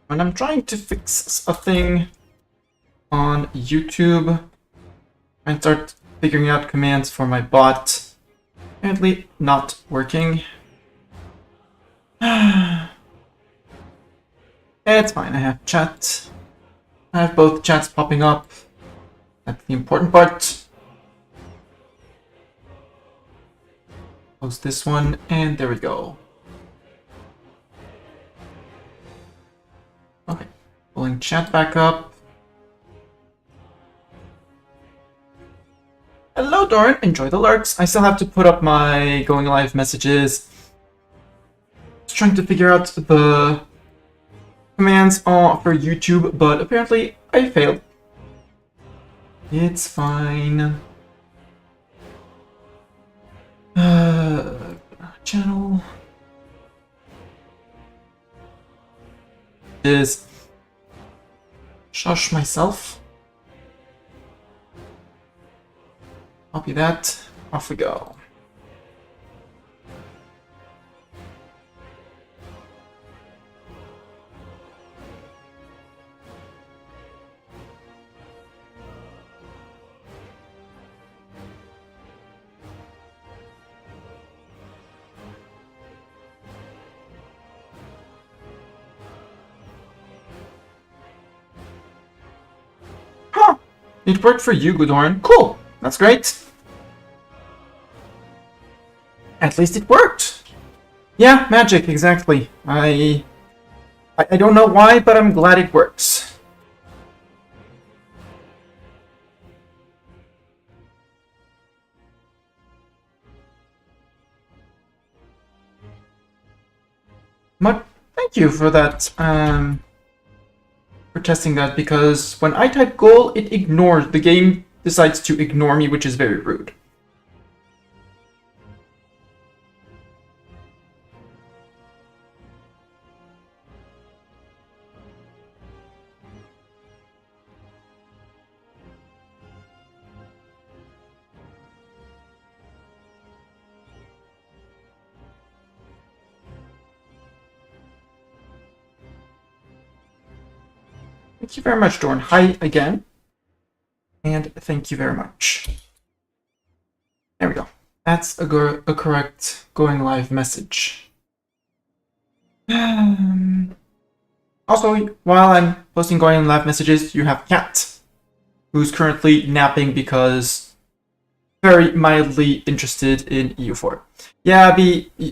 When I'm trying to fix a thing on YouTube and start figuring out commands for my bot, apparently not working. It's fine, I have chat. I have both chats popping up. That's the important part. Close this one, and there we go. Okay, pulling chat back up. Hello, Doran. Enjoy the lurks. I still have to put up my going live messages. Just trying to figure out the commands for YouTube, but apparently I failed. It's fine. Channel is shush myself. Copy that. Off we go. Huh. It worked for you, Goodorn. Cool. That's great. At least it worked. Yeah, magic, exactly. I don't know why, but I'm glad it works. Thank you for that, for testing that, because when I type goal, the game decides to ignore me, which is very rude. Thank you very much, Dorn. Hi again. And thank you very much. There we go. That's a correct going live message. Also, while I'm posting going live messages, you have Kat, who's currently napping because very mildly interested in EU4. Yeah,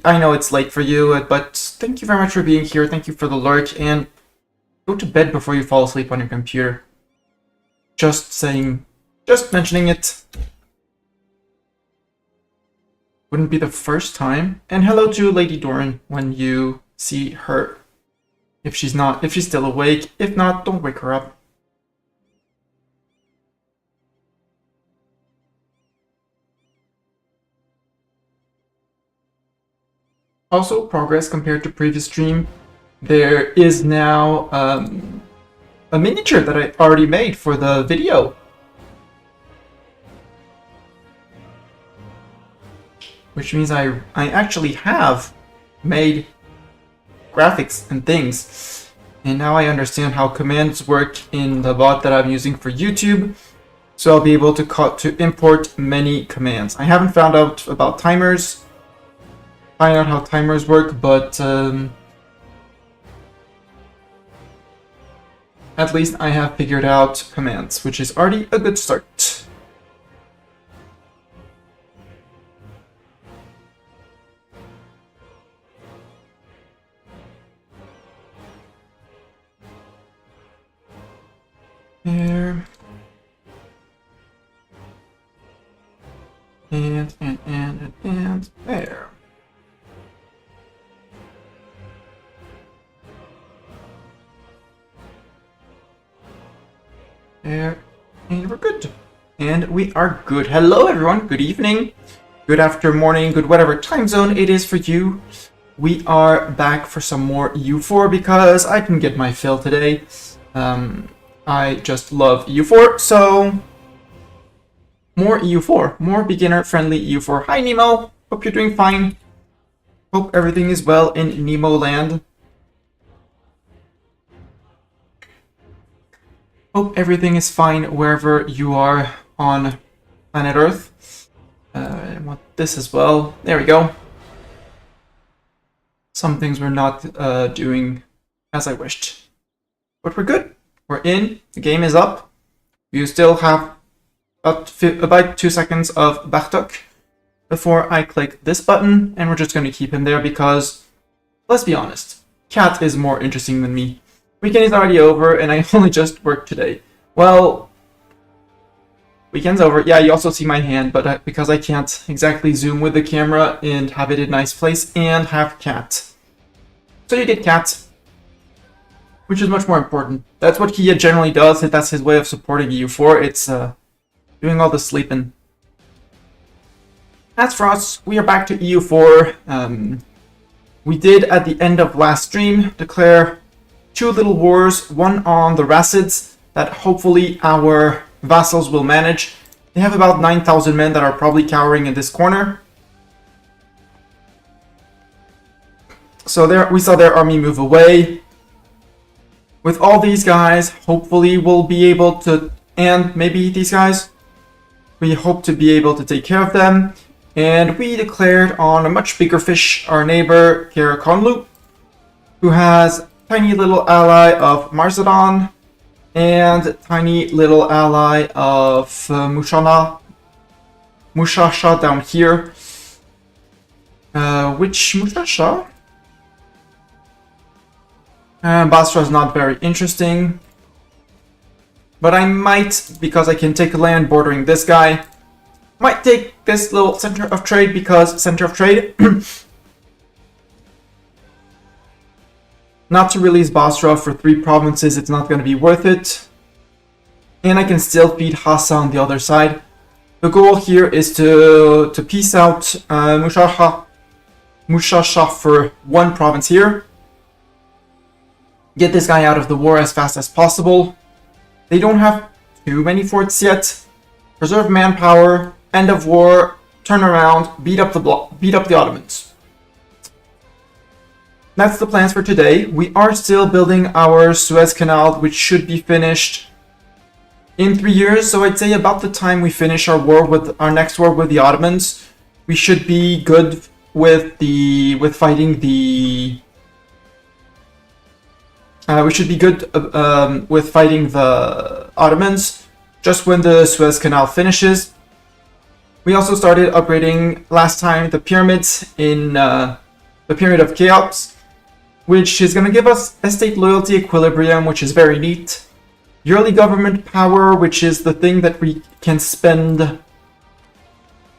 I know it's late for you, but thank you very much for being here. Thank you for the lurk, and go to bed before you fall asleep on your computer. Just mentioning it. Wouldn't be the first time. And hello to Lady Doran when you see her. If she's still awake. If not, don't wake her up. Also, progress compared to previous stream. There is now a miniature that I already made for the video. Which means I actually have made graphics and things. And now I understand how commands work in the bot that I'm using for YouTube. So I'll be able to import many commands. I haven't found out about timers. Find out how timers work, but at least I have figured out commands, which is already a good start. There. And there. There, and we're good. And we are good. Hello everyone, good evening, good after morning, good whatever time zone it is for you. We are back for some more EU4 because I can get my fill today. I just love EU4, so more EU4, more beginner-friendly EU4. Hi Nemo, hope you're doing fine. Hope everything is well in Nemo land. Hope everything is fine wherever you are on planet Earth. I want this as well. There we go. Some things we're not doing as I wished. But we're good. We're in. The game is up. You still have about 2 seconds of Bartok before I click this button, and we're just going to keep him there because, let's be honest, Cat is more interesting than me. Weekend is already over, and I only just worked today. Well, weekend's over. Yeah, you also see my hand, but because I can't exactly zoom with the camera and have it in a nice place and have Cat. So you get Cat, which is much more important. That's what he generally does. That's his way of supporting EU4. It's doing all the sleeping. As for us, we are back to EU4. We did, at the end of last stream, declare 2 little wars, one on the Racids, that hopefully our vassals will manage. They have about 9,000 men that are probably cowering in this corner. So there, we saw their army move away. With all these guys, hopefully we'll be able to, and maybe these guys, we hope to be able to take care of them. And we declared on a much bigger fish, our neighbor, Karakonlu, who has tiny little ally of Marzadon and tiny little ally of Mushasha down here. Which Mushasha? Basra is not very interesting. But I might, because I can take land bordering this guy, might take this little center of trade because center of trade. Not to release Basra for 3 provinces, it's not going to be worth it. And I can still feed Hassa on the other side. The goal here is to peace out Mushasha for 1 province here. Get this guy out of the war as fast as possible. They don't have too many forts yet. Preserve manpower, end of war, turn around, beat up the Ottomans. That's the plans for today. We are still building our Suez Canal, which should be finished in 3 years. So I'd say about the time we finish our next war with the Ottomans, we should be good with fighting the. We should be good with fighting the Ottomans just when the Suez Canal finishes. We also started upgrading last time the pyramids in the Pyramid of Cheops, which is going to give us estate loyalty equilibrium, which is very neat. Yearly government power, which is the thing that we can spend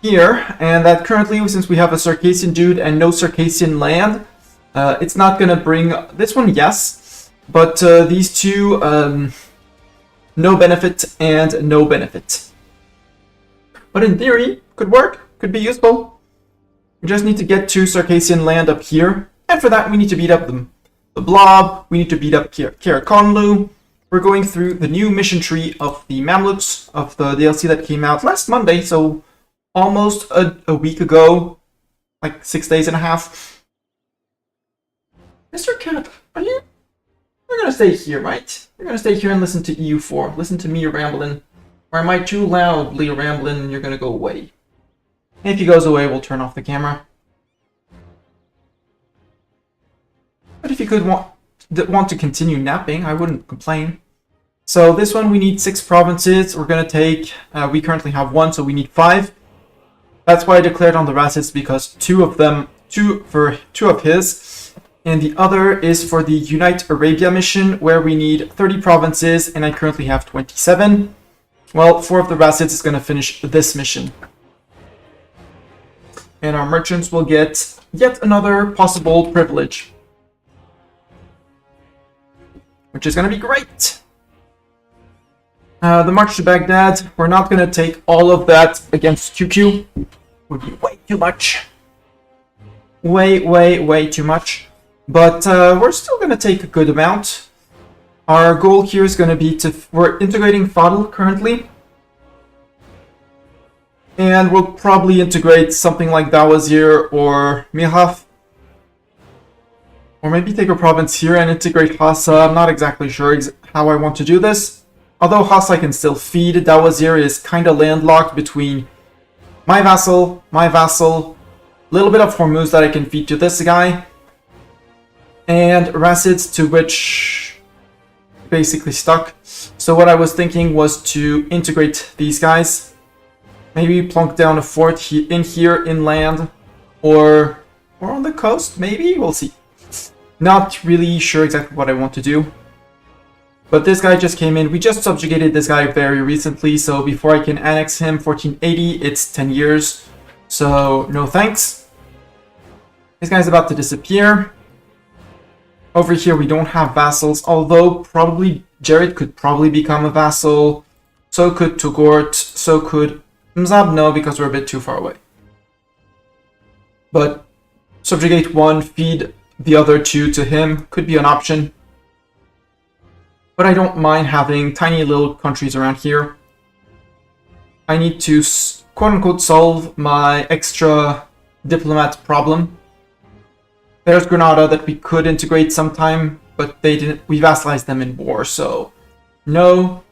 here, and that currently, since we have a Circassian dude and no Circassian land, it's not going to bring this one, yes, but these two, no benefit and no benefit. But in theory, could work, could be useful. We just need to get to Circassian land up here. And for that, we need to beat up the Blob, we need to beat up Karakonlu. We're going through the new mission tree of the Mamluks, of the DLC that came out last Monday, so almost a week ago, like 6 days and a half. Mr. Cat, you're gonna stay here, right? You're gonna stay here and listen to EU4, listen to me rambling. Or am I too loudly rambling and you're gonna go away? And if he goes away, we'll turn off the camera. But if you could want to continue napping, I wouldn't complain. So this one we need 6 provinces. We're gonna take. We currently have 1, so we need 5. That's why I declared on the Racids, because 2 of his, and the other is for the Unite Arabia mission, where we need 30 provinces, and I currently have 27. Well, 4 of the Racids is gonna finish this mission, and our merchants will get yet another possible privilege, which is going to be great. The march to Baghdad, we're not going to take all of that against QQ. Would be way too much. Way too much. But we're still going to take a good amount. Our goal here is going to be we're integrating Fadl currently. And we'll probably integrate something like Dawazir or Mihaf. Or maybe take a province here and integrate Hassa. I'm not exactly sure how I want to do this. although Hassa I can still feed, Dawazir is kind of landlocked between my vassal, a little bit of Hormuz that I can feed to this guy, and Racids, to which basically stuck. So what I was thinking was to integrate these guys, maybe plunk down a fort in here inland, or on the coast, maybe? We'll see. Not really sure exactly what I want to do. But this guy just came in. We just subjugated this guy very recently, so before I can annex him, 1480, it's 10 years. So, no thanks. This guy's about to disappear. Over here, we don't have vassals, although probably Jared could probably become a vassal. So could Tugort, so could Mzab, no, because we're a bit too far away. But subjugate one, feed the other two to him, could be an option. But I don't mind having tiny little countries around here. I need to, quote-unquote, solve my extra diplomat problem. There's Granada that we could integrate sometime, but they didn't. We vassalized them in war, so no.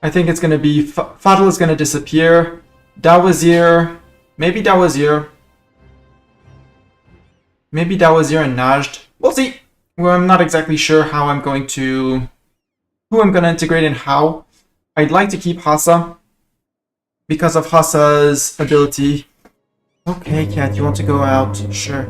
I think it's going to be... Fadl is going to disappear. Dawazir. Maybe Dawazir. Maybe Dawazir and Najd. We'll see. Well, I'm not exactly sure how I'm going to... who I'm going to integrate and how. I'd like to keep Hassa because of Hassa's ability. Okay, Cat, you want to go out? Sure.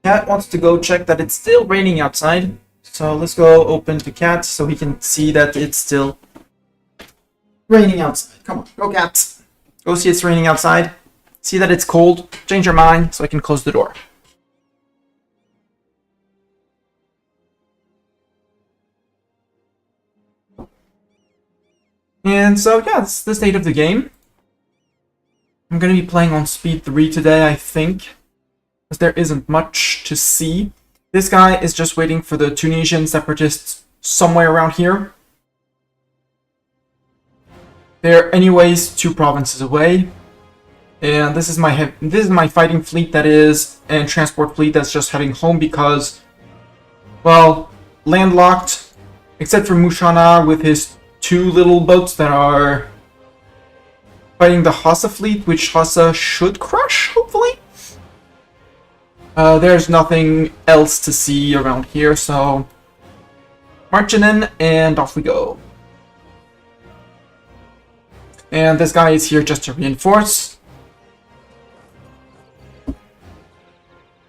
Cat wants to go check that it's still raining outside. So let's go open to Cat so he can see that it's still raining outside. Come on, go Cat. Go see it's raining outside. See that it's cold. Change your mind so I can close the door. And so yeah, that's the state of the game. I'm going to be playing on speed 3 today, I think, because there isn't much to see. This guy is just waiting for the Tunisian separatists somewhere around here. They're anyways 2 provinces away. And this is my fighting fleet that is, and transport fleet that's just heading home because, well, landlocked, except for Mushana with his 2 little boats that are fighting the Hassa fleet, which Hassa should crush, hopefully. There's nothing else to see around here, so marching in, and off we go. And this guy is here just to reinforce.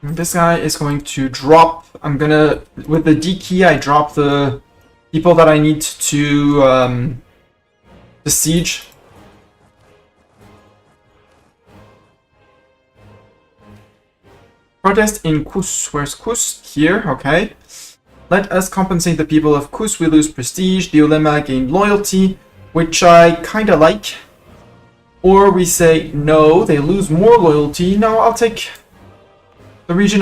And this guy is going to drop, with the D key, I drop the people that I need to siege. Protest in Kos. Where's Kos? Here, okay. Let us compensate the people of Kos. We lose prestige. The ulema gain loyalty, which I kinda like. Or we say, no, they lose more loyalty. No, I'll take... The region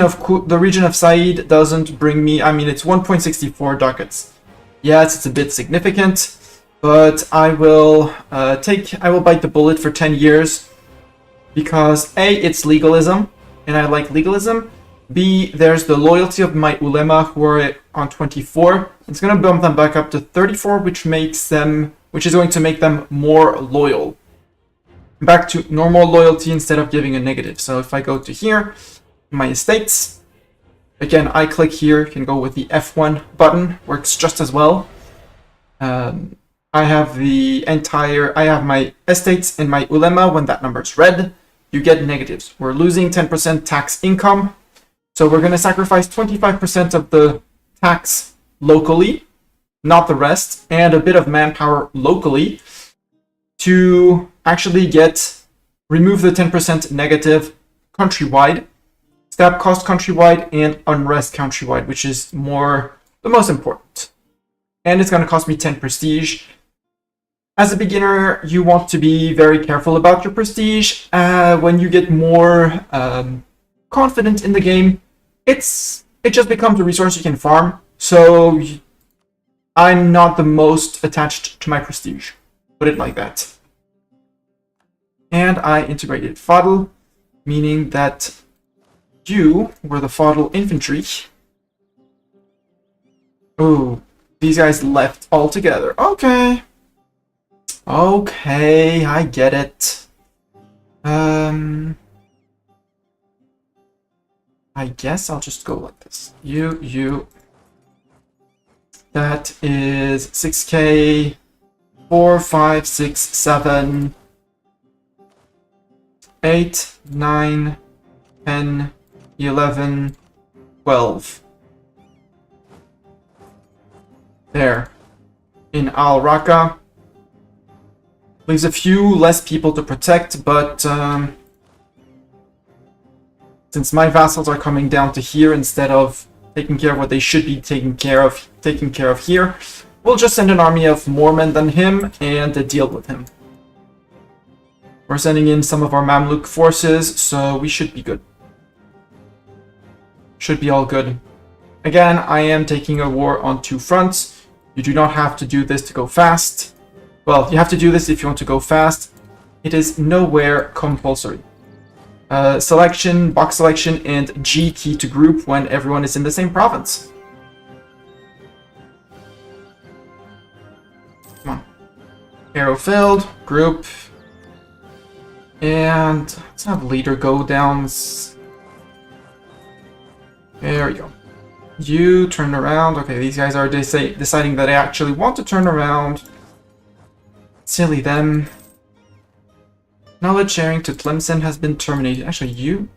of Said doesn't bring me... I mean, it's 1.64 ducats. Yes, it's a bit significant, but I will bite the bullet for 10 years. Because A, it's legalism, and I like legalism. B, there's the loyalty of my ulema who are on 24. It's going to bump them back up to 34, which is going to make them more loyal. Back to normal loyalty instead of giving a negative. So if I go to here, my estates, again, I click here, can go with the F1 button, works just as well. I have my estates and my ulema. When that number is red, you get negatives. We're losing 10% tax income. So we're going to sacrifice 25% of the tax locally, not the rest, and a bit of manpower locally to actually remove the 10% negative countrywide, stab cost countrywide, and unrest countrywide, which is the most important. And it's going to cost me 10 prestige. As a beginner, you want to be very careful about your prestige. When you get more confident in the game, it just becomes a resource you can farm. So I'm not the most attached to my prestige. Put it like that. And I integrated Fadl, meaning that you were the Fadl infantry. Ooh, these guys left altogether. Okay. Okay, I get it. I guess I'll just go like this. You. That is 6k, 4, 5, 6, 7, 8, 9, 10, 11, 12. There. In Al Raqqa. Leaves a few less people to protect, but since my vassals are coming down to here instead of taking care of what they should be taking care of here, we'll just send an army of more men than him and deal with him. We're sending in some of our Mamluk forces, so we should be good. Should be all good. Again, I am taking a war on 2 fronts. You do not have to do this to go fast. Well, you have to do this if you want to go fast. It is nowhere compulsory. Selection, box selection, and G key to group when everyone is in the same province. Come on. Arrow filled, group. And let's have leader go down. There we go. You turn around. Okay, these guys are deciding that they actually want to turn around. Silly them. Knowledge sharing to Tlemcen has been terminated. Actually, you.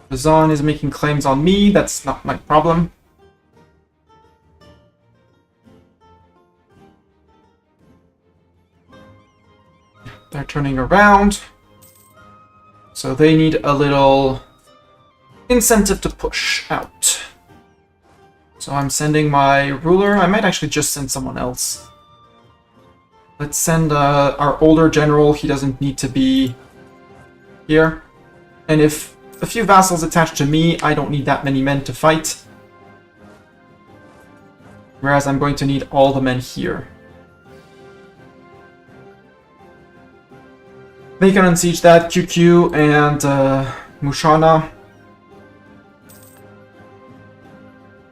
Bazan is making claims on me. That's not my problem. They're turning around. So they need a little incentive to push out. So I'm sending my ruler. I might actually just send someone else. Let's send our older general. He doesn't need to be here. And if a few vassals attach to me, I don't need that many men to fight. Whereas I'm going to need all the men here. They can unsiege that. QQ and Mushana.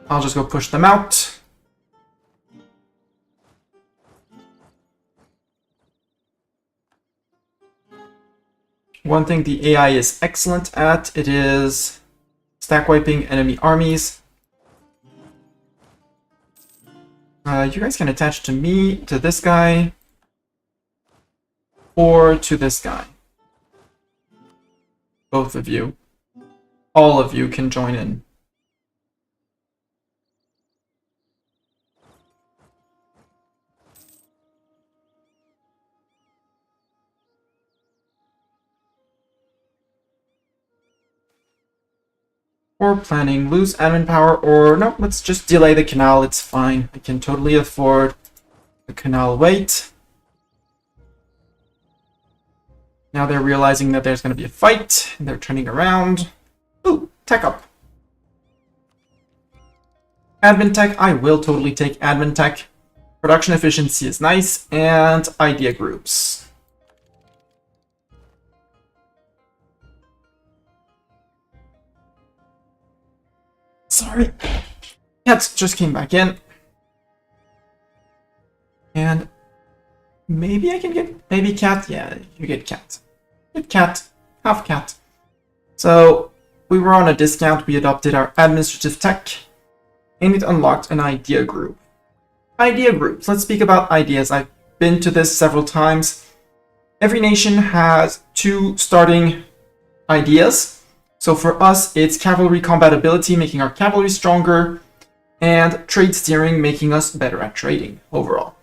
I'll just go push them out. One thing the AI is excellent at, it is stack wiping enemy armies. You guys can attach to me, to this guy, or to this guy. Both of you. All of you can join in. Or planning, lose admin power, or no, let's just delay the canal, it's fine. I can totally afford the canal wait. Now they're realizing that there's going to be a fight, and they're turning around. Ooh, tech up. Admin tech, I will totally take admin tech. Production efficiency is nice, and idea groups. Sorry. Cats just came back in. And maybe I can get, maybe cat? Yeah, you get cat. Get cat. Half cat. So, we were on a discount, we adopted our administrative tech, and it unlocked an idea group. Idea groups. Let's speak about ideas. I've been to this several times. Every nation has 2 starting ideas. So for us, it's cavalry compatibility, making our cavalry stronger, and trade steering, making us better at trading overall.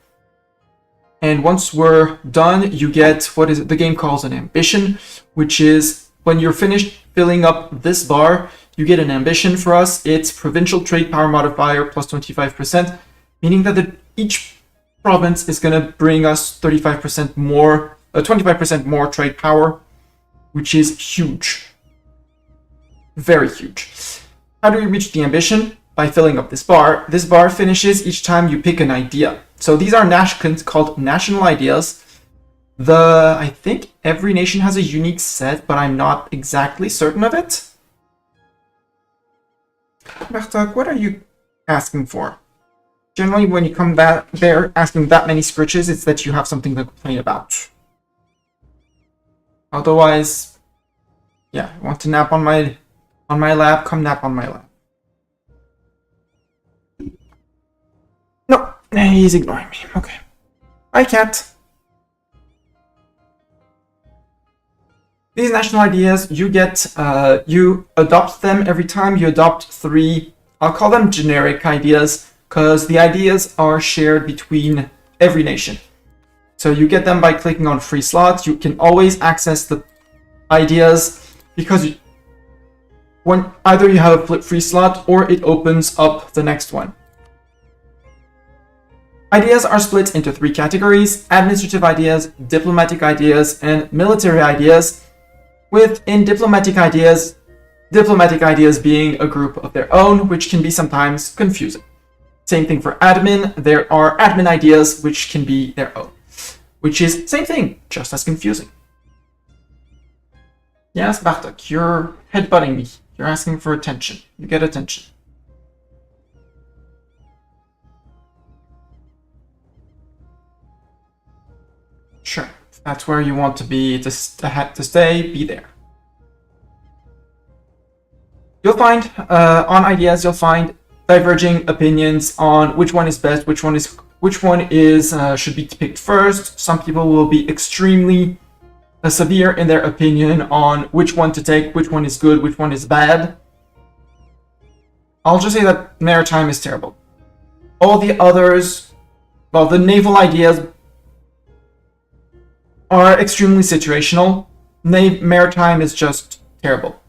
And once we're done, you get what is it? The game calls an ambition, which is when you're finished filling up this bar, you get an ambition. For us, it's provincial trade power modifier plus 25%, meaning that each province is going to bring us 35% more, 25% more trade power, which is huge. Very huge. How do we reach the ambition? By filling up this bar. This bar finishes each time you pick an idea. So these are called national ideas. I think every nation has a unique set, but I'm not exactly certain of it. Bartok, what are you asking for. Generally, when you come back there asking that many scritches, it's that you have something to complain about. Otherwise, yeah, I want to nap on my lap, come nap on my lap. No, he's ignoring me. Okay. Hi, cat. These national ideas, you get, you adopt them every time you adopt 3, I'll call them generic ideas, because the ideas are shared between every nation. So you get them by clicking on free slots. You can always access the ideas because when either you have a free slot or it opens up the next one. Ideas are split into 3 categories: administrative ideas, diplomatic ideas, and military ideas, within diplomatic ideas being a group of their own, which can be sometimes confusing. Same thing for admin. There are admin ideas which can be their own, which is same thing, just as confusing. Yes, Bartok, you're headbutting me. You're asking for attention. You get attention. Sure, if that's where you want to be to stay, be there. You'll find on ideas, you'll find diverging opinions on which one is best, which one is should be picked first. Some people will be extremely severe in their opinion on which one to take, which one is good, which one is bad. I'll just say that maritime is terrible. All the others, well, the naval ideas are extremely situational. Maritime is just terrible.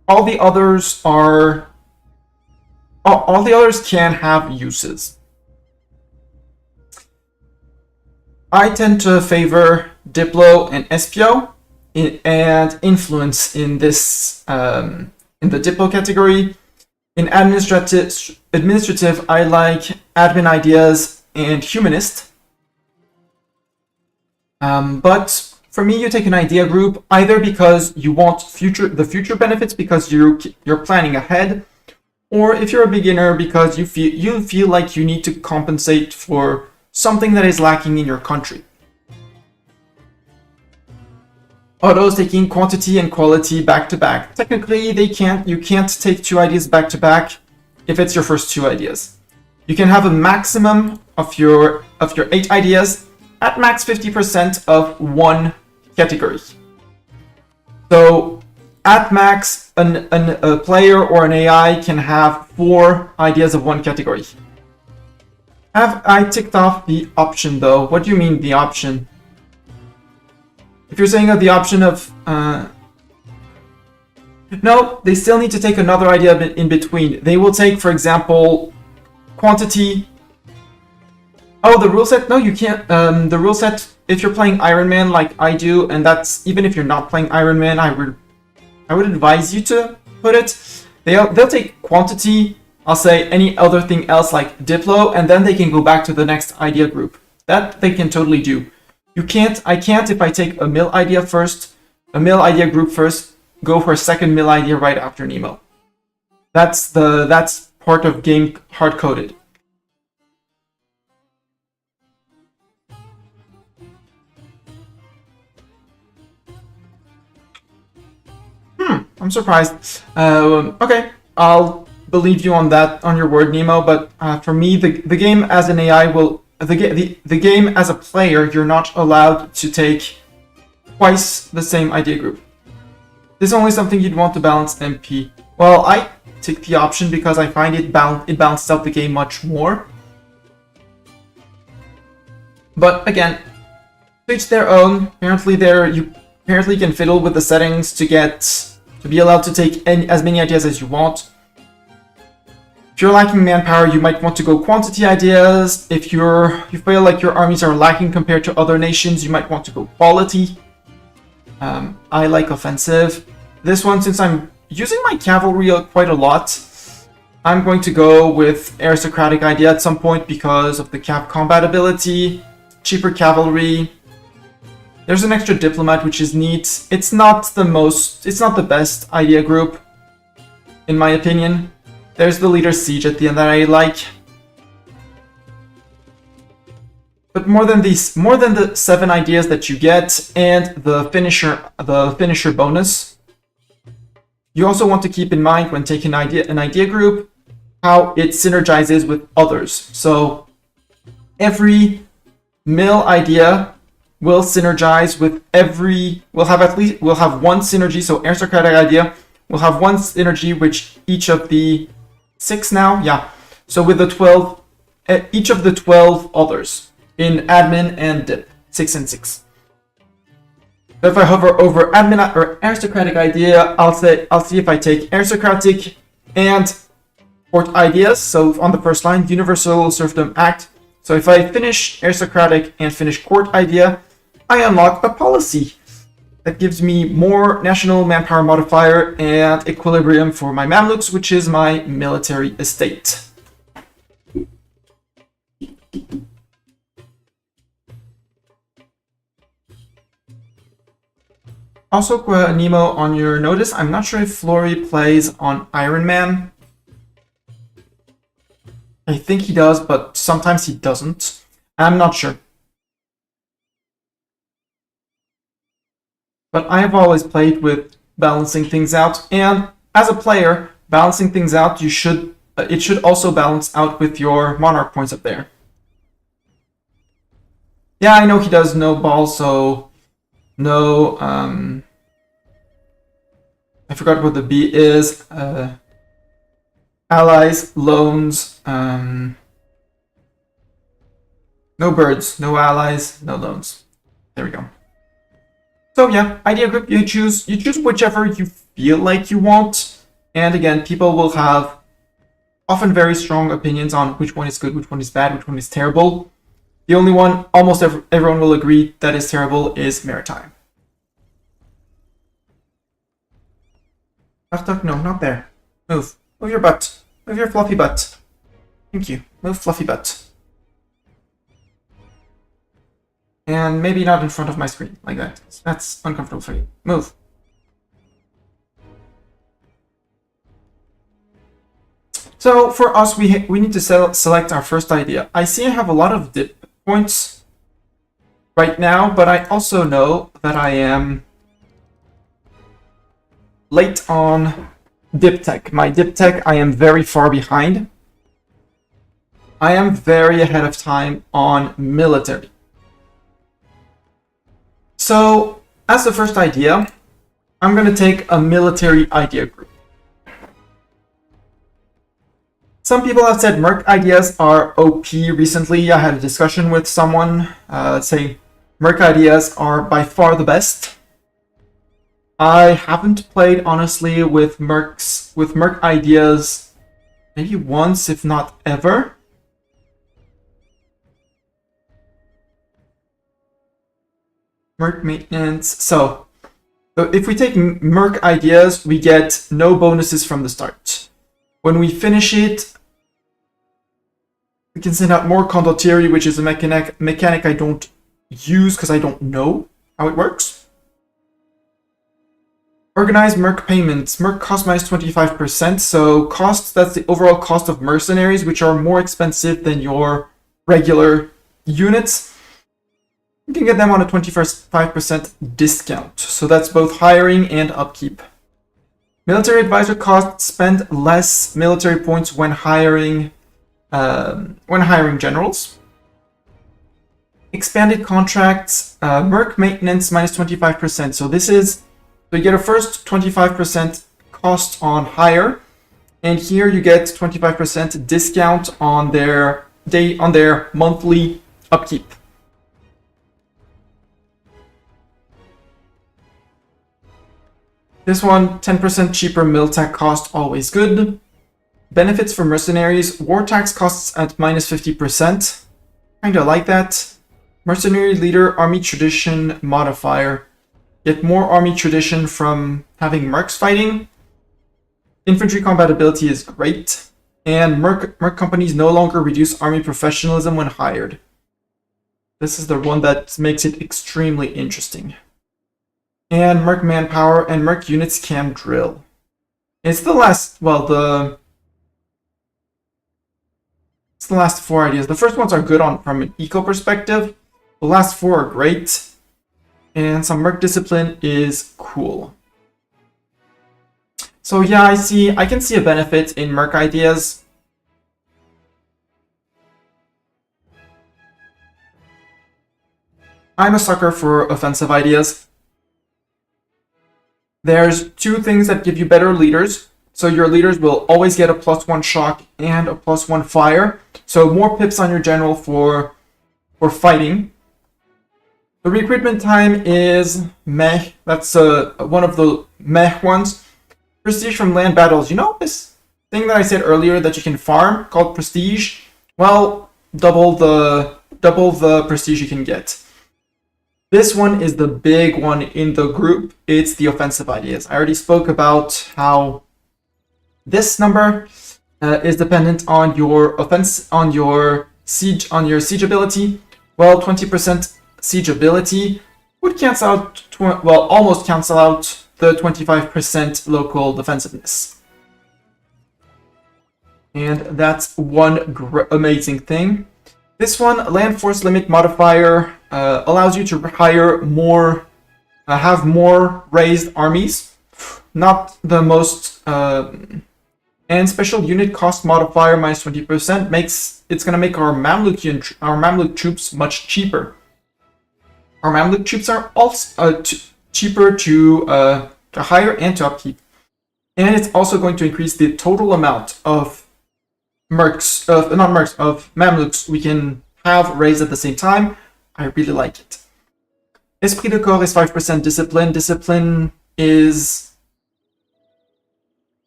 All the others are... all the others can have uses. I tend to favor Diplo and Espio and influence in this in the Diplo category. In administrative, I like admin ideas and humanist. But for me, you take an idea group either because you want the future benefits because you're planning ahead, or if you're a beginner because you feel like you need to compensate for something that is lacking in your country. Autos taking quantity and quality back to back. Technically, you can't take 2 ideas back to back if it's your first 2 ideas. You can have a maximum of your 8 ideas at max 50% of one category. So at max, a player or an AI can have 4 ideas of one category. Have I ticked off the option though? What do you mean the option? If you're saying the option of... No, they still need to take another idea in between. They will take, for example, quantity. Oh, the rule set? No, you can't. The rule set, if you're playing Iron Man like I do, and that's even if you're not playing Iron Man, I would advise you to put it. They'll take quantity, I'll say any other thing else like Diplo, and then they can go back to the next idea group. That they can totally do. I can't if I take a mill idea group first, go for a second mill idea right after Nemo. That's part of game hard-coded. I'm surprised. Okay, I'll believe you on that, on your word, Nemo, but for me, the game as an AI will... The game as a player, you're not allowed to take twice the same idea group. This is only something you'd want to balance MP. Well, I take the option because I find it balances out the game much more. But again, to each their own. Apparently you can fiddle with the settings to be allowed to take as many ideas as you want. If you're lacking manpower, you might want to go quantity ideas. If you feel like your armies are lacking compared to other nations, you might want to go quality. I like offensive. This one, since I'm using my cavalry quite a lot, I'm going to go with aristocratic idea at some point because of the combat ability, cheaper cavalry. There's an extra diplomat, which is neat. It's not the best idea group, in my opinion. There's the leader siege at the end that I like. But more than the 7 ideas that you get and the finisher bonus, you also want to keep in mind when taking an idea group how it synergizes with others. So every mill idea will synergize with we'll have one synergy. So aristocratic idea will have one synergy which each of the 6 now, yeah. So with the 12, each of the 12 others in admin and dip, 6 and 6. So if I hover over admin or aristocratic idea, I'll see if I take aristocratic and court ideas. So on the first line, Universal Serfdom Act. So if I finish aristocratic and finish court idea, I unlock a policy that gives me more national manpower modifier and equilibrium for my Mamluks, which is my military estate. Also, Nemo, on your notice, I'm not sure if Flory plays on Iron Man. I think he does, but sometimes he doesn't. I'm not sure. But I have always played with balancing things out, and as a player, balancing things out, it should also balance out with your Monarch points up there. Yeah, I know he does no ball, so no, I forgot what the B is. Allies, loans, no birds, no allies, no loans. There we go. So yeah, idea group, you choose whichever you feel like you want. And again, people will have often very strong opinions on which one is good, which one is bad, which one is terrible. The only one almost everyone will agree that is terrible is Maritime. Duck, no, not there. Move. Move your butt. Move your fluffy butt. Thank you. Move fluffy butt. And maybe not in front of my screen, like that. That's uncomfortable for you. Move. So for us, we need to select our first idea. I see I have a lot of dip points right now, but I also know that I am late on dip tech. My dip tech, I am very far behind. I am very ahead of time on military. So as the first idea, I'm going to take a military idea group. Some people have said Merc ideas are OP recently. I had a discussion with someone saying Merc ideas are by far the best. I haven't played, honestly, with Merc ideas maybe once, if not ever. Merc maintenance. So if we take Merc ideas, we get no bonuses from the start. When we finish it, we can send out more condottieri, which is a mechanic I don't use because I don't know how it works. Organize Merc payments. Merc cost minus 25%. So cost, that's the overall cost of mercenaries, which are more expensive than your regular units. You can get them on a 25% discount. So that's both hiring and upkeep. Military advisor costs, spend less military points when hiring generals. Expanded contracts, Merc maintenance minus 25%. So this is, so you get a first 25% cost on hire, and here you get 25% discount on their monthly upkeep. This one, 10% cheaper mill tech cost, always good. Benefits for mercenaries, war tax costs at minus 50%. Kinda like that. Mercenary leader, army tradition modifier. Get more army tradition from having mercs fighting. Infantry combatability is great. And merc companies no longer reduce army professionalism when hired. This is the one that makes it extremely interesting. And merc manpower and merc units can drill. It's the last, well, It's the last 4 ideas. The first ones are good from an eco perspective. The last 4 are great. And some Merc discipline is cool. So yeah, I can see a benefit in Merc ideas. I'm a sucker for offensive ideas. There's 2 things that give you better leaders. So your leaders will always get a +1 shock and a +1 fire. So more pips on your general for fighting. The recruitment time is meh. That's one of the meh ones. Prestige from land battles. You know this thing that I said earlier that you can farm called prestige? Well, double the prestige you can get. This one is the big one in the group. It's the offensive ideas. I already spoke about how this number is dependent on your siege ability. Well, 20% siege ability would cancel out, almost cancel out the 25% local defensiveness. And that's one amazing thing. This one, land force limit modifier, allows you to hire more, have more raised armies. Not the most, and special unit cost modifier minus 20% it's gonna make our Mamluk troops much cheaper. Our Mamluk troops are also cheaper to hire and to upkeep, and it's also going to increase the total amount of of Mamluks we can have raised at the same time. I really like it. Esprit de corps is 5% discipline. Discipline is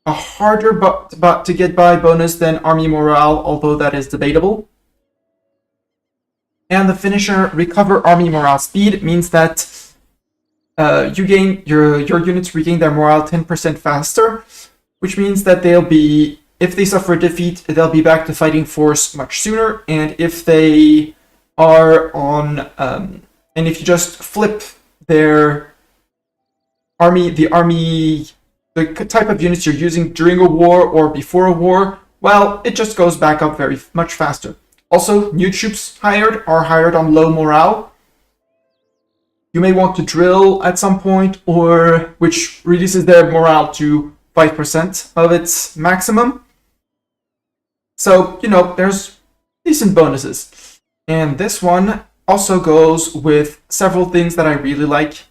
a harder but to get by bonus than army morale, although that is debatable. And the finisher, recover army morale speed, means that you gain your units regain their morale 10% faster, which means that they'll be, if they suffer defeat, they'll be back to fighting force much sooner. And if they are on, and if you just flip their army, the type of units you're using during a war or before a war, well, it just goes back up very much faster. Also, new troops are hired on low morale. You may want to drill at some point, which reduces their morale to 5% of its maximum. So, there's decent bonuses. And this one also goes with several things that I really like.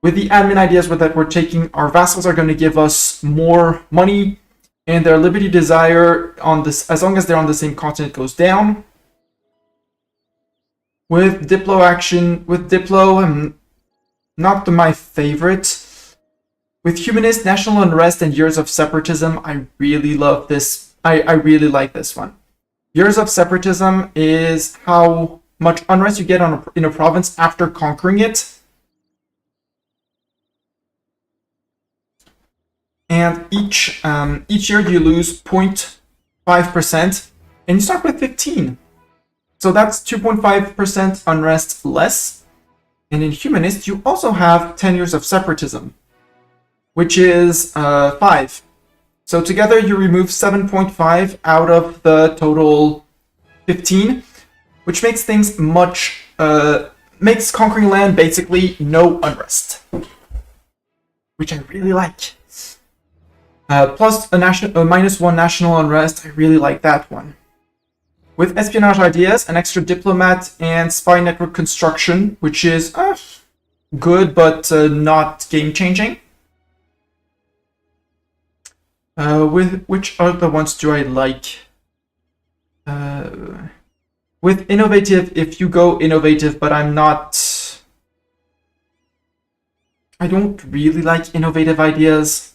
With the admin ideas that we're taking, our vassals are going to give us more money, and their liberty desire as long as they're on the same continent, goes down. With Diplo, not my favorite. With Humanist, National Unrest, and Years of Separatism, I really love this. I really like this one. Years of Separatism is how much unrest you get in a province after conquering it. And each year you lose 0.5%, and you start with 15. So that's 2.5% unrest less. And in Humanist, you also have 10 years of separatism, which is 5. So together you remove 7.5 out of the total 15, which makes things makes conquering land basically no unrest, which I really like. Plus a -1 national unrest, I really like that one. With espionage ideas, an extra diplomat and spy network construction, which is good but not game-changing. With which other ones do I like? With innovative, if you go innovative, but I don't really like innovative ideas.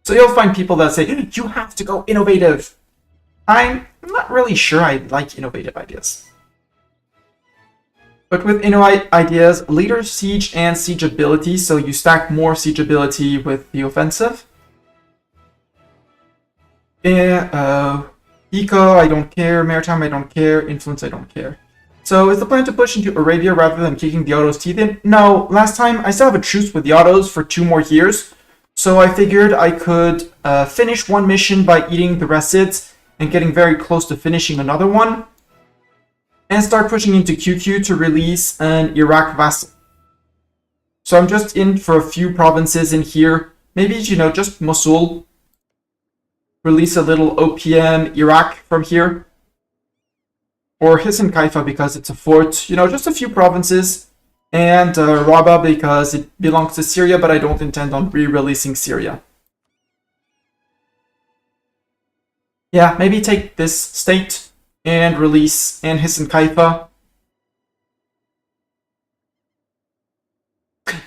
So you'll find people that say, you have to go innovative. I'm not really sure I like innovative ideas. But with innovative ideas, leader siege and siege ability, so you stack more siege ability with the offensive. Eco, I don't care. Maritime, I don't care. Influence, I don't care. So is the plan to push into Arabia rather than kicking the Otto's teeth in? No, last time I still have a truce with the Ottos for 2 more years. So I figured I could finish one mission by eating the Rasids and getting very close to finishing another one, and start pushing into QQ to release an Iraq vassal. So I'm just in for a few provinces in here. Maybe, you know, just Mosul. Release a little OPM Iraq from here. Or Hisn Kaifa because it's a fort. You know, just a few provinces. And Rabah because it belongs to Syria, but I don't intend on re-releasing Syria. Yeah, maybe take this state and release and Hisn Kaifa.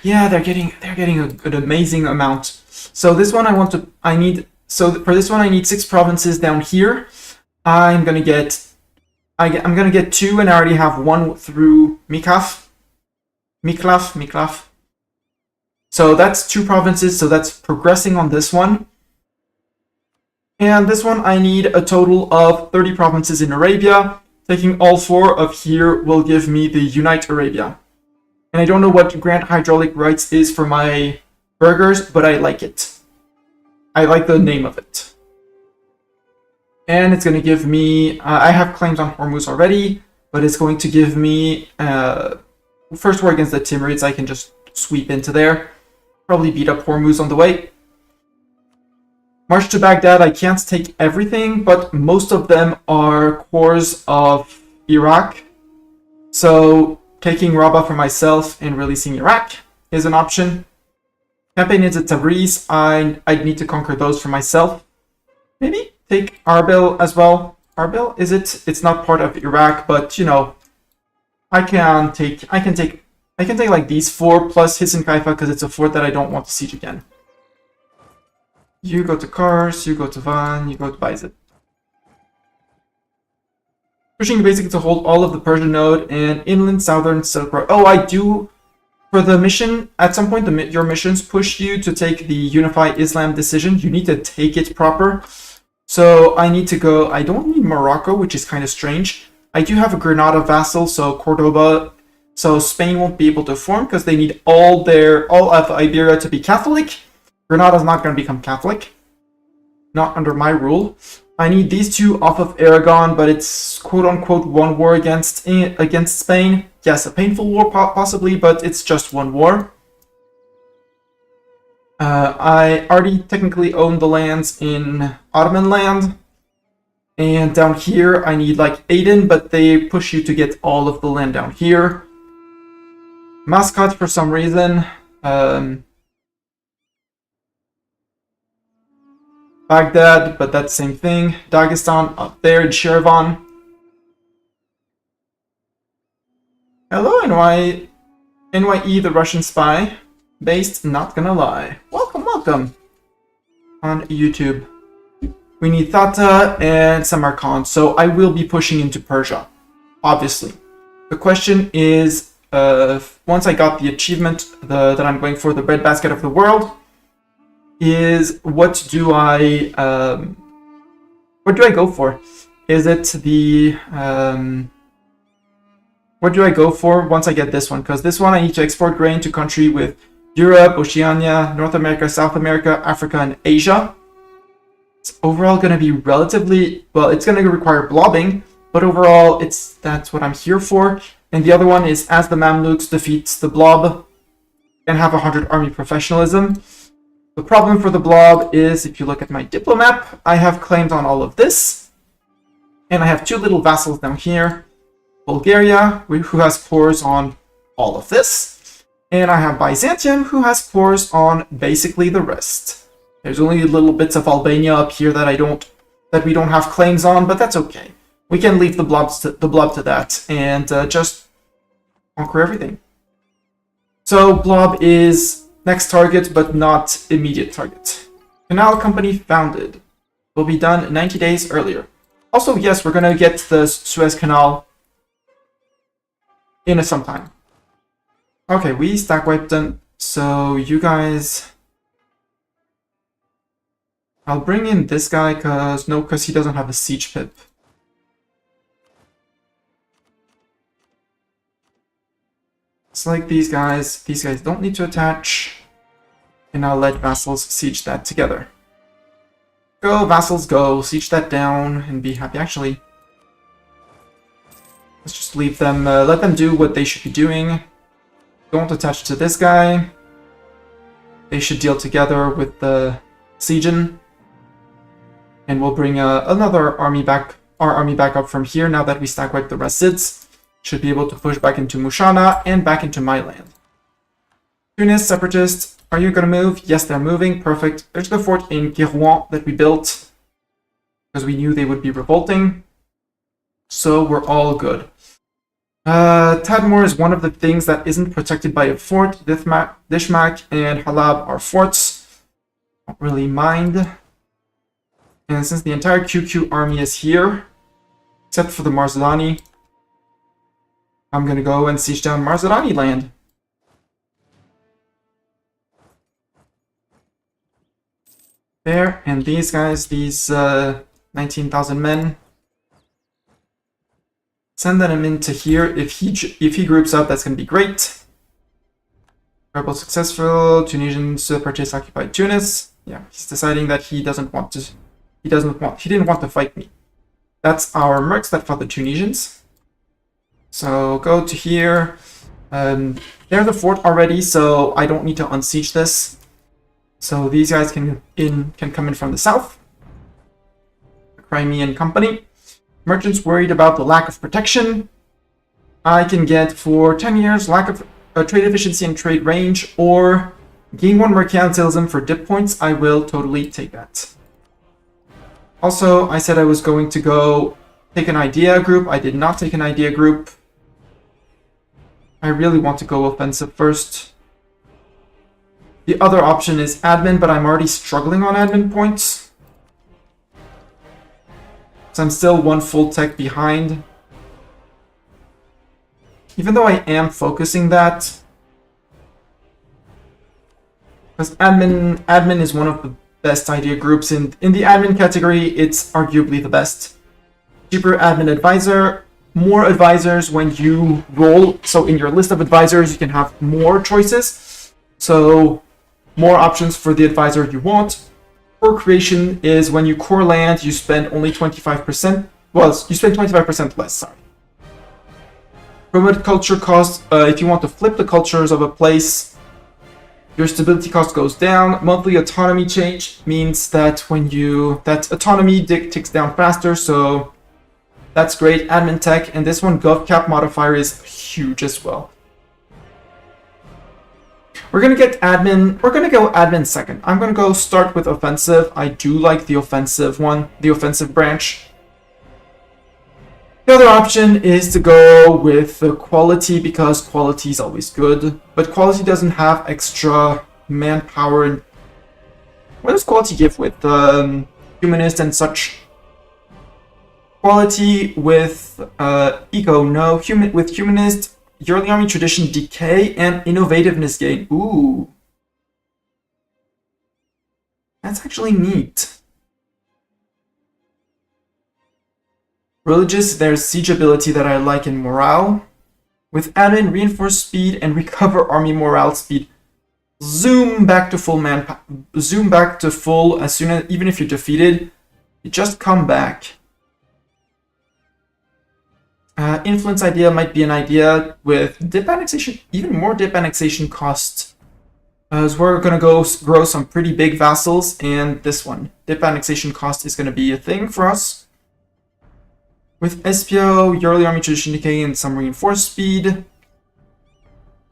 Yeah, they're getting an amazing amount. So this one so for this one I need 6 provinces down here. I'm gonna get 2, and I already have 1 through Miklaf. So that's 2 provinces, so that's progressing on this one. And this one I need a total of 30 provinces in Arabia. Taking all 4 of here will give me the Unite Arabia. And I don't know what Grant Hydraulic Rights is for my burgers, but I like it. I like the name of it. And it's going to give me... I have claims on Hormuz already, but it's going to give me... first war against the Timurids, I can just sweep into there. Probably beat up Hormuz on the way. March to Baghdad, I can't take everything, but most of them are cores of Iraq. So taking Rabah for myself and releasing Iraq is an option. Campaign is at Tabriz. I'd need to conquer those for myself. Maybe take Arbil as well. Arbil, is it? It's not part of Iraq, but you know, I can take like these 4 plus Hisn Kaifa because it's a fort that I don't want to siege again. You go to Kars, you go to Van, you go to Bayezid. Pushing basically to hold all of the Persian node and inland southern Silk Road. Oh, I do. For the mission, at some point, your missions push you to take the Unify Islam decision. You need to take it proper. So I need to go. I don't need Morocco, which is kind of strange. I do have a Granada vassal, so Cordoba. So Spain won't be able to form because they need all of Iberia to be Catholic. Granada's not going to become Catholic. Not under my rule. I need these 2 off of Aragon, but it's quote-unquote 1 war against Spain. Yes, a painful war possibly, but it's just 1 war. I already technically own the lands in Ottoman land. And down here, I need like Aden, but they push you to get all of the land down here. Muscat for some reason. Baghdad, but that's the same thing. Dagestan up there in Shirvan. Hello, NYE, the Russian spy. Based, not gonna lie. Welcome, welcome. On YouTube. We need Thata and Samarkand, so I will be pushing into Persia, obviously. The question is, once I got the achievement that I'm going for, the breadbasket of the world, is what do I go for? Is it the what do I go for once I get this one? Because this one I need to export grain to country with Europe, Oceania, North America, South America, Africa, and Asia. It's overall going to be relatively, well, it's going to require blobbing, but overall that's what I'm here for. And the other one is as the Mamluks defeats the blob and have 100 army professionalism. The problem for the blob is, if you look at my diplomap, I have claims on all of this. And I have 2 little vassals down here. Bulgaria, who has cores on all of this. And I have Byzantium, who has cores on basically the rest. There's only little bits of Albania up here that we don't have claims on, but that's okay. We can leave the blob to that and just conquer everything. So blob is next target, but not immediate target. Canal company founded. Will be done 90 days earlier. Also, yes, we're gonna get the Suez Canal in some time. Okay, we stack wiped them. So you guys, I'll bring in this guy because he doesn't have a siege pip. It's like these guys don't need to attach, and I'll let vassals siege that together. Go, vassals, go. Siege that down and be happy. Actually, let's just leave them, let them do what they should be doing. Don't attach to this guy. They should deal together with the Siegen. And we'll bring another army back, our army back up from here now that we stack wipe the Rasids. Should be able to push back into Mushana and back into my land. Tunis, Separatists, are you going to move? Yes, they're moving. Perfect. There's the fort in Kirouan that we built because we knew they would be revolting. So we're all good. Tadmor is one of the things that isn't protected by a fort. Dishmak and Halab are forts. Don't really mind. And since the entire QQ army is here, except for the Marzadani, I'm going to go and siege down Marzadani land. There, and these guys, these 19,000 men, send them into here. If he groups up, that's going to be great. Rebel successful. Tunisian separatists occupied Tunis. Yeah, he's deciding that he didn't want to fight me. That's our mercs that fought the Tunisians. So go to here. There's a fort already, so I don't need to unsiege this. So these guys can come in from the south. The Crimean Company. Merchants worried about the lack of protection. I can get for 10 years lack of trade efficiency and trade range, or gain 1 mercantilism for dip points. I will totally take that. Also, I said I was going to go take an idea group. I did not take an idea group. I really want to go offensive first. The other option is admin, but I'm already struggling on admin points. So I'm still 1 full tech behind. Even though I am focusing that. Because admin is one of the best idea groups. In the admin category, it's arguably the best. Cheaper admin advisor. More advisors when you roll. So in your list of advisors, you can have more choices. So more options for the advisor you want. Core creation is when you core land, you spend only 25%. Well, you spend 25% less, sorry. Promote culture cost, if you want to flip the cultures of a place, your stability cost goes down. Monthly autonomy change means that that autonomy ticks down faster, so that's great. Admin tech, and this one, gov cap modifier, is huge as well. We're going to get admin. We're going to go admin second. I'm going to go start with offensive. I do like the offensive one, the offensive branch. The other option is to go with the quality because quality is always good. But quality doesn't have extra manpower. What does quality give with humanist and such? Quality with eco, no. With humanist, yearly army tradition decay and innovativeness gain. Ooh. That's actually neat. Religious, there's siege ability that I like in morale. With admin, reinforce speed and recover army morale speed. Zoom back to full zoom back to full as soon as, even if you're defeated, you just come back. Influence idea might be an idea with dip annexation, even more dip annexation cost. As we're going to go grow some pretty big vassals, and this one, dip annexation cost, is going to be a thing for us. With SPO, yearly army tradition decay, and some reinforced speed.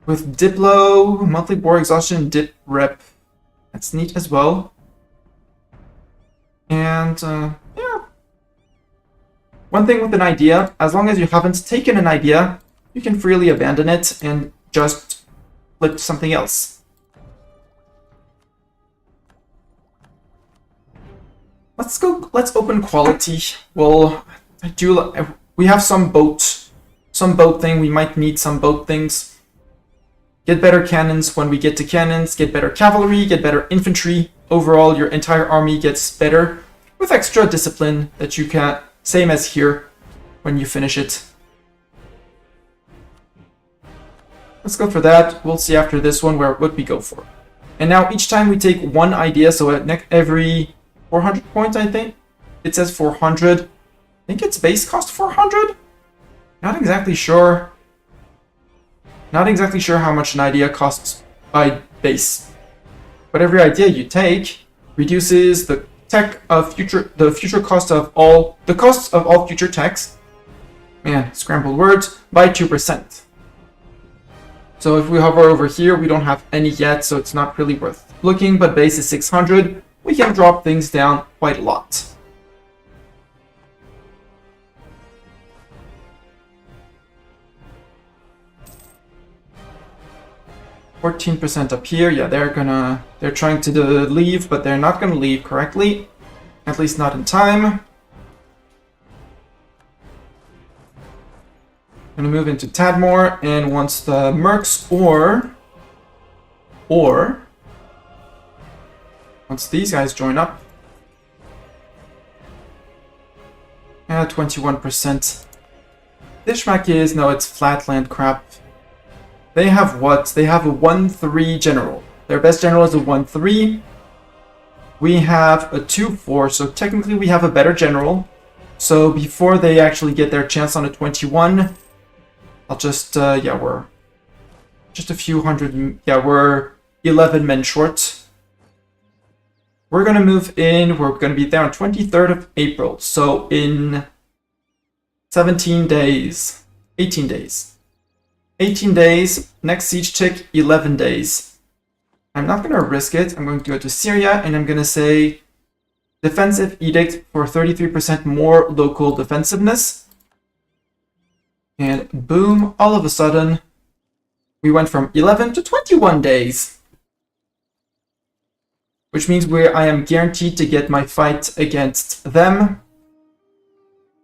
With Diplo, monthly war exhaustion, dip rep. That's neat as well. And, yeah. One thing with an idea, as long as you haven't taken an idea, you can freely abandon it and just flip to something else. Let's open quality. Well, we have some boat thing. We might need some boat things. Get better cannons when we get to cannons. Get better cavalry. Get better infantry. Overall, your entire army gets better with extra discipline that you can. Same as here when you finish it. Let's go for that. We'll see after this one what we go for. And now each time we take one idea, so at every 400 points, I think. It says 400. I think its base cost 400? Not exactly sure. Not exactly sure how much an idea costs by base. But every idea you take reduces the future cost of all the costs of all future techs. Man, scrambled words, by 2%. So if we hover over here, we don't have any yet, so it's not really worth looking, but base is 600. We can drop things down quite a lot. %, up here. Yeah, they're trying to leave, but they're not gonna leave correctly. At least not in time. Gonna move into Tadmor, and once the Mercs or once these guys join up, 21%. Dishmak is, no, it's Flatland crap. They have what? They have a 1-3 general. Their best general is a 1-3. We have a 2-4, so technically we have a better general. So before they actually get their chance on a 21, I'll just, yeah, we're just a few hundred, yeah, we're 11 men short. We're gonna move in, we're gonna be there on 23rd of April, so in 17 days, 18 days. 18 days, next siege tick, 11 days. I'm not gonna risk it, I'm going to go to Syria, and I'm gonna say defensive edict for 33% more local defensiveness. And boom, all of a sudden, we went from 11 to 21 days. Which means I am guaranteed to get my fight against them.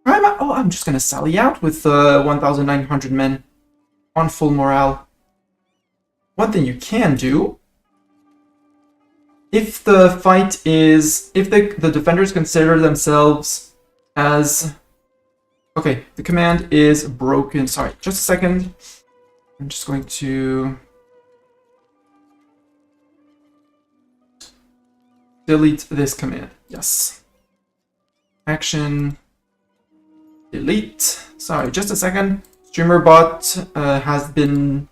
I'm just gonna sally out with 1,900 men on full morale. One thing you can do, if the fight is, if the defenders consider themselves as, okay, the command is broken. Sorry, just a second. I'm just going to delete this command. Yes. Action. Delete. Sorry, just a second. StreamerBot has been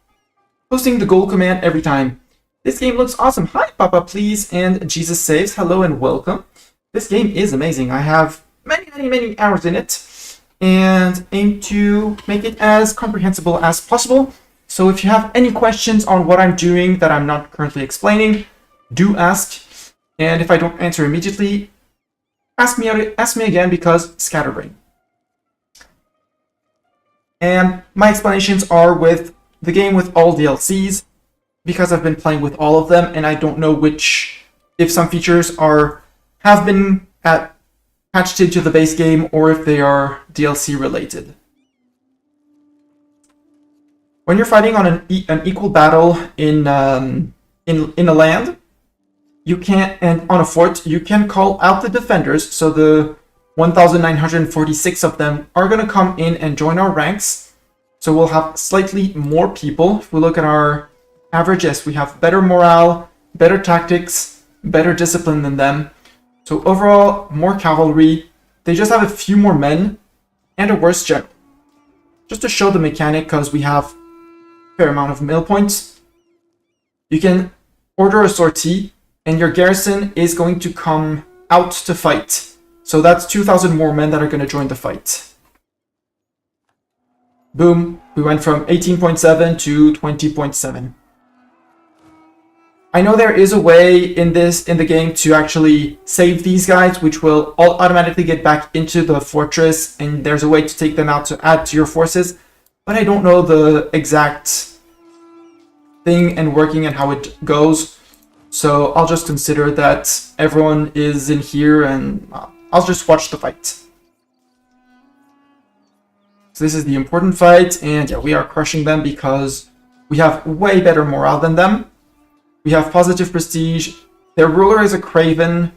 posting the goal command every time. This game looks awesome. Hi, Papa, please, and Jesus Saves. Hello and welcome. This game is amazing. I have many hours in it, and aim to make it as comprehensible as possible. So if you have any questions on what I'm doing that I'm not currently explaining, do ask. And if I don't answer immediately, ask me again, because scatterbrain. And my explanations are with the game with all DLCs, because I've been playing with all of them, and I don't know if some features have been patched into the base game, or if they are DLC related. When you're fighting on an equal battle in a land, you can, and on a fort, you can call out the defenders. So the 1,946 of them are going to come in and join our ranks. So we'll have slightly more people. If we look at our average, yes, we have better morale, better tactics, better discipline than them. So overall, more cavalry. They just have a few more men and a worse general. Just to show the mechanic, because we have a fair amount of mill points, you can order a sortie, and your garrison is going to come out to fight. So that's 2,000 more men that are going to join the fight. Boom, we went from 18.7 to 20.7. I know there is a way in the game to actually save these guys, which will all automatically get back into the fortress, and there's a way to take them out to add to your forces, but I don't know the exact thing and working and how it goes. So I'll just consider that everyone is in here, and I'll just watch the fight. So this is the important fight, and yeah, we are crushing them because we have way better morale than them. We have positive prestige. Their ruler is a Craven.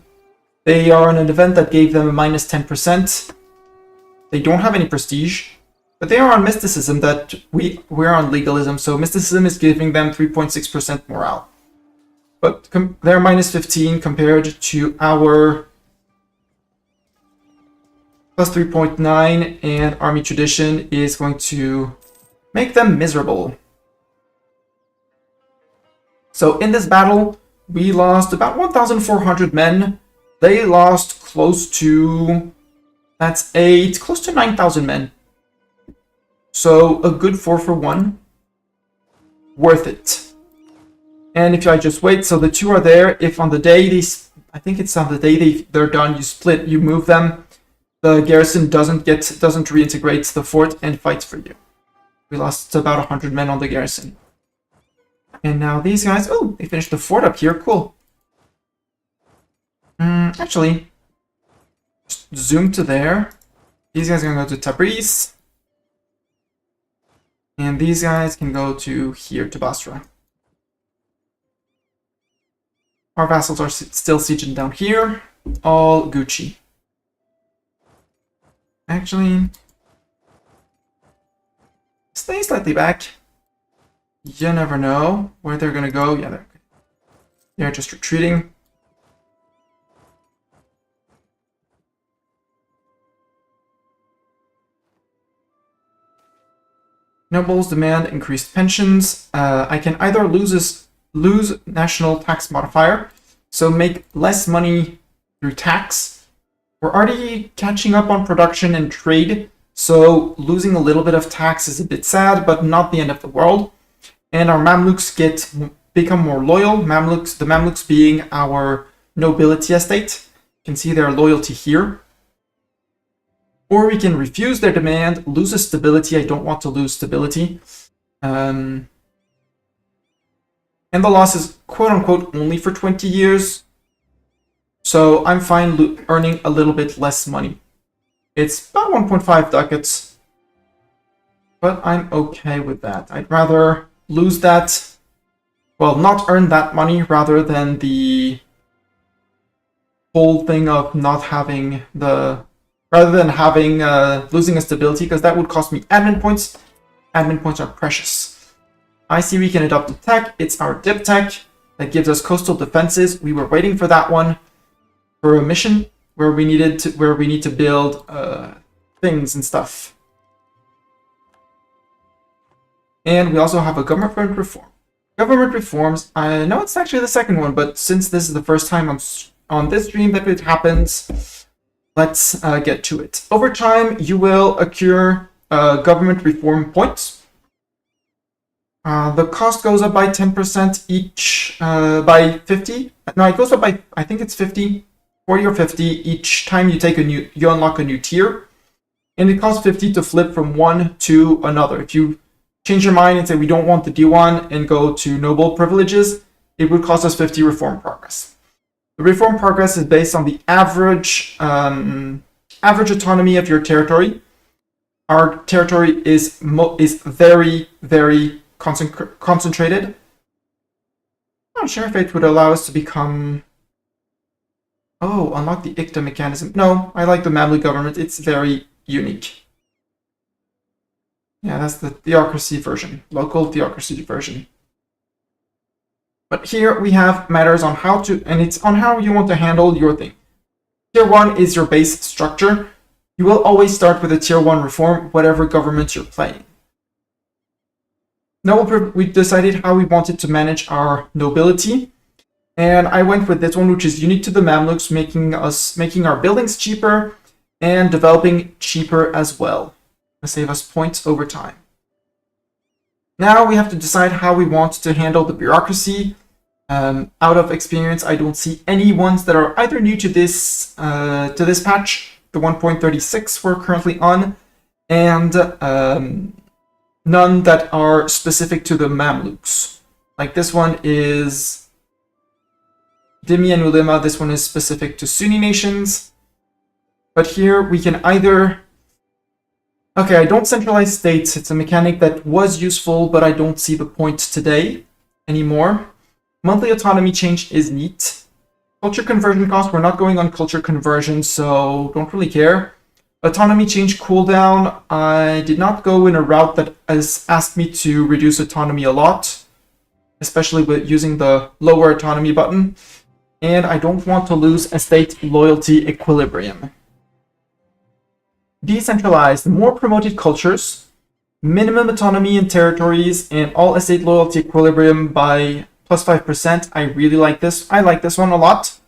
They are in an event that gave them a minus 10%. They don't have any prestige, but they are on mysticism that we're on legalism, so mysticism is giving them 3.6% morale. But they're minus 15 compared to our plus 3.9, and army tradition is going to make them miserable. So in this battle, we lost about 1,400 men. They lost close to, it's close to 9,000 men. So a good 4 for 1. Worth it. And if I just wait, so the two are there. If on the day I think it's on the day they're done, you split, you move them. The garrison doesn't reintegrate the fort and fights for you. We lost about 100 men on the garrison. And now these guys, oh, they finished the fort up here, cool. Actually, just zoom to there. These guys are gonna go to Tabriz. And these guys can go to here, to Basra. Our vassals are still sieging down here. All Gucci. Actually, stay slightly back. You never know where they're gonna go. Yeah, they're just retreating. Nobles demand increased pensions. I can either lose national tax modifier, so make less money through tax. We're already catching up on production and trade, so losing a little bit of tax is a bit sad, but not the end of the world. And our Mamluks become more loyal. The Mamluks being our nobility estate. You can see their loyalty here. Or we can refuse their demand, lose a stability. I don't want to lose stability. And the loss is quote-unquote only for 20 years. So I'm fine earning a little bit less money. It's about 1.5 ducats. But I'm okay with that. I'd rather lose that, well, not earn that money rather than the whole thing of not having losing a stability, because that would cost me admin points. Admin points are precious. I see we can adopt a tech. It's our dip tech that gives us coastal defenses. We were waiting for that one for a mission where we need to build things and stuff. And we also have a government reform. Government reforms, I know it's actually the second one, but since this is the first time on this stream that it happens, let's get to it. Over time, you will accrue government reform points. The cost goes up by 10% each, by 50. No, it goes up by, I think it's 50, 40 or 50 each time you unlock a new tier. And it costs 50 to flip from one to another. If you change your mind and say we don't want the D1 and go to noble privileges, it would cost us 50 reform progress. The reform progress is based on the average autonomy of your territory. Our territory is very, very concentrated. I'm not sure if it would allow us to become... Oh, unlock the ICTA mechanism. No, I like the Mamluk government. It's very unique. Yeah, that's the theocracy version, local theocracy version. But here we have matters on how to, and it's on how you want to handle your thing. Tier 1 is your base structure. You will always start with a Tier 1 reform, whatever government you're playing. Now we decided how we wanted to manage our nobility. And I went with this one, which is unique to the Mamluks, making our buildings cheaper and developing cheaper as well. To save us points over time. Now we have to decide how we want to handle the bureaucracy. Out of experience, I don't see any ones that are either new to this patch, the 1.36 we're currently on, and none that are specific to the Mamluks. Like this one is Dhimmi and Ulema. This one is specific to Sunni nations. But here we can either... Okay, I don't centralize states. It's a mechanic that was useful, but I don't see the point today anymore. Monthly autonomy change is neat. Culture conversion cost, we're not going on culture conversion, so don't really care. Autonomy change cooldown, I did not go in a route that has asked me to reduce autonomy a lot, especially with using the lower autonomy button. And I don't want to lose estate loyalty equilibrium. decentralized, more promoted cultures, minimum autonomy in territories, and all estate loyalty equilibrium by plus 5%. I really like this. I like this one a lot.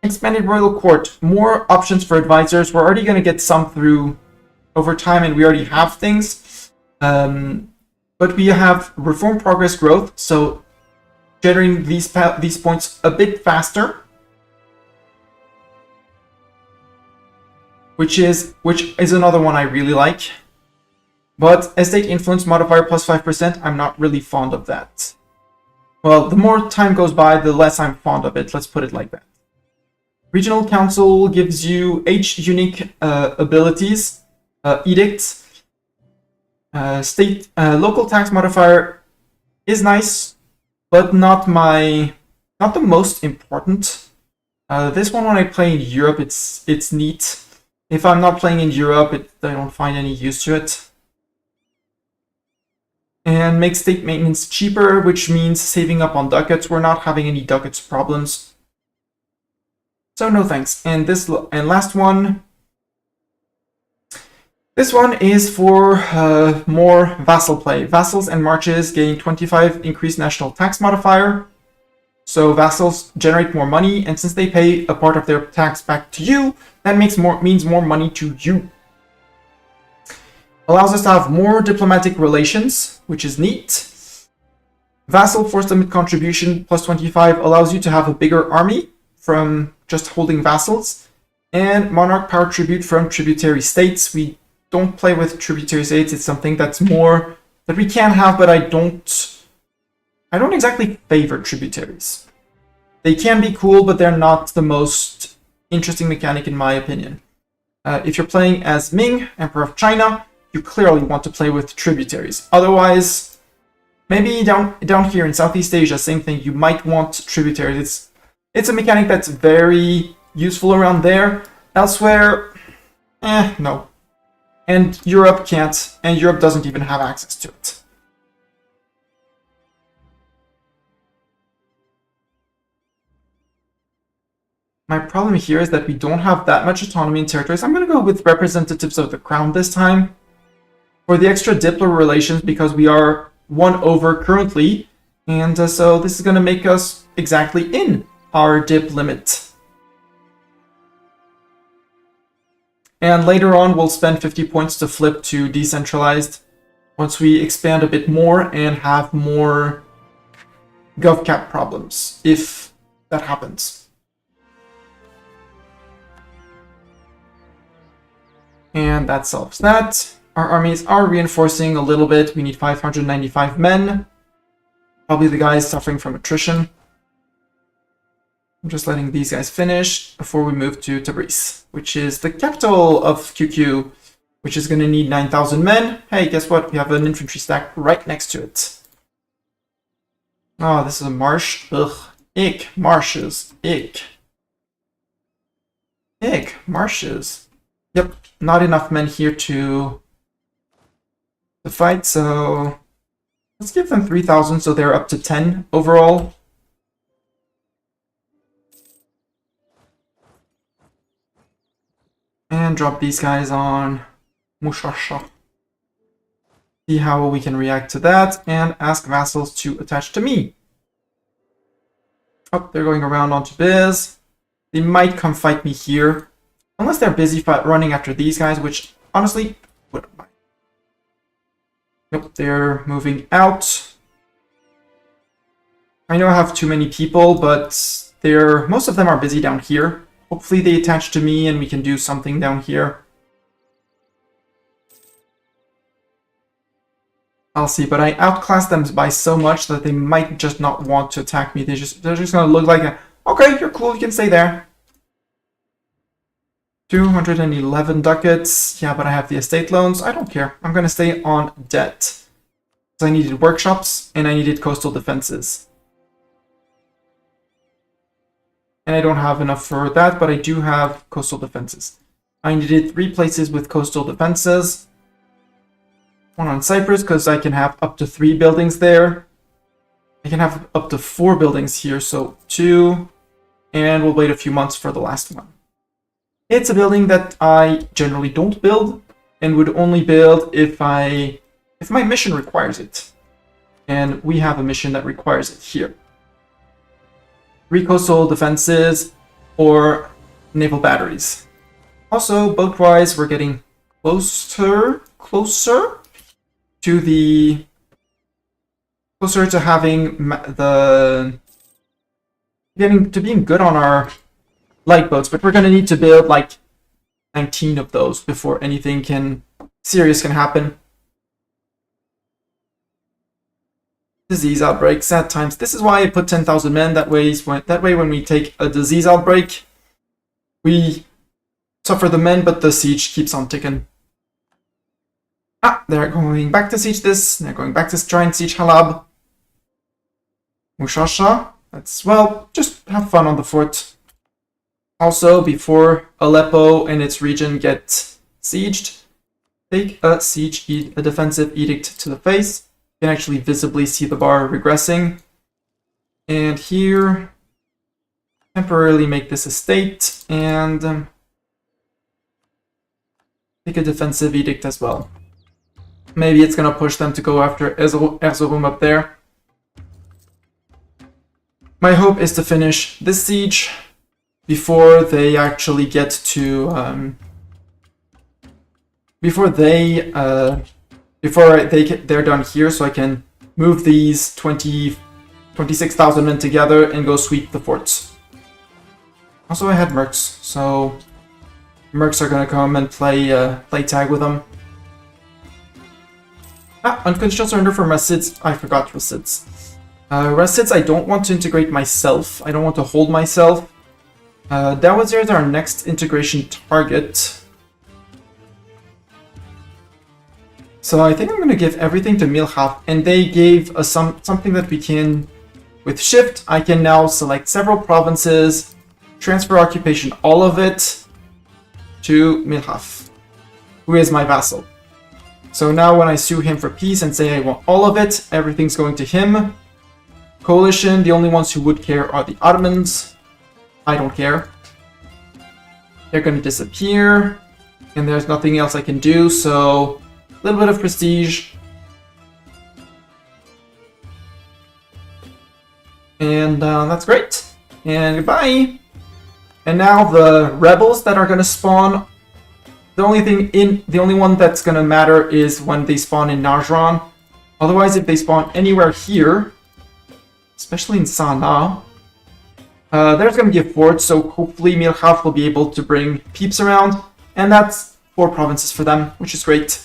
Expanded royal court, more options for advisors. We're already going to get some through over time, and we already have things. But we have reform, progress, growth, so generating these points a bit faster, which is another one I really like. But estate influence modifier plus 5%, I'm not really fond of that. Well, the more time goes by, the less I'm fond of it. Let's put it like that. Regional Council gives you 8 unique abilities, edicts. Local tax modifier is nice, but not the most important. This one, when I play in Europe, it's neat. If I'm not playing in Europe, I don't find any use to it. And make state maintenance cheaper, which means saving up on ducats. We're not having any ducats problems, so no thanks. And last one. This one is for more vassal play. Vassals and marches gain 25 increased national tax modifier. So vassals generate more money, and since they pay a part of their tax back to you, that means more money to you. Allows us to have more diplomatic relations, which is neat. Vassal force limit contribution plus 25 allows you to have a bigger army from just holding vassals. And monarch power tribute from tributary states. We don't play with tributary states. It's something that's more that we can have, but I don't exactly favor tributaries. They can be cool, but they're not the most interesting mechanic in my opinion. If you're playing as Ming, Emperor of China, you clearly want to play with tributaries. Otherwise, maybe down here in Southeast Asia, same thing. You might want tributaries. It's a mechanic that's very useful around there. Elsewhere, no. And Europe can't, and Europe doesn't even have access to it. My problem here is that we don't have that much autonomy in territories. I'm going to go with representatives of the crown this time for the extra diplo relations, because we are 1 over currently, and so this is going to make us exactly in our dip limit. And later on, we'll spend 50 points to flip to decentralized once we expand a bit more and have more GovCap problems, if that happens. And that solves that. Our armies are reinforcing a little bit. We need 595 men. Probably the guys suffering from attrition. I'm just letting these guys finish before we move to Tabriz, which is the capital of QQ, which is going to need 9,000 men. Hey, guess what? We have an infantry stack right next to it. Oh, this is a marsh. Ugh. Ick. Marshes. Ick. Ick. Marshes. Yep. Not enough men here to fight, so let's give them 3,000 so they're up to 10 overall. And drop these guys on Mushasha. See how we can react to that, and ask vassals to attach to me. Oh, they're going around onto Biz. They might come fight me here, unless they're busy running after these guys, which honestly wouldn't mind. Nope, they're moving out. I know I have too many people, but most of them are busy down here. Hopefully they attach to me and we can do something down here. I'll see, but I outclassed them by so much that they might just not want to attack me. They're just gonna look like, okay, you're cool, you can stay there. 211 ducats. Yeah, but I have the estate loans. I don't care. I'm gonna stay on debt. Because I needed workshops and I needed coastal defenses. And I don't have enough for that, but I do have coastal defenses. I needed 3 places with coastal defenses. 1 on Cyprus, because I can have up to 3 buildings there. I can have up to 4 buildings here, so 2. And we'll wait a few months for the last one. It's a building that I generally don't build and would only build if my mission requires it. And we have a mission that requires it here. 3 coastal defenses or naval batteries. Also, boat-wise, we're getting closer to having being good on our light boats, but we're gonna need to build like 19 of those before anything serious can happen. Disease outbreaks at times. This is why I put 10,000 men. That way when we take a disease outbreak, we suffer the men, but the siege keeps on ticking. They're going back to siege this. They're going back to try and siege Halab. Mushasha. That's, well, just have fun on the fort. Also, before Aleppo and its region get sieged, take a defensive edict to the face. You can actually visibly see the bar regressing. And here, temporarily make this a state and take a defensive edict as well. Maybe it's gonna push them to go after Erzurum up there. My hope is to finish this siege before they actually get to before they're done here, so I can move these 26,000 men together and go sweep the forts. Also, I had mercs, so mercs are gonna come and play tag with them. Unconditional surrender from Rasids. I forgot Rasids. Rasids I don't want to integrate myself. I don't want to hold myself. Dawazir is our next integration target. So I think I'm going to give everything to Milhaf, and they gave us something that we can, with Shift, I can now select several provinces, transfer occupation, all of it, to Milhaf, who is my vassal. So now when I sue him for peace and say I want all of it, everything's going to him. Coalition, the only ones who would care are the Ottomans. I don't care. They're going to disappear, and there's nothing else I can do, so a little bit of prestige. And that's great. And goodbye. And now the rebels that are going to spawn, the only one that's going to matter is when they spawn in Najran. Otherwise, if they spawn anywhere here, especially in Sana'a, there's going to be a fort, so hopefully Milhaf will be able to bring peeps around, and that's 4 provinces for them, which is great.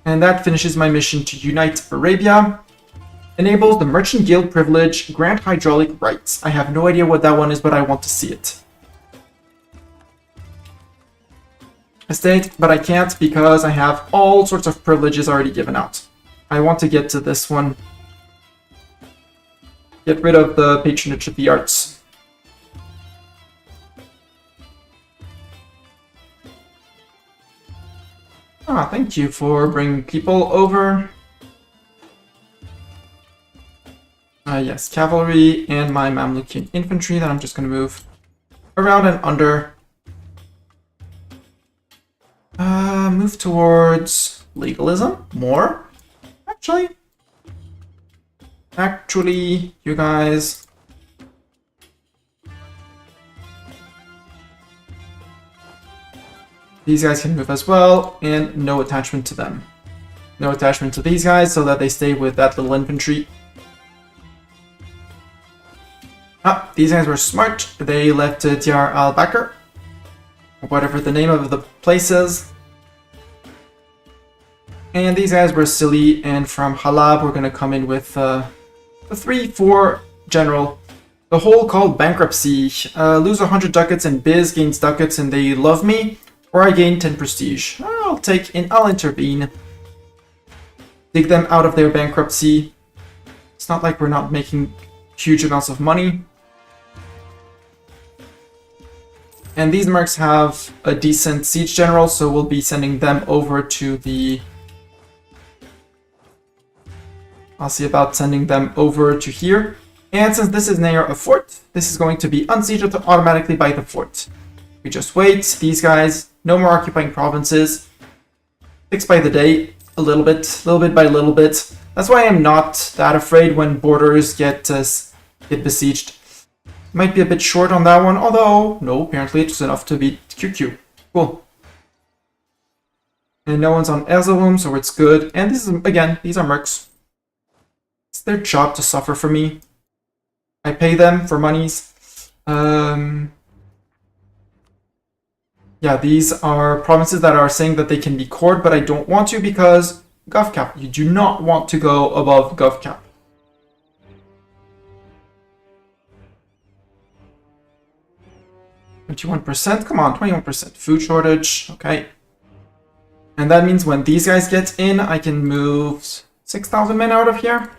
And that finishes my mission to unite Arabia. Enables the Merchant Guild privilege, grant hydraulic rights. I have no idea what that one is, but I want to see it. Estate, but I can't because I have all sorts of privileges already given out. I want to get to this one. Get rid of the patronage of the arts. Thank you for bringing people over. Yes, cavalry and my Mamlukian infantry that I'm just going to move around and under. Move towards legalism more. Actually, you guys. These guys can move as well, and no attachment to them. No attachment to these guys so that they stay with that little infantry. These guys were smart. They left Diyar al-Bakr, or whatever the name of the place is. And these guys were silly, and from Halab we're going to come in with the 3-4 general. The whole called bankruptcy. Lose 100 ducats and Biz gains ducats and they love me, or I gain 10 prestige. I'll intervene. Dig them out of their bankruptcy. It's not like we're not making huge amounts of money. And these mercs have a decent siege general, so we'll be sending them over to the... I'll see about sending them over to here. And since this is near a fort, this is going to be unsieged automatically by the fort. We just wait. These guys, no more occupying provinces. Fix by the day, a little bit by little bit. That's why I'm not that afraid when borders get besieged. Might be a bit short on that one, although, no, apparently it's enough to beat QQ. Cool. And no one's on Erzurum, so it's good. And this is, again, these are mercs. It's their job to suffer for me. I pay them for monies. Yeah, these are provinces that are saying that they can be cored, but I don't want to because gov cap. You do not want to go above gov cap. %? Come on, 21%. Food shortage, okay. And that means when these guys get in, I can move 6,000 men out of here.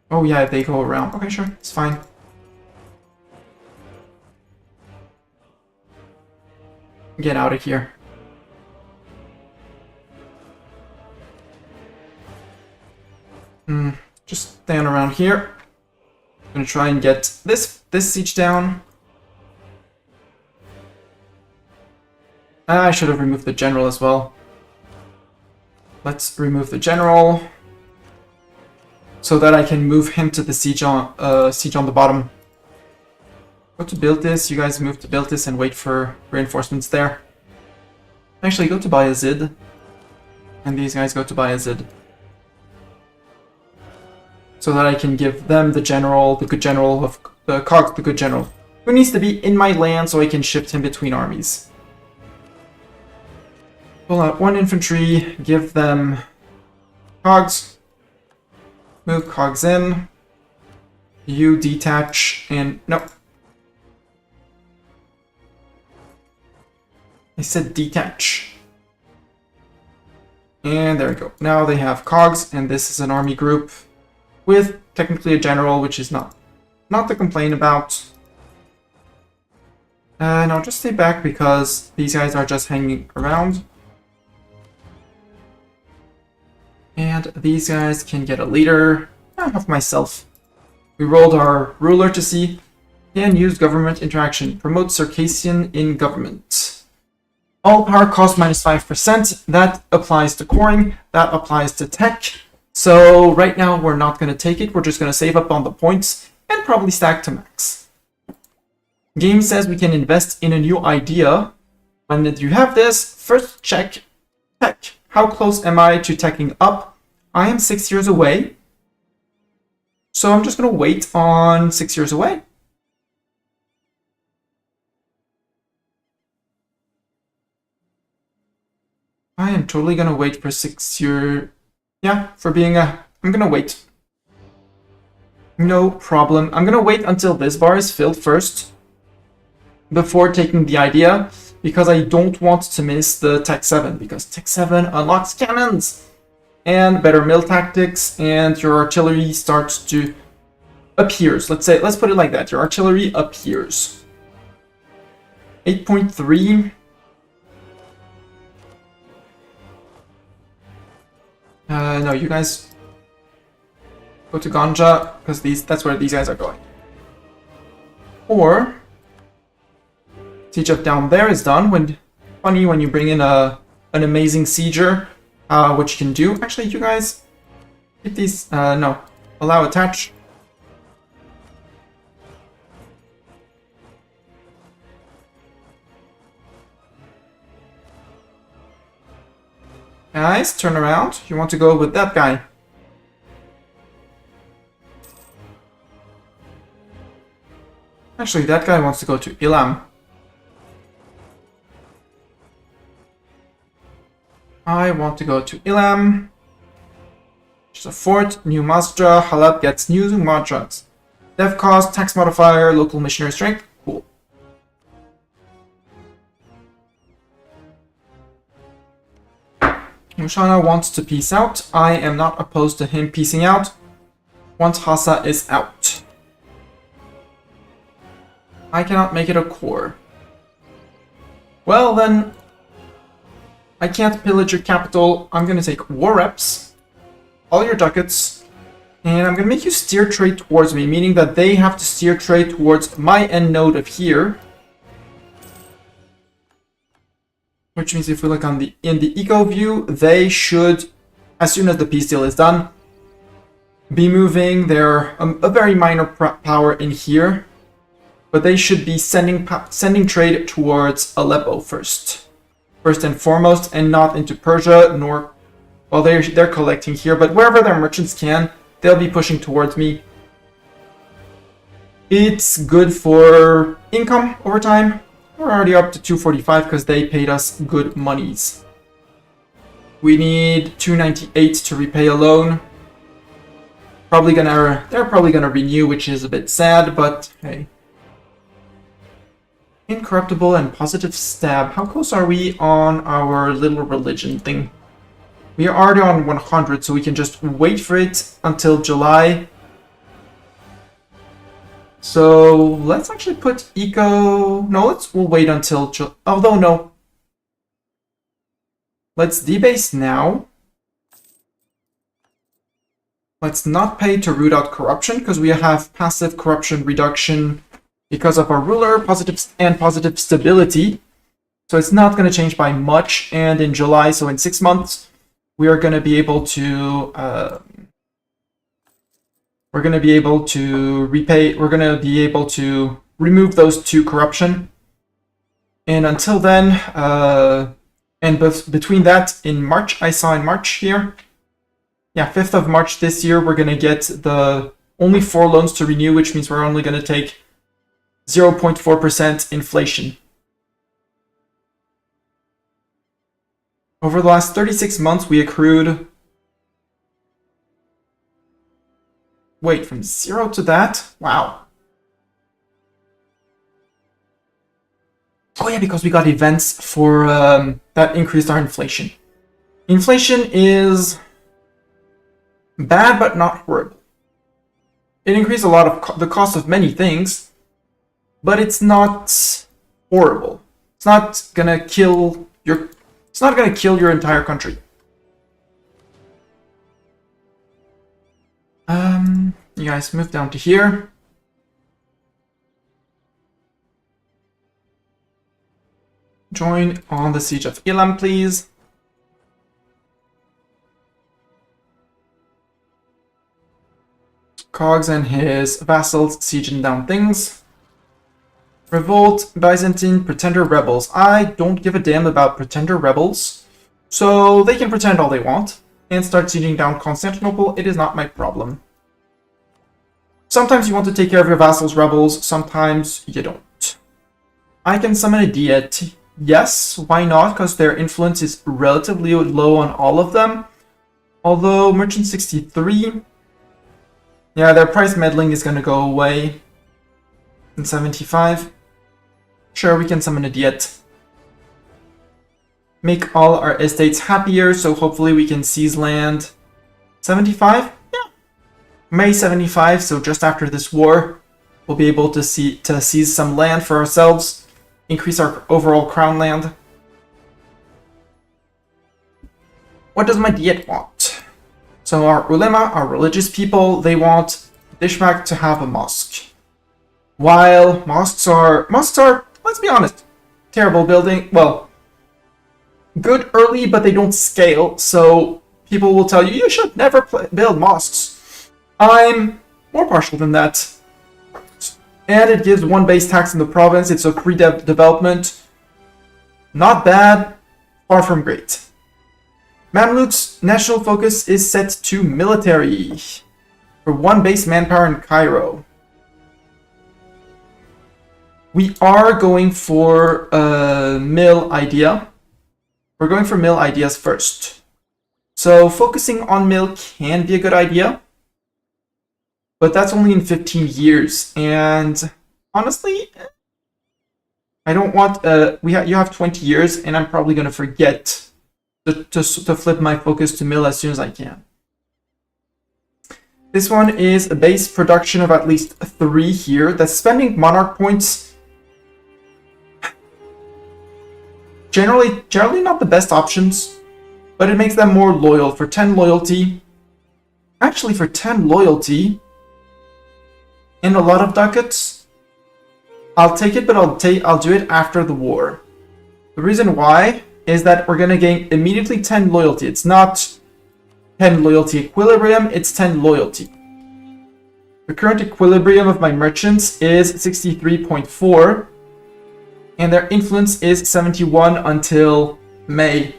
Oh yeah, they go around. Okay, sure, it's fine. Get out of here. Just stand around here. I'm gonna try and get this siege down. I should have removed the general as well. Let's remove the general so that I can move him to the siege on the bottom. Go to build this. You guys move to build this and wait for reinforcements there. Actually, go to Bayezid, and these guys go to Bayezid, so that I can give them the general, the good general of the cogs, the good general, who needs to be in my land so I can shift him between armies. Pull out 1 infantry, give them cogs, move cogs in, you detach, and no. I said detach. And there we go. Now they have cogs, and this is an army group with technically a general, which is not to complain about. Now just stay back because these guys are just hanging around. And these guys can get a leader. I have myself. We rolled our ruler to see. Can use government interaction. Promote Circassian in government. All power cost minus 5%. That applies to coring. That applies to tech. So right now we're not going to take it. We're just going to save up on the points and probably stack to max. Game says we can invest in a new idea. When you have this, first check tech. How close am I to teching up? I am 6 years away. So I'm just going to wait on 6 years away. I am totally going to wait for 6 years. Yeah, for being a... I'm going to wait. No problem. I'm going to wait until this bar is filled first before taking the idea, because I don't want to miss the Tech 7, because Tech 7 unlocks cannons and better mill tactics, and your artillery starts to appears. Let's put it like that. Your artillery appears. 8.3. No, you guys go to Ganja, because that's where these guys are going. Or siege up down there is done. Funny when you bring in an amazing sieger, which you can do. Actually, you guys get these. No, allow attach. Guys, turn around. You want to go with that guy. Actually, that guy wants to go to Ilam. I want to go to Ilam. Which is a fort. New Masra. Halab gets new Madras. Dev cost, tax modifier, local missionary strength. Cool. Mushana wants to peace out. I am not opposed to him peacing out once Hassa is out. I cannot make it a core. Well then, I can't pillage your capital. I'm gonna take war reps, all your ducats, And I'm going to make you steer trade towards me, meaning that they have to steer trade towards my end node of here. Which means if we look on in the eco view, they should, as soon as the peace deal is done, be moving their a very minor power in here. But they should be sending trade towards Aleppo first and foremost, and not into Persia, nor, well, they're collecting here, but wherever their merchants can, they'll be pushing towards me. It's good for income over time. We're already up to 245 because they paid us good monies. We need 298 to repay a loan. They're probably gonna renew, which is a bit sad, but hey. Incorruptible and positive stab. How close are we on our little religion thing? We are already on 100, so we can just wait for it until July. So let's actually put eco. No, we'll wait until although no. Let's debase now. Let's not pay to root out corruption because we have passive corruption reduction because of our ruler, positive stability. So it's not going to change by much. And in July, so in 6 months, we are going to be able to remove those 2 corruption. And until then, between that, in March, I saw in March here, yeah, 5th of March this year, we're going to get the only 4 loans to renew, which means we're only going to take 0.4% inflation. Over the last 36 months, we accrued... Wait, from 0 to that? Wow. Oh yeah, because we got events for that increased our inflation. Inflation is bad, but not horrible. It increased a lot of the cost of many things, but it's not horrible. It's not gonna kill your entire country. You guys move down to here. Join on the siege of Elam, please. Cogs and his vassals sieging down things. Revolt, Byzantine, Pretender Rebels. I don't give a damn about Pretender Rebels, so they can pretend all they want and start sieging down Constantinople. It is not my problem. Sometimes you want to take care of your vassals' rebels, sometimes you don't. I can summon a Diet. Yes, why not? Because their influence is relatively low on all of them. Although Merchant 63, yeah, their price meddling is going to go away in 75. Sure, we can summon a Diet. Make all our estates happier, so hopefully we can seize land. 75? Yeah. May 75, so just after this war, we'll be able to seize some land for ourselves. Increase our overall crown land. What does my Diet want? So our ulema, our religious people, they want Dishmak to have a mosque. While mosques are, let's be honest, terrible building. Well, good early, but they don't scale. So people will tell you should never build mosques. I'm more partial than that. And it gives 1 base tax in the province. It's a free development. Not bad, far from great. Mamluk's national focus is set to military. For 1 base manpower in Cairo. We are going for a mill idea. We're going for mill ideas first. So focusing on mill can be a good idea. But that's only in 15 years, and honestly, I don't want. You have 20 years, and I'm probably gonna forget to flip my focus to mill as soon as I can. This one is a base production of at least 3 here. That's spending monarch points. Generally not the best options, but it makes them more loyal. For 10 loyalty, Actually, for 10 loyalty and a lot of ducats, I'll take it, but I'll do it after the war. The reason why is that we're gonna gain immediately 10 loyalty. It's not 10 loyalty equilibrium, it's 10 loyalty. The current equilibrium of my merchants is 63.4, and their influence is 71 until May.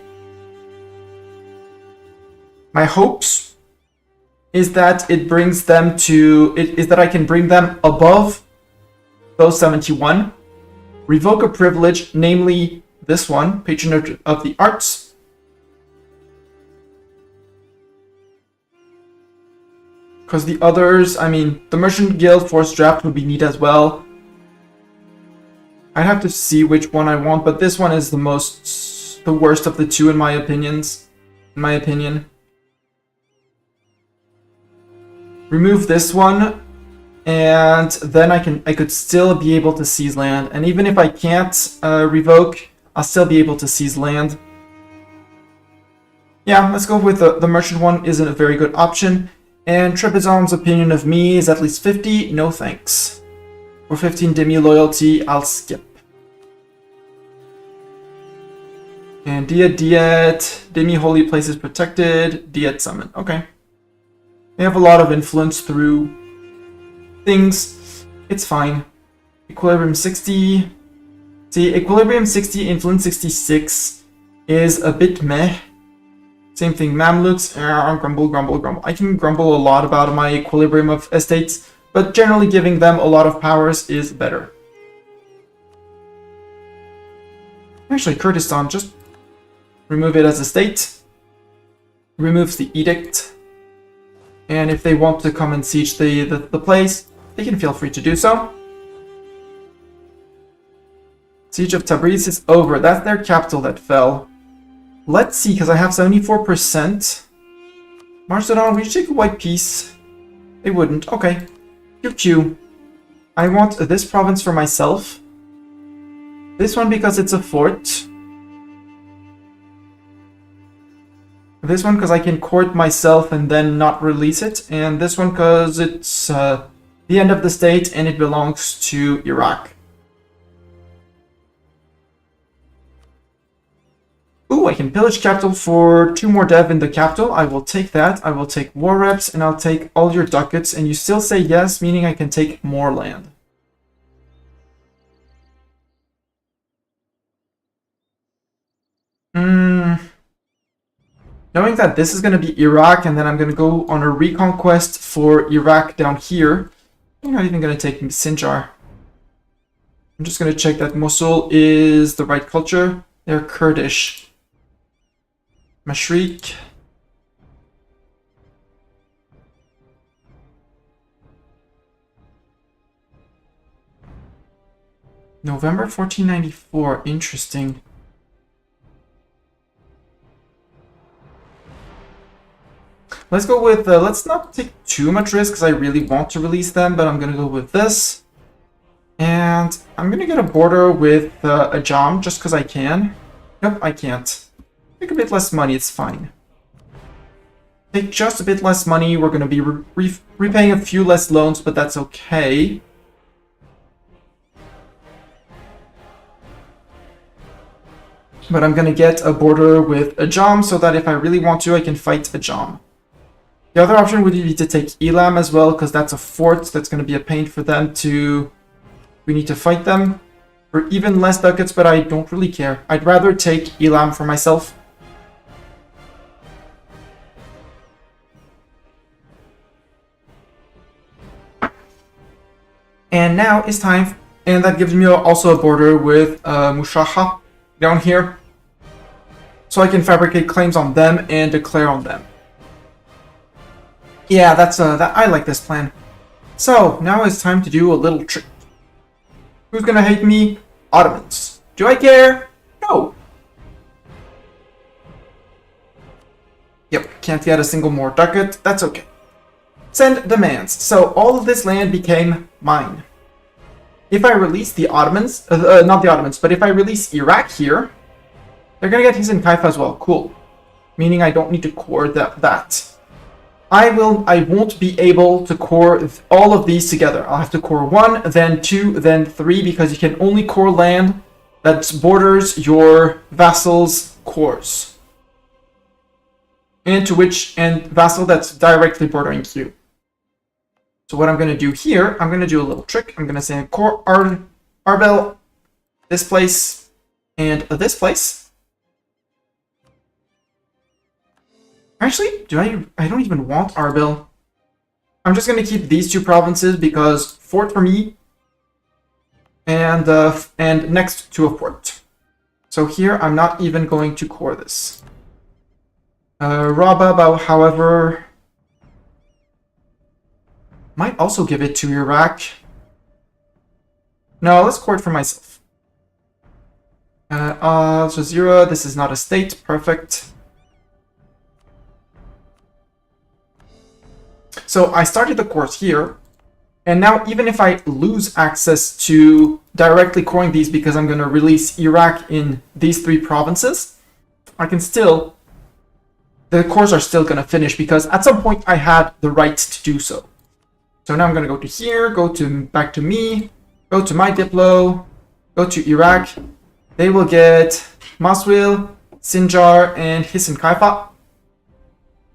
My hopes is that it brings them to, is that I can bring them above those 71, revoke a privilege, namely this one, Patron of the Arts. Because the others, I mean, the Merchant Guild Force Draft would be neat as well. I'd have to see which one I want, but this one is the worst of the two in my opinion. Remove this one, and then I could still be able to seize land. And even if I can't revoke, I'll still be able to seize land. Yeah, let's go with the merchant one. Isn't a very good option. And Trebizond's opinion of me is at least 50. No thanks. For 15 demi loyalty, I'll skip. And Diet, demi holy places protected, Diet summon. Okay. They have a lot of influence through things. It's fine. Equilibrium 60. See, Equilibrium 60, Influence 66 is a bit meh. Same thing, Mamluks, grumble. I can grumble a lot about my Equilibrium of estates, but generally giving them a lot of powers is better. Actually, Kurdistan, just remove it as a state. Removes the edict. And if they want to come and siege the place, they can feel free to do so. Siege of Tabriz is over. That's their capital that fell. Let's see, because I have 74%. Macedon, would you take a white piece? They wouldn't. Okay. QQ. I want this province for myself. This one because it's a fort. This one because I can court myself and then not release it. And this one because it's the end of the state and it belongs to Iraq. Ooh, I can pillage capital for 2 more dev in the capital. I will take that. I will take war reps and I'll take all your ducats. And you still say yes, meaning I can take more land. Knowing that this is going to be Iraq and then I'm going to go on a reconquest for Iraq down here, I'm not even going to take Sinjar. I'm just going to check that Mosul is the right culture. They're Kurdish. Mashriq. November 1494. Interesting. Let's go with, let's not take too much risk because I really want to release them, but I'm going to go with this. And I'm going to get a border with a Jam just because I can. Nope, I can't. Take a bit less money, it's fine. Take just a bit less money, we're going to be repaying a few less loans, but that's okay. But I'm going to get a border with a Jam so that if I really want to, I can fight a Jam. The other option would be to take Elam as well, because that's a fort that's going to be a pain for them to... We need to fight them for even less ducats, but I don't really care. I'd rather take Elam for myself. And now it's time, and that gives me also a border with Mushaha down here. So I can fabricate claims on them and declare on them. Yeah, I like this plan. So, now it's time to do a little trick. Who's gonna hate me? Ottomans. Do I care? No. Yep, can't get a single more ducat. That's okay. Send demands. So, all of this land became mine. If I release the Ottomans, not the Ottomans, but if I release Iraq here, they're gonna get Hisan Kaifa as well. Cool. Meaning I don't need to core that. I won't be able to core all of these together. I'll have to core 1, then 2, then 3, because you can only core land that borders your vassal's cores. And vassal that's directly bordering you. So what I'm going to do here, I'm going to do a little trick. I'm going to say core Arbel, this place, and this place. Actually, I don't even want Arbel. I'm just going to keep these two provinces because fort for me and next to a fort. So here I'm not even going to core this. Rabab, however, might also give it to Iraq. No, let's core it for myself. Al Jazeera, this is not a state. Perfect. So I started the course here, and now even if I lose access to directly coring these because I'm going to release Iraq in these 3 provinces, I can still, the cores are still going to finish because at some point I had the right to do so. So now I'm going to go to here, back to me, go to my Diplo, go to Iraq. They will get Maswil, Sinjar, and Hisan Kaifa.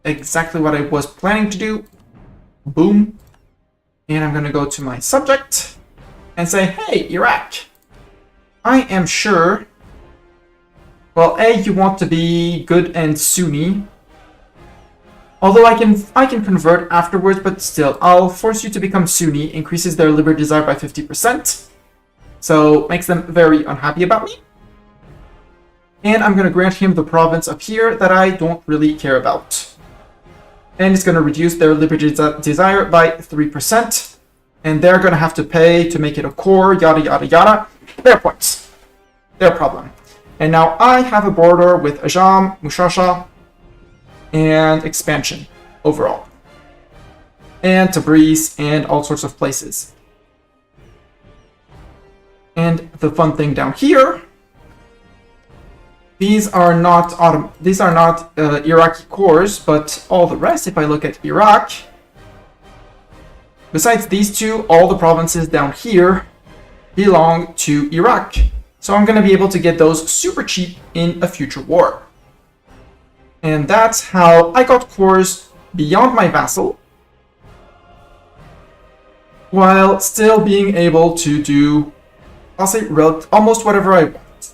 Exactly what I was planning to do. Boom. And I'm going to go to my subject and say, hey, Iraq, I am sure, well, A, you want to be good and Sunni. Although I can convert afterwards, but still, I'll force you to become Sunni, increases their liberty desire by 50%. So, makes them very unhappy about me. And I'm going to grant him the province up here that I don't really care about. And it's going to reduce their liberty desire by 3%. And they're going to have to pay to make it a core, yada yada yada. Their points. Their problem. And now I have a border with Ajam, Mushasha, and expansion overall. And Tabriz, and all sorts of places. And the fun thing down here, these are not Iraqi cores, but all the rest, if I look at Iraq, besides these two, all the provinces down here belong to Iraq. So I'm going to be able to get those super cheap in a future war. And that's how I got cores beyond my vassal, while still being able to do, I'll say, almost whatever I want.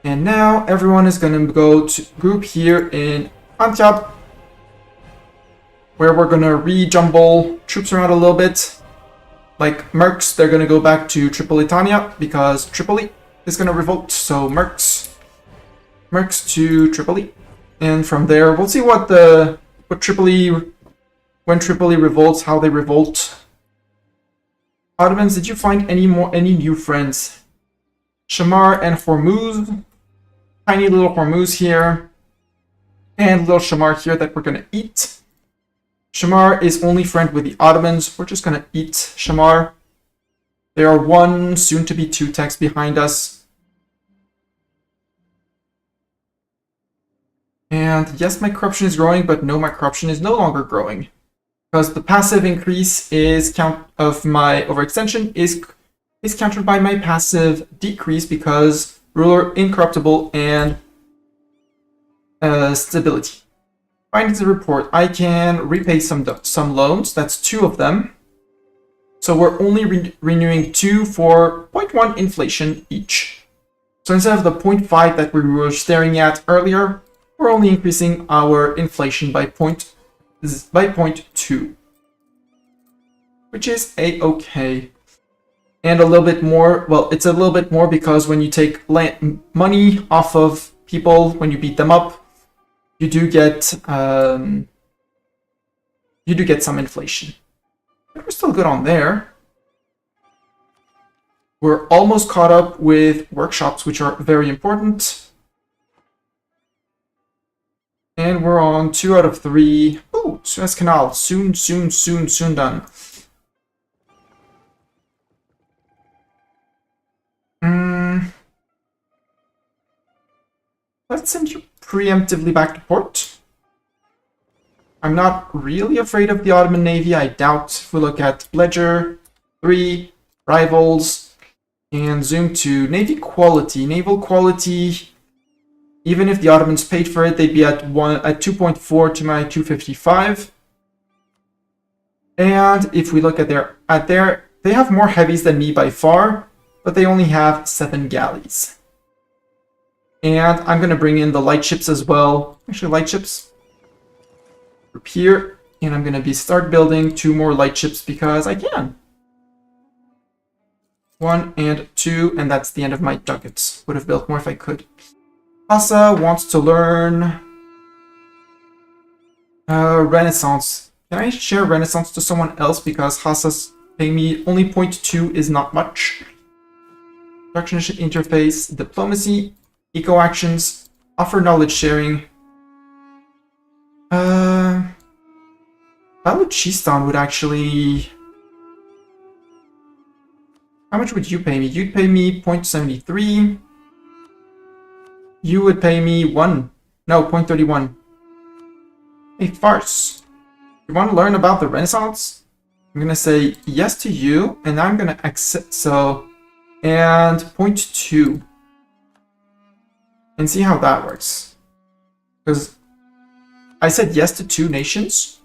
And now everyone is going to go to group here in Antyab, where we're going to rejumble troops around a little bit. Like Mercs, they're going to go back to Tripolitania because Tripoli is going to revolt. So Mercs to Tripoli. And from there, we'll see when Tripoli revolts, how they revolt. Ottomans, did you find any new friends? Shamar and Hormuz. Tiny little Hormuz here. And little Shamar here that we're going to eat. Shamar is only friend with the Ottomans. We're just going to eat Shamar. There are 1, soon to be 2 techs behind us. And yes, my corruption is growing, but no, my corruption is no longer growing. Because the passive increase of my overextension is countered by my passive decrease because ruler incorruptible and stability. Findings report. I can repay some loans. That's 2 of them. So we're only renewing 2 for 0.1 inflation each. So instead of the 0.5 that we were staring at earlier, we're only increasing our inflation by 0.2, which is a-okay. And a little bit more, well, it's a little bit more because when you take money off of people, when you beat them up, you do get some inflation. But we're still good on there. We're almost caught up with workshops, which are very important. And we're on 2 out of 3. Ooh, Suez Canal. Soon done. Let's send you preemptively back to port. I'm not really afraid of the Ottoman Navy. I doubt if we look at Ledger, 3, Rivals, and zoom to Navy quality. Naval quality, even if the Ottomans paid for it, they'd be at 2.4 to my 255. And if we look at their, they have more heavies than me by far, but they only have 7 galleys. And I'm going to bring in the light ships as well. Actually, light ships. Group here. And I'm going to start building 2 more light ships because I can. 1 and 2, and that's the end of my ducats. Would have built more if I could. Hassa wants to learn Renaissance. Can I share Renaissance to someone else because Hassa's paying me only 0.2 is not much. Production interface, diplomacy, eco actions, offer knowledge sharing. Balochistan would actually. How much would you pay me? You'd pay me 0.73. You would pay me 0.31. A farce. You want to learn about the Renaissance? I'm gonna say yes to you, and I'm gonna accept and 0.2. And see how that works. Because I said yes to 2 nations.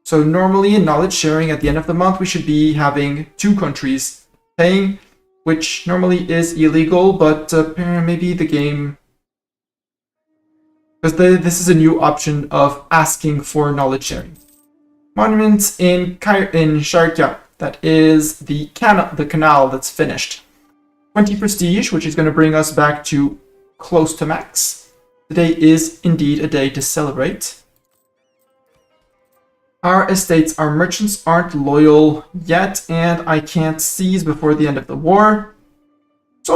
So normally in knowledge sharing at the end of the month, we should be having 2 countries paying, which normally is illegal, but maybe the game... Because this is a new option of asking for knowledge sharing. Monuments in Sharkia, that is the canal that's finished. 20 prestige, which is going to bring us back to close to max. Today is indeed a day to celebrate. Our estates, our merchants aren't loyal yet, and I can't seize before the end of the war. So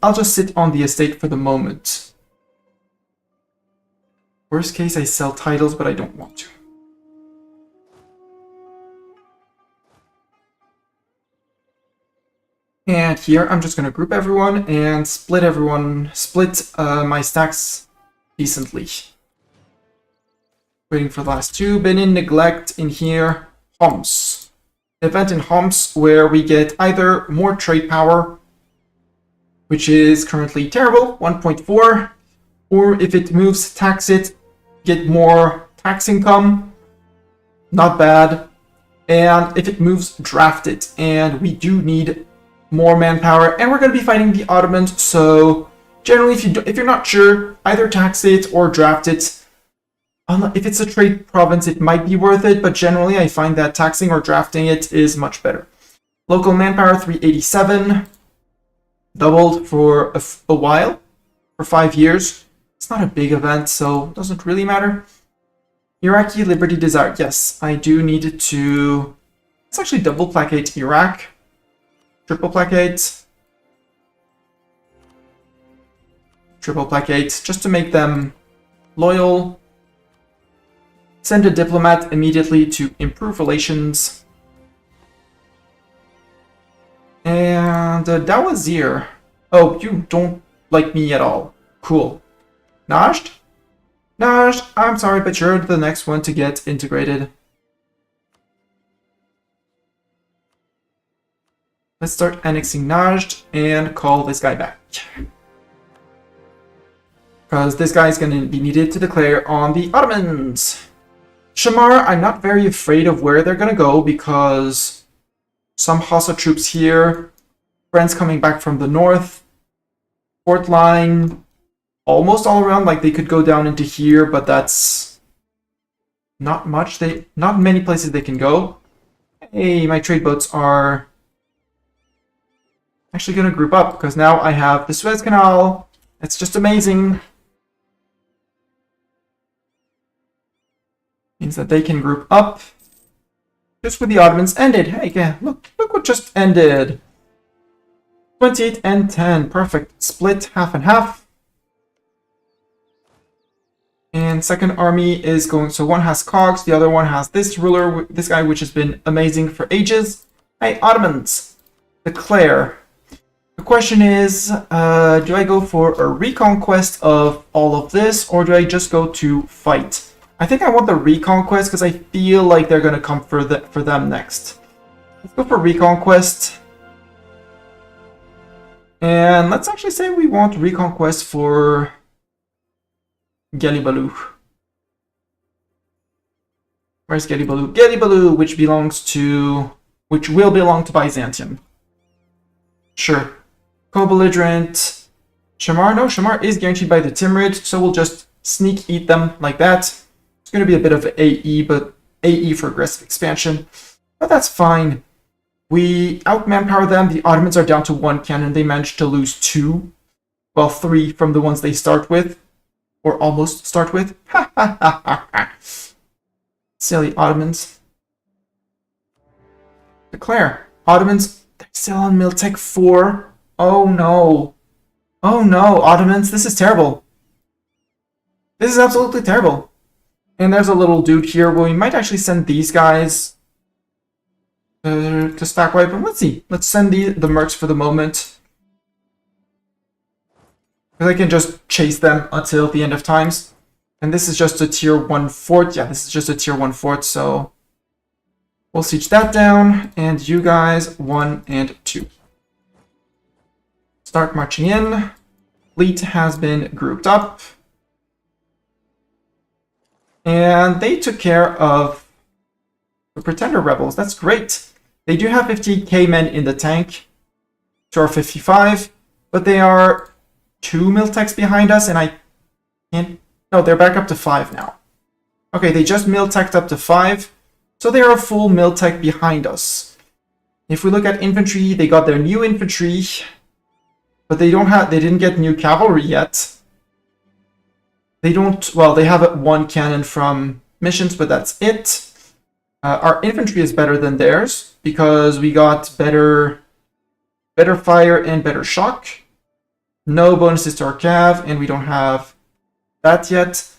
I'll just sit on the estate for the moment. Worst case, I sell titles, but I don't want to. And here, I'm just going to group everyone and split my stacks decently. Waiting for the last 2. Been in neglect in here. Homs. Event in Homs where we get either more trade power, which is currently terrible, 1.4, or if it moves, tax it, get more tax income, not bad. And if it moves, draft it. And we do need more manpower, and we're going to be fighting the Ottomans, so generally if you're not sure, either tax it or draft it. If it's a trade province, it might be worth it, but generally I find that taxing or drafting it is much better. Local manpower 387, doubled for a while, for 5 years. It's not a big event, so it doesn't really matter. Iraqi Liberty Desire, yes, I do need to... Let's actually double placate Iraq. Triple placate. Triple placate, just to make them loyal. Send a diplomat immediately to improve relations. And Dawazir. Oh, you don't like me at all. Cool. Najd? Najd, I'm sorry, but you're the next one to get integrated. Let's start annexing Najd and call this guy back. Because this guy is going to be needed to declare on the Ottomans. Shamar, I'm not very afraid of where they're going to go because some Hassa troops here, friends coming back from the north, port line, almost all around, like they could go down into here, but that's not much. Not many places they can go. Hey, my trade boats are actually going to group up because now I have the Suez Canal. It's just amazing. Means that they can group up. Just when the Ottomans ended. Hey, yeah, look what just ended. 28 and 10. Perfect. Split half and half. And second army is going, so one has cogs, the other one has this ruler, this guy, which has been amazing for ages. Hey, Ottomans, declare. The question is, do I go for a reconquest of all of this, or do I just go to fight? I think I want the Reconquest because I feel like they're going to come for them next. Let's go for Reconquest. And let's actually say we want Reconquest for Gelibolu. Where's Gelibolu? Gelibolu, which will belong to Byzantium. Sure. Co-belligerent. Shamar? No, Shamar is guaranteed by the Timurid, so we'll just sneak eat them like that. It's going to be a bit of AE, but AE for aggressive expansion. But that's fine. We out-manpower them. The Ottomans are down to 1 cannon. They managed to lose 2. Well, 3 from the ones they start with. Or almost start with. Ha ha ha ha ha. Silly Ottomans. Declare. Ottomans, they're still on Miltech 4. Oh no. Oh no, Ottomans, this is terrible. This is absolutely terrible. And there's a little dude here. Well, we might actually send these guys to stack wipe. But let's see. Let's send the mercs for the moment. Because I can just chase them until the end of times. And this is just a tier 1 fort. Yeah, this is just a tier 1 fort, so we'll siege that down. And you guys, 1 and 2. Start marching in. Fleet has been grouped up. And they took care of the Pretender rebels. That's great. They do have 50k men in the tank to our 55, but they are 2 Miltechs behind us, and I can't... No, they're back up to 5 now. Okay, they just Miltech'd up to 5, so they are a full Miltech behind us. If we look at infantry, they got their new infantry, but they didn't get new cavalry yet. They have 1 cannon from missions, but that's it. Our infantry is better than theirs because we got better fire and better shock. No bonuses to our cav, and we don't have that yet.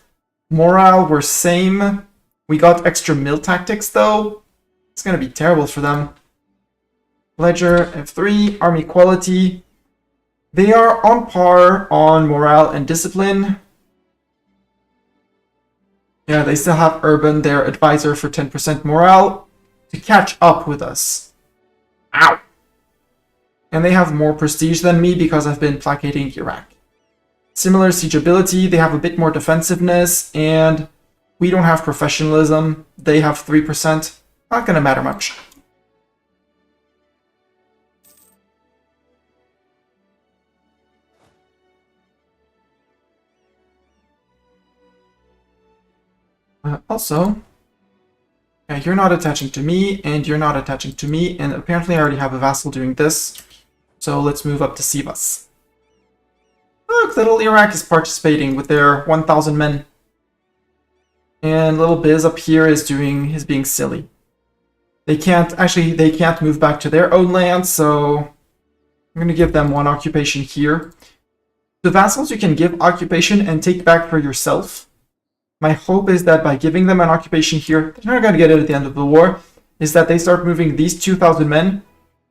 Morale, we're same. We got extra mill tactics though. It's gonna be terrible for them. Ledger, F3, army quality. They are on par on morale and discipline. Yeah, they still have Urban, their advisor, for 10% morale to catch up with us. Ow! And they have more prestige than me because I've been placating Iraq. Similar siege ability, they have a bit more defensiveness, and we don't have professionalism. They have 3%. Not gonna matter much. Also, yeah, you're not attaching to me, and you're not attaching to me, and apparently I already have a vassal doing this. So let's move up to Sivas. Look, little Iraq is participating with their 1,000 men. And little Biz up here is being silly. They can't move back to their own land, so I'm gonna give them 1 occupation here. The vassals you can give occupation and take back for yourself. My hope is that by giving them an occupation here, they're not going to get it at the end of the war, is that they start moving these 2,000 men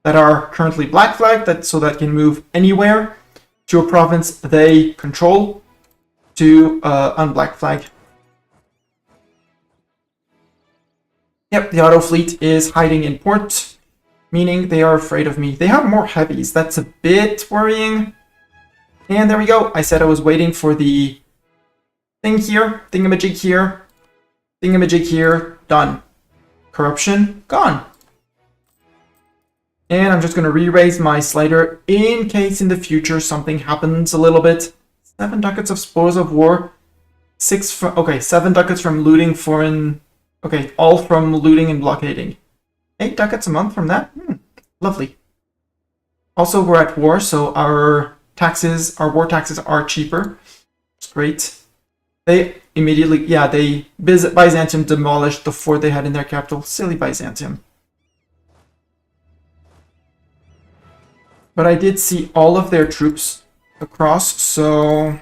that are currently black flagged, so that can move anywhere, to a province they control, to unblack flag. Yep, the auto fleet is hiding in port, meaning they are afraid of me. They have more heavies, that's a bit worrying. And there we go, I said I was waiting for the thing here, thingamajig here, done. Corruption, gone. And I'm just going to re-raise my slider in case in the future something happens a little bit. 7 ducats of spoils of war. 7 ducats from looting foreign... Okay, all from looting and blockading. 8 ducats a month from that? Lovely. Also, we're at war, so our war taxes are cheaper. It's great. They immediately, Byzantium demolished the fort they had in their capital. Silly Byzantium. But I did see all of their troops across, so...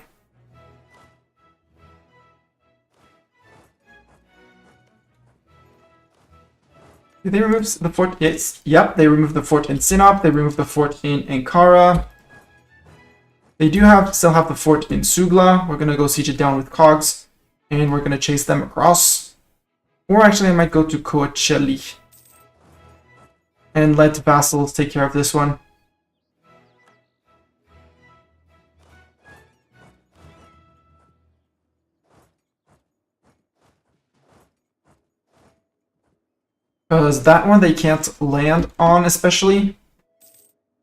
Did they remove the fort? Yes. Yep, they removed the fort in Sinop. They removed the fort in Ankara. They do still have the fort in Sugla. We're going to go siege it down with cogs. And we're going to chase them across. Or actually, I might go to Coachella and let vassals take care of this one. Because that one they can't land on, especially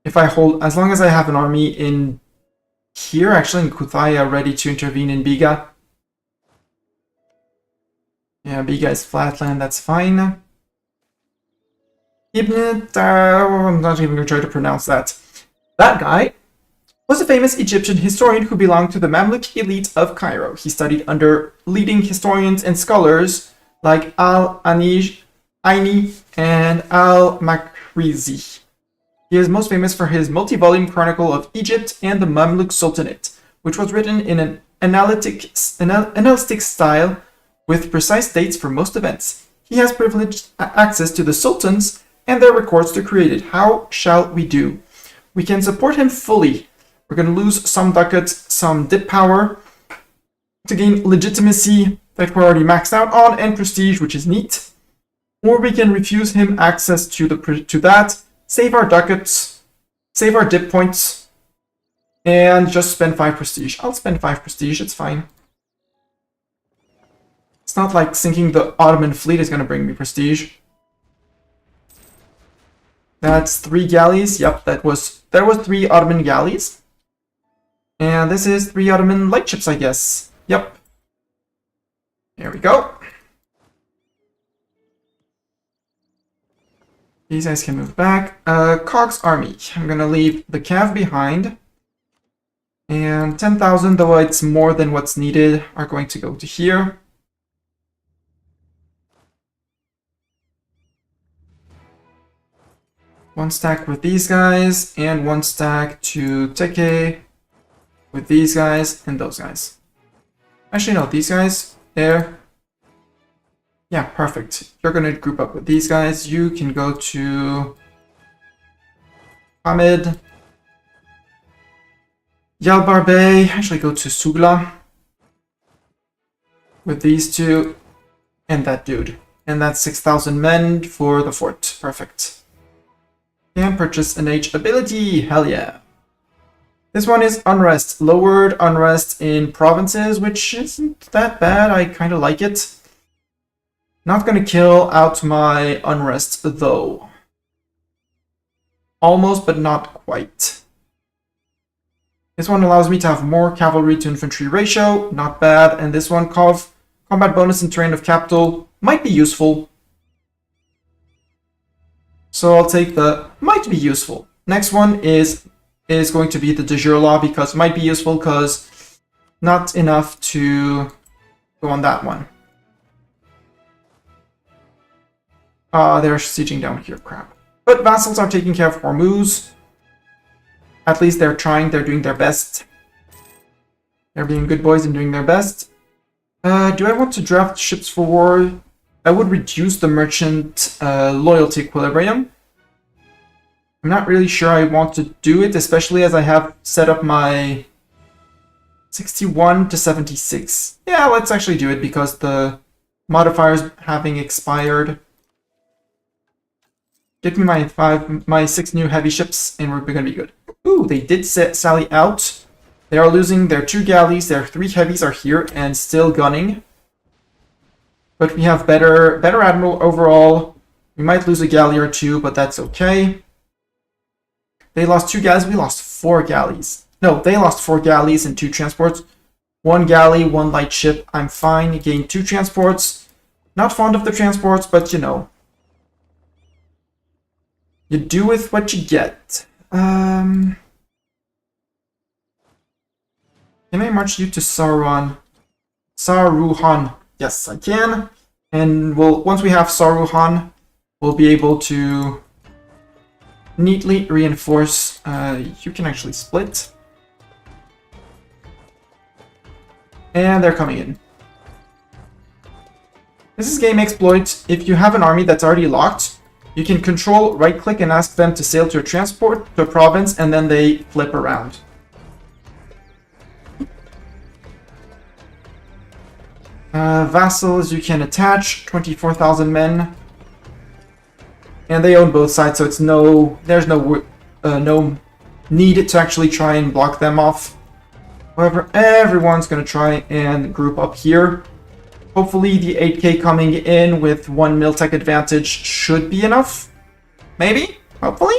if I hold, as long as I have an army in here, actually in Kuthaya, ready to intervene in Biga. Yeah, Biga is flatland, that's fine. I'm not even going to try to pronounce that. That guy was a famous Egyptian historian who belonged to the Mamluk elite of Cairo. He studied under leading historians and scholars like Al-Aini and Al-Makrizi. He is most famous for his multi-volume chronicle of Egypt and the Mamluk Sultanate, which was written in an analytic style with precise dates for most events. He has privileged access to the sultans and their records to create it. How shall we do? We can support him fully. We're going to lose some ducats, some dip power to gain legitimacy that we're already maxed out on, and prestige, which is neat. Or we can refuse him access to that, save our ducats, save our dip points, and just spend 5 prestige. I'll spend 5 prestige, it's fine. It's not like sinking the Ottoman fleet is going to bring me prestige. That's 3 galleys. Yep, there was 3 Ottoman galleys. And this is 3 Ottoman light ships, I guess. Yep. There we go. These guys can move back. Cog's army. I'm gonna leave the Cav behind. And 10,000, though it's more than what's needed, are going to go to here. One stack with these guys, and 1 stack to Teke with these guys and those guys. Actually, no, these guys, there. Yeah, perfect. You're gonna group up with these guys. You can go to Hamid, Yalbar Bey. Actually, go to Sugla with these 2 and that dude. And that's 6,000 men for the fort. Perfect. Can purchase an H ability. Hell yeah. This one is Unrest. Lowered Unrest in provinces, which isn't that bad. I kind of like it. Not going to kill out my Unrest, though. Almost, but not quite. This one allows me to have more cavalry to infantry ratio. Not bad. And this one, combat bonus in terrain of capital, might be useful. So I'll take the might be useful. Next one is going to be the de jure law, because might be useful, because not enough to go on that one. They're sieging down here, crap. But vassals are taking care of Hormuz. At least they're trying, they're doing their best. They're being good boys and doing their best. Do I want to draft ships for war? I would reduce the merchant loyalty equilibrium. I'm not really sure I want to do it, especially as I have set up my 61 to 76. Yeah, let's actually do it because the modifiers having expired. Get me my 6 new heavy ships and we're gonna be good. Ooh, they did sally out. They are losing their 2 galleys, their 3 heavies are here and still gunning. But we have better admiral overall. We might lose a galley or 2, but that's okay. They lost 2 galleys, we lost 4 galleys. No, they lost 4 galleys and 2 transports. 1 galley, 1 light ship, I'm fine. You gained 2 transports. Not fond of the transports, but you know. You do with what you get. Can I march you to Saruhan? Yes, I can. And once we have Saruhan, we'll be able to neatly reinforce. You can actually split. And they're coming in. This is game exploit. If you have an army that's already locked, you can control, right-click, and ask them to sail to a transport, to a province, and then they flip around. Vassals, you can attach 24,000 men. And they own both sides, so there's no need to actually try and block them off. However, everyone's going to try and group up here. Hopefully the 8k coming in with 1 Miltech advantage should be enough. Maybe? Hopefully?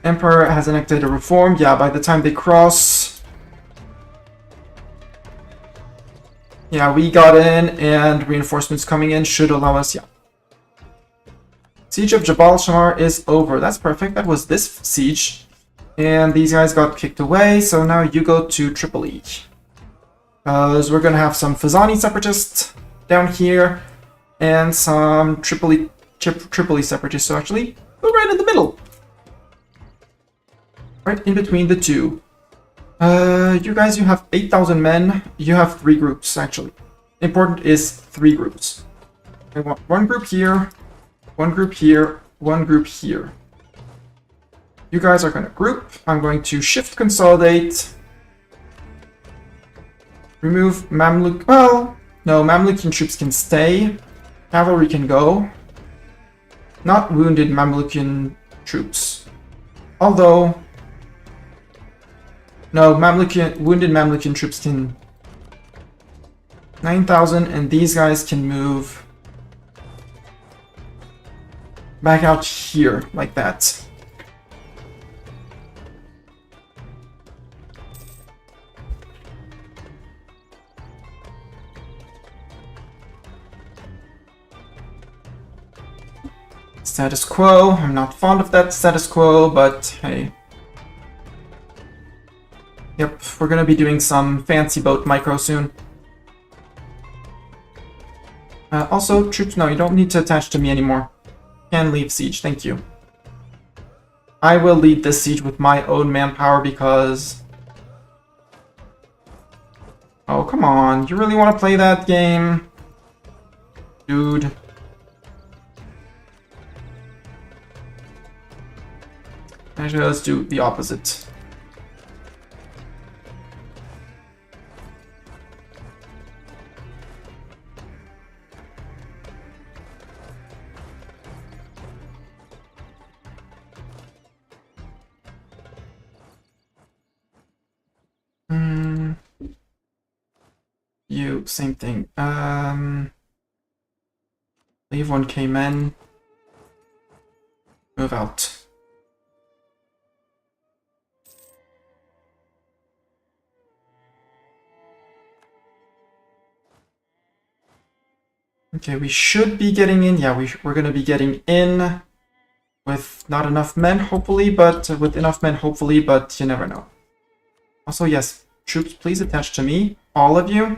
Emperor has enacted a reform. Yeah, by the time they cross... Yeah, we got in, and reinforcements coming in should allow us, yeah. Siege of Jabal Shamar is over. That's perfect. That was this siege. And these guys got kicked away, so now you go to Tripoli. Because we're going to have some Fazani separatists down here, and some Tripoli separatists, so actually go right in the middle. Right in between the two. You guys, you have 8,000 men. You have 3 groups, actually. Important is 3 groups. I want 1 group here, 1 group here, 1 group here. You guys are going to group. I'm going to shift consolidate. Remove Mamluk. Well, no, Mamlukian troops can stay. Cavalry can go. Not wounded Mamlukian troops. Although... No, wounded Mamlukian troops can... 9,000, and these guys can move... back out here, like that. Status quo. I'm not fond of that status quo, but hey. Yep, we're gonna be doing some fancy boat micro soon. Also, troops, no, you don't need to attach to me anymore. Can leave siege, thank you. I will lead this siege with my own manpower because... Oh, come on. You really want to play that game? Dude. Actually, let's do the opposite. You, same thing. Leave 1k men. Move out. Okay, we should be getting in. Yeah, we're gonna be getting in with not enough men, hopefully, but with enough men, hopefully, but you never know. Also, yes, troops, please attach to me, all of you.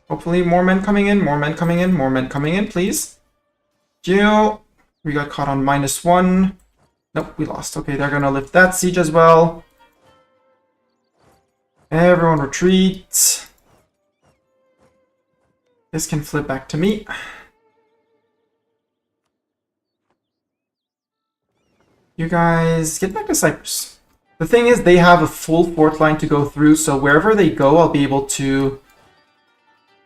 Hopefully, more men coming in, more men coming in, more men coming in, please. You. We got caught on -1. Nope, we lost. Okay, they're gonna lift that siege as well. Everyone retreat. This can flip back to me. You guys get back to Cyprus. The thing is, they have a full fort line to go through, so wherever they go, I'll be able to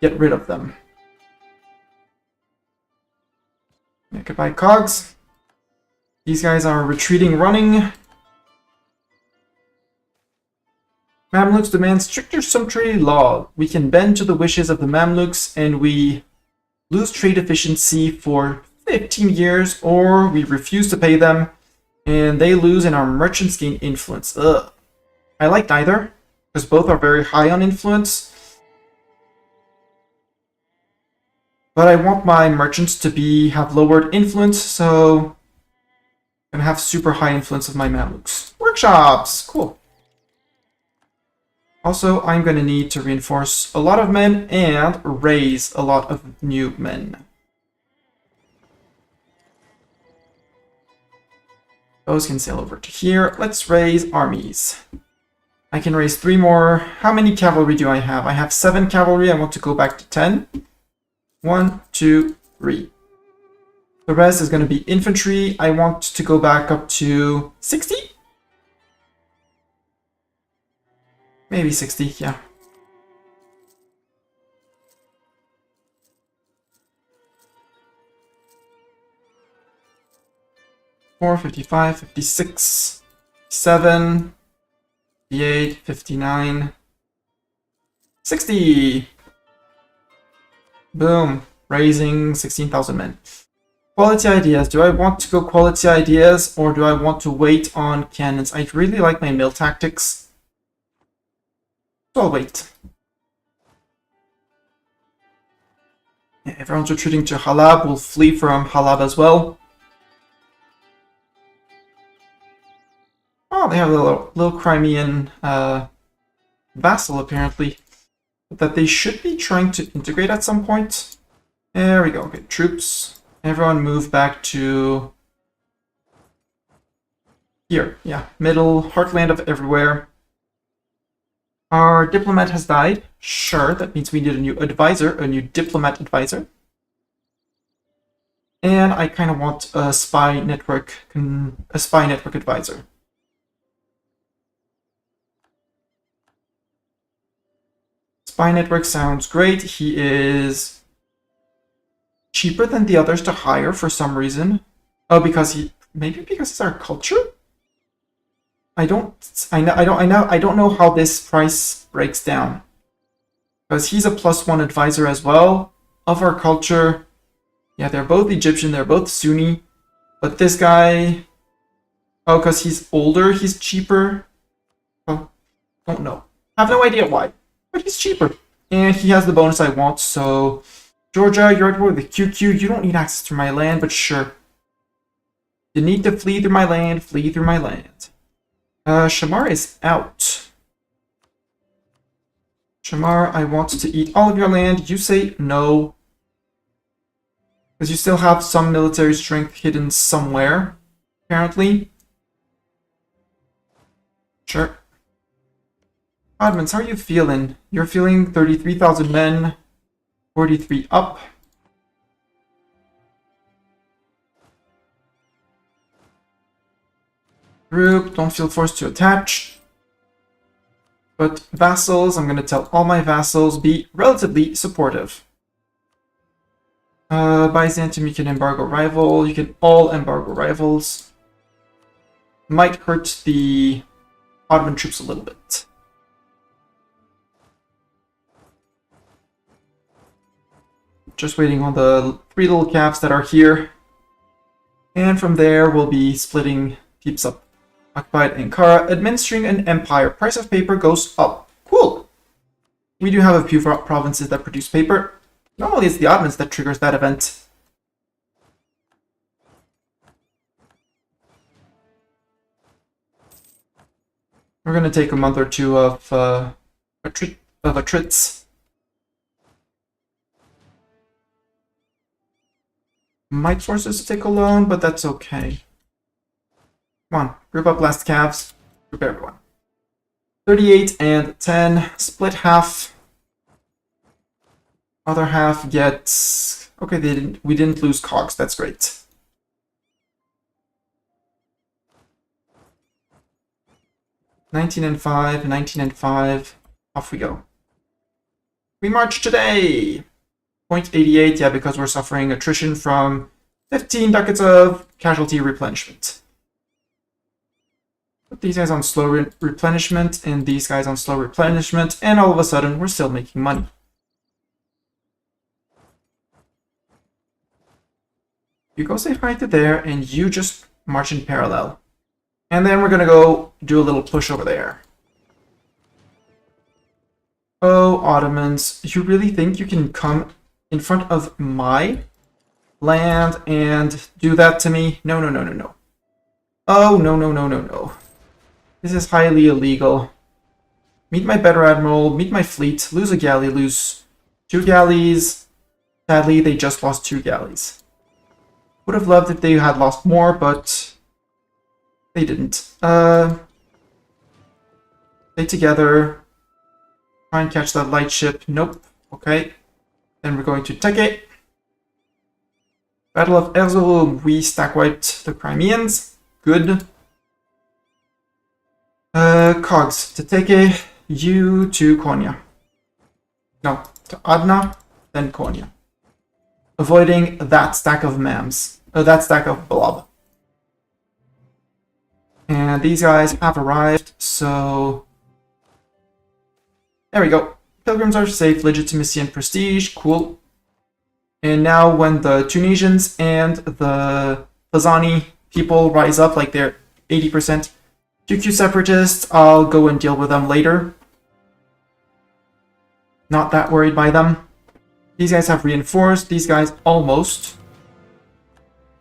get rid of them. Yeah, goodbye, cogs. These guys are retreating, running. Mamluks demand stricter sumptuary law. We can bend to the wishes of the Mamluks, and we lose trade efficiency for 15 years, or we refuse to pay them, and they lose and our merchants gain influence. Ugh. I like neither, because both are very high on influence. But I want my merchants to have lowered influence, so I'm gonna have super high influence of my Mamluks. Workshops! Cool. Also, I'm gonna need to reinforce a lot of men and raise a lot of new men. Those can sail over to here. Let's raise armies. I can raise 3 more. How many cavalry do I have? I have 7 cavalry. I want to go back to 10. 1, 2, 3. The rest is going to be infantry. I want to go back up to 60? Maybe 60, yeah. Four, 55, 56, 7, 58, 59, 60. Boom. Raising 16,000 men. Quality ideas. Do I want to go quality ideas or do I want to wait on cannons? I really like my mill tactics. So I'll wait. Yeah, everyone's retreating to Halab. We'll flee from Halab as well. Oh, they have a little Crimean vassal apparently. That they should be trying to integrate at some point. There we go. Okay, troops. Everyone move back to here. Yeah, middle, heartland of everywhere. Our diplomat has died. Sure, that means we need a new advisor, a new diplomat advisor. And I kind of want a spy network advisor. Spy network sounds great. He is cheaper than the others to hire for some reason. Oh, maybe because it's our culture? I don't know how this price breaks down. Because he's a +1 advisor as well of our culture. Yeah, they're both Egyptian, they're both Sunni. But this guy, oh, because he's older, he's cheaper. Oh, don't know. Have no idea why. But he's cheaper. And he has the bonus I want, so Georgia, you're at war with the QQ. You don't need access to my land, but sure. You need to flee through my land, flee through my land. Shamar is out. Shamar, I want to eat all of your land. You say no. Because you still have some military strength hidden somewhere, apparently. Sure. Ottomans, how are you feeling? You're feeling 33,000 men, 43 up. Group, don't feel forced to attach. But vassals, I'm going to tell all my vassals, be relatively supportive. Byzantium, you can embargo rival. You can all embargo rivals. Might hurt the Ottoman troops a little bit. Just waiting on the 3 little calves that are here. And from there, we'll be splitting peeps up. Occupied Ankara, administering an empire. Price of paper goes up. Cool! We do have a few provinces that produce paper. Normally it's the Ottomans that triggers that event. We're going to take a month or two of a trits. Might force us to take a loan, but that's okay. Come on, group up last calves. Group everyone. 38 and 10. Split half. Other half gets... Okay, we didn't lose cogs. That's great. $19 and 5, 19 and 5. Off we go. We march today! 0.88, yeah, because we're suffering attrition from 15 ducats of casualty replenishment. Put these guys on slow replenishment and these guys on slow replenishment, and all of a sudden we're still making money. You go say hi to there, and you just march in parallel. And then we're gonna go do a little push over there. Oh, Ottomans, you really think you can come in front of my land and do that to me? No, no, no, no, no. Oh, no, no, no, no, no. This is highly illegal. Meet my better admiral, meet my fleet, lose a galley, lose 2 galleys. Sadly, they just lost 2 galleys. Would have loved if they had lost more, but they didn't. Stay together. Try and catch that light ship. Nope. Okay. Then we're going to take it. Battle of Erzurum, we stack wiped the Crimeans. Good. Cogs, to take it, you to Konya. No, to Adna, then Konya. Avoiding that stack of Mams. That stack of Blob. And these guys have arrived, so... There we go. Pilgrims are safe, legitimacy and prestige, cool. And now when the Tunisians and the Pazani people rise up, like they're 80% QQ separatists, I'll go and deal with them later. Not that worried by them. These guys have reinforced, these guys almost.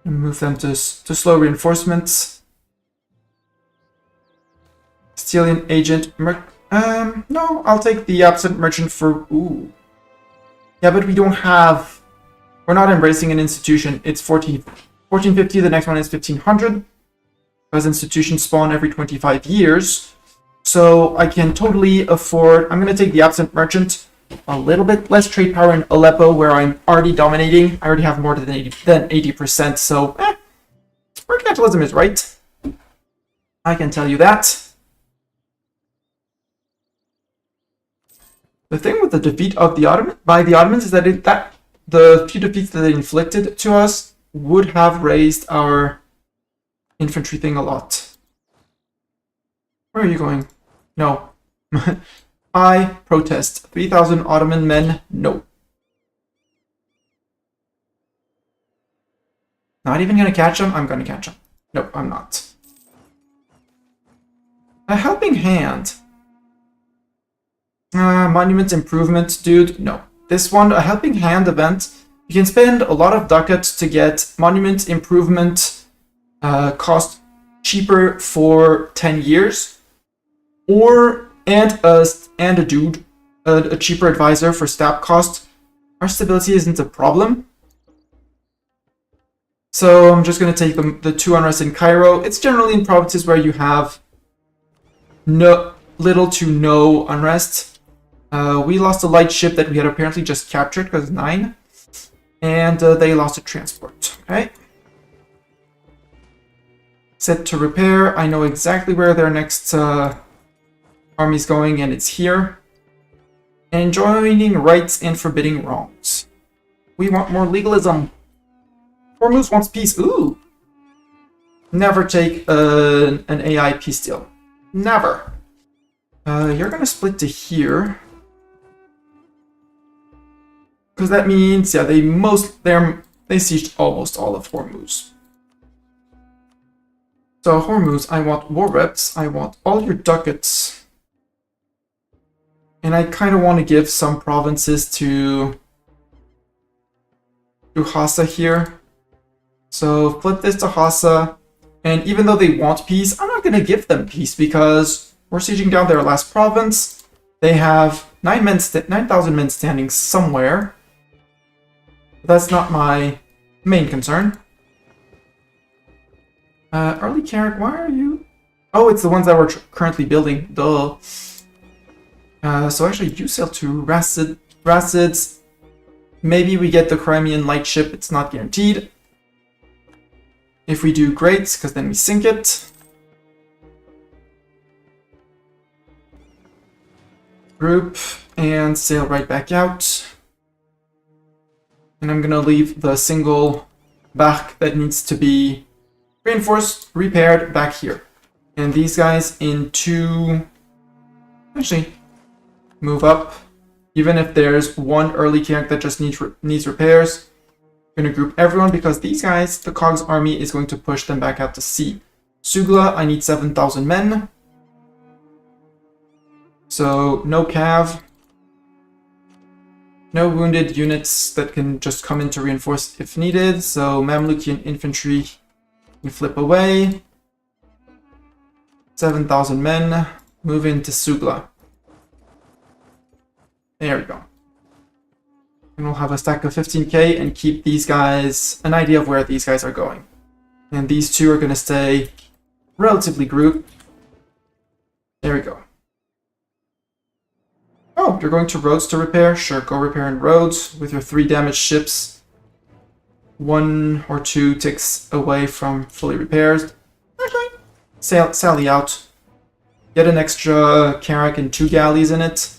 Move them to slow reinforcements. Castilian agent, no, I'll take the absent merchant for, ooh. Yeah, but we don't have, we're not embracing an institution. It's 1450, the next one is 1500. Because institutions spawn every 25 years. So I can totally afford, I'm going to take the absent merchant. A little bit less trade power in Aleppo, where I'm already dominating. I already have more than 80%, so mercantilism is right. I can tell you that. The thing with the defeat of the Ottomans is that the few defeats that they inflicted to us would have raised our infantry thing a lot. Where are you going? No. I protest. 3,000 Ottoman men, no. Not even gonna catch them? I'm gonna catch them. Nope, I'm not. A helping hand. Monument improvement, dude, no. This one, a helping hand event. You can spend a lot of ducats to get monument improvement cost cheaper for 10 years. And a dude, a cheaper advisor for stab cost. Our stability isn't a problem. So I'm just going to take the 2 unrest in Cairo. It's generally in provinces where you have little to no unrest. We lost a light ship that we had apparently just captured because 9. And they lost a transport. Okay. Set to repair. I know exactly where their next army's going, and it's here. Enjoining rights and forbidding wrongs. We want more legalism. Hormuz wants peace. Ooh. Never take an AI peace deal. Never. You're gonna split to here. Because that means, yeah, they sieged almost all of Hormuz. So Hormuz, I want war reps, I want all your ducats. And I kind of want to give some provinces to Hassa here. So flip this to Hassa. And even though they want peace, I'm not going to give them peace because we're sieging down their last province. They have 9,000 men standing somewhere. That's not my main concern. Early Carrick, why are you... Oh, it's the ones that we're currently building. Duh. So actually, you sail to Racids. Maybe we get the Crimean light ship. It's not guaranteed. If we do, great, because then we sink it. Group, and sail right back out. And I'm going to leave the single barque that needs to be reinforced, repaired, back here. And these guys into... Actually, move up. Even if there's one early camp that just needs repairs, I'm going to group everyone because these guys, the Cogs army, is going to push them back out to sea. Sugla, I need 7,000 men. So, no cav. No wounded units that can just come in to reinforce if needed. So, Mamlukian infantry can flip away. 7,000 men. Move into Sugla. There we go. And we'll have a stack of 15k and keep these guys, an idea of where these guys are going. And these two are going to stay relatively grouped. There we go. you're going to Rhodes to repair? Sure, go repair in Rhodes with your 3 damaged ships. 1 or 2 ticks away from fully repaired. Okay. Sally out. Get an extra carrack and 2 galleys in it.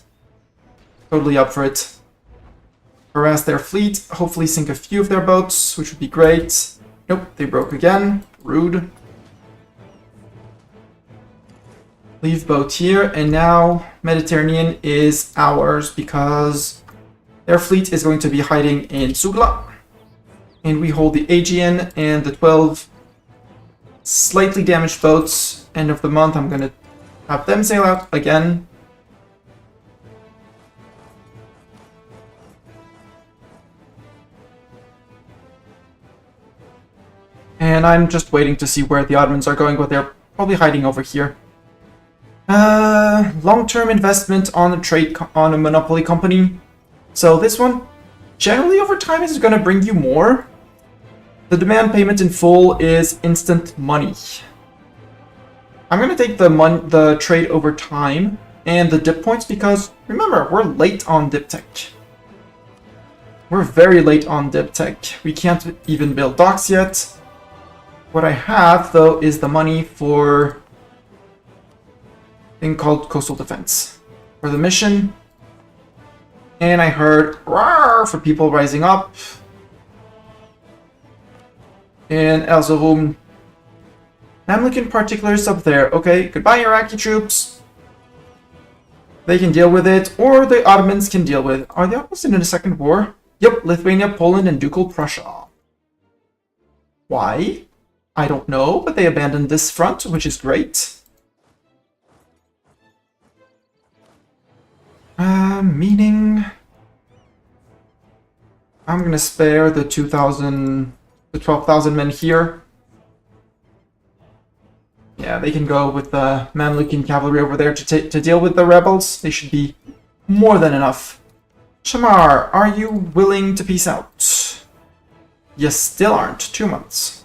Totally up for it. Harass their fleet. Hopefully sink a few of their boats, which would be great. Nope, they broke again. Rude. Leave boat here, and now Mediterranean is ours because their fleet is going to be hiding in Sugla. And we hold the Aegean and the 12 slightly damaged boats. End of the month, I'm going to have them sail out again. And I'm just waiting to see where the Ottomans are going, but they're probably hiding over here. Long-term investment on a monopoly company. So this one, generally over time, is going to bring you more. The demand payment in full is instant money. I'm going to take the trade over time and the dip points because, remember, we're late on dip tech. We're very late on dip tech. We can't even build docks yet. What I have, though, is the money for a thing called Coastal Defense. For the mission. And I heard roar for people rising up. And Erzurum. Mamluk in particular is up there. Okay, goodbye Iraqi troops. They can deal with it, or the Ottomans can deal with it. Are the Ottomans in a second war? Yep, Lithuania, Poland, and Ducal Prussia. Why? I don't know, but they abandoned this front, which is great. Meaning... I'm gonna spare the 12,000 men here. Yeah, they can go with the Mamlukian cavalry over there to deal with the rebels. They should be more than enough. Shamar, are you willing to peace out? You still aren't. 2 months.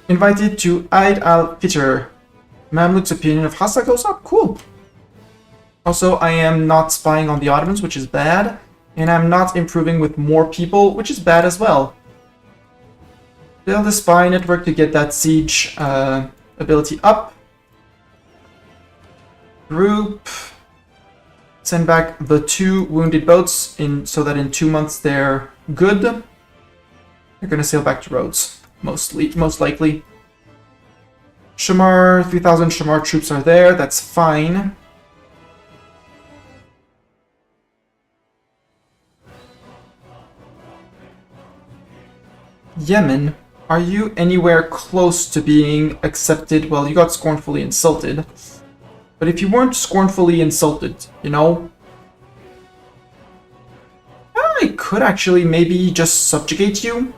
Invited to Eid al-Fitr. Mamluk's opinion of Hassa goes up. Cool. Also, I am not spying on the Ottomans, which is bad. And I'm not improving with more people, which is bad as well. Build a spy network to get that siege ability up. Group. Send back the 2 wounded boats so that in 2 months they're good. They're gonna sail back to Rhodes, most likely. Shamar, 3,000 Shamar troops are there. That's fine. Yemen. Are you anywhere close to being accepted? Well, you got scornfully insulted. But if you weren't scornfully insulted, you know, I could actually maybe just subjugate you.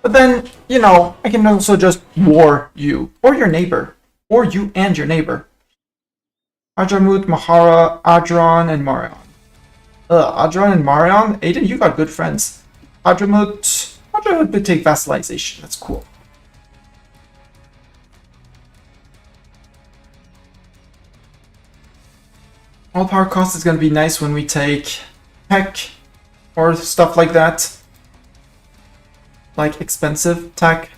But then, you know, I can also just war you, or your neighbor, or you and your neighbor. Adramut, Mahara, Adron, and Marion. Adron and Marion? Aiden, you got good friends. Adramut would take vassalization. That's cool. All power cost is going to be nice when we take tech or stuff like that. Like expensive tech.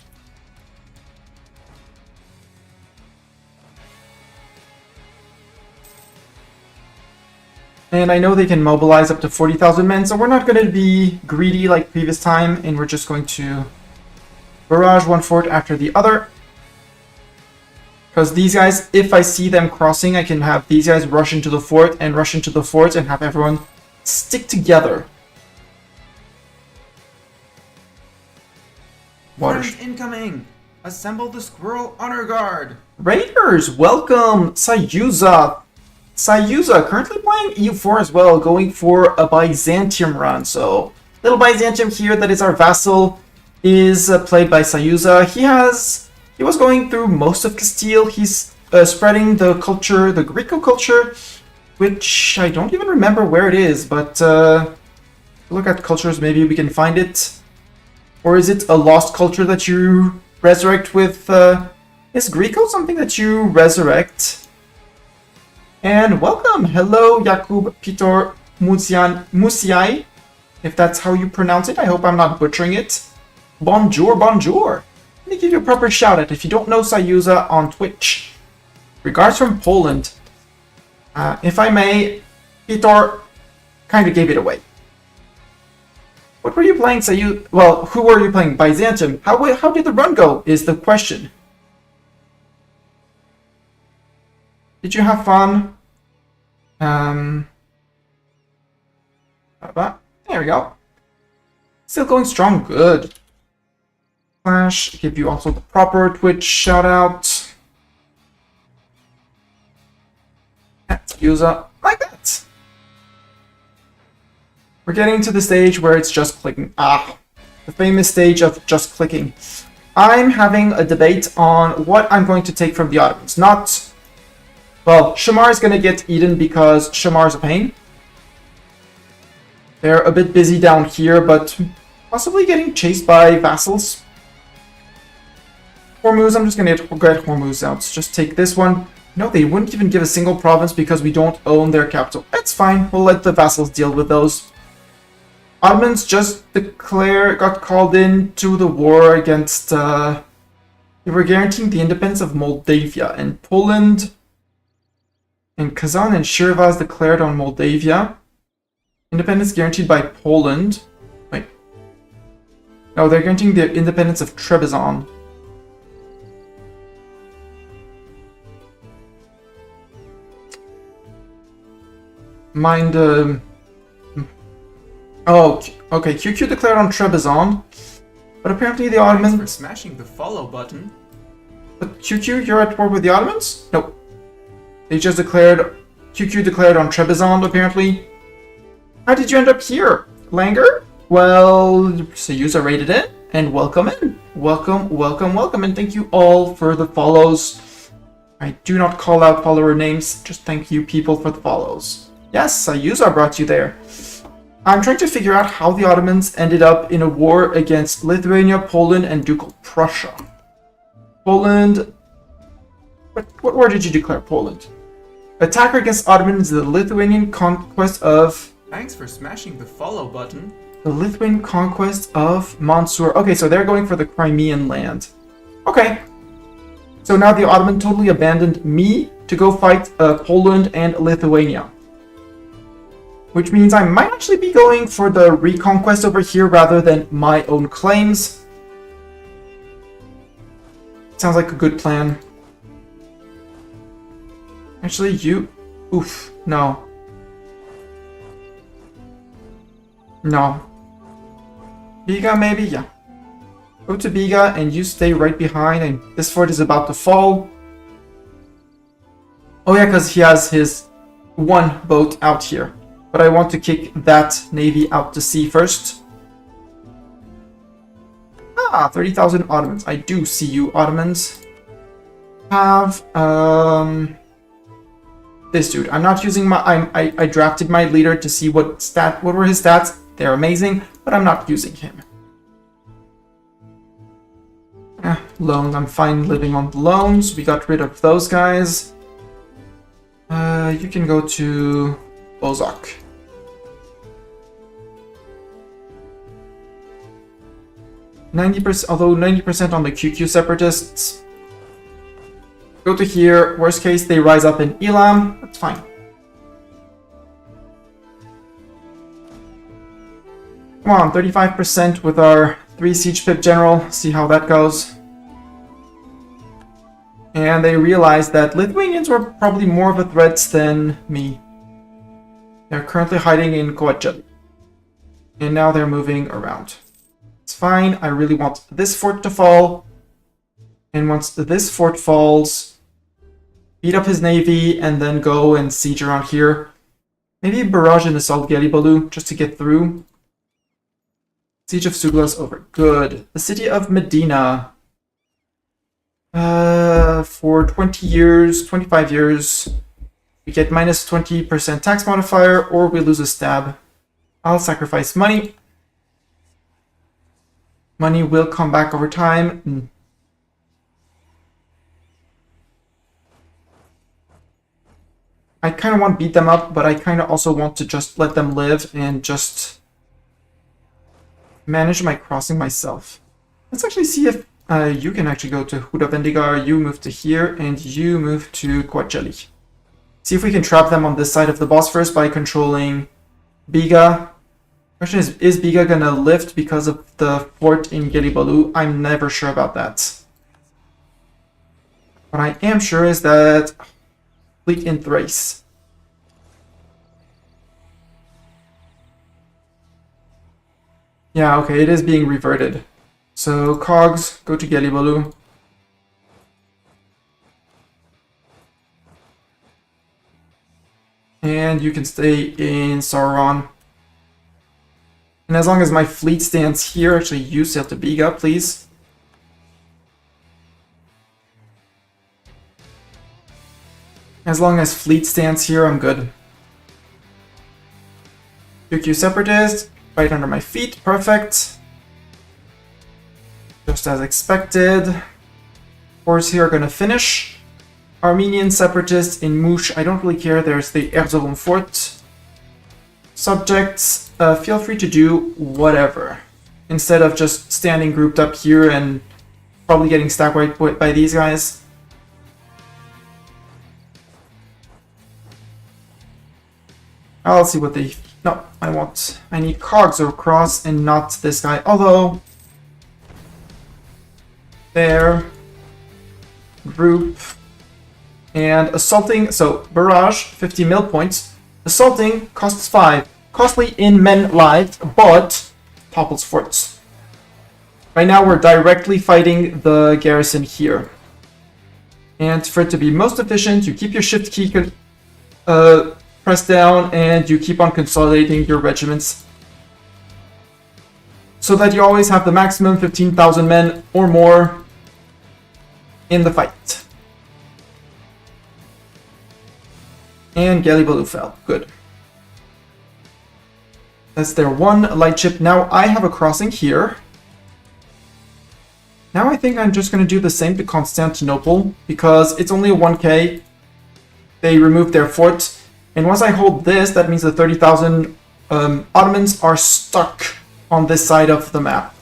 And I know they can mobilize up to 40,000 men, so we're not going to be greedy like previous time, and we're just going to barrage one fort after the other. Because these guys, if I see them crossing, I can have these guys rush into the fort and have everyone stick together. Water incoming! Assemble the Squirrel Honor Guard! Raiders, welcome! Sayuza! Sayuza, currently playing EU4 as well, going for a Byzantium run. So, little Byzantium here, that is our vassal, is played by Sayuza. He was going through most of Castile. He's spreading the culture, the Greco culture, which I don't even remember where it is, but look at cultures, maybe we can find it. Or is it a lost culture that you resurrect with... is Greco something that you resurrect And welcome! Hello, Jakub Pitor Musiai, if that's how you pronounce it. I hope I'm not butchering it. Bonjour, bonjour! Let me give you a proper shout out if you don't know Sayuza on Twitch. Regards from Poland. If I may, Pitor kind of gave it away. What were you playing, Sayuza? Well, who were you playing? Byzantium. How did the run go, is the question. Did you have fun? There we go. Still going strong. Good. Flash, give you also the proper Twitch shout out. That's user like that. We're getting to the stage where it's just clicking. The famous stage of just clicking. I'm having a debate on what I'm going to take from the Ottomans. Well, Shamar is going to get eaten because Shamar is a pain. They're a bit busy down here, but possibly getting chased by vassals. Hormuz, I'm just going to get Hormuz out. Just take this one. No, they wouldn't even give a single province because we don't own their capital. That's fine. We'll let the vassals deal with those. Ottomans just got called into the war against... they were guaranteeing the independence of Moldavia, and Poland... And Kazan and Shirvaz declared on Moldavia. Independence guaranteed by Poland. Wait. No, they're guaranteeing the independence of Trebizond. Mind, Oh, okay, QQ declared on Trebizond. But apparently the Ottomans were smashing the follow button. But QQ, you're at war with the Ottomans? Nope. They just declared... QQ declared on Trebizond, apparently. How did you end up here, Langer? Well, Sayuza rated it, and welcome in. Welcome, welcome, welcome, and thank you all for the follows. I do not call out follower names, just thank you people for the follows. Yes, Sayuza brought you there. I'm trying to figure out how the Ottomans ended up in a war against Lithuania, Poland, and Ducal Prussia. Poland... What war did you declare, Poland? Attacker against Ottomans, the Lithuanian conquest of... Thanks for smashing the follow button. The Lithuanian conquest of Mansour. Okay, so they're going for the Crimean land. Okay. So now the Ottoman totally abandoned me to go fight Poland and Lithuania. Which means I might actually be going for the reconquest over here rather than my own claims. Sounds like a good plan. Actually, you... Oof. No. No. Biga, maybe? Yeah. Go to Biga and you stay right behind, and this fort is about to fall. Oh yeah, because he has his one boat out here. But I want to kick that navy out to sea first. 30,000 Ottomans. I do see you, Ottomans. Have, this dude. I'm not using my... I drafted my leader to see what were his stats. They're amazing, but I'm not using him. Loans. I'm fine living on loans. We got rid of those guys. You can go to Bozak. 90%, although 90% on the QQ separatists. Go to here. Worst case, they rise up in Elam. That's fine. Come on, 35% with our 3 siege pip general. See how that goes. And they realized that Lithuanians were probably more of a threat than me. They're currently hiding in Koacheli. And now they're moving around. It's fine. I really want this fort to fall. And once this fort falls, beat up his navy and then go and siege around here. Maybe barrage and assault Gelibalu just to get through. Siege of Sugla's over. Good. The city of Medina. For 20 years, 25 years, we get minus 20% tax modifier, or we lose a stab. I'll sacrifice money. Money will come back over time. I kind of want to beat them up, but I kind of also want to just let them live and just manage my crossing myself. Let's actually see if you can actually go to Huda Vendigar, you move to here, and you move to Coachella. See if we can trap them on this side of the boss first by controlling Biga. Question is Biga gonna lift because of the fort in Gelibolu? I'm never sure about that. What I am sure is that fleet in Thrace. Yeah, okay, it is being reverted. So cogs, go to Gelibolu. And you can stay in Sauron. And as long as my fleet stands here, actually you sail to Biga, please. As long as fleet stands here, I'm good. QQ Separatist, right under my feet, perfect. Just as expected. Force here are gonna finish. Armenian Separatists in Mush, I don't really care, there's the Erzurum Fort. Subjects, feel free to do whatever. Instead of just standing grouped up here and probably getting stack wiped by these guys. I'll see what they... No, I need cogs across and not this guy. Although... There. Group. And assaulting... So, barrage, 50 mil points. Assaulting costs 5. Costly in men lives, but topples forts. Right now we're directly fighting the garrison here. And for it to be most efficient, you keep your shift key pressed down and you keep on consolidating your regiments. So that you always have the maximum 15,000 men or more in the fight. And Gelibolu fell. Good. That's their one light ship. Now I have a crossing here. Now I think I'm just going to do the same to Constantinople, because it's only a 1k. They removed their fort. And once I hold this, that means the 30,000 Ottomans are stuck on this side of the map.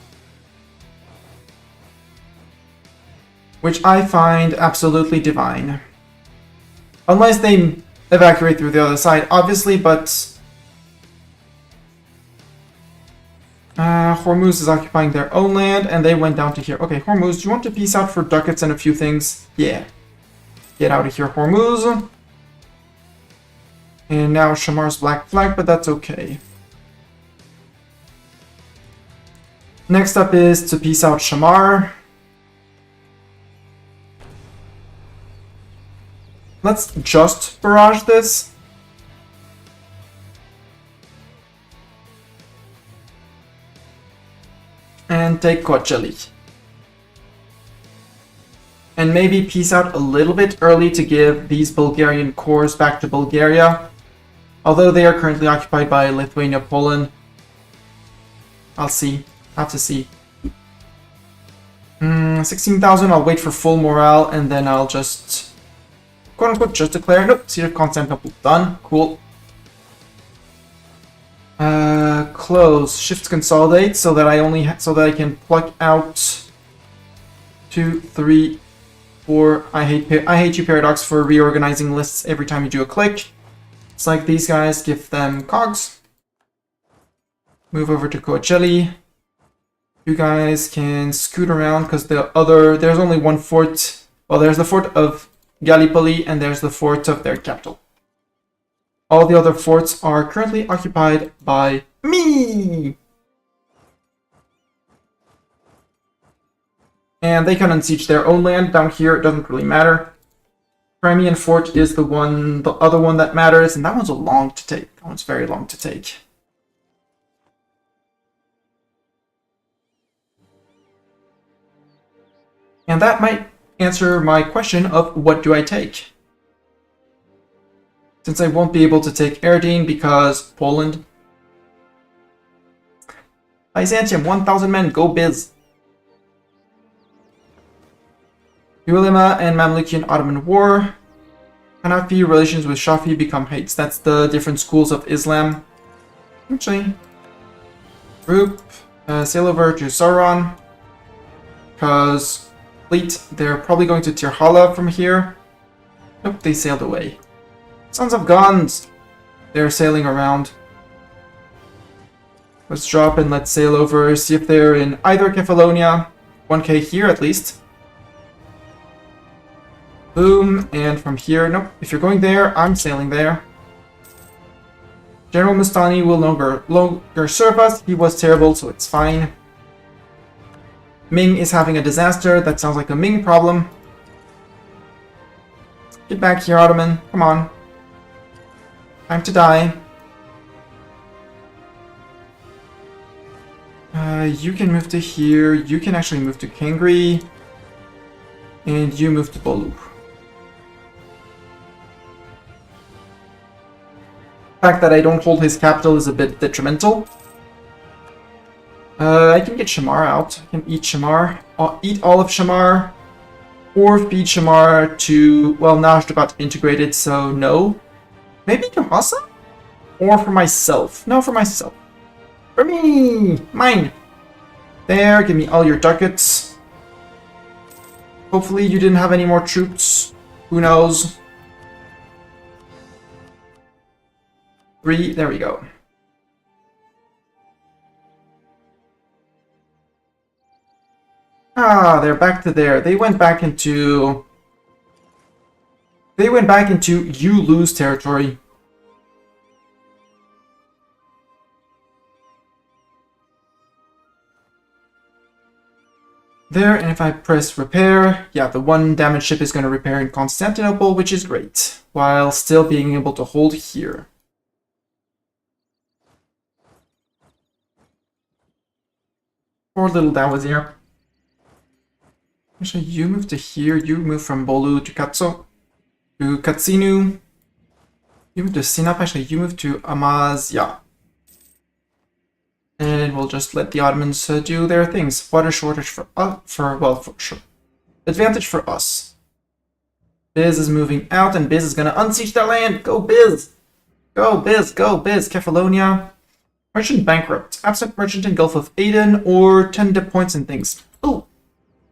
Which I find absolutely divine. Unless they evacuate through the other side, obviously, but... Hormuz is occupying their own land, and they went down to here. Okay, Hormuz, do you want to peace out for ducats and a few things? Yeah. Get out of here, Hormuz. And now Shamar's black flag, but that's okay. Next up is to peace out Shamar. Let's just barrage this. And take Kocheli. And maybe peace out a little bit early to give these Bulgarian cores back to Bulgaria. Although they are currently occupied by Lithuania, Poland. I'll see. Have to see. 16,000, I'll wait for full morale and then I'll just... quote unquote just declare. Nope, Siege of Constantinople done. Cool. Close. Shift consolidate so that I can pluck out 2, 3, 4. I hate you, Paradox, for reorganizing lists every time you do a click. It's like these guys, give them cogs. Move over to Coachella. You guys can scoot around because there's only one fort. Well, there's the fort of Gallipoli and there's the fort of their capital. All the other forts are currently occupied by me! And they can unsiege their own land down here, it doesn't really matter. Crimean Fort is the other one that matters, and that one's long to take. That one's very long to take. And that might answer my question of what do I take? Since I won't be able to take Erdene because Poland. Byzantium, 1,000 men, go biz. Ulema and Mamlukian Ottoman War. Hanafi relations with Shafi become hates. That's the different schools of Islam. Actually, group, sail over to Sauron. Because fleet, they're probably going to Tirhala from here. Nope, they sailed away. Sons of guns! They're sailing around. Let's drop and let's sail over, see if they're in either Kefalonia. 1k here at least. Boom, and from here, nope, if you're going there, I'm sailing there. General Mustani will no longer serve us. He was terrible, so it's fine. Ming is having a disaster. That sounds like a Ming problem. Get back here, Ottoman. Come on. Time to die. You can move to here. You can actually move to Kangri. And you move to Bolu. The fact that I don't hold his capital is a bit detrimental. I can get Shamar out. I can eat Shamar. I'll eat all of Shamar. Or feed Shamar to... Well, Najd got integrated, so no. Maybe to Hassa? Or for myself? No, for myself. For me! Mine! There, give me all your ducats. Hopefully you didn't have any more troops. Who knows? 3, there we go. Ah, they're back to there. They went back into you lose territory. There, and if I press repair, yeah, the one damaged ship is going to repair in Constantinople, which is great, while still being able to hold here. Poor little Dawazir. Actually, you move to here, you move from Bolu to Katso, to Katsinu. You move to Sinop, actually, you move to Amazia. And we'll just let the Ottomans do their things. Water shortage for sure. Advantage for us. Biz is moving out, and Biz is gonna unsiege their land. Go Biz! Go Biz! Go Biz! Kefalonia. Merchant bankrupt. Absent merchant in Gulf of Aden, or 10 dip points and things. Oh,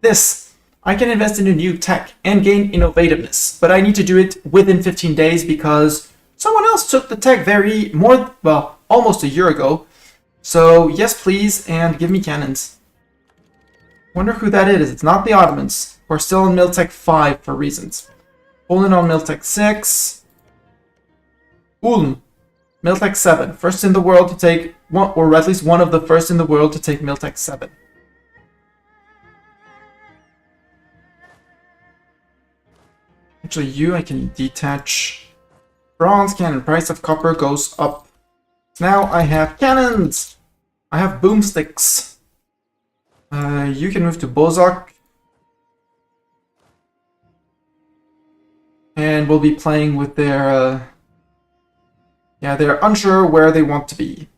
this. I can invest in a new tech and gain innovativeness, but I need to do it within 15 days because someone else took the tech almost a year ago. So, yes please, and give me cannons. Wonder who that is. It's not the Ottomans. We're still on Miltech 5 for reasons. Poland on Miltech 6. Ulm. Miltech 7. First in the world to take, one, or at least one of the first in the world to take Miltech 7. Actually, I can detach. Bronze cannon. Price of copper goes up. Now I have cannons! I have boomsticks. You can move to Bozok. And we'll be playing with their... they're unsure where they want to be.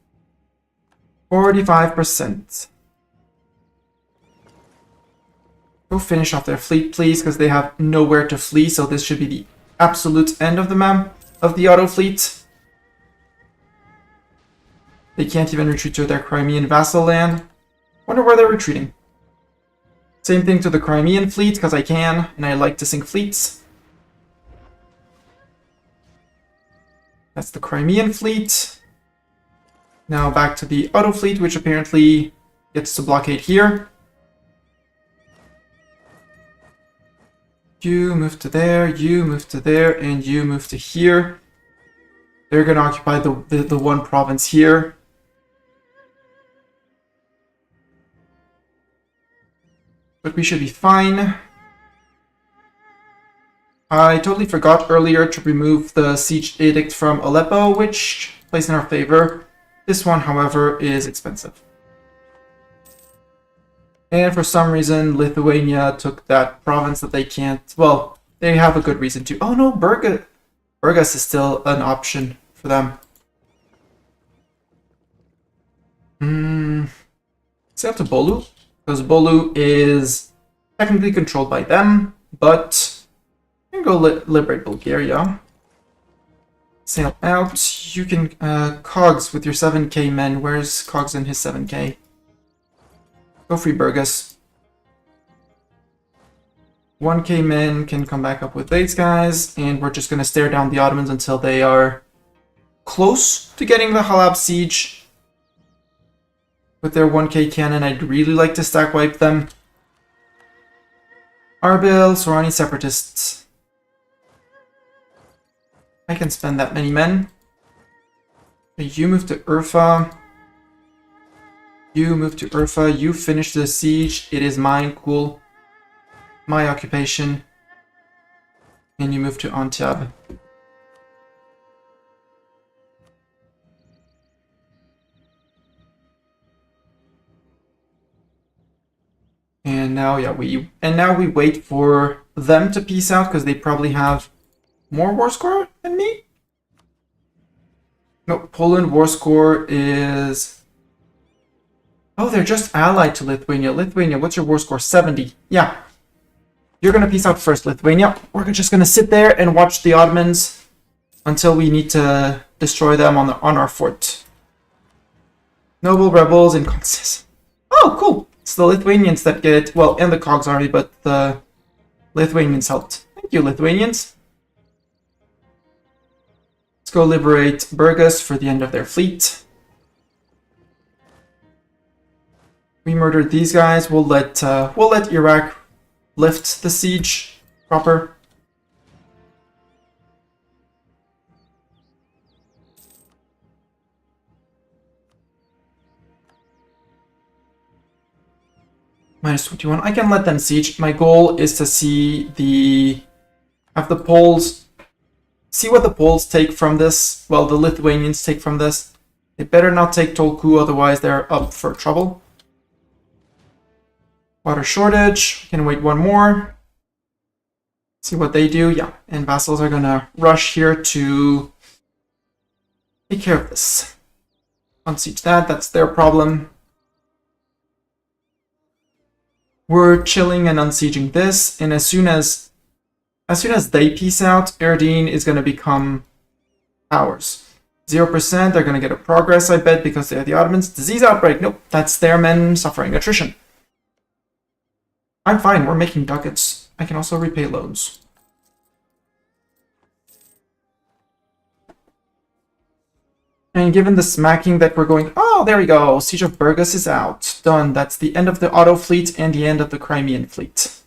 45%. Go finish off their fleet, please, because they have nowhere to flee, so this should be the absolute end of the auto fleet. They can't even retreat to their Crimean vassal land. Wonder where they're retreating. Same thing to the Crimean fleet, because I can, and I like to sink fleets. That's the Crimean fleet. Now back to the auto fleet, which apparently gets to blockade here. You move to there, you move to there, and you move to here. They're going to occupy the one province here. But we should be fine. I totally forgot earlier to remove the siege edict from Aleppo, which plays in our favor. This one, however, is expensive. And for some reason, Lithuania took that province that they can't... Well, they have a good reason to. Oh no, Burgas is still an option for them. Sail to Bolu, because Bolu is technically controlled by them, but can go liberate Bulgaria. Sail out. You can Cogs with your 7k men. Where's Cogs and his 7k? Go free Burgas. 1k men can come back up with these guys, and we're just gonna stare down the Ottomans until they are close to getting the Halab siege. With their 1k cannon, I'd really like to stack wipe them. Arbil, Sorani separatists. I can spend that many men. You move to Urfa. You move to Urfa. You finish the siege. It is mine. Cool. My occupation. And you move to Antab. And now, yeah, we wait for them to peace out because they probably have more war score than me. No, Poland war score is... Oh, they're just allied to Lithuania. Lithuania, what's your war score? 70. Yeah. You're gonna peace out first, Lithuania. We're just gonna sit there and watch the Ottomans until we need to destroy them on our fort. Noble rebels in Constanz. Oh, cool. It's the Lithuanians that get, well, and the Cogs army, but the Lithuanians helped. Thank you, Lithuanians. Let's go liberate Burgas for the end of their fleet. We murdered these guys. We'll let Iraq lift the siege proper. -21. I can let them siege. My goal is to see have the Poles see what the Poles take from this. Well, the Lithuanians take from this. They better not take Tolku, otherwise they're up for trouble. Water shortage. We can wait one more. See what they do. Yeah, and vassals are gonna rush here to take care of this. Unsiege that. That's their problem. We're chilling and unsieging this, and as soon as they peace out, Erdene is going to become ours. 0%, they're going to get a progress, I bet, because they're the Ottomans. Disease outbreak, nope, that's their men suffering attrition. I'm fine, we're making ducats. I can also repay loans. And given the smacking that we're going... Oh, there we go. Siege of Burgas is out. Done. That's the end of the Otto fleet and the end of the Crimean fleet.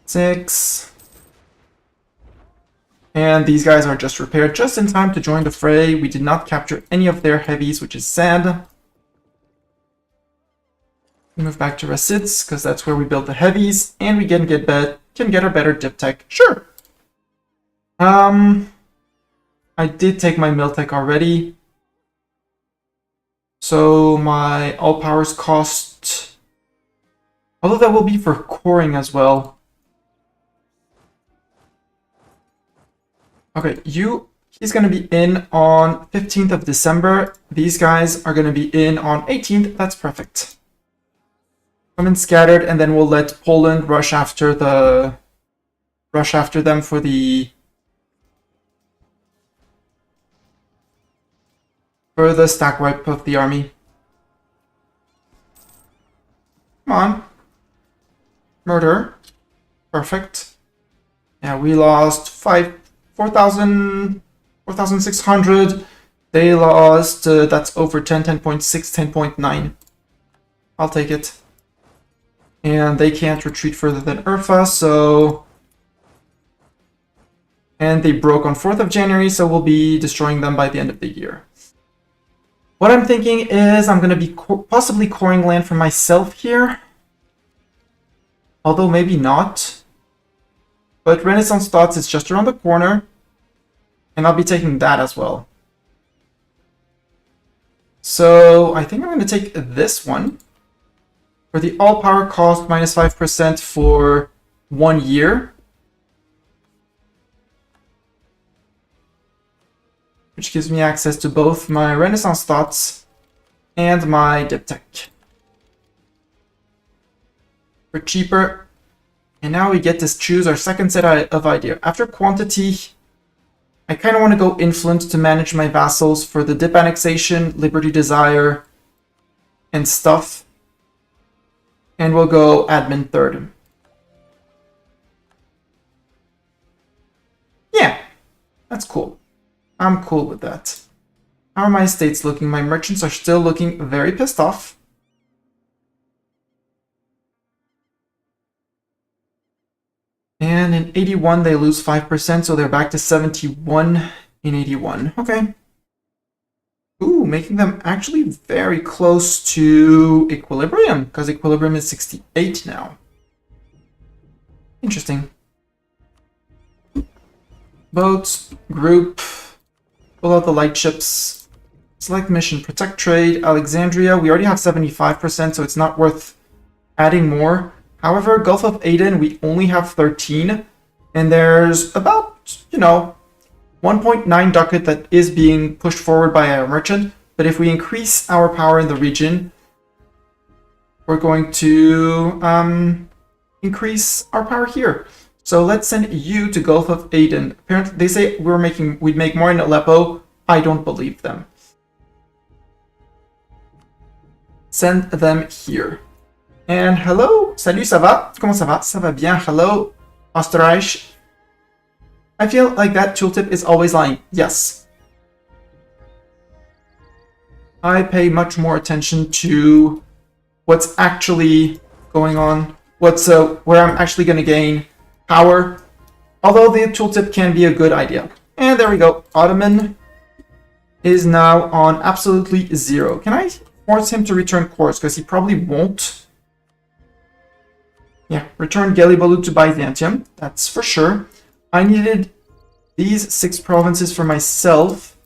Six. And these guys are just repaired just in time to join the fray. We did not capture any of their heavies, which is sad. We move back to Rasids, because that's where we built the heavies, and we can get a better dip tech. Sure. I did take my mill tech already. So my all powers cost, although that will be for coring as well. Okay, he's going to be in on 15th of December. These guys are going to be in on 18th. That's perfect. Come in scattered, and then we'll let Poland rush after them for the stack wipe of the army. Come on. Murder. Perfect. Yeah, we lost 4,600. They lost, that's over 10.6, 10.9. I'll take it. And they can't retreat further than Urfa, so... And they broke on 4th of January, so we'll be destroying them by the end of the year. What I'm thinking is I'm going to be possibly coring land for myself here. Although maybe not. But Renaissance Thoughts is just around the corner. And I'll be taking that as well. So I think I'm going to take this one. For the all power cost minus 5% for 1 year. Which gives me access to both my Renaissance Thoughts and my Diptech. for cheaper. And now we get to choose our second set of idea. After quantity, I kind of want to go influence to manage my vassals for the dip annexation, liberty desire, and stuff. And we'll go admin third. Yeah, that's cool. I'm cool with that. How are my estates looking? My merchants are still looking very pissed off. And in 81, they lose 5%, so they're back to 71 in 81. Okay. Ooh, making them actually very close to equilibrium, because equilibrium is 68 now. Interesting. Boats, group, pull out the light ships, select mission, protect trade, Alexandria. We already have 75%, so it's not worth adding more. However, Gulf of Aden, we only have 13, and there's about, 1.9 ducat that is being pushed forward by our merchant. But if we increase our power in the region, we're going to increase our power here. So let's send you to Gulf of Aden. Apparently, they say we'd make more in Aleppo. I don't believe them. Send them here. And hello, salut, ça va? Comment ça va? Ça va bien. Hello, Österreich. I feel like that tooltip is always lying. Yes. I pay much more attention to what's actually going on, where I'm actually going to gain power, although the tooltip can be a good idea. And there we go. Ottoman is now on absolutely 0. Can I force him to return course? Because he probably won't. Yeah, return Gelibolu to Byzantium. That's for sure. I needed these 6 provinces for myself.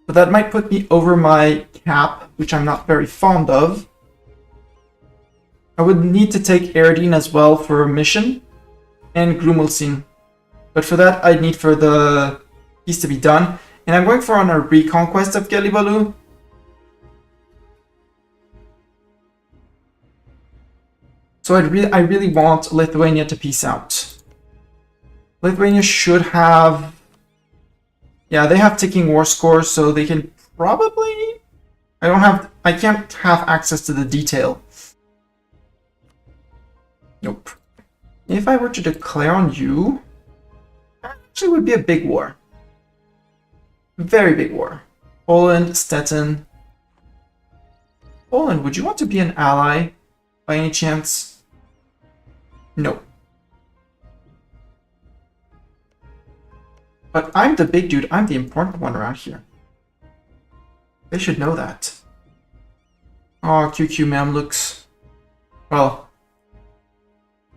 But that might put me over my cap, which I'm not very fond of. I would need to take Eridine as well for a mission, and Grumelsin. But for that, I'd need for the piece to be done. And I'm going for on a reconquest of Gelibolu. So I really want Lithuania to peace out. Lithuania should have... Yeah, they have ticking war scores, so they can probably... I can't have access to the detail. Nope. If I were to declare on you, actually would be a big war. Very big war. Poland, Stettin. Poland, would you want to be an ally by any chance? No. But I'm the big dude. I'm the important one around here. They should know that. Oh, QQ Mamluks. Well,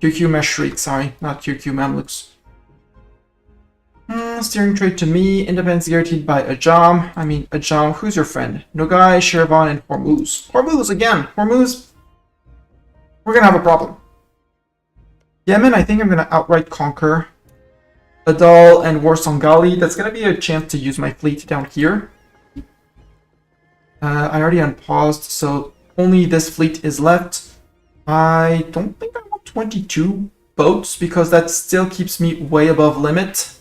QQ Meshrik, sorry, not QQ Mamluks. Steering trade to me. Independence guaranteed by Ajam. I mean, Ajam, who's your friend? Nogai, Shirvan, and Hormuz. Hormuz again. Hormuz. We're gonna have a problem. Yemen, I think I'm gonna outright conquer Adal and Warsangali. That's gonna be a chance to use my fleet down here. I already unpaused, so only this fleet is left. I don't think I want 22 boats because that still keeps me way above limit.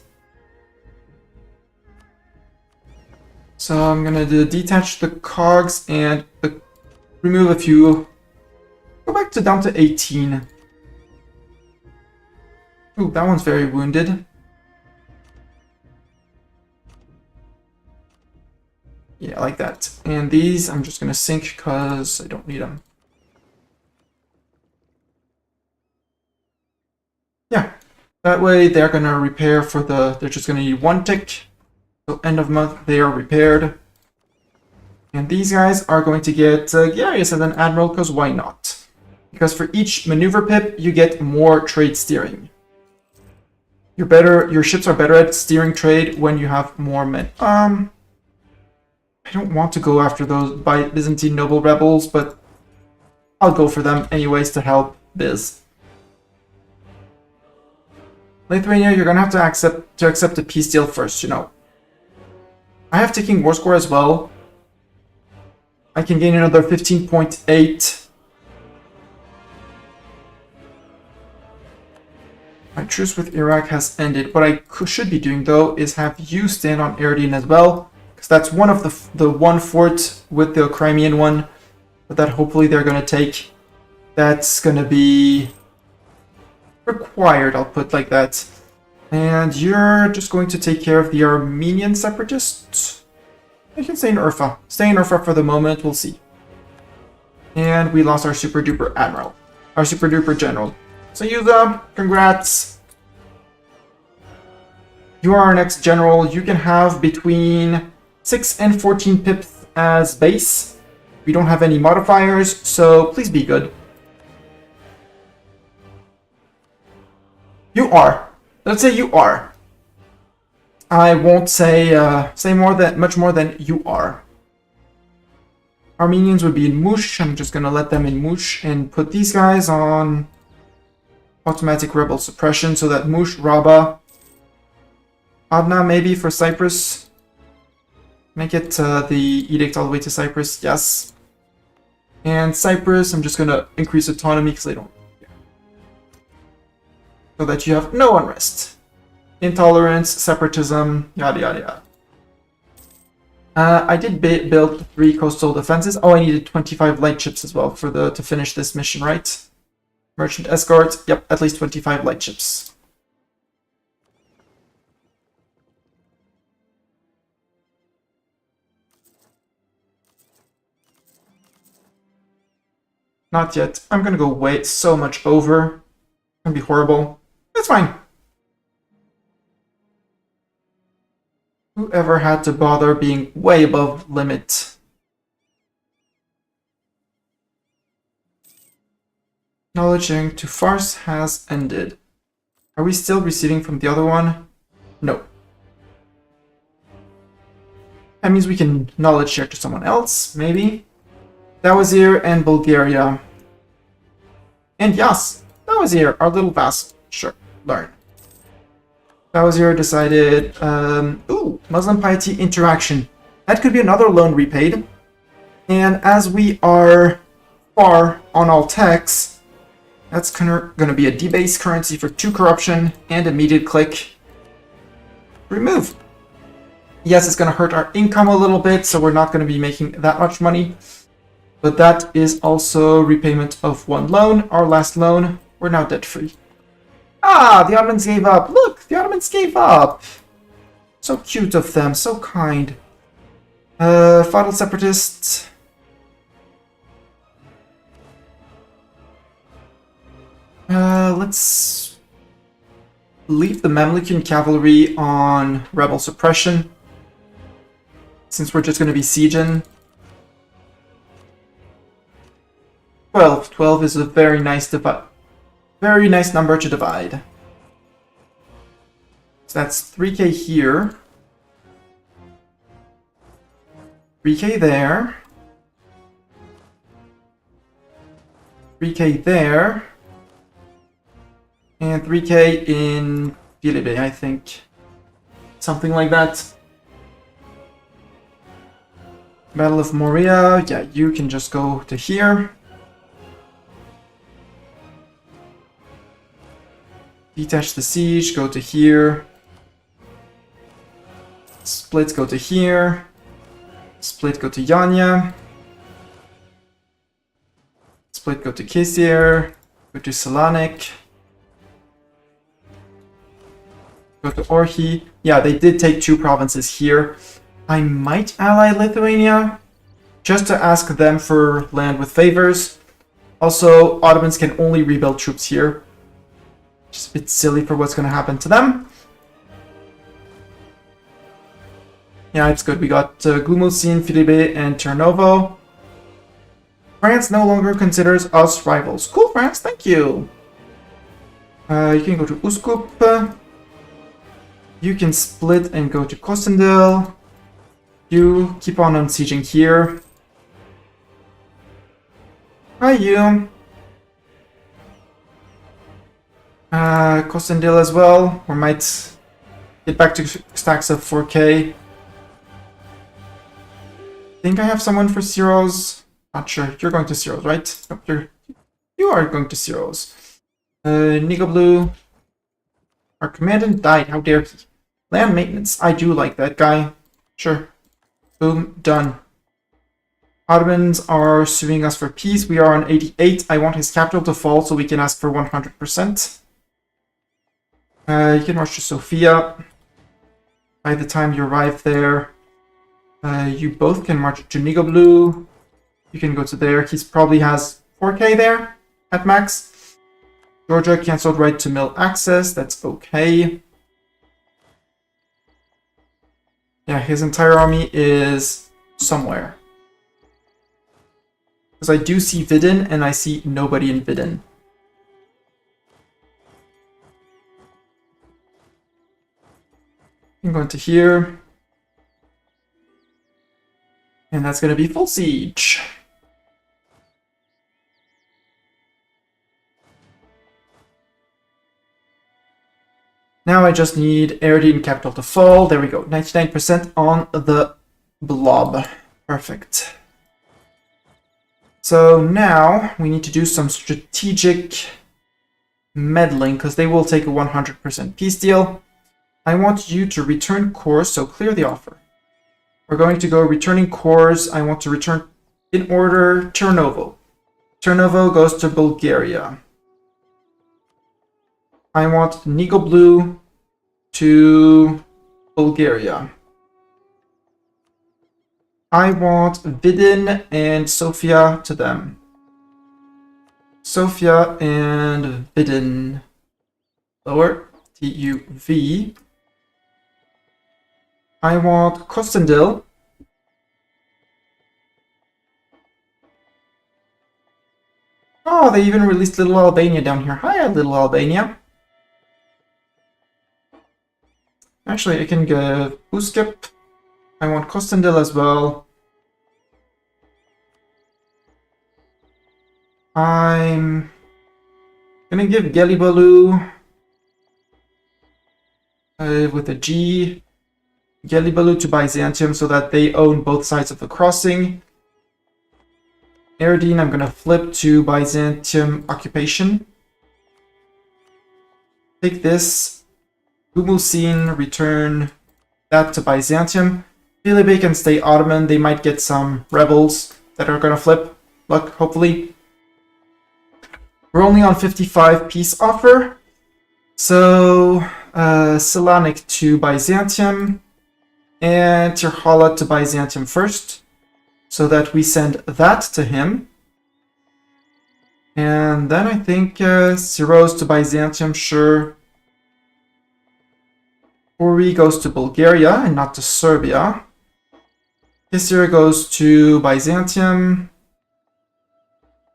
So I'm gonna detach the cogs and remove a few. Go back to down to 18. Ooh, that one's very wounded. Yeah, like that. And these I'm just gonna sink because I don't need them. Yeah, that way they're gonna repair for they're just gonna need 1 tick. So end of month they are repaired. And these guys are going to get Garius as an admiral, because why not? Because for each maneuver pip, you get more trade steering. Your ships are better at steering trade when you have more men. I don't want to go after those Byzantine noble rebels, but I'll go for them anyways to help Biz. Lithuania, you're gonna have to accept a peace deal first, I have ticking war score as well. I can gain another 15.8. My truce with Iraq has ended. What I should be doing, though, is have you stand on Erdian as well. Because that's one of the one fort with the Crimean one. But that hopefully they're going to take. That's going to be required, I'll put like that. And you're just going to take care of the Armenian separatists. You can stay in Urfa. Stay in Urfa for the moment, we'll see. And we lost our super duper admiral. Our super duper general. So Yuza, congrats. You are our next general. You can have between 6 and 14 pips as base. We don't have any modifiers, so please be good. You are. Let's say you are. I won't say much more than you are. Armenians would be in Mush. I'm just gonna let them in Mush and put these guys on automatic rebel suppression so that Mush, Rabba, Adna maybe for Cyprus. Make it the edict all the way to Cyprus, yes. And Cyprus, I'm just gonna increase autonomy because they don't. So that you have no unrest. Intolerance, separatism, yada yada yada. I did build 3 coastal defenses. Oh, I needed 25 light ships as well for to finish this mission, right? Merchant escort, yep, at least 25 light ships. Not yet. I'm gonna go way so much over. It's gonna be horrible. It's fine. Whoever had to bother being way above limit? Knowledge sharing to Fars has ended. Are we still receiving from the other one? No. That means we can knowledge share to someone else, maybe. Dawazir and Bulgaria. And Yas. Dawazir, our little vassal. Sure, learn. Dawazir decided, ooh, Muslim piety interaction. That could be another loan repaid. And as we are far on all techs, that's going to be a debased currency for 2 corruption and immediate click. Remove. Yes, it's going to hurt our income a little bit, so we're not going to be making that much money. But that is also repayment of 1 loan. Our last loan, we're now debt-free. Ah, the Ottomans gave up. Look, the Ottomans gave up. So cute of them, so kind. Final separatists. Let's leave the Mamlukian cavalry on rebel suppression, since we're just going to be sieging. 12. 12 is a very nice number to divide. So that's 3k here. 3k there. 3k there. And 3k in Philippe, I think. Something like that. Battle of Moria. Yeah, you can just go to here. Detach the siege, go to here. Split, go to here. Split, go to Yanya. Split, go to Kisir. Go to Selanik. Go to Orhi. Yeah, they did take 2 provinces here. I might ally Lithuania, just to ask them for land with favors. Also, Ottomans can only rebuild troops here. Just a bit silly for what's going to happen to them. Yeah, it's good. We got Gumusin, Philippe, and Chernovo. France no longer considers us rivals. Cool, France. Thank you. You can go to Uskup. You can split and go to Kostendil. You keep on sieging here. Hi, you. Kostendil as well. We might get back to stacks of 4k. think I have someone for zeros. Not sure. You're going to zeros, right? Nope, you are going to zeros. Nico Blue. Our commandant died. How dare he? Land maintenance. I do like that guy. Sure. Boom. Done. Ottomans are suing us for peace. We are on 88. I want his capital to fall so we can ask for 100%. You can march to Sofia. By the time you arrive there, you both can march to Nigoblu. You can go to there. He probably has 4k there at max. Georgia cancelled right to mill access. That's okay. Yeah, his entire army is somewhere. Because I do see Vidin, and I see nobody in Vidin. I'm going to here. And that's going to be full siege. Now I just need Eridine capital to fall. There we go. 99% on the blob. Perfect. So now we need to do some strategic meddling because they will take a 100% peace deal. I want you to return cores, so clear the offer. We're going to go returning cores. I want to return in order Turnovo. Turnovo goes to Bulgaria. I want Nigoblu to Bulgaria. I want Vidin and Sofia to them. Sofia and Vidin. Lower. TUV. I want Kostendil. Oh, they even released Little Albania down here. Hi, Little Albania. Actually, I can go Uskip. I want Kostendil as well. I'm gonna give Gelibalu with a G. Gelibalu to Byzantium so that they own both sides of the crossing. Eridine, I'm gonna flip to Byzantium occupation. Take this. Gumusin, return that to Byzantium. Philippe can stay Ottoman. They might get some rebels that are gonna flip. Luck, hopefully. We're only on 55 peace offer. So, Selanik to Byzantium. And Tirhala to Byzantium first. So that we send that to him. And then I think Syros to Byzantium, sure. Uri goes to Bulgaria and not to Serbia. Kisir goes to Byzantium.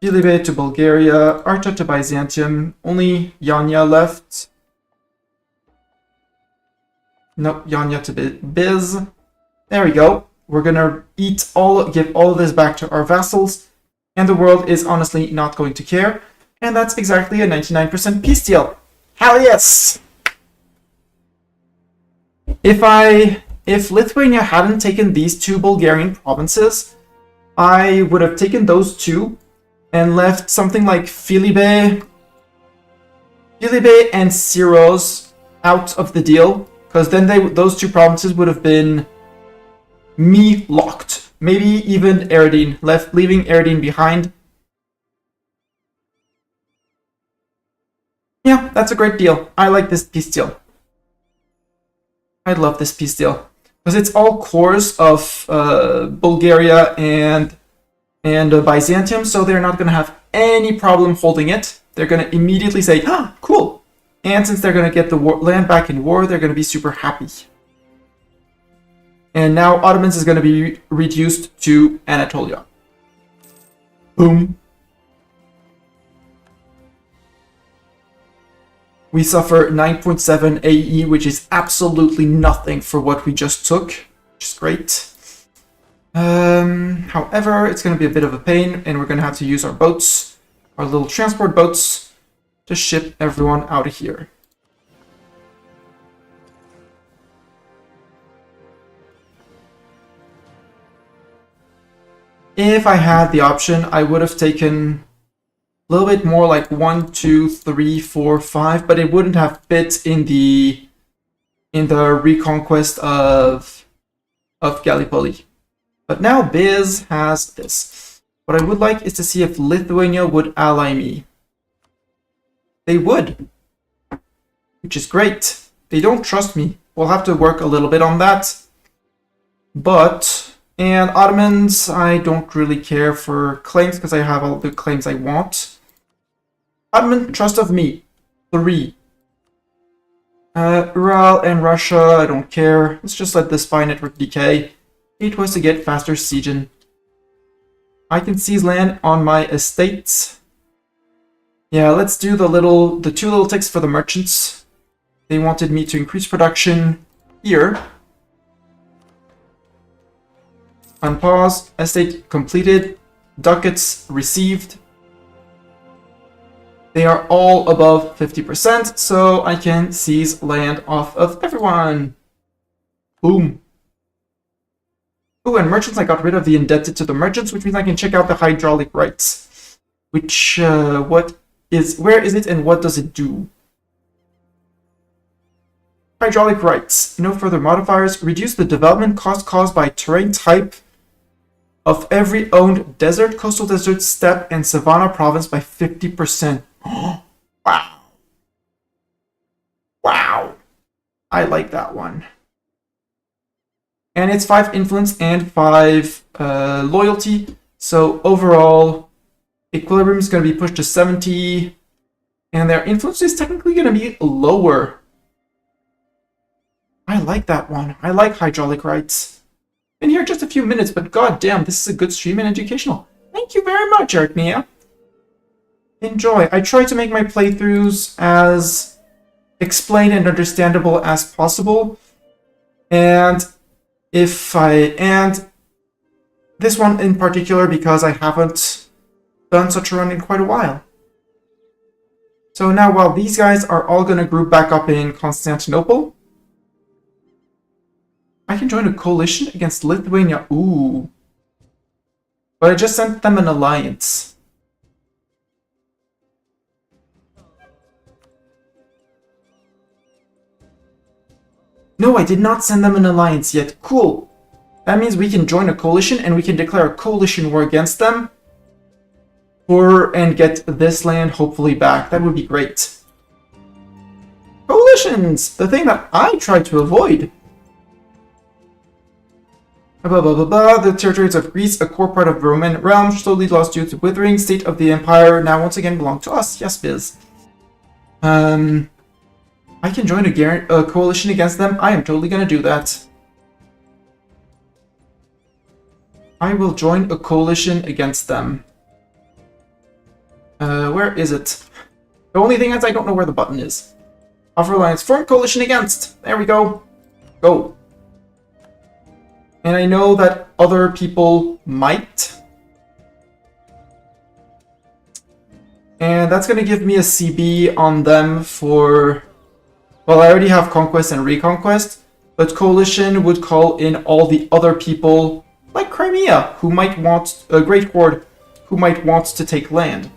Filibe to Bulgaria. Arta to Byzantium. Only Yanya left. Nope, Yanya to Biz. There we go. We're gonna give all of this back to our vassals. And the world is honestly not going to care. And that's exactly a 99% peace deal. Hell yes! If Lithuania hadn't taken these two Bulgarian provinces, I would have taken those two and left something like Filibe and Syros out of the deal, because then those two provinces would have been me locked. Maybe even Eridine, leaving Eridine behind. Yeah, that's a great deal. I like this peace deal. I love this peace deal because it's all cores of Bulgaria and Byzantium, so they're not going to have any problem holding it. They're going to immediately say, "Ah, cool!" And since they're going to get the land back in war, they're going to be super happy. And now Ottomans is going to be reduced to Anatolia. Boom. We suffer 9.7 AE, which is absolutely nothing for what we just took, which is great. However, it's going to be a bit of a pain, and we're going to have to use our boats, our little transport boats, to ship everyone out of here. If I had the option, I would have taken a little bit more, like 1, 2, 3, 4, 5, but it wouldn't have fit in the reconquest of Gallipoli. But now Biz has this. What I would like is to see if Lithuania would ally me. They would, which is great. They don't trust me. We'll have to work a little bit on that. But, and Ottomans, I don't really care for claims because I have all the claims I want. Ottoman, trust of me, 3. Ural and Russia, I don't care. Let's just let the spy network decay. It was to get faster sieging. I can seize land on my estates. Yeah, let's do the 2 little ticks for the merchants. They wanted me to increase production here. Unpause, estate completed, ducats received. They are all above 50%, so I can seize land off of everyone. Boom. Ooh, and merchants, I got rid of the indebted to the merchants, which means I can check out the hydraulic rights. Which, where is it and what does it do? Hydraulic rights. No further modifiers. Reduce the development cost caused by terrain type of every owned desert, coastal desert, steppe, and savanna province by 50%. Wow. Wow. I like that one. And it's 5 influence and 5 loyalty. So overall, equilibrium is going to be pushed to 70. And their influence is technically going to be lower. I like that one. I like hydraulic rights. Been here just a few minutes, but goddamn, this is a good stream and educational. Thank you very much, Archmia. Enjoy. I try to make my playthroughs as explained and understandable as possible. And this one in particular because I haven't done such a run in quite a while. So now while these guys are all going to group back up in Constantinople, I can join a coalition against Lithuania. Ooh. But I just sent them an alliance. No, I did not send them an alliance yet. Cool. That means we can join a coalition and we can declare a coalition war against them. And get this land hopefully back. That would be great. Coalitions! The thing that I try to avoid. The territories of Greece, a core part of the Roman realm, slowly lost due to withering state of the empire, now once again belong to us. Yes, Biz. I can join a coalition against them. I am totally gonna do that. I will join a coalition against them. Where is it? The only thing is I don't know where the button is. Offer alliance. Form coalition against. There we go. Go. And I know that other people might. And that's going to give me a CB on them for... Well, I already have Conquest and Reconquest, but Coalition would call in all the other people, like Crimea, who might want... a Great Horde, who might want to take land.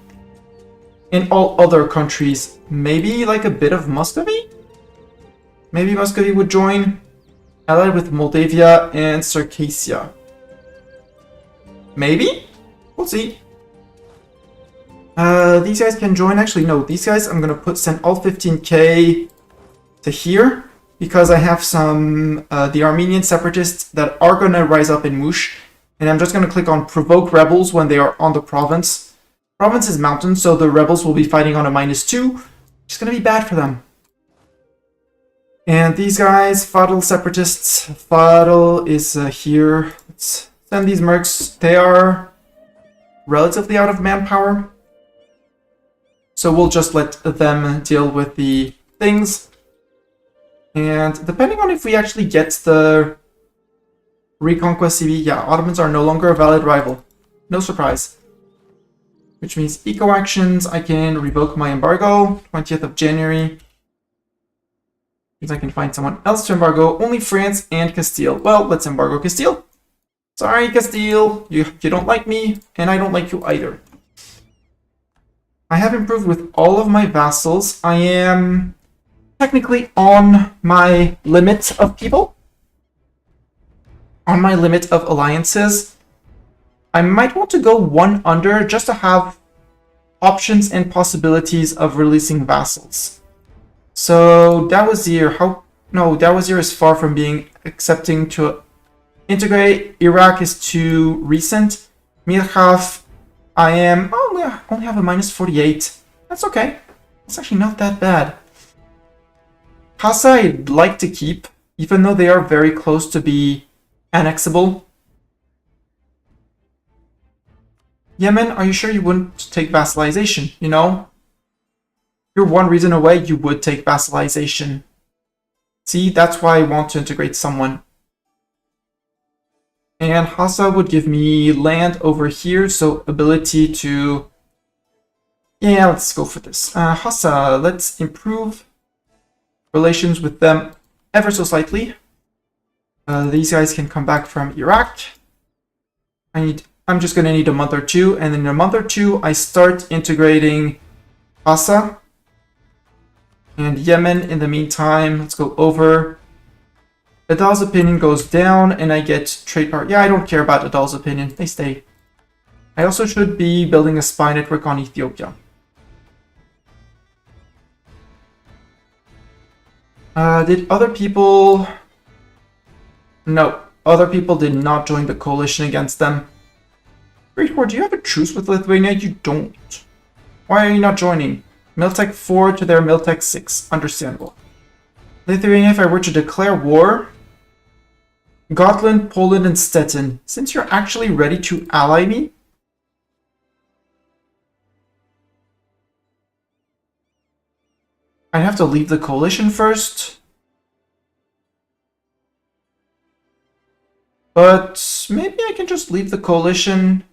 In all other countries, maybe like a bit of Muscovy? Maybe Muscovy would join, allied with Moldavia and Circassia. Maybe? We'll see. These guys can join. Actually, no. These guys, I'm gonna send all 15k to here because I have some the Armenian separatists that are gonna rise up in Mush, and I'm just gonna click on provoke rebels when they are on the province. Province is mountain, so the rebels will be fighting on a -2, which is gonna be bad for them. And these guys, Fadl separatists, Fadl is here. Let's send these mercs. They are relatively out of manpower. So we'll just let them deal with the things. And depending on if we actually get the Reconquest CB, yeah, Ottomans are no longer a valid rival. No surprise. Which means eco actions, I can revoke my embargo, 20th of January. Means I can find someone else to embargo, only France and Castile. Well, let's embargo Castile. Sorry, Castile. You don't like me, and I don't like you either. I have improved with all of my vassals. I am technically on my limit of people. On my limit of alliances. I might want to go one under just to have options and possibilities of releasing vassals. So Dawazir, Dawazir is far from being accepting to integrate. Iraq is too recent. Mirhaf, I only have a minus 48. That's okay. It's actually not that bad. Hassa I'd like to keep, even though they are very close to be annexable. Yemen, are you sure you wouldn't take vassalization? You know? You're one reason away, you would take vassalization. See, that's why I want to integrate someone. And Hassa would give me land over here, so ability to... Yeah, let's go for this. Hassa, let's improve relations with them ever so slightly. These guys can come back from Iraq. I'm just going to need a month or two, and in a month or two, I start integrating Hassa. And Yemen, in the meantime, let's go over. Adal's opinion goes down, and I get trade power. Yeah, I don't care about Adal's opinion. They stay. I also should be building a spy network on Ethiopia. Did other people... No, other people did not join the coalition against them. Great War, do you have a truce with Lithuania? You don't. Why are you not joining? Miltech 4 to their Miltech 6. Understandable. Lithuania, if I were to declare war... Gotland, Poland, and Stettin. Since you're actually ready to ally me... I have to leave the coalition first. But maybe I can just leave the coalition.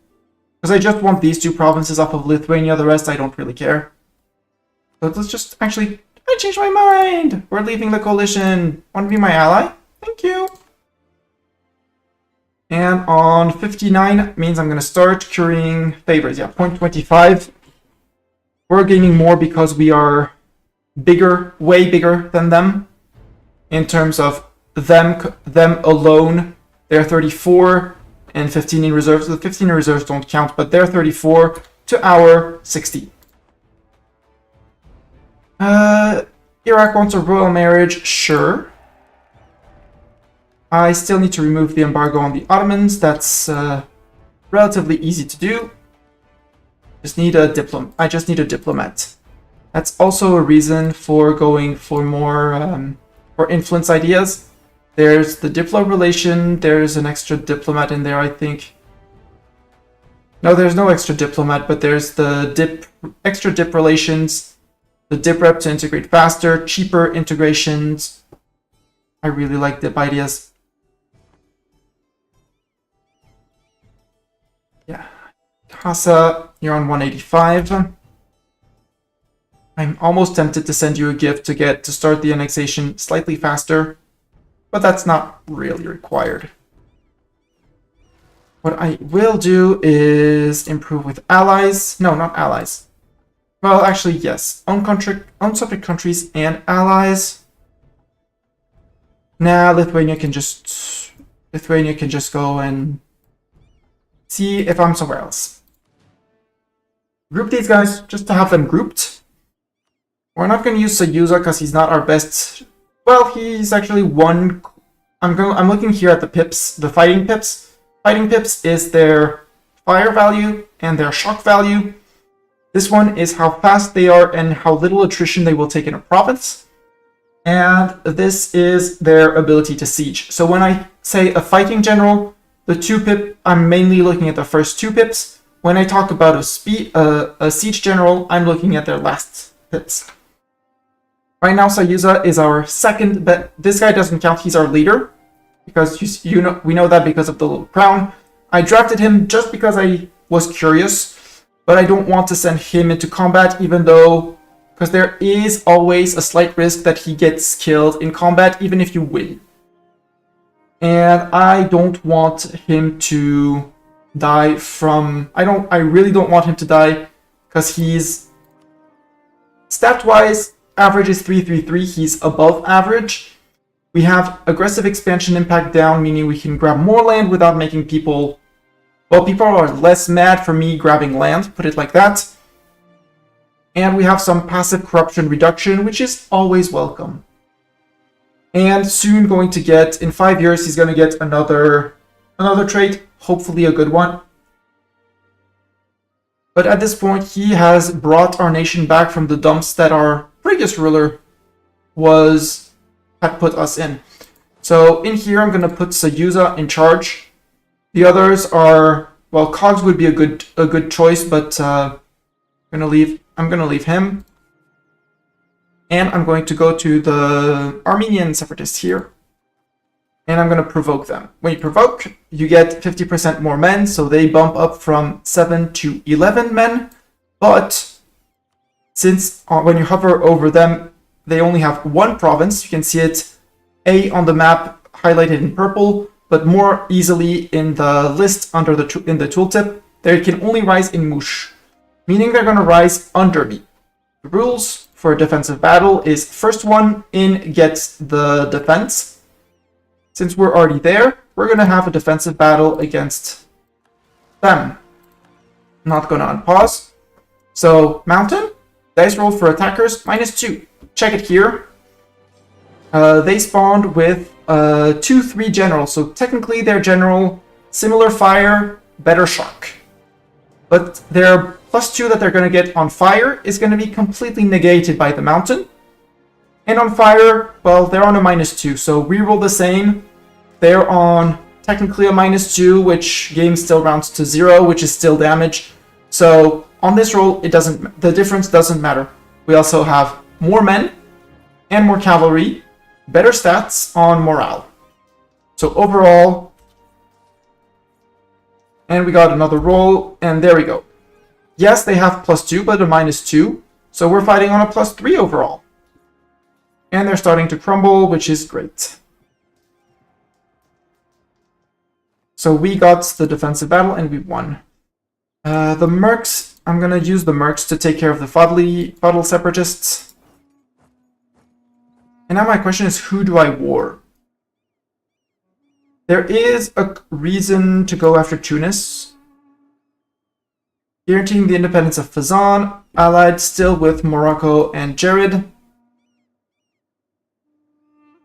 Because I just want these two provinces off of Lithuania. The rest I don't really care. But let's just actually... I changed my mind! We're leaving the coalition. Want to be my ally? Thank you. And on 59 means I'm going to start currying favors. Yeah, 0.25. We're gaining more because we are bigger, way bigger than them. In terms of them alone, they're 34 and 15 in reserves. The 15 in reserves don't count, but they're 34 to our 60. Iraq wants a royal marriage, sure. I still need to remove the embargo on the Ottomans. That's relatively easy to do. I just need a diplomat. That's also a reason for going for more for influence ideas. There's the Diplo relation. There's an extra diplomat in there, I think. No, there's no extra diplomat, but there's the extra dip relations. The dip rep to integrate faster, cheaper integrations. I really like dip ideas. Yeah. Hassa, you're on 185. I'm almost tempted to send you a gift to start the annexation slightly faster, but that's not really required. What I will do is improve with allies. No, not allies. Well, actually, yes. Own subject countries and allies. Nah, Lithuania can just go and see if I'm somewhere else. Group these guys just to have them grouped. We're not going to use Soyuza because he's not our best. Well, he's actually one. I'm looking here at the pips, the fighting pips. Fighting pips is their fire value and their shock value. This one is how fast they are and how little attrition they will take in a province. And this is their ability to siege. So when I say a fighting general, the 2 pip, I'm mainly looking at the first 2 pips. When I talk about a siege general, I'm looking at their last pips. Right now, Soyuza is our second, but this guy doesn't count. He's our leader, because we know that because of the little crown. I drafted him just because I was curious, but I don't want to send him into combat, even though, because there is always a slight risk that he gets killed in combat, even if you win. And I don't want him to die from... I really don't want him to die because he's... Stat-wise, average is 333. He's above average. We have aggressive expansion impact down, meaning we can grab more land without making people... Well, people are less mad for me grabbing land, put it like that. And we have some passive corruption reduction, which is always welcome. And soon going to get, in 5 years, he's going to get another trait, hopefully a good one. But at this point, he has brought our nation back from the dumps that our previous ruler had put us in. So in here, I'm going to put Sayuza in charge. The others are, well, Cogs would be a good choice, but I'm going to leave him. And I'm going to go to the Armenian separatists here. And I'm going to provoke them. When you provoke, you get 50% more men, so they bump up from 7 to 11 men. But since when you hover over them, they only have one province. You can see it A on the map highlighted in purple, but more easily in the list under in the tooltip. They can only rise in Mush, meaning they're going to rise under me. The rules for a defensive battle is first one in gets the defense. Since we're already there, we're going to have a defensive battle against them. Not going to unpause. So, Mountain, dice roll for attackers, -2. Check it here. They spawned with 2-3 general, so technically their general, similar fire, better shock. But their +2 that they're going to get on fire is going to be completely negated by the mountain. And on fire, well, they're on a -2, so reroll the same. They're on technically a -2, which game still rounds to 0, which is still damage. So on this roll, the difference doesn't matter. We also have more men and more cavalry, better stats on morale. So overall, and we got another roll, and there we go. Yes, they have +2, but a -2, so we're fighting on a +3 overall. And they're starting to crumble, which is great. So we got the defensive battle, and we won. The mercs, I'm going to use the mercs to take care of the Fadl separatists. And now my question is, who do I war? There is a reason to go after Tunis. Guaranteeing the independence of Fezzan, allied still with Morocco and Jared.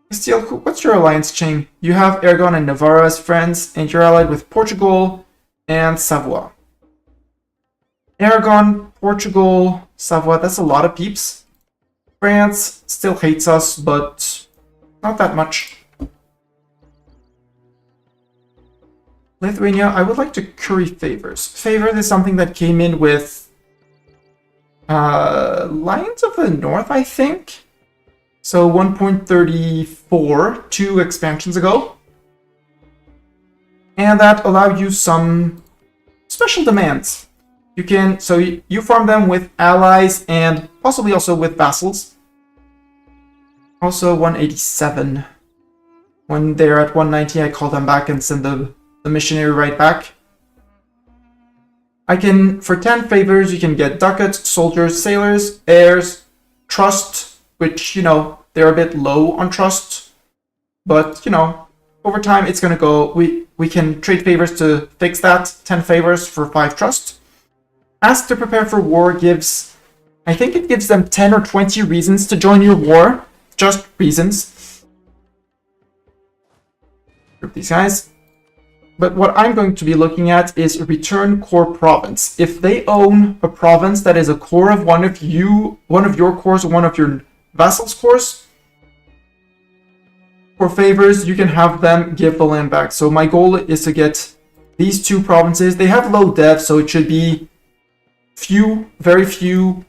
Castile, what's your alliance chain? You have Aragon and Navarra as friends, and you're allied with Portugal and Savoy. Aragon, Portugal, Savoy, that's a lot of peeps. France still hates us, but not that much. Lithuania, I would like to curry favors. Favors is something that came in with Lions of the North, I think. So 1.34, 2 expansions ago. And that allowed you some special demands. You can, so you farm them with allies and possibly also with vassals. Also 187. When they're at 190, I call them back and send the missionary right back. I can, for 10 favors, you can get ducats, soldiers, sailors, heirs, trust, which, you know, they're a bit low on trust. But, you know, over time it's going to go, we can trade favors to fix that. 10 favors for 5 trust. Ask to prepare for war gives, I think it gives them 10 or 20 reasons to join your war. Just reasons. Group these guys. But what I'm going to be looking at is return core province. If they own a province that is a core of one of your cores or one of your vassals' cores, for favors, you can have them give the land back. So my goal is to get these 2 provinces. They have low dev, so it should be very few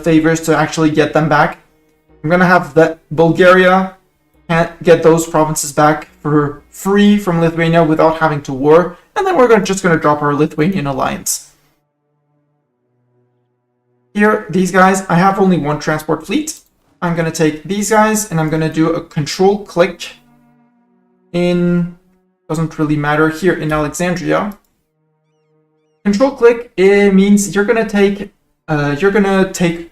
favors to actually get them back. I'm gonna have that Bulgaria get those provinces back for free from Lithuania without having to war, and then we're just gonna drop our Lithuanian alliance. Here, these guys, I have only 1 transport fleet. I'm gonna take these guys and I'm gonna do a control click in doesn't really matter here in Alexandria. Control click, it means you're gonna take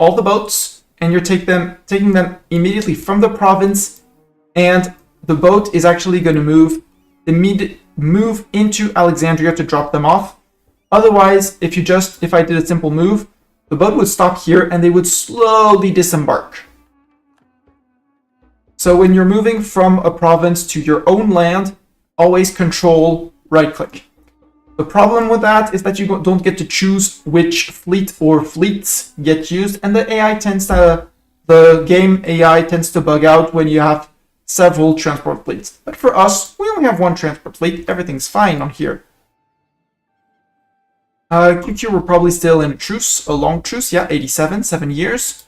all the boats and you're taking them immediately from the province, and the boat is actually gonna move into Alexandria to drop them off. Otherwise, if I did a simple move, the boat would stop here and they would slowly disembark. So when you're moving from a province to your own land, always control right click. The problem with that is that you don't get to choose which fleet or fleets get used, and the game AI tends to bug out when you have several transport fleets. But for us, we only have one transport fleet. Everything's fine on here. QQ were probably still in a long truce. Yeah, 87, 7 years.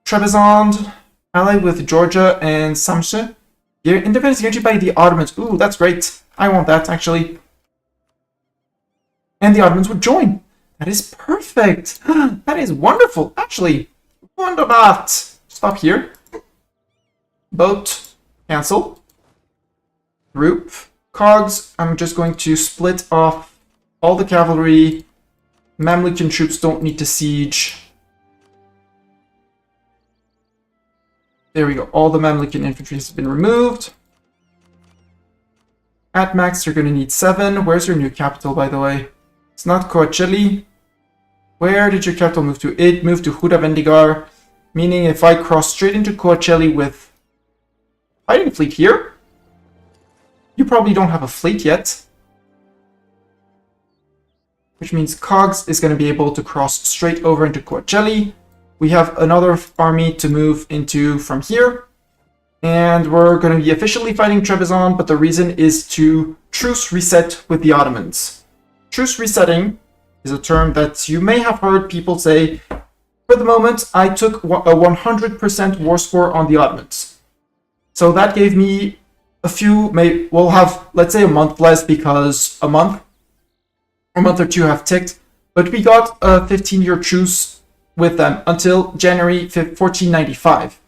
Trebizond, allied with Georgia and Samsun. Your independence guaranteed by the Ottomans. Ooh, that's great. I want that, actually. And the Ottomans would join. That is perfect. That is wonderful. Actually, wonderbat. Stop here. Boat. Cancel. Group. Cogs. I'm just going to split off all the cavalry. Mamlukian troops don't need to siege. There we go. All the Mamlukian infantry has been removed. At max, you're going to need 7. Where's your new capital, by the way? It's not Koacheli. Where did your capital move to? It moved to Huda Vendigar, meaning if I cross straight into Koacheli with fighting fleet here, you probably don't have a fleet yet. Which means Cogs is going to be able to cross straight over into Koacheli. We have another army to move into from here. And we're going to be officially fighting Trebizond, but the reason is to truce reset with the Ottomans. Truce resetting is a term that you may have heard people say. For the moment, I took a 100% war score on the Ottomans. So that gave me we'll have, let's say, a month less because a month or two have ticked. But we got a 15-year truce with them until January 1495.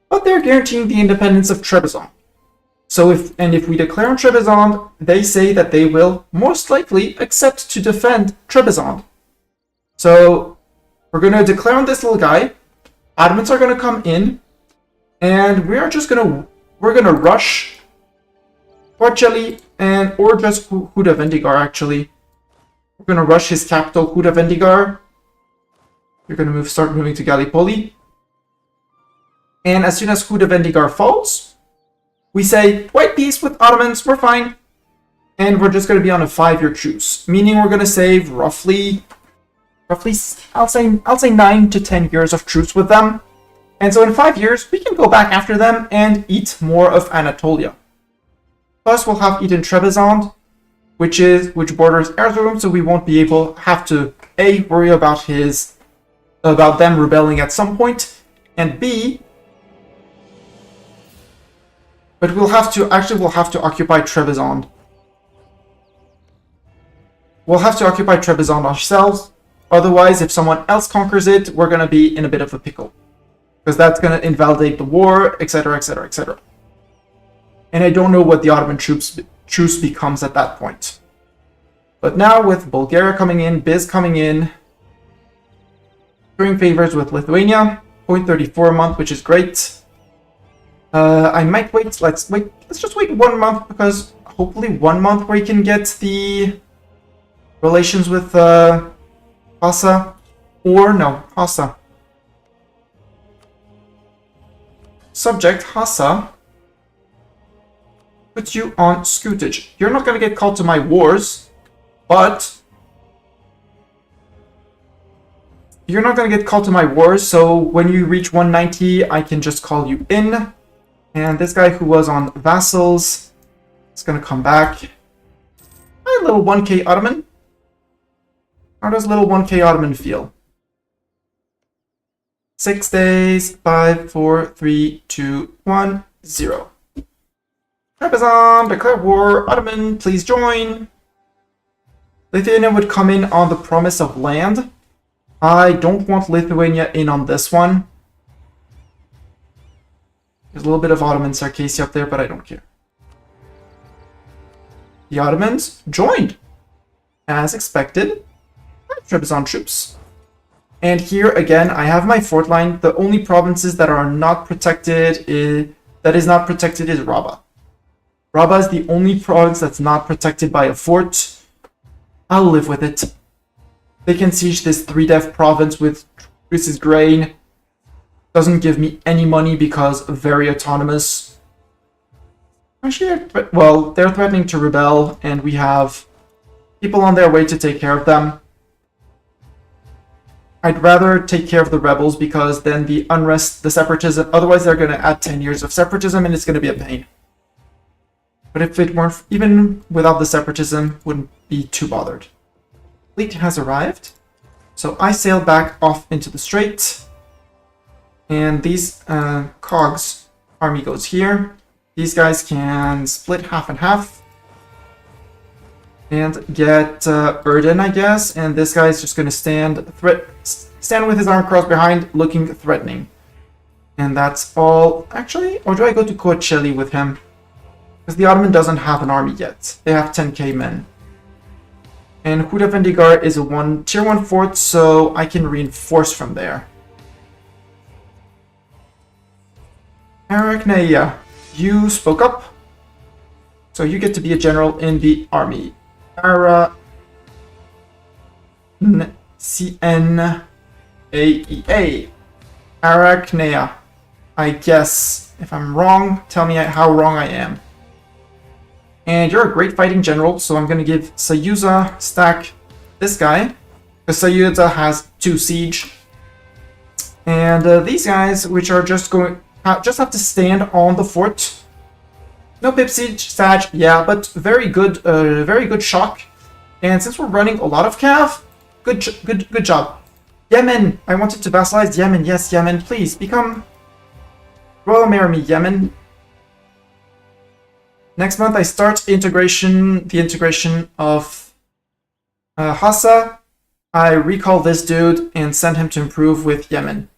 But they're guaranteeing the independence of Trebizond. So if we declare on Trebizond, they say that they will most likely accept to defend Trebizond. So we're going to declare on this little guy. Ottomans are going to come in, and we're going to rush Koacheli or just Huda Vendigar, actually. We're going to rush his capital, Huda Vendigar. You're going to start moving to Gallipoli. And as soon as Huda Vendigar falls, we say, white peace with Ottomans, we're fine. And we're just going to be on a 5-year truce, meaning we're going to save roughly, I'll say 9 to 10 years of truce with them. And so in 5 years, we can go back after them and eat more of Anatolia. Plus, we'll have eaten Trebizond, which borders Erzurum, so we won't have to A, worry about them rebelling at some point, and B, but we'll have to occupy Trebizond. We'll have to occupy Trebizond ourselves. Otherwise, if someone else conquers it, we're going to be in a bit of a pickle. Because that's going to invalidate the war, etc., etc., etc. And I don't know what the Ottoman truce becomes at that point. But now with Bulgaria coming in, Biz coming in, doing favors with Lithuania, 0.34 a month, which is great. I might wait. Let's just wait 1 month, because hopefully 1 month where you can get the relations with Hassa, or no, Hassa. Subject Hassa puts you on scutage. You're not going to get called to my wars, but so when you reach 190, I can just call you in. And this guy who was on vassals is going to come back. Hi, little 1k Ottoman. How does little 1k Ottoman feel? 6 days, 5, 4, 3, 2, 1, 0. Trebizond, declare war. Ottoman, please join. Lithuania would come in on the promise of land. I don't want Lithuania in on this one. There's a little bit of Ottoman Circassia up there, but I don't care. the Ottomans joined, as expected, Trebizond troops. And here again, I have my fort line. The only provinces that are not protected is Rabba. Rabba is the only province that's not protected by a fort. I'll live with it. They can siege this 3-def province with Greece's grain. Doesn't give me any money because very autonomous. Actually, well, they're threatening to rebel, and we have people on their way to take care of them. I'd rather take care of the rebels because then the unrest, the separatism, otherwise they're going to add 10 years of separatism and it's going to be a pain. But if it weren't, even without the separatism, wouldn't be too bothered. Fleet has arrived. So I sail back off into the strait. And these cogs army goes here. These guys can split half and half. And get Erden, I guess. And this guy is just going to stand with his arm crossed behind, looking threatening. And that's all. Actually, or do I go to Coacheli with him? Because the Ottoman doesn't have an army yet. They have 10k men. And Huda Vendigar is a tier 1 fort, so I can reinforce from there. Arachneia, you spoke up. So you get to be a general in the army. CNAEA. Arachneia. I guess. If I'm wrong, tell me how wrong I am. And you're a great fighting general, so I'm going to give Sayuza stack this guy. Because Sayuza has 2 siege. And these guys, which are just have to stand on the fort. No pip siege, Sag, yeah, but very good shock. And since we're running a lot of cav, good job. Yemen, I wanted to vassalize Yemen. Yes, Yemen, please become Royal Marry me, Yemen. Next month I start the integration of Hassa. I recall this dude and send him to improve with Yemen.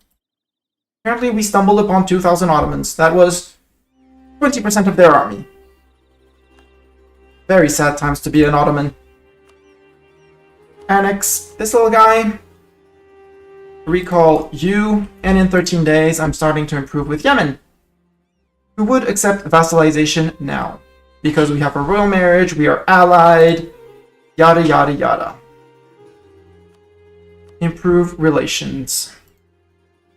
Apparently we stumbled upon 2,000 Ottomans. That was 20% of their army. Very sad times to be an Ottoman. Annex this little guy. Recall you. And in 13 days I'm starting to improve with Yemen. Who would accept vassalization now. Because we have a royal marriage, we are allied, yada yada yada. Improve relations.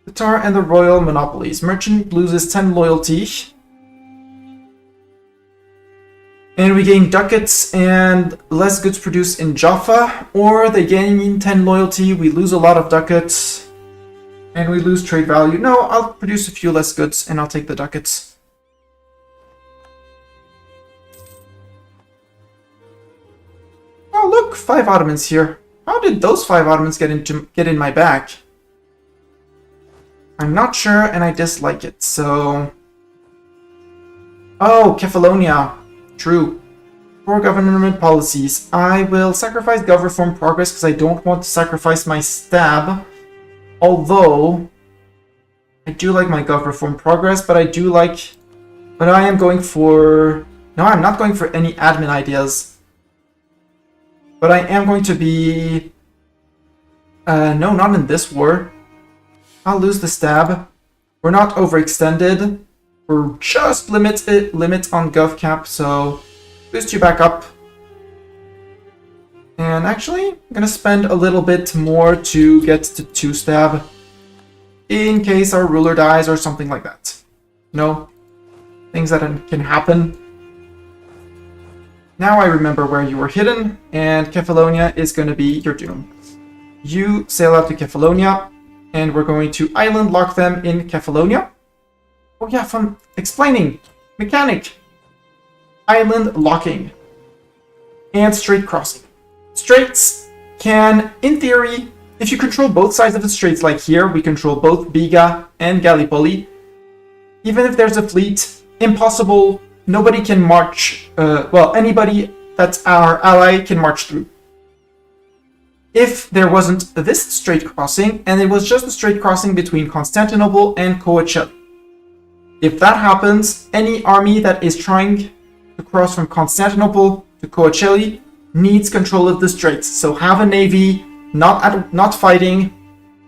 Qatar and the royal monopolies. Merchant loses 10 loyalty. And we gain ducats and less goods produced in Jaffa. Or they gain 10 loyalty, we lose a lot of ducats. And we lose trade value. No, I'll produce a few less goods and I'll take the ducats. Oh look, 5 Ottomans here. How did those 5 Ottomans get in my back? I'm not sure and I dislike it, so... Oh, Kefalonia. True. Poor government policies. I will sacrifice gov reform progress because I don't want to sacrifice my stab. Although, I do like my gov reform progress, but I am going for... No, I'm not going for any admin ideas. But I am going to be... no, not in this war. I'll lose the stab. We're not overextended. We're just limit on gov cap, so boost you back up. And actually, I'm gonna spend a little bit more to get to 2 stab. In case our ruler dies or something like that. No. Things that can happen. Now I remember where you were hidden, and Kefalonia is going to be your doom. You sail out to Kefalonia, and we're going to island lock them in Kefalonia. Oh yeah, from explaining. Mechanic. Island locking. And strait crossing. Straits can, in theory, if you control both sides of the straits, like here, we control both Biga and Gallipoli. Even if there's a fleet, impossible. Nobody can march, well, anybody that's our ally can march through. If there wasn't this strait crossing, and it was just a strait crossing between Constantinople and Coachella. If that happens, any army that is trying to cross from Constantinople to Coachella, needs control of the straits. So have a navy, not fighting,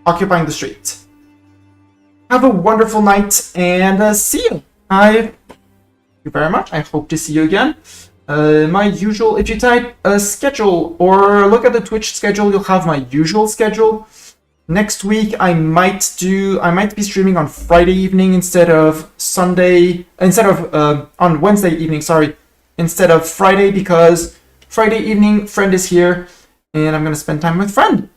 occupying the strait. Have a wonderful night, and see you. Thank you very much. I hope to see you again. My usual, if you type schedule or look at the Twitch schedule, you'll have my usual schedule. Next week, I might be streaming on Friday evening instead of on Wednesday evening, sorry, instead of Friday, because Friday evening, friend is here, and I'm going to spend time with friend.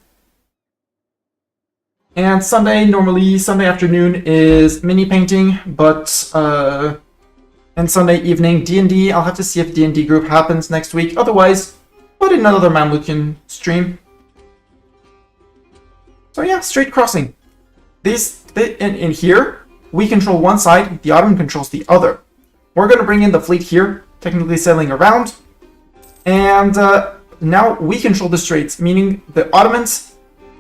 And Sunday afternoon is mini painting, but, and Sunday evening, D&D. I'll have to see if D&D group happens next week. Otherwise, put in another Mamlukian stream. So yeah, straight crossing. In here, we control one side, the Ottoman controls the other. We're going to bring in the fleet here, technically sailing around. And now we control the straits, meaning the Ottomans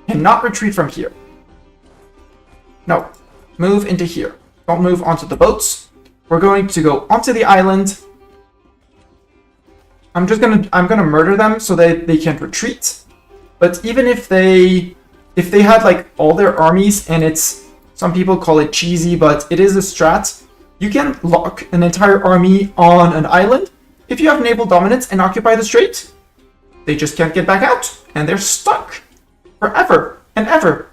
cannot retreat from here. No, move into here. Don't move onto the boats. We're going to go onto the island. I'm gonna murder them so that they can't retreat. But even if they had like all their armies, and some people call it cheesy, but it is a strat, you can lock an entire army on an island. If you have naval dominance and occupy the strait, they just can't get back out, and they're stuck forever and ever.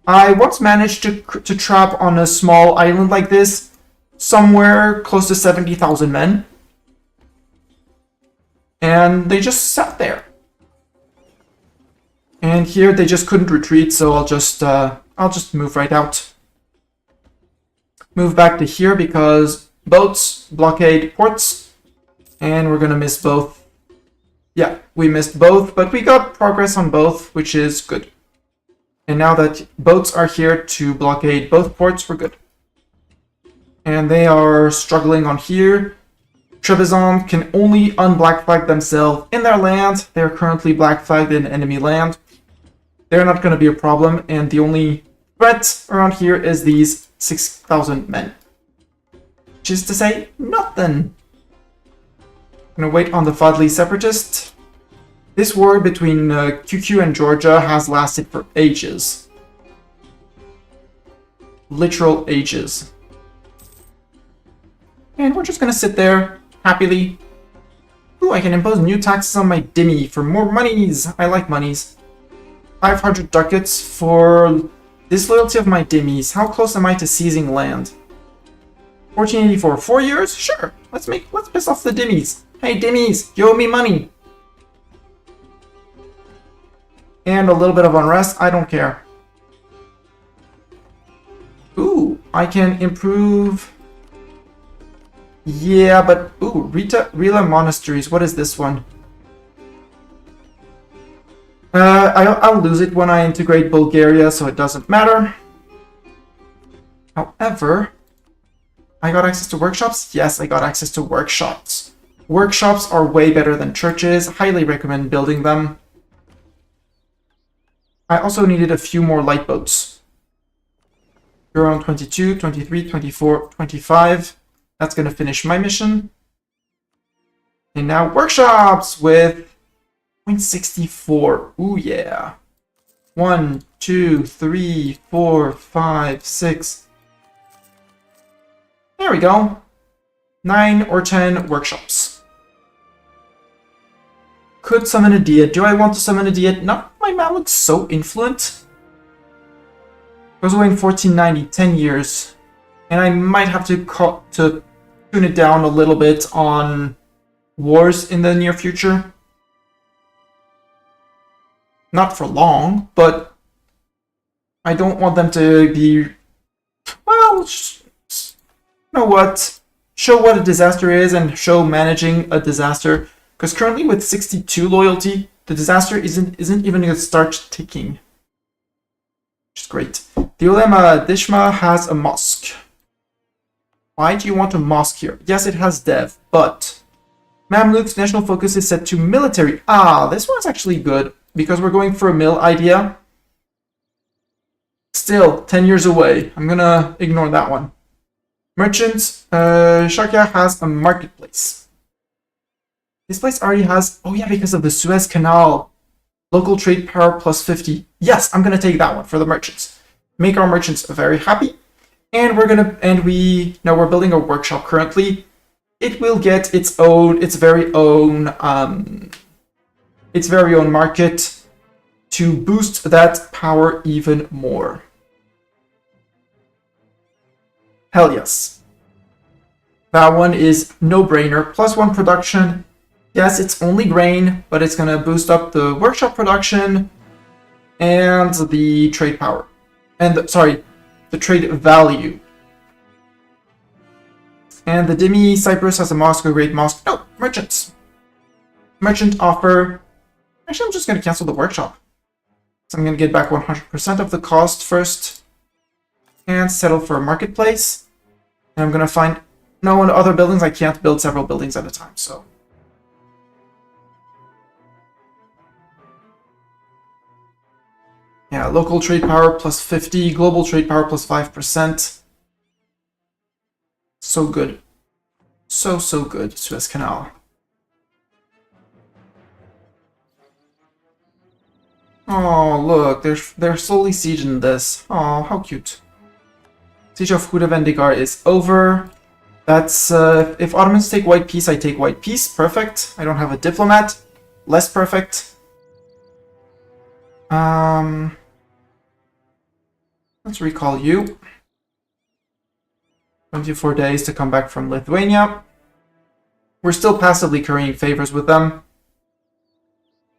I once managed to trap on a small island like this somewhere close to 70,000 men, and they just sat there. And here they just couldn't retreat, so I'll just move right out. Move back to here because boats blockade ports, and we're gonna miss both. Yeah, we missed both, but we got progress on both, which is good. And now that boats are here to blockade both ports, we're good. And they are struggling on here. Trebizond can only unblack flag themselves in their land. They're currently black flagged in enemy land. They're not going to be a problem, and the only threat around here is these 6,000 men. Which is to say, nothing. I'm going to wait on the Fadli separatist. This war between QQ and Georgia has lasted for ages. Literal ages. And we're just going to sit there, happily. Ooh, I can impose new taxes on my dhimmi for more monies. I like monies. 500 ducats for disloyalty of my dhimmis. How close am I to seizing land? 1484, 4 years? Sure. Let's piss off the dhimmis. Hey dhimmis, you owe me money. And a little bit of unrest, I don't care. Ooh, I can improve. Yeah, but ooh, Rila Monasteries, what is this one? I'll lose it when I integrate Bulgaria, so it doesn't matter. However, I got access to workshops? Yes, I got access to workshops. Workshops are way better than churches. Highly recommend building them. I also needed a few more light boats. You're on 22, 23, 24, 25. That's going to finish my mission. And now workshops with 0.64. Ooh, yeah. 1, 2, 3, 4, 5, 6. There we go. 9 or 10 workshops. Could summon a Diet. Do I want to summon a Diet? Not my Mamluk's so influent. Goes away in 1490, 10 years. And I might have to tune it down a little bit on wars in the near future. Not for long, but I don't want them to be, well, you know what? Show what a disaster is and show managing a disaster. Because currently with 62 loyalty, the disaster isn't even going to start ticking. Which is great. The Ulema Dishma has a mosque. Why do you want a mosque here? Yes, it has dev, but Mamluk's national focus is set to military. Ah, this one's actually good, because we're going for a mill idea. Still, 10 years away. I'm gonna ignore that one. Merchants, Sharkia has a marketplace. This place already has, oh yeah, because of the Suez Canal. Local trade power plus 50. Yes, I'm gonna take that one for the merchants. Make our merchants very happy. And we're building a workshop currently. It will get its very own market to boost that power even more. Hell yes. That one is no-brainer. +1 production. Yes, it's only grain, but it's going to boost up the workshop production and the trade power. And the trade value. And the Demi Cyprus has a mosque, a great mosque. No, merchants. Merchant offer. Actually, I'm just going to cancel the workshop. So I'm going to get back 100% of the cost first. And settle for a marketplace. And I'm going to find no other buildings. I can't build several buildings at a time, so. Yeah, local trade power plus 50, global trade power plus 5%. So good. So good, Suez Canal. Oh, look, they're slowly sieging this. Oh, how cute. Siege of Hudavendigar is over. That's, if Ottomans take white peace, I take white peace. Perfect. I don't have a diplomat. Less perfect. Let's recall you. 24 days to come back from Lithuania. We're still passively currying favors with them.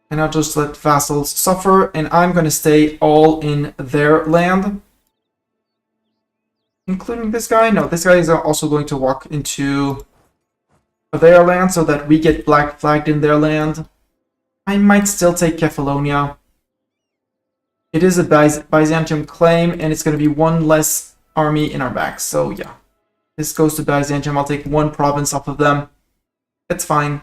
And I'll just let vassals suffer, and I'm going to stay all in their land. Including this guy? No, this guy is also going to walk into their land so that we get black flagged in their land. I might still take Kefalonia. It is a Byzantium claim, and it's going to be one less army in our backs, so yeah. This goes to Byzantium. I'll take one province off of them. It's fine.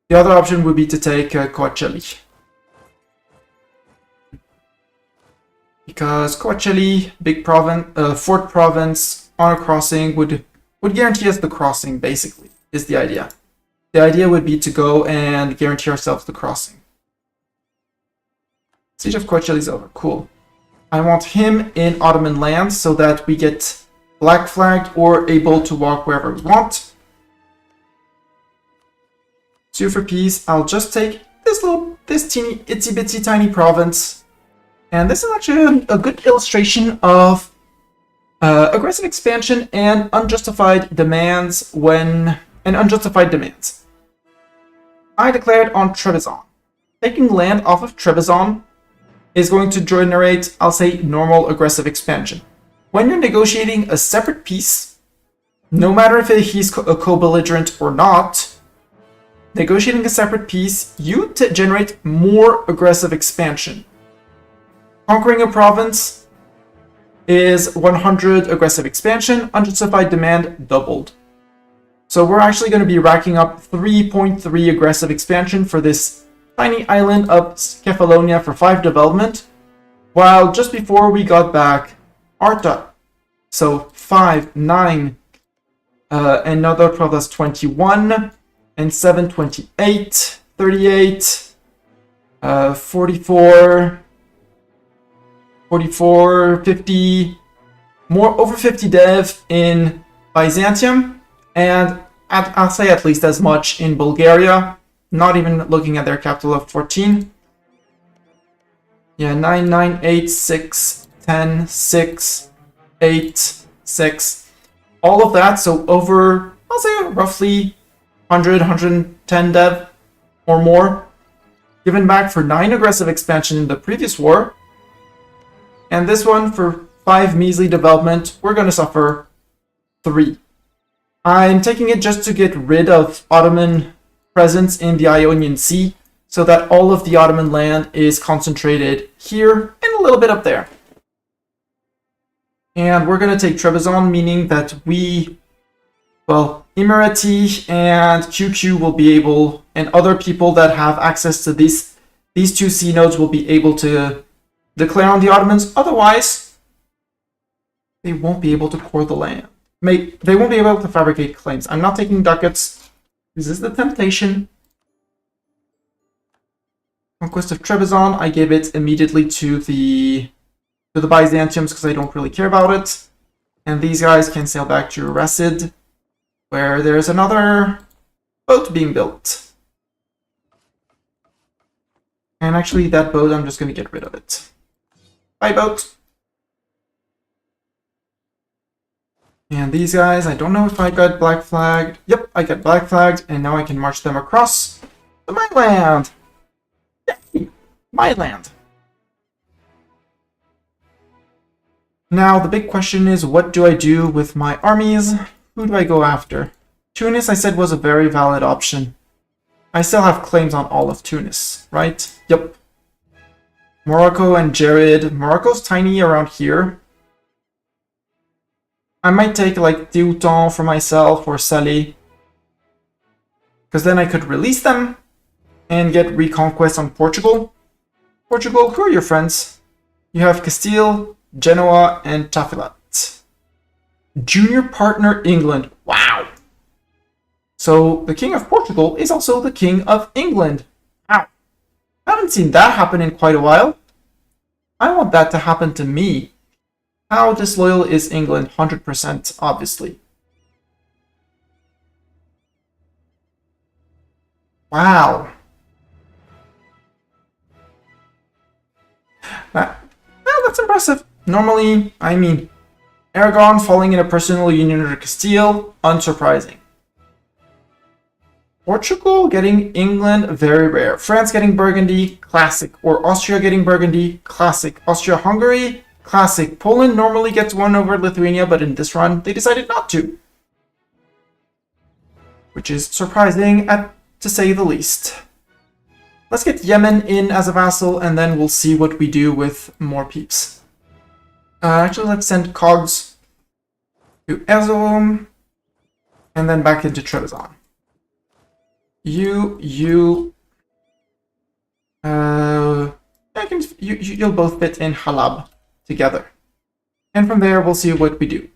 The other option would be to take Coacheli. Because Coacheli, big province, fort province, on a crossing would guarantee us the crossing, basically, is the idea. The idea would be to go and guarantee ourselves the crossing. Siege of Coacheli is over. Cool. I want him in Ottoman lands so that we get black flagged or able to walk wherever we want. Sue for peace. I'll just take this teeny itsy bitsy tiny province. And this is actually a good illustration of aggressive expansion and unjustified demands I declared on Trebizond. Taking land off of Trebizond is going to generate, I'll say, normal aggressive expansion. When you're negotiating a separate peace, no matter if he's a co-belligerent or not, negotiating a separate peace, you generate more aggressive expansion. Conquering a province is 100 aggressive expansion, unjustified demand doubled. So we're actually going to be racking up 3.3 aggressive expansion for this tiny island of Kefalonia for 5 development, while just before we got back Arta. So 5, 9, another 12, that's 21, and 7, 28, 38, 44, 50, more over 50 dev in Byzantium, and I'll say at least as much in Bulgaria, not even looking at their capital of 14. Yeah, 9, 9, 8, 6, 10, 6, 8, 6. All of that, so over, I'll say roughly 100, 110 dev or more, given back for 9 aggressive expansion in the previous war. And this one, for 5 measly development, we're going to suffer 3. I'm taking it just to get rid of Ottoman presence in the Ionian Sea, so that all of the Ottoman land is concentrated here and a little bit up there. And we're going to take Trebizond, meaning that Emirati and QQ will be able, and other people that have access to these 2 sea nodes will be able to declare on the Ottomans. Otherwise, they won't be able to core the land. They won't be able to fabricate claims. I'm not taking ducats. Resist the temptation. Conquest of Trebizond, I gave it immediately to the Byzantiums because I don't really care about it. And these guys can sail back to Resid, where there's another boat being built. And actually, that boat, I'm just going to get rid of it. Bye, boat. And these guys, I don't know if I got black flagged. Yep, I got black flagged, and now I can march them across to my land. Yay, my land. Now, the big question is, what do I do with my armies? Who do I go after? Tunis, I said, was a very valid option. I still have claims on all of Tunis, right? Yep. Morocco and Jared. Morocco's tiny around here. I might take like Teuton for myself or Salé. Because then I could release them and get reconquest on Portugal. Portugal, who are your friends? You have Castile, Genoa, and Tafilat. Junior partner England. Wow. So the King of Portugal is also the King of England. Wow. I haven't seen that happen in quite a while. I want that to happen to me. How disloyal is England? 100%, obviously. Wow. That's impressive. Normally, I mean, Aragon falling in a personal union with Castile, unsurprising. Portugal getting England, very rare. France getting Burgundy, classic. Or Austria getting Burgundy, classic. Austria-Hungary, classic. Poland normally gets one over Lithuania, but in this run, they decided not to. Which is surprising, to say the least. Let's get Yemen in as a vassal, and then we'll see what we do with more peeps. Actually, let's send Cogs to Erzurum, and then back into Trebizond. You'll both fit in Halab together. And from there, we'll see what we do.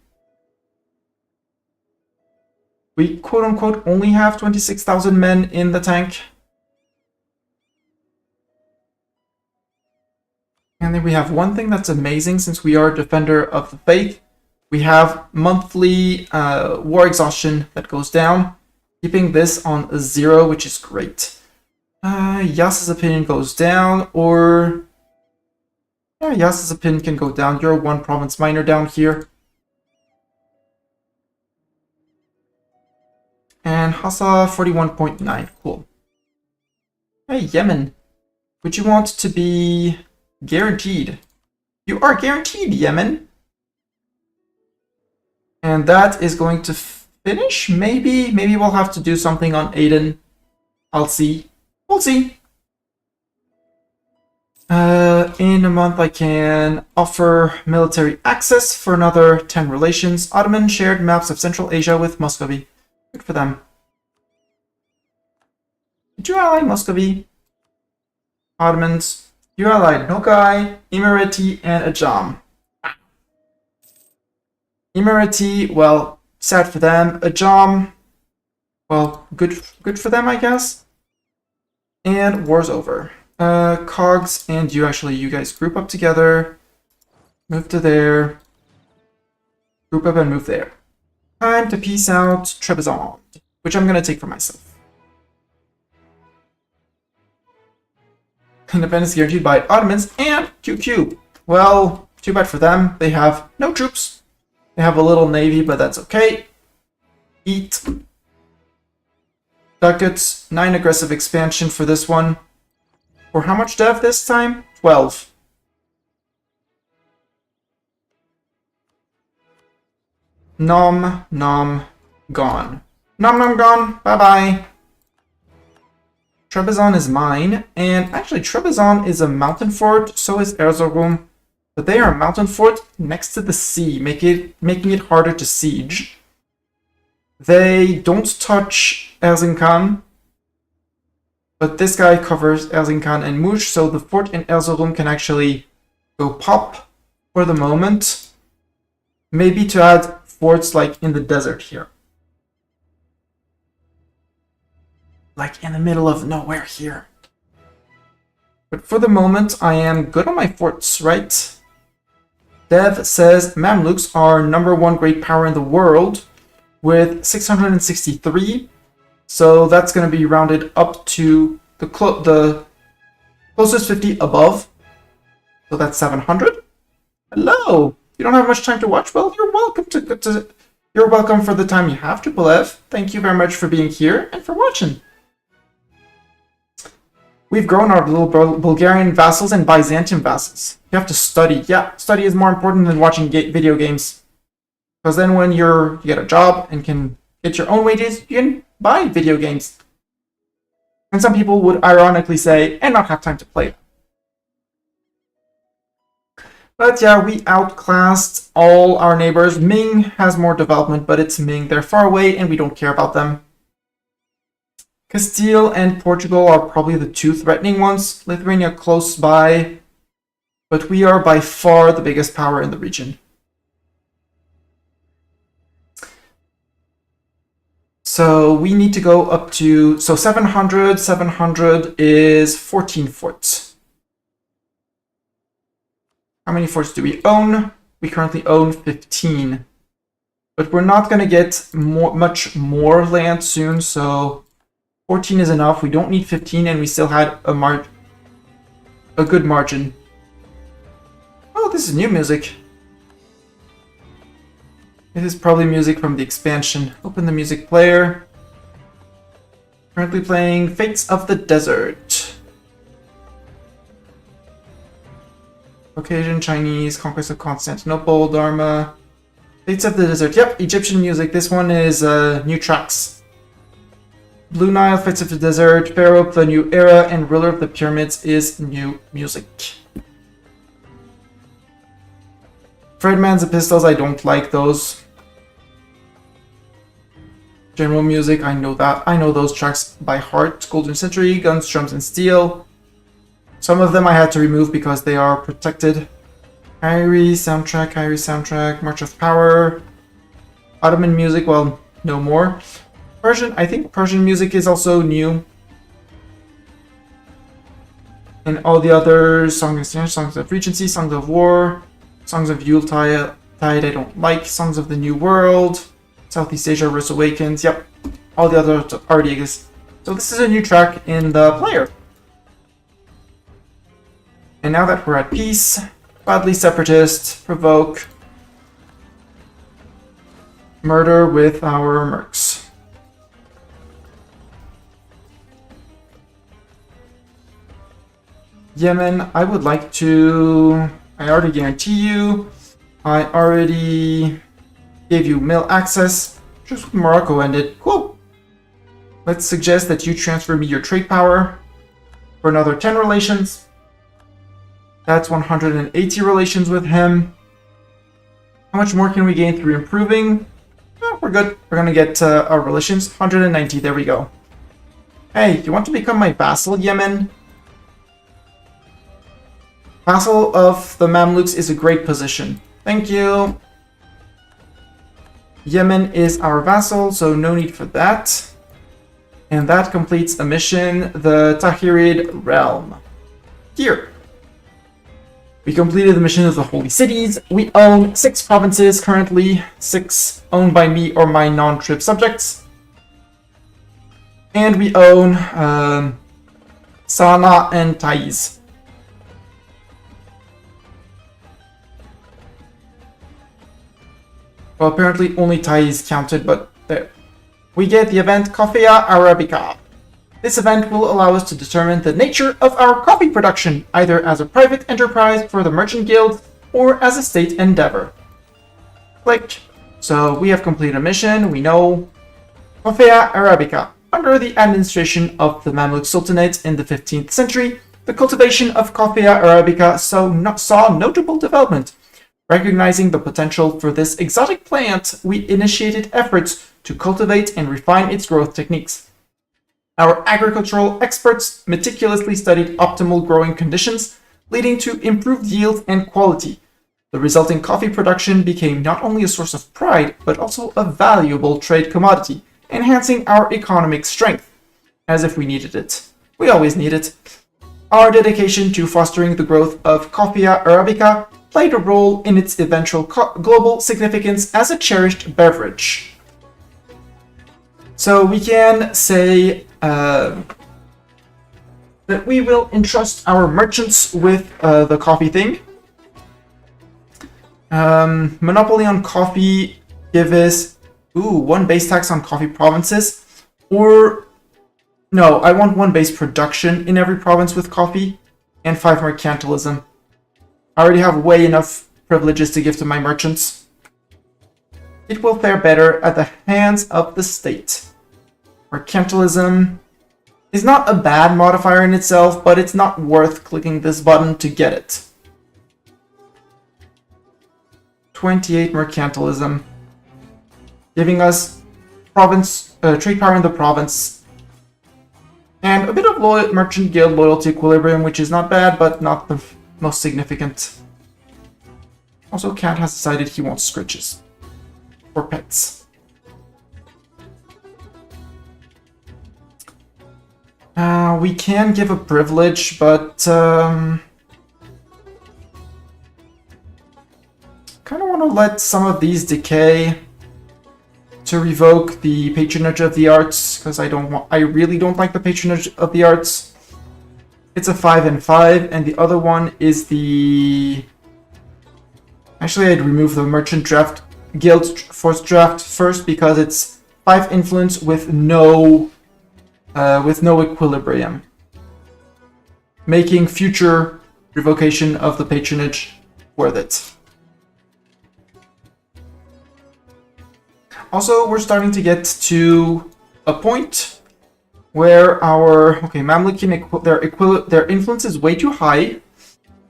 We quote-unquote only have 26,000 men in the tank. And then we have one thing that's amazing since we are Defender of the Faith. We have monthly war exhaustion that goes down, keeping this on a 0, which is great. Yas's opinion goes down, or... Yeah, Yas's opinion can go down. You're one province minor down here. And Hassa 41.9, cool. Hey, Yemen, would you want to be guaranteed? You are guaranteed, Yemen. And that is going to finish, maybe? Maybe we'll have to do something on Aden. I'll see. We'll see. In a month, I can offer military access for another 10 relations. Ottoman shared maps of Central Asia with Muscovy. Good for them. Did you ally Muscovy? Ottomans. You allied Nogai, Emirati, and Ajam. Emirati, well, sad for them. Ajam, well, good for them, I guess. And war's over. Cogs and you guys group up together. Move to there. Group up and move there. Time to peace out Trebizond, which I'm going to take for myself. Independence guaranteed by Ottomans and QQ. Well, too bad for them. They have no troops. They have a little navy, but that's okay. Eat. Ducats, 9 aggressive expansion for this one. For how much dev this time? 12. Nom, nom, gone. Nom, nom, gone. Bye-bye. Trebizond is mine, and actually Trebizond is a mountain fort, so is Erzurum, but they are a mountain fort next to the sea, making it harder to siege. They don't touch Erzincan, but this guy covers Erzincan and Mush, so the fort in Erzurum can actually go pop for the moment. Maybe to add forts like in the desert here. like in the middle of nowhere here. But for the moment, I am good on my forts, right? Dev says Mamluks are #1 great power in the world with 663. So that's going to be rounded up to the closest 50 above. So that's 700. Hello! You don't have much time to watch? Well, you're welcome you're welcome for the time you have to, Belev. Thank you very much for being here and for watching. We've grown our little Bulgarian vassals and Byzantium vassals. You have to study. Yeah, study is more important than watching video games. Because then when you get a job and can get your own wages, you can buy video games. And some people would ironically say, and not have time to play them. But yeah, we outclassed all our neighbors. Ming has more development, but it's Ming. They're far away and we don't care about them. Castile and Portugal are probably the two threatening ones. Lithuania close by. But we are by far the biggest power in the region. So we need to go up to, so 700 is 14 forts. How many forts do we own? We currently own 15. But we're not going to get much more land soon, so 14 is enough. We don't need 15, and we still had a good margin. Oh, this is new music. This is probably music from the expansion. Open the music player. Currently playing Fates of the Desert. Caucasian, Chinese, Conquest of Constantinople, Dharma. Fates of the Desert. Yep, Egyptian music. This one is new tracks. Blue Nile, Fates of the Desert, Pharaoh of the New Era, and Ruler of the Pyramids is new music. Fredman's Epistles, I don't like those. General music, I know that. I know those tracks by heart. Golden Century, Guns, Drums, and Steel. Some of them I had to remove because they are protected. Kyrie soundtrack, March of Power. Ottoman music, well, no more. Persian, I think Persian music is also new. And all the others, Songs of Regency, Songs of War, Songs of Yuletide, I don't like. Songs of the New World, Southeast Asia, Rose Awakens, yep. All the others already exist. So this is a new track in the player. And now that we're at peace, Badly Separatist, Provoke, Murder with our mercs. Yemen, I would like to... I already guarantee you. I already gave you mill access. Just Morocco ended. Cool. Let's suggest that you transfer me your trade power for another 10 relations. That's 180 relations with him. How much more can we gain through improving? Oh, we're good. We're going to get our relations. 190. There we go. Hey, you want to become my vassal, Yemen? Vassal of the Mamluks is a great position. Thank you. Yemen is our vassal, so no need for that. And that completes a mission, the Tahirid Realm. Here. We completed the mission of the Holy Cities. We own 6 provinces currently, 6 owned by me or my non-trib subjects. And we own Sana'a and Taiz. Well, apparently only Taiz counted, but there. We get the event Coffea Arabica. This event will allow us to determine the nature of our coffee production, either as a private enterprise for the Merchant Guild or as a state endeavor. Click. So we have completed a mission. We know Coffea Arabica. Under the administration of the Mamluk Sultanate in the 15th century, the cultivation of Coffea Arabica saw notable development. Recognizing the potential for this exotic plant, we initiated efforts to cultivate and refine its growth techniques. Our agricultural experts meticulously studied optimal growing conditions, leading to improved yield and quality. The resulting coffee production became not only a source of pride, but also a valuable trade commodity, enhancing our economic strength. as if we needed it. We always need it. Our dedication to fostering the growth of Coffea Arabica played a role in its eventual global significance as a cherished beverage. So we can say that we will entrust our merchants with the coffee thing. Monopoly on coffee, give us 1 base tax on coffee provinces, or no, I want 1 base production in every province with coffee, and 5 mercantilism. I already have way enough privileges to give to my merchants. It will fare better at the hands of the state. Mercantilism is not a bad modifier in itself, but it's not worth clicking this button to get it. 28 mercantilism, giving us province trade power in the province. And a bit of merchant guild loyalty equilibrium, which is not bad, but not the most significant. Also, Cat has decided he wants scritches for pets. We can give a privilege, but kind of want to let some of these decay to revoke the patronage of the arts, because I really don't like the patronage of the arts. It's a 5 and 5, and the other one is the... Actually, I'd remove the merchant draft guild force draft first because it's 5 influence with no equilibrium, making future revocation of the patronage worth it. Also, we're starting to get to a point where our Mamluk, their influence is way too high,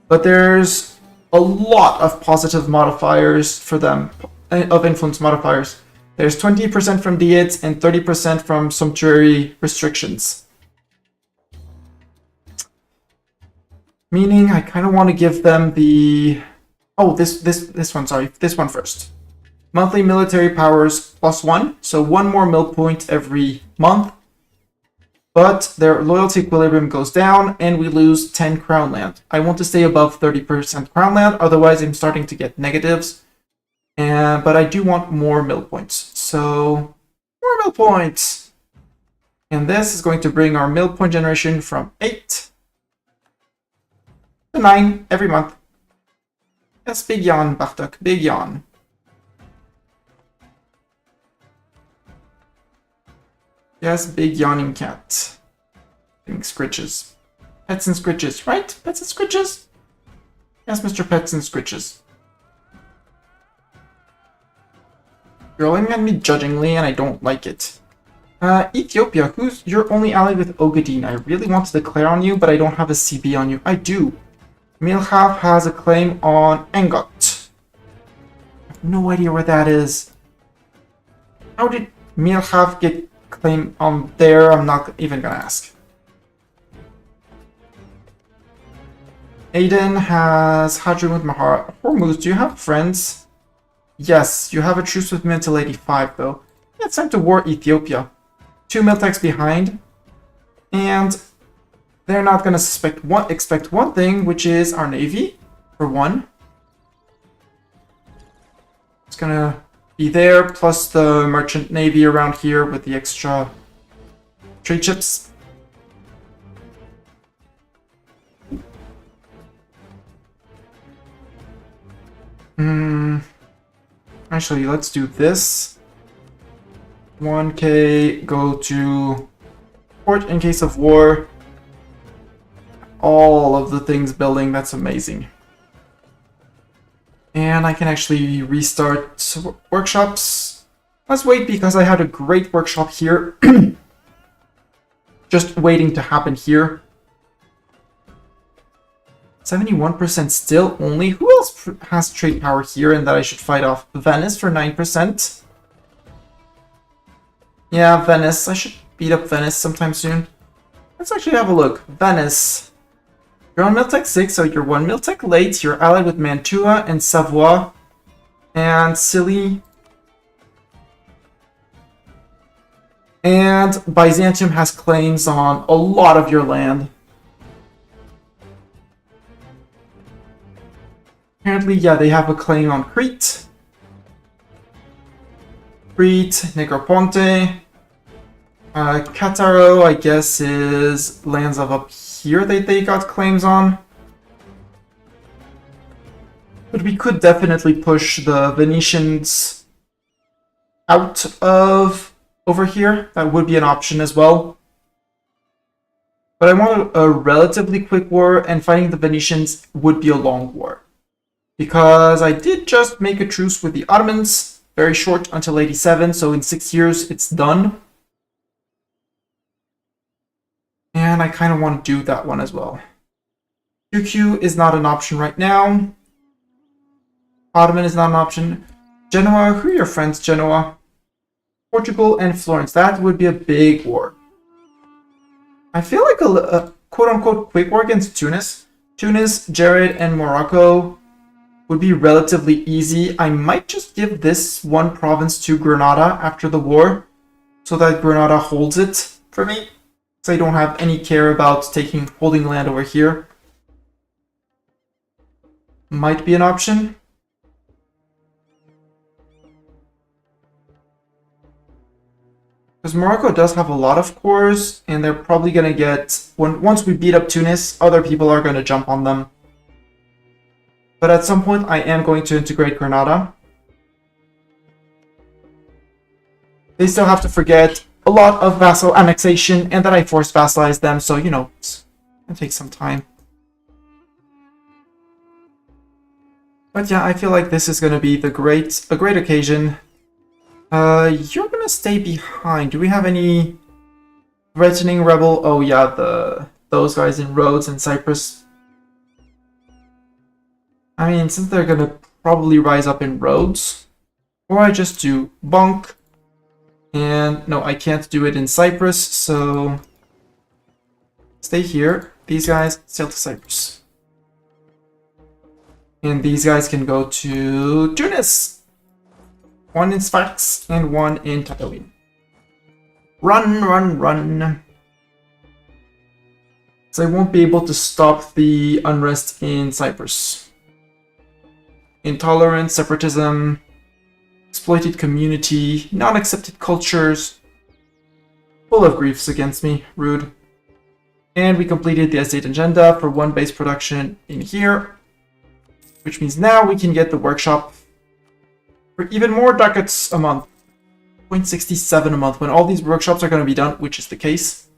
but there's a lot of positive modifiers for them, of influence modifiers. There's 20% from diets and 30% from sumptuary restrictions. Meaning, I kind of want to give them the... Oh, this one first. Monthly military powers +1, so 1 more mill point every month. But their loyalty equilibrium goes down, and we lose 10 crown land. I want to stay above 30% crown land, otherwise I'm starting to get negatives. But I do want more mill points, so more mill points! And this is going to bring our mill point generation from 8 to 9 every month. Yes, big yawn, Bartok, big yawn. Yes, big yawning cat. Getting scritches. Pets and scritches, right? Pets and scritches? Yes, Mr. Pets and scritches. You're looking at me judgingly, and I don't like it. Ethiopia, who's your only ally with Ogadine? I really want to declare on you, but I don't have a CB on you. I do. Milhav has a claim on Engot. I have no idea where that is. How did Milhav get claim on there? I'm not even gonna ask. Aiden has Hadron with Mahara. Hormuz, do you have friends? Yes, you have a truce with me until 85 though. Yeah, it's time to war Ethiopia. 2 miltex behind. And they're not gonna expect one thing, which is our navy, for one. It's gonna be there, plus the merchant navy around here with the extra trade ships. Actually, let's do this. 1k go to port in case of war. All of the things building, that's amazing. And I can actually restart workshops. Let's wait because I had a great workshop here. Just waiting to happen here. 71% still only. Who else has trade power here and that I should fight off? Venice for 9%. Yeah, Venice. I should beat up Venice sometime soon. Let's actually have a look. Venice. You're on Miltech 6, so you're 1 Miltech late. You're allied with Mantua and Savoie. And Silly. And Byzantium has claims on a lot of your land. Apparently, yeah, they have a claim on Crete. Crete, Negroponte. Cataro, I guess, is lands of up here that they got claims on. But we could definitely push the Venetians out of over here. That would be an option as well. But I want a relatively quick war, and fighting the Venetians would be a long war. Because I did just make a truce with the Ottomans, very short until 87, so in 6 years it's done. And I kind of want to do that one as well. QQ is not an option right now. Ottoman is not an option. Genoa, who are your friends, Genoa? Portugal and Florence, that would be a big war. I feel like a quote-unquote quick war against Tunis. Tunis, Jared, and Morocco would be relatively easy. I might just give this one province to Granada after the war, so that Granada holds it for me. So I don't have any care about holding land over here. Might be an option. Because Morocco does have a lot of cores, and they're probably going to get... Once we beat up Tunis, other people are going to jump on them. But at some point, I am going to integrate Granada. They still have to forget a lot of vassal annexation, and that I force vassalize them, so, you know, it's going to take some time. But yeah, I feel like this is going to be a great occasion. You're gonna stay behind. Do we have any threatening rebel? Oh yeah, those guys in Rhodes and Cyprus. I mean, since they're gonna probably rise up in Rhodes, or I just do bonk. And no, I can't do it in Cyprus, so stay here. These guys sail to Cyprus. And these guys can go to Tunis. One in Sfax and one in Tatooine. Run, run, run. So I won't be able to stop the unrest in Cyprus. Intolerance, separatism, exploited community, non-accepted cultures. Full of griefs against me. Rude. And we completed the estate agenda for one base production in here. Which means now we can get the workshop for even more ducats a month. 0.67 a month when all these workshops are going to be done, which is the case.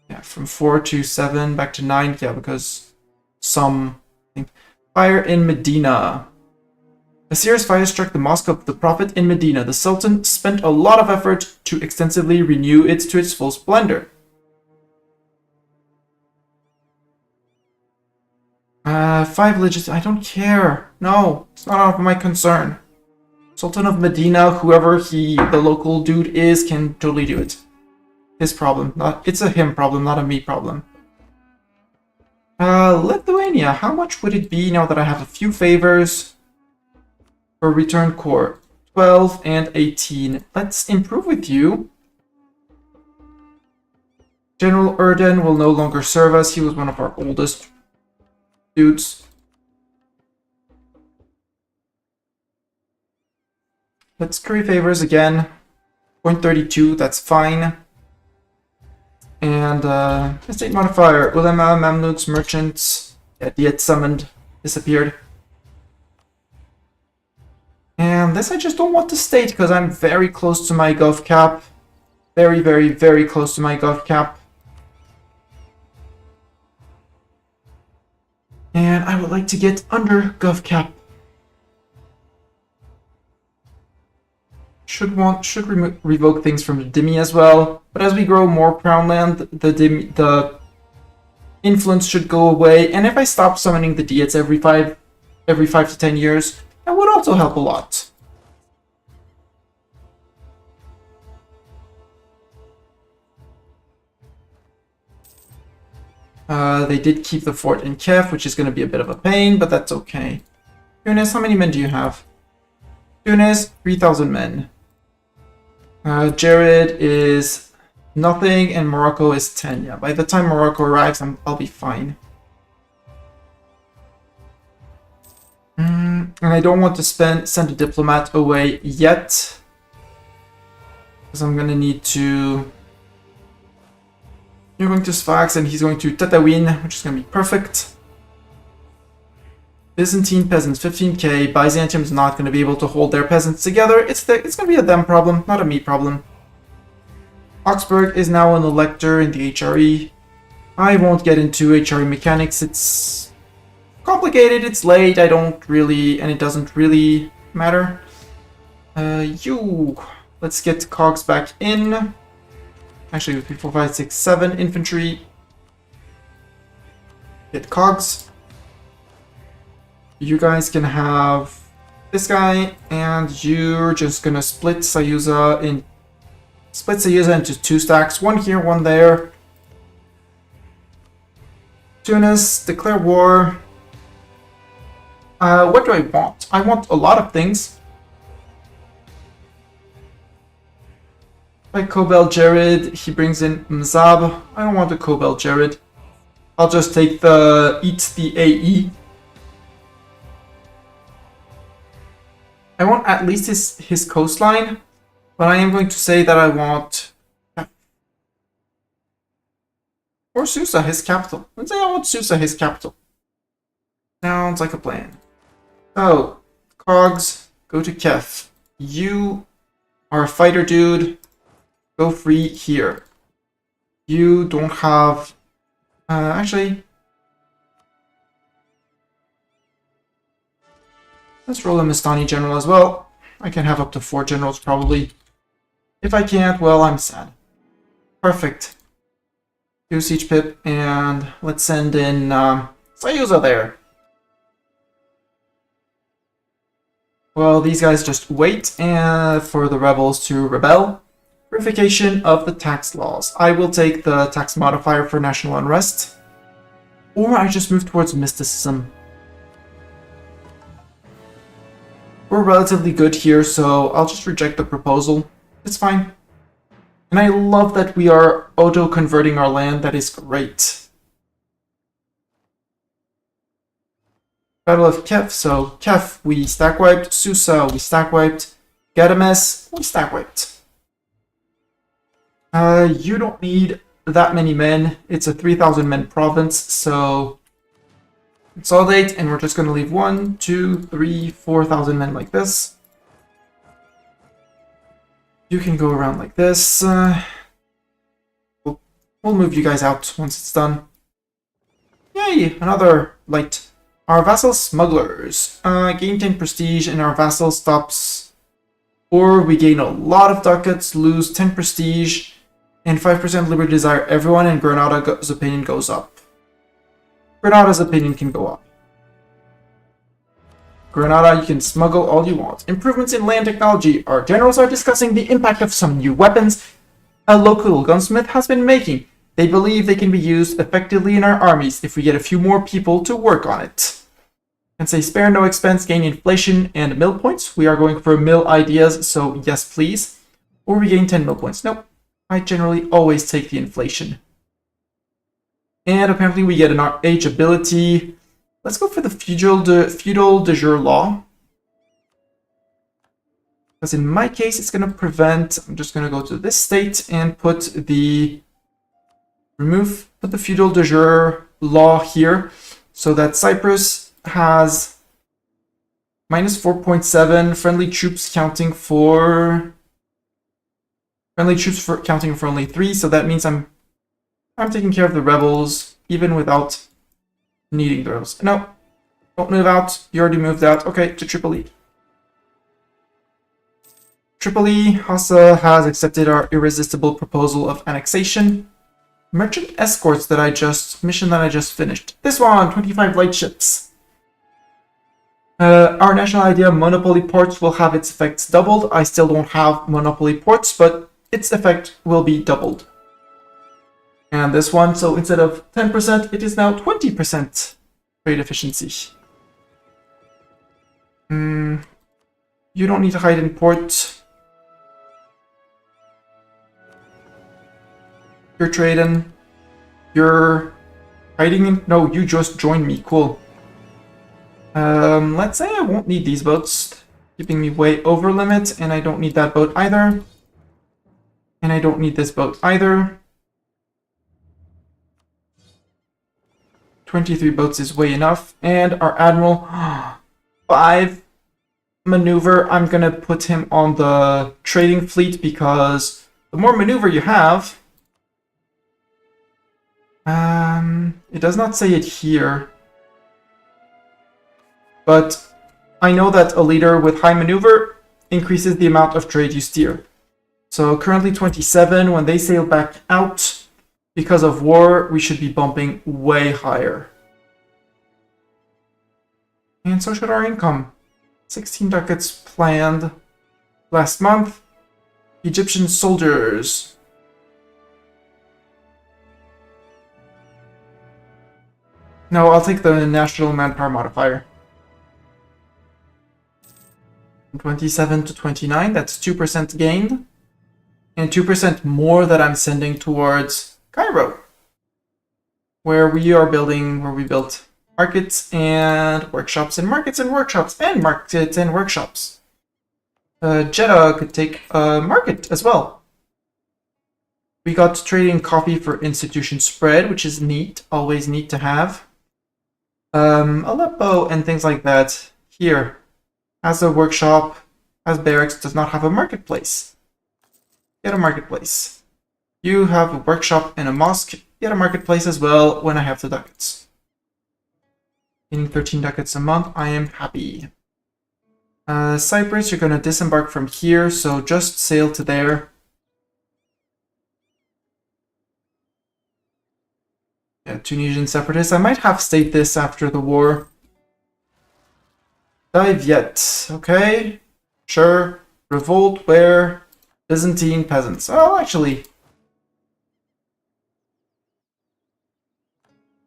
Yeah, from 4 to 7 back to 9. Yeah, because some... Fire in Medina. A serious fire struck the mosque of the Prophet in Medina. The Sultan spent a lot of effort to extensively renew it to its full splendor. 5 legis... I don't care. No, it's not of my concern. Sultan of Medina, whoever the local dude is, can totally do it. His problem. It's a him problem, not a me problem. Lithuania. How much would it be now that I have a few favors for return core? 12 and 18. Let's improve with you. General Erden will no longer serve us. He was one of our oldest dudes. Let's curry favors again. 0.32, that's fine. And estate modifier, Ulema, Mamluks, merchants. Yeah, Diet summoned, disappeared. And this I just don't want to state because I'm very close to my gov cap. Very, very, very close to my gov cap. And I would like to get under gov cap. Should revoke things from the Demi as well. But as we grow more crown land, the influence should go away. And if I stop summoning the Diets every 5 to 10 years, that would also help a lot. They did keep the fort in Kiev, which is going to be a bit of a pain, but that's okay. Tunis, how many men do you have? Tunis, 3,000 men. Jared is nothing, and Morocco is 10. Yeah, by the time Morocco arrives, I'll be fine. And I don't want to send a diplomat away yet, because I'm gonna need to. You're going to Sfax, and he's going to Tatooine, which is gonna be perfect. Byzantine peasants, 15k. Byzantium's not going to be able to hold their peasants together. It's going to be a them problem, not a me problem. Augsburg is now an elector in the HRE. I won't get into HRE mechanics. It's complicated, it's late, and it doesn't really matter. Let's get cogs back in. Actually, 3, 4, 5, 6, 7 infantry. Get cogs. You guys can have this guy, and you're just gonna split Sayuza into 2 stacks. One here, one there. Tunis, declare war. What do I want? I want a lot of things. Like Kobel Jared, he brings in Mzab. I don't want a Kobel Jared. I'll just take the AE. I want at least his coastline, but I am going to say that I want... Or Susa, his capital. Let's say I want Susa, his capital. Sounds like a plan. So, cogs, go to Kef. You are a fighter dude. Go free here. You don't have... actually... Let's roll a Mistani general as well. I can have up to 4 generals probably. If I can't, well, I'm sad. Perfect. Do siege pip, and let's send in Sayuza there. Well, these guys just wait for the rebels to rebel. Purification of the tax laws. I will take the tax modifier for national unrest. Or I just move towards mysticism. We're relatively good here, so I'll just reject the proposal. It's fine. And I love that we are auto-converting our land. That is great. Battle of Kef. So, Kef, we stack-wiped. Susa, we stack-wiped. Gadames, we stack-wiped. You don't need that many men. It's a 3,000-men province, so... Consolidate, and we're just going to leave 1, 2, 3, 4,000 men like this. You can go around like this. We'll move you guys out once it's done. Yay! Another light. Our vassal smugglers. Gain 10 prestige, and our vassal stops. Or we gain a lot of ducats, lose 10 prestige, and 5% liberty desire everyone, and Granada's opinion goes up. Granada's opinion can go up. Granada, you can smuggle all you want. Improvements in land technology. Our generals are discussing the impact of some new weapons a local gunsmith has been making. They believe they can be used effectively in our armies if we get a few more people to work on it. And say spare no expense, gain inflation and mill points. We are going for mill ideas, so yes please. Or we gain 10 mill points. Nope. I generally always take the inflation. And apparently we get an age ability. Let's go for the feudal de jure law. Because in my case, it's going to prevent... I'm just going to go to this state and put the... Put the feudal de jure law here. So that Cyprus has minus 4.7 friendly troops counting for... counting for only 3. So that means I'm taking care of the rebels, even without needing those. No, don't move out. You already moved out. Okay, to Tripoli. Tripoli, Hassa has accepted our irresistible proposal of annexation. Merchant escorts mission that I just finished. This one, 25 light ships. Our national idea, monopoly ports, will have its effects doubled. I still don't have monopoly ports, but its effect will be doubled. And this one, so instead of 10%, it is now 20% trade efficiency. You don't need to hide in port. You're trading. You're hiding in. No, you just joined me. Cool. Let's say I won't need these boats, keeping me way over limit, and I don't need that boat either. And I don't need this boat either. 23 boats is way enough. And our admiral, 5 maneuver. I'm gonna put him on the trading fleet because the more maneuver you have, it does not say it here, but I know that a leader with high maneuver increases the amount of trade you steer. So currently 27. When they sail back out because of war, we should be bumping way higher. And so should our income. 16 ducats planned last month. Egyptian soldiers. No, I'll take the national manpower modifier. 27 to 29, that's 2% gain. And 2% more that I'm sending towards Cairo, where we built markets and workshops and markets and workshops and markets and workshops. Jeddah could take a market as well. We got trading coffee for institution spread, which is neat, always neat to have. Aleppo and things like that here has a workshop, has barracks, does not have a marketplace. Get a marketplace. You have a workshop and a mosque, get a marketplace as well when I have the ducats. Getting 13 ducats a month, I am happy. Cyprus, you're going to disembark from here, so just sail to there. Yeah, Tunisian separatists. I might have state this after the war. Diviet, okay. Sure. Revolt where? Byzantine peasants. Oh, actually.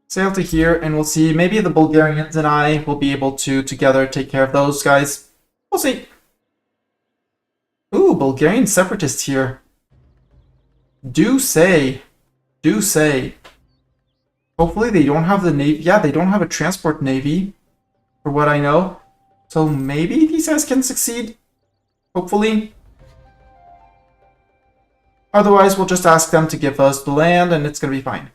Sail to here and we'll see. Maybe the Bulgarians and I will be able to together take care of those guys. We'll see. Ooh, Bulgarian separatists here. Do say. Hopefully they don't have the navy. Yeah, they don't have a transport navy, for what I know. So maybe these guys can succeed. Hopefully. Otherwise, we'll just ask them to give us the land and it's gonna be fine.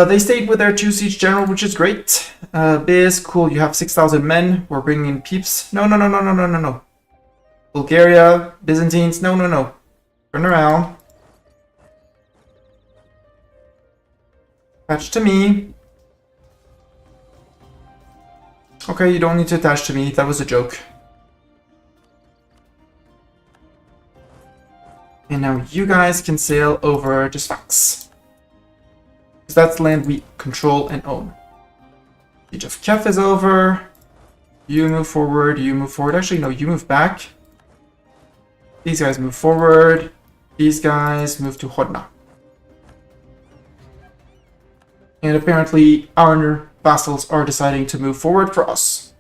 They stayed with their 2 siege general, which is great. Biz, cool, you have 6,000 men. We're bringing in peeps. No. Bulgaria, Byzantines, no. Turn around. Attach to me. Okay, you don't need to attach to me. That was a joke. And now you guys can sail over to Sfax. Because that's land we control and own. Siege of Kef is over. You move forward, you move forward. Actually, no, you move back. These guys move forward. These guys move to Hodna. And apparently our vassals are deciding to move forward for us.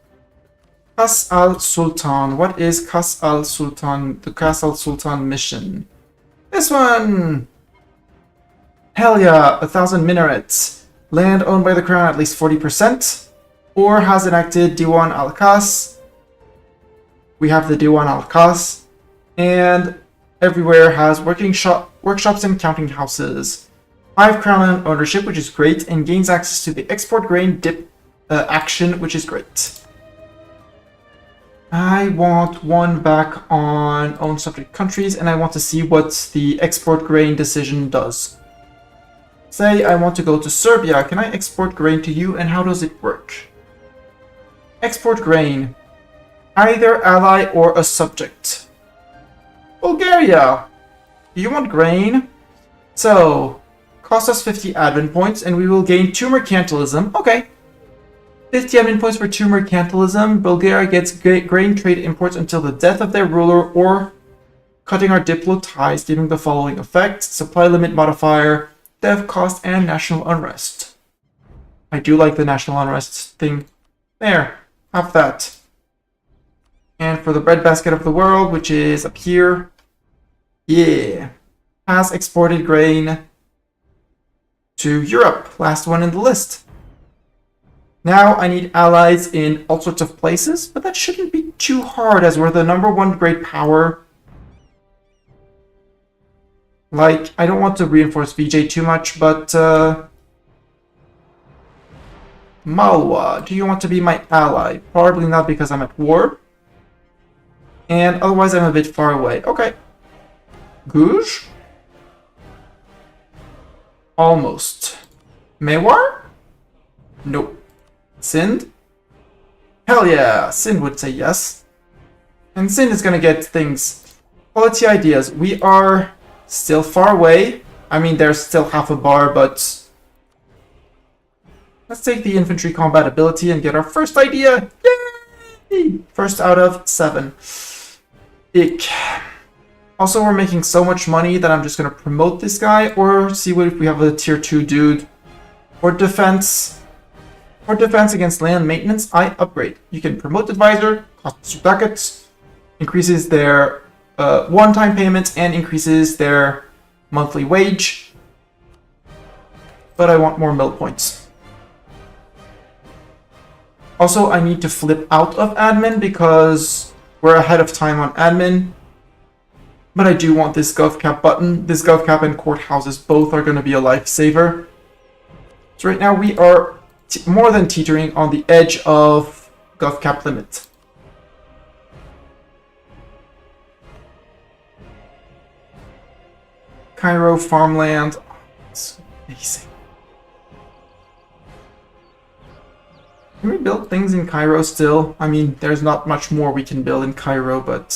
Kas al-Sultan. What is Kas al-Sultan? The Kas al-Sultan mission. This one! Hell yeah, 1,000 minarets. Land owned by the crown at least 40%. Or has enacted Diwan al-Kas. We have the Diwan al-Kas. And everywhere has workshops and counting houses. 5 crown ownership, which is great, and gains access to the export grain dip action, which is great. I want 1 back on own subject countries, and I want to see what the export grain decision does. Say I want to go to Serbia. Can I export grain to you, and how does it work? Export grain. Either ally or a subject. Bulgaria. Do you want grain? So, cost us 50 admin points, and we will gain 2 mercantilism. Okay. 50 admin points for 2 mercantilism. Bulgaria gets grain trade imports until the death of their ruler or cutting our diplo ties, giving the following effects: supply limit modifier, dev cost, and national unrest. I do like the national unrest thing. There. Have that. And for the breadbasket of the world, which is up here. Yeah. has exported grain to Europe. Last one in the list. Now I need allies in all sorts of places, but that shouldn't be too hard as we're the #1 great power. Like, I don't want to reinforce VJ too much, but Malwa, do you want to be my ally? Probably not because I'm at war. And otherwise I'm a bit far away. Okay. Gouge? Almost. Mewar? Nope. Sind? Hell yeah, Sind would say yes. And Sind is gonna get things. Quality ideas. We are still far away. I mean, there's still half a bar, but let's take the infantry combat ability and get our first idea. Yay! First out of 7. Ick. Also, we're making so much money that I'm just gonna promote this guy, or see what if we have a tier 2 dude. For defense. For defense against land maintenance, I upgrade. You can promote advisor, costs 2 ducats, increases their one-time payments, and increases their monthly wage. But I want more mill points. Also, I need to flip out of admin because we're ahead of time on admin. But I do want this GovCap button. This GovCap and courthouses both are going to be a lifesaver. So right now we are more than teetering on the edge of GovCap limit. Cairo farmland. Oh, it's amazing. Can we build things in Cairo still? I mean, there's not much more we can build in Cairo, but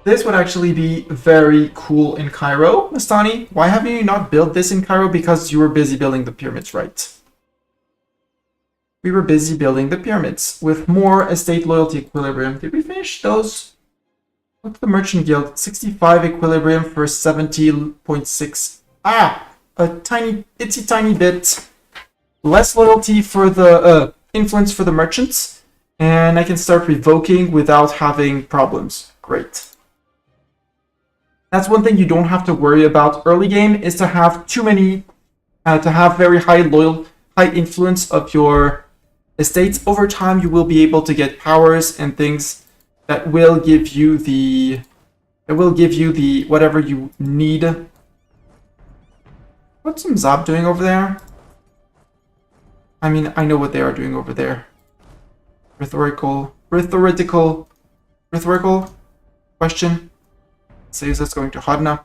this would actually be very cool in Cairo. Mastani, why have you not built this in Cairo? Because you were busy building the pyramids, right? We were busy building the pyramids with more estate loyalty equilibrium. Did we finish those? What's the merchant guild? 65 equilibrium for 70.6. Ah! A tiny, itsy tiny bit. Less loyalty for the influence for the merchants. And I can start revoking without having problems. Great. That's one thing you don't have to worry about early game, is to have too many, to have very high influence of your estates. Over time, you will be able to get powers and things that will give you the, whatever you need. What's some Zab doing over there? I mean, I know what they are doing over there. Rhetorical question. Saves us going to Hodna.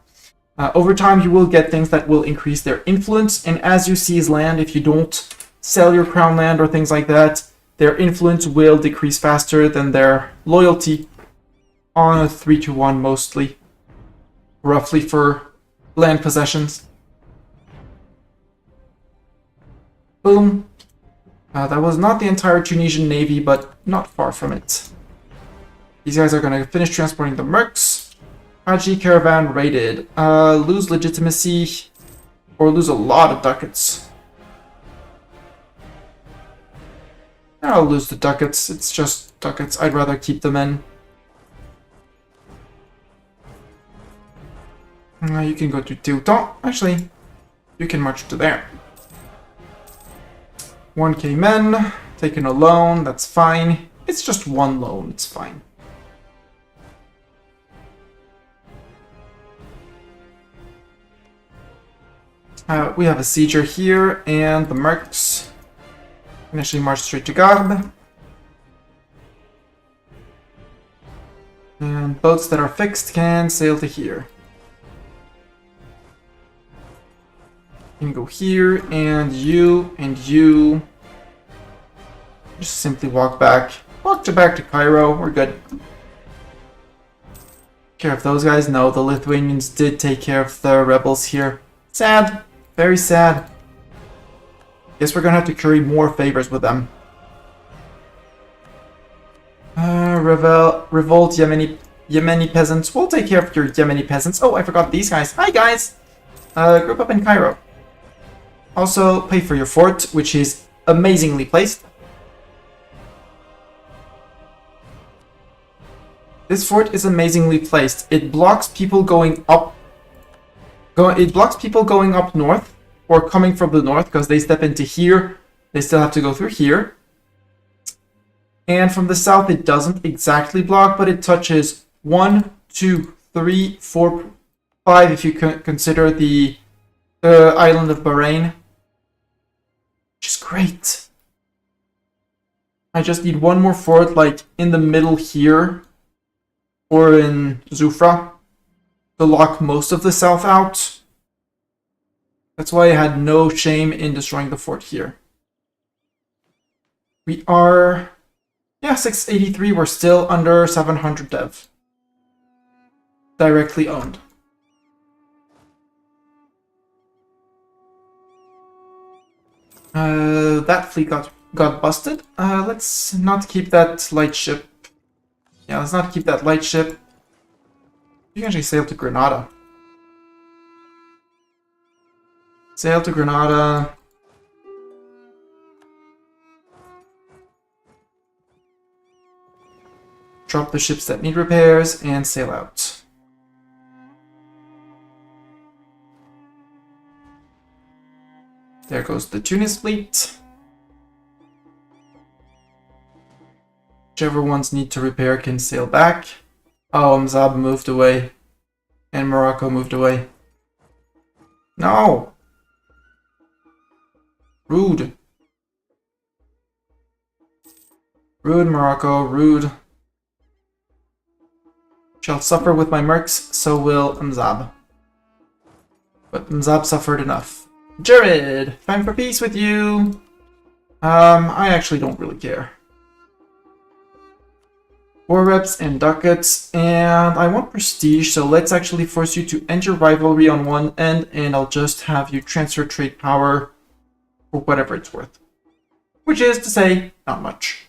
Over time, you will get things that will increase their influence, and as you seize land, if you don't sell your crown land or things like that, their influence will decrease faster than their loyalty on a 3-to-1 mostly, roughly for land possessions. Boom. That was not the entire Tunisian navy, but not far from it. These guys are going to finish transporting the mercs. Haji caravan raided. Lose legitimacy or lose a lot of ducats. I'll lose the ducats. It's just ducats. I'd rather keep them in. You can go to Teuton. Actually, you can march to there. 1k men. Taking a loan. That's fine. It's just one loan. It's fine. We have a sieger here, and the mercs can actually march straight to Garde. And boats that are fixed can sail to here. You can go here, and you just simply walk back. Walk back to Cairo. We're good. Care of those guys? No, the Lithuanians did take care of the rebels here. Sad. Very sad. Guess we're gonna have to curry more favors with them. Revolt Yemeni peasants. We'll take care of your Yemeni peasants. Oh, I forgot these guys. Hi guys! Group up in Cairo. Also, pay for your fort, which is amazingly placed. This fort is amazingly placed. It blocks people going up. It blocks people going up north or coming from the north because they step into here. They still have to go through here. And from the south, it doesn't exactly block, but it touches 1, 2, 3, 4, 5 if you consider the island of Bahrain. Which is great. I just need one more fort, like in the middle here, or in Zufra, to lock most of the south out. That's why I had no shame in destroying the fort here. We are, yeah, 683. We're still under 700 dev. Directly owned. That fleet got busted. Let's not keep that light ship. Yeah, let's not keep that light ship. You can actually sail to Granada. Sail to Granada. Drop the ships that need repairs and sail out. There goes the Tunis fleet. Whichever ones need to repair can sail back. Oh, Mzab moved away. And Morocco moved away. No! Rude. Rude, Morocco, rude. Shall suffer with my mercs, so will Mzab. But Mzab suffered enough. Jared, time for peace with you. I actually don't really care. 4 reps and ducats, and I want prestige, so let's actually force you to end your rivalry on one end, and I'll just have you transfer trade power for whatever it's worth. Which is to say, not much.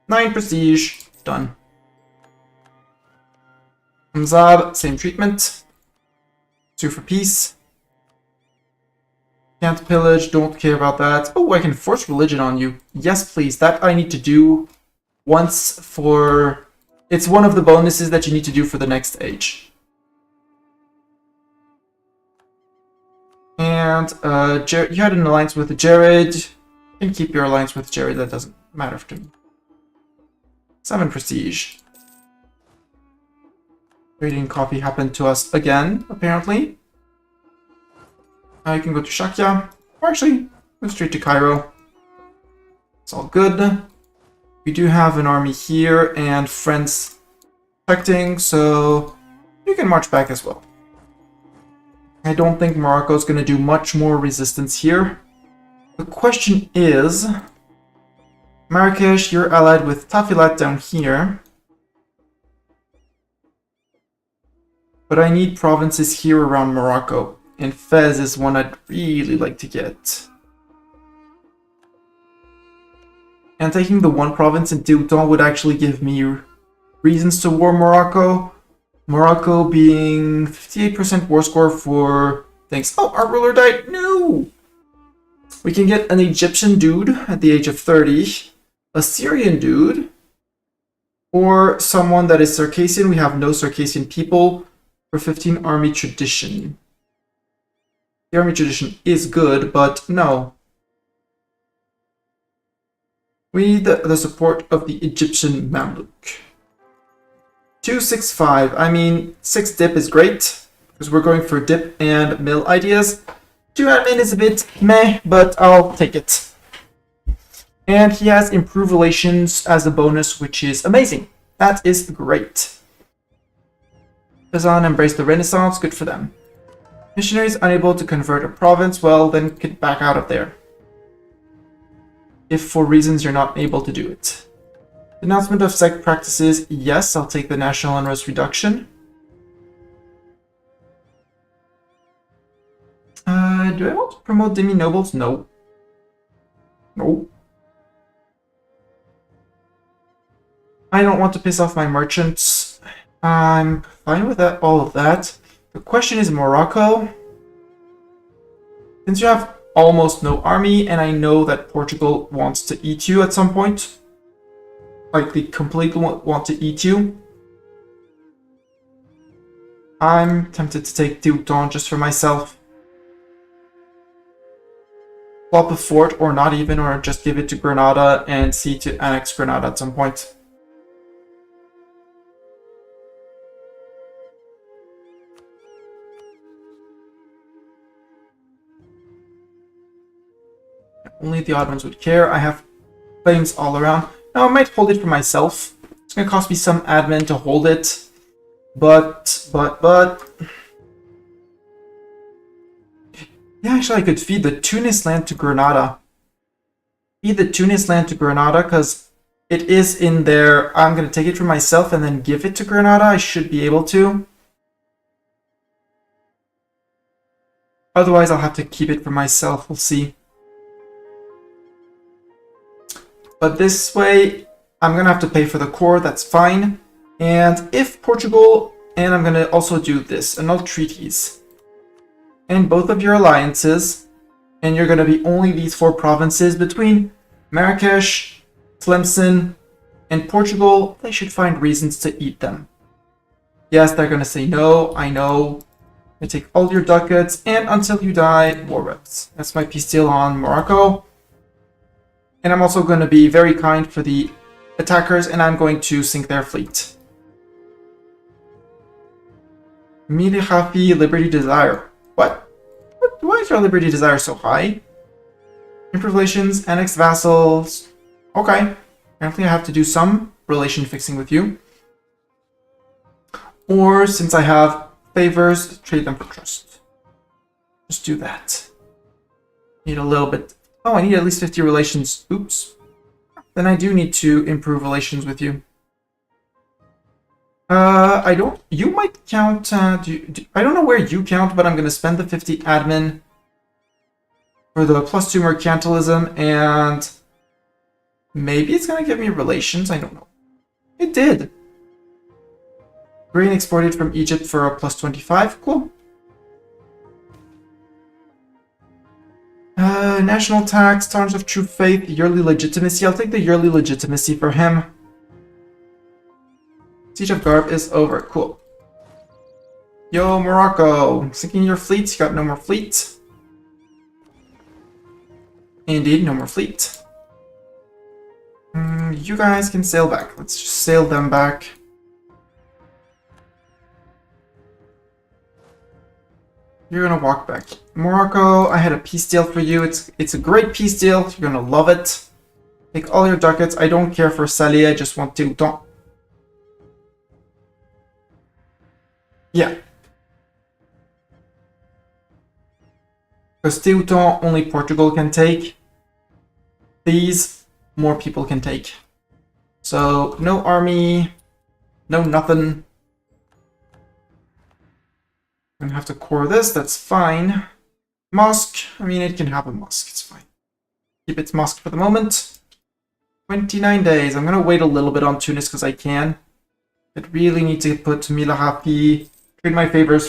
9 prestige, done. Mzab, same treatment. 2 for peace. Can't pillage, don't care about that. Oh, I can force religion on you. Yes, please. That I need to do once for... It's one of the bonuses that you need to do for the next age. And you had an alliance with Jared. You can keep your alliance with Jared, that doesn't matter to me. 7 prestige. Trading coffee happened to us again, apparently. I can go to Shakya, or actually, go straight to Cairo. It's all good. We do have an army here and friends protecting, so you can march back as well. I don't think Morocco's going to do much more resistance here. The question is, Marrakesh, you're allied with Tafilat down here. But I need provinces here around Morocco. And Fez is one I'd really like to get. And taking the one province in Teuton would actually give me reasons to war Morocco. Morocco being 58% war score for things. Oh, our ruler died. No! We can get an Egyptian dude at the age of 30. A Syrian dude. Or someone that is Circassian. We have no Circassian people. For 15 army tradition. The army tradition is good, but no. We need the support of the Egyptian Mamluk. 265. I mean, 6 dip is great, because we're going for dip and mill ideas. 2 admin is a bit meh, but I'll take it. And he has improved relations as a bonus, which is amazing. That is great. Kazan embraced the Renaissance, good for them. Missionaries unable to convert a province, well, then get back out of there. If for reasons you're not able to do it. Denouncement of sect practices, yes, I'll take the national unrest reduction. Do I want to promote demi-nobles? No. No. I don't want to piss off my merchants. I'm fine with that, all of that. The question is Morocco. Since you have almost no army, and I know that Portugal wants to eat you at some point. Like, they completely want to eat you. I'm tempted to take Teuton just for myself. Flop a fort, or not even, or just give it to Granada and see to annex Granada at some point. Only the odd ones would care. I have claims all around. Now I might hold it for myself. It's gonna cost me some admin to hold it. But... Yeah, actually I could feed the Tunis land to Granada. Feed the Tunis land to Granada, because it is in there. I'm gonna take it for myself and then give it to Granada. I should be able to. Otherwise I'll have to keep it for myself. We'll see. But this way, I'm gonna have to pay for the core, that's fine. And if Portugal, and I'm gonna also do this, annul treaties. And both of your alliances, and you're gonna be only these 4 provinces between Marrakesh, Tlemcen, and Portugal. They should find reasons to eat them. Yes, they're gonna say no, I know. I take all your ducats, and until you die, war reps. That's my peace deal on Morocco. And I'm also going to be very kind for the attackers, and I'm going to sink their fleet. Mili Hafi, Liberty Desire. What? Why is your Liberty Desire so high? Improve relations, annex vassals. Okay. Apparently I have to do some relation fixing with you. Or, since I have favors, trade them for trust. Just do that. Need a little bit... Oh, I need at least 50 relations. Oops. Then I do need to improve relations with you. I don't... You might count... I don't know where you count, but I'm going to spend the 50 admin for the +2 mercantilism, and maybe it's going to give me relations. I don't know. It did. Grain exported from Egypt for a +25. Cool. National tax, terms of true faith, yearly legitimacy. I'll take the yearly legitimacy for him. Siege of Garb is over. Cool. Yo, Morocco. Sinking your fleets. You got no more fleet. Indeed, no more fleet. You guys can sail back. Let's just sail them back. You're gonna walk back. Morocco, I had a peace deal for you. It's a great peace deal. You're gonna love it. Take all your ducats. I don't care for Salé. I just want Teuton. Yeah. Because Teuton only Portugal can take. These, more people can take. So, no army. No nothing. I'm gonna have to core this, that's fine. Mosque, I mean, it can have a mosque, it's fine. Keep its mosque for the moment. 29 days, I'm gonna wait a little bit on Tunis because I can. I really need to put Milhafi, trade my favors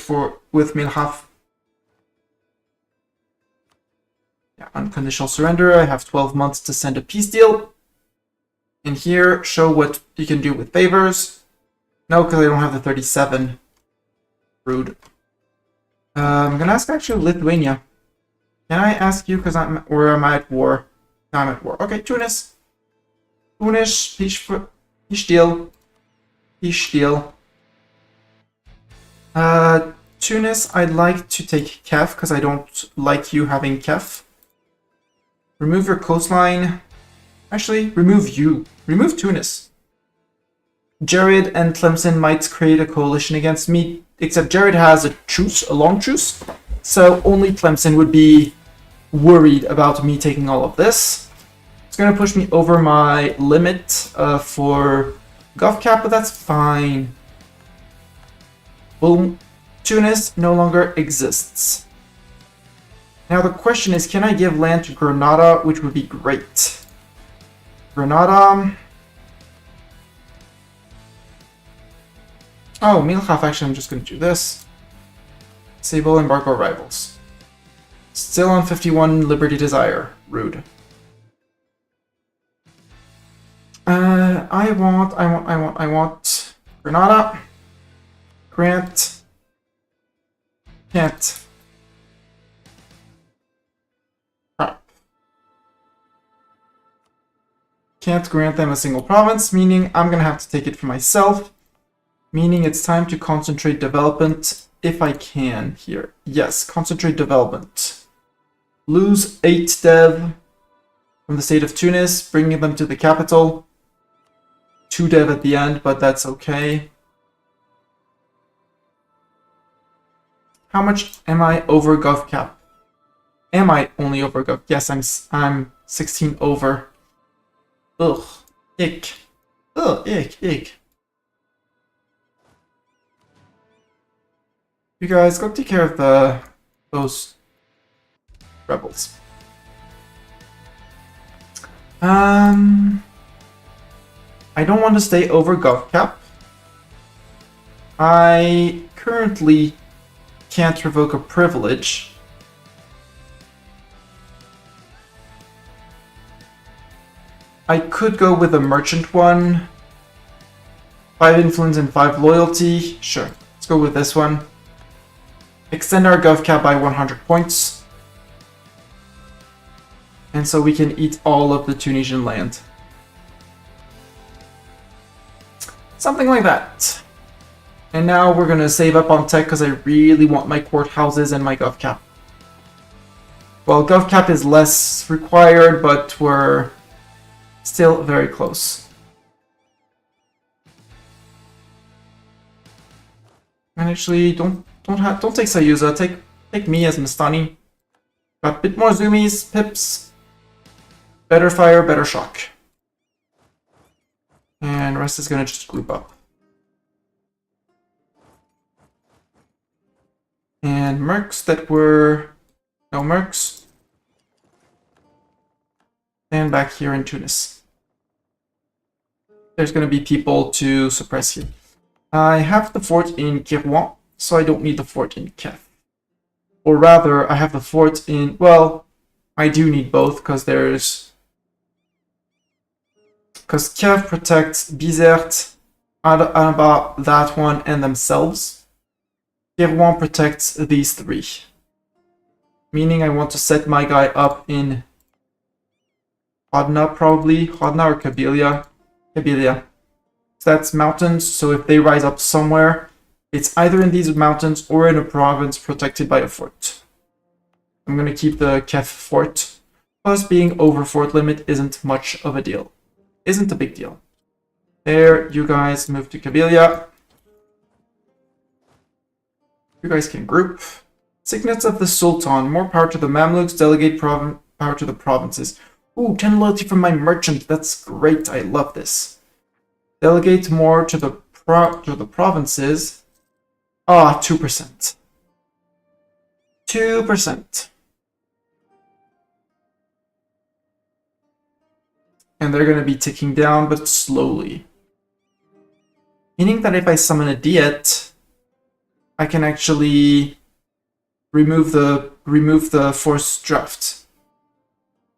with Milhaf. Yeah, unconditional surrender, I have 12 months to send a peace deal. And here, show what you can do with favors. No, because I don't have the 37. Rude. I'm gonna ask actually Lithuania. Can I ask you, or am I at war? No, I'm at war. Okay, Tunis. Tunis, peace deal. Peace deal. Tunis, I'd like to take Kef, because I don't like you having Kef. Remove your coastline. Actually, remove you. Remove Tunis. Jared and Tlemcen might create a coalition against me, except Jared has a truce, a long truce, so only Tlemcen would be worried about me taking all of this. It's gonna push me over my limit for Gulf Cap, but that's fine. Boom. Tunis no longer exists. Now the question is, can I give land to Granada, which would be great. Granada... Oh, Milhaf, actually, I'm just going to do this. Disable embargo rivals. Still on 51 Liberty Desire. Rude. I want Granada. Grant. Can't. Crap. Can't grant them a single province, meaning I'm gonna have to take it for myself. Meaning it's time to concentrate development if I can here. Yes, concentrate development. Lose 8 dev from the state of Tunis, bringing them to the capital. 2 dev at the end, but that's okay. How much am I over gov cap? Am I only over gov? Yes, I'm 16 over. Ugh, ick. Ugh, ick. You guys go take care of those rebels. I don't want to stay over gov cap. I currently can't revoke a privilege. I could go with a merchant one. 5 influence and 5 loyalty. Sure, let's go with this one. Extend our gov cap by 100 points. And so we can eat all of the Tunisian land. Something like that. And now we're gonna save up on tech because I really want my courthouses and my gov cap. Well, gov cap is less required, but we're still very close. And actually, don't take Sayuza. Take me as Mastani. Got a bit more zoomies, pips. Better fire, better shock. And the rest is gonna just group up. And mercs that were no mercs. And back here in Tunis. There's gonna be people to suppress here. I have the fort in Kirouan, so I don't need the fort in Kef. Or rather, I have the fort in, well, I do need both, because Kiev protects Bizerte, Anaba, that one, and themselves. Kirouan protects these 3. Meaning I want to set my guy up in Hodna, probably. Hodna or Kabylia. Kabylia. So that's mountains, so if they rise up somewhere, it's either in these mountains or in a province protected by a fort. I'm gonna keep the Kef fort. Plus, being over fort limit isn't much of a deal. Isn't a big deal. There, you guys move to Kabylia. You guys can group. Signets of the Sultan. More power to the Mamluks. Delegate power to the provinces. Ooh, 10 loyalty from my merchant. That's great. I love this. Delegate more to the provinces. Ah, 2%. 2%. And they're going to be ticking down, but slowly. Meaning that if I summon a Diet, I can actually remove the force draft.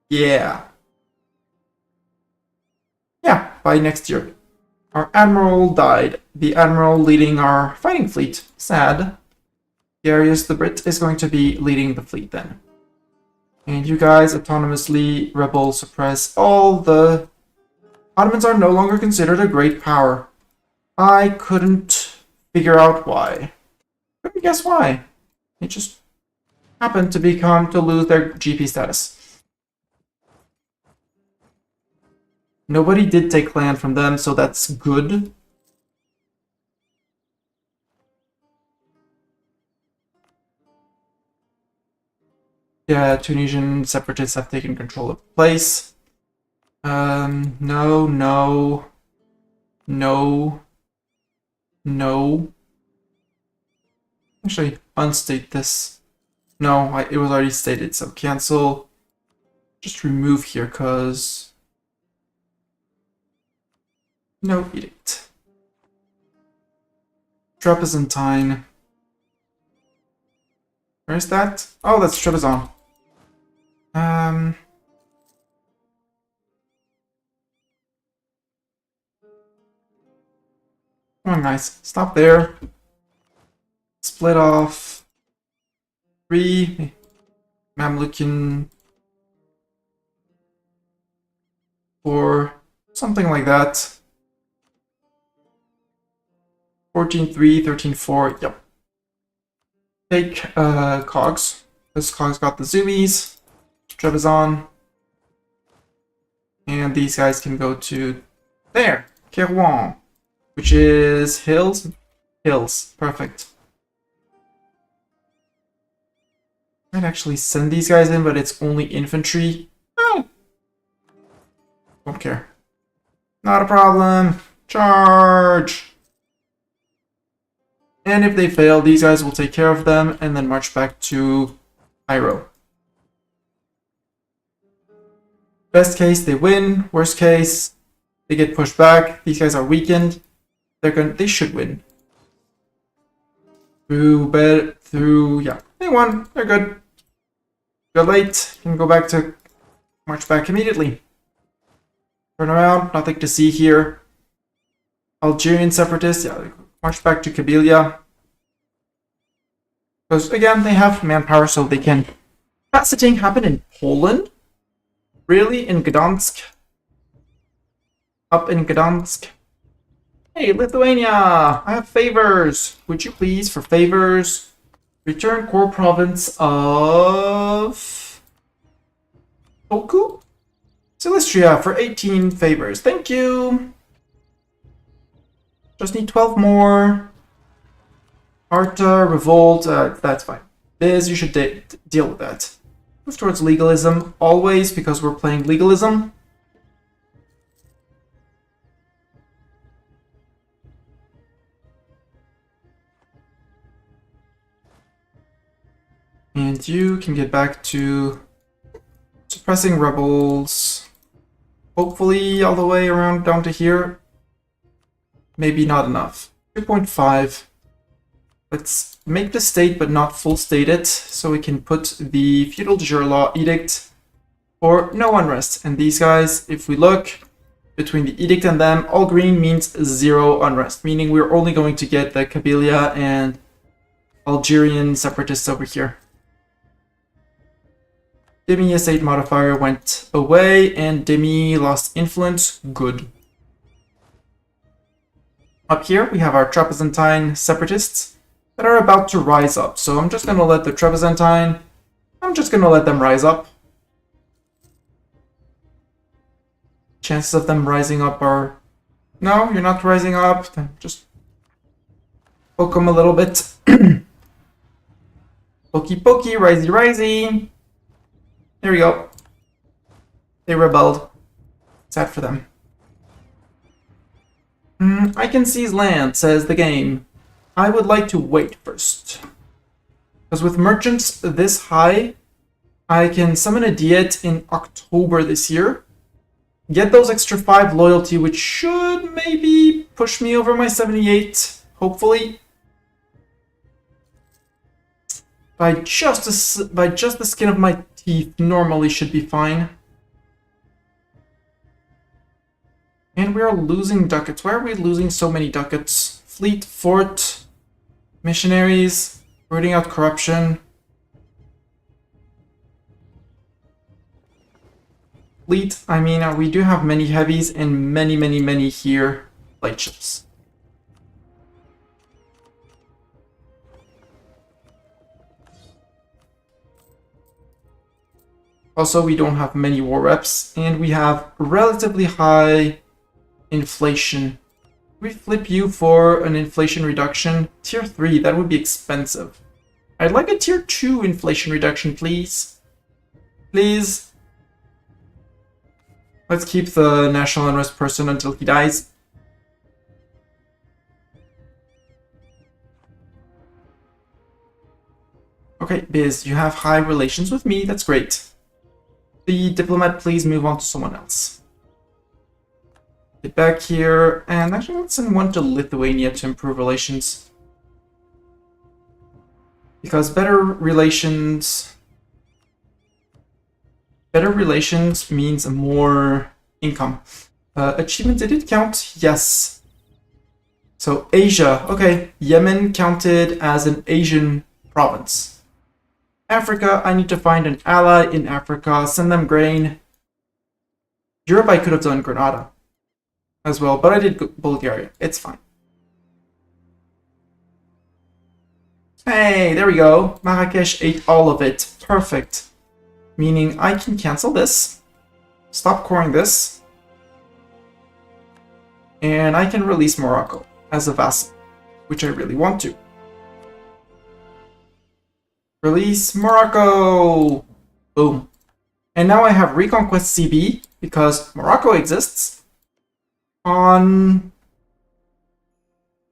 Yeah. Yeah, by next year. Our admiral died. The admiral leading our fighting fleet. Sad. Darius the Brit is going to be leading the fleet then. And you guys autonomously rebel suppress all the... Ottomans are no longer considered a great power. I couldn't figure out why. Couldn't guess why. They just happened to lose their GP status. Nobody did take land from them, so that's good. Yeah, Tunisian separatists have taken control of the place. No. Actually, unstate this. No, it was already stated, so cancel. Just remove here, cause... No edict. Trapezontine. Where's that? Oh, that's Trebizond. Come on, guys. Stop there. Split off. 3, Mamlukin 4, something like that. 14-3, 13-4, yep. Take Cogs. This Cogs got the Zoomies, Trebizond. And these guys can go to there, Kerouan, which is hills. Hills, perfect. Might actually send these guys in, but it's only infantry. Oh, don't care. Not a problem. Charge! And if they fail, these guys will take care of them and then march back to Cairo. Best case, they win. Worst case, they get pushed back. These guys are weakened. They should win. Yeah. They won. They're good. They're late. Can go back to march back immediately. Turn around. Nothing to see here. Algerian separatists. Yeah, march back to Kabylia. Because again, they have manpower, so they can. That's the thing happened in Poland. Really? In Gdansk? Up in Gdansk? Hey, Lithuania! I have favors! Would you please, for favors, return core province of... Oku? Silistria for 18 favors. Thank you! Just need 12 more. Arta, Revolt, that's fine. Biz, you should deal with that. Move towards legalism, always, because we're playing legalism. And you can get back to suppressing rebels. Hopefully all the way around down to here. Maybe not enough. 2.5. Let's make the state, but not full state it, so we can put the feudal de jure law edict for no unrest. And these guys, if we look between the edict and them, all green means 0 unrest, meaning we're only going to get the Kabylia and Algerian separatists over here. Demi S8 modifier went away, and Demi lost influence. Good. Up here, we have our Trapezontine separatists that are about to rise up. So I'm just going to let the Trapezontine, I'm just going to let them rise up. Chances of them rising up are... No, you're not rising up. Then just poke them a little bit. Pokey pokey, risey risey. There we go. They rebelled. Sad for them. I can seize land, says the game. I would like to wait first. Because with merchants this high, I can summon a diet in October this year. Get those extra 5 loyalty, which should maybe push me over my 78, hopefully. By just the skin of my teeth, normally should be fine. And we are losing ducats. Why are we losing so many ducats? Fleet, fort, missionaries, rooting out corruption. Fleet, I mean, we do have many heavies and many here light ships. Also, we don't have many war reps, and we have relatively high inflation. We flip you for an inflation reduction. Tier 3, that would be expensive. I'd like a tier 2 inflation reduction, please. Please. Let's keep the national unrest person until he dies. Okay, Biz, you have high relations with me. That's great. The diplomat, please move on to someone else. Get back here, and actually let's send one to Lithuania to improve relations. Because better relations means more income. Achievement, did it count? Yes. So Asia, okay. Yemen counted as an Asian province. Africa, I need to find an ally in Africa, send them grain. Europe, I could have done Grenada as well, but I did Bulgaria. It's fine. Hey, there we go. Marrakesh ate all of it. Perfect. Meaning I can cancel this, stop coring this, and I can release Morocco as a vassal, which I really want to. Release Morocco! Boom. And now I have Reconquest CB, because Morocco exists, on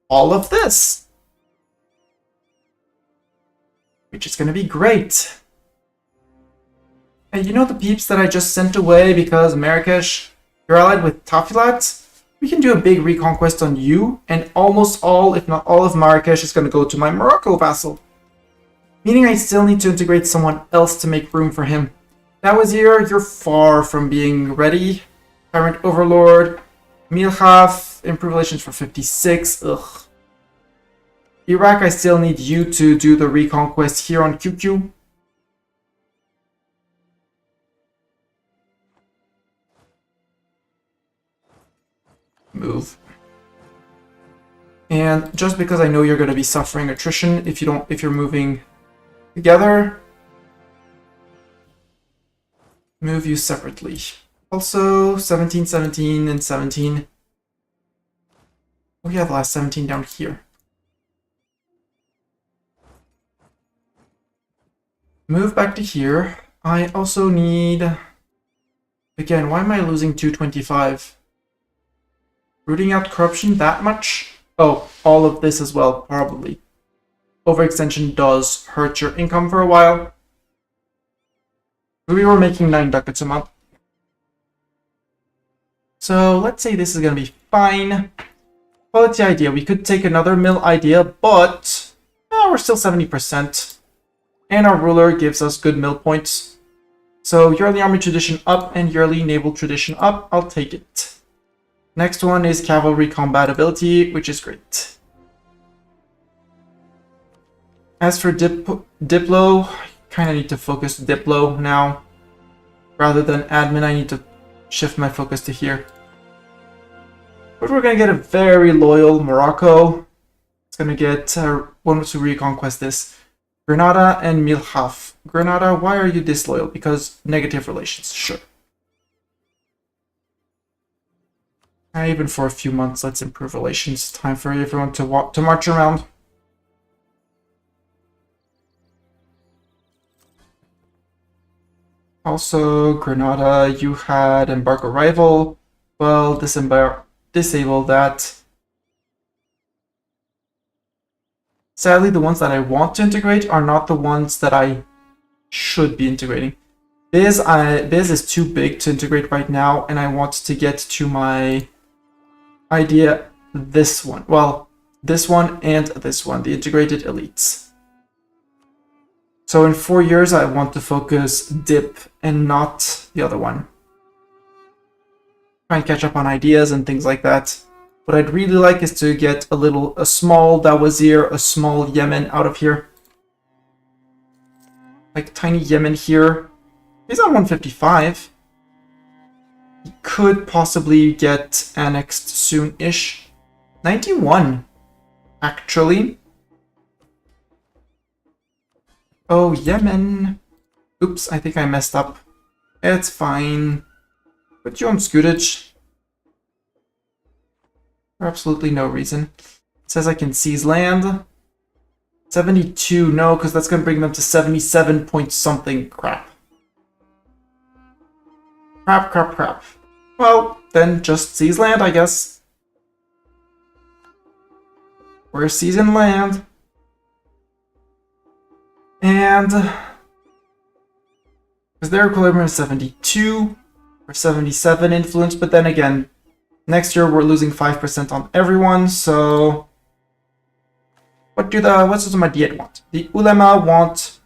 all of this. Which is going to be great. And you know the peeps that I just sent away because Marrakesh, you're allied with Tafilat? We can do a big reconquest on you, and almost all, if not all of Marrakesh is going to go to my Morocco vassal. Meaning I still need to integrate someone else to make room for him. Nawazir, you're far from being ready. Tyrant Overlord. Milhaf, improved relations for 56. Ugh. Iraq, I still need you to do the reconquest here on QQ. Move. And just because I know you're going to be suffering attrition if you're moving together, move you separately. Also 17, 17, and 17. Oh yeah, the last 17 down here. Move back to here. I also need... Again, why am I losing 225? Rooting out corruption that much? Oh, all of this as well, probably. Overextension does hurt your income for a while. We were making 9 ducats a month. So let's say this is going to be fine. Quality idea. We could take another mill idea, but we're still 70%. And our ruler gives us good mill points. So yearly army tradition up and yearly naval tradition up. I'll take it. Next one is cavalry compatibility, which is great. As for Diplo, I kind of need to focus Diplo now. Rather than admin, I need to shift my focus to here. But we're going to get a very loyal Morocco. It's going to get one to reconquest this. Grenada and Milhaf. Grenada, why are you disloyal? Because negative relations, sure. Even for a few months, let's improve relations. Time for everyone to march around. Also, Grenada, you had embargo rival. Well, disable that. Sadly, the ones that I want to integrate are not the ones that I should be integrating. Biz is too big to integrate right now, and I want to get to my idea this one. Well, this one and this one, the integrated elites. So in 4 years, I want to focus DIP and not the other one. Try and catch up on ideas and things like that. What I'd really like is to get a small Dawazir, a small Yemen out of here. Like tiny Yemen here. He's on 155. He could possibly get annexed soon-ish. 91, actually. Oh, Yemen. Oops, I think I messed up. It's fine. Put you on Scootage. For absolutely no reason. It says I can seize land. 72, no, because that's going to bring them to 77 point something. Crap. Crap. Well, then just seize land, I guess. We're seizing land. And... because their equilibrium is 72 or 77 influence, but then again, next year we're losing 5% on everyone, so... what does the Madiyat want? The Ulema want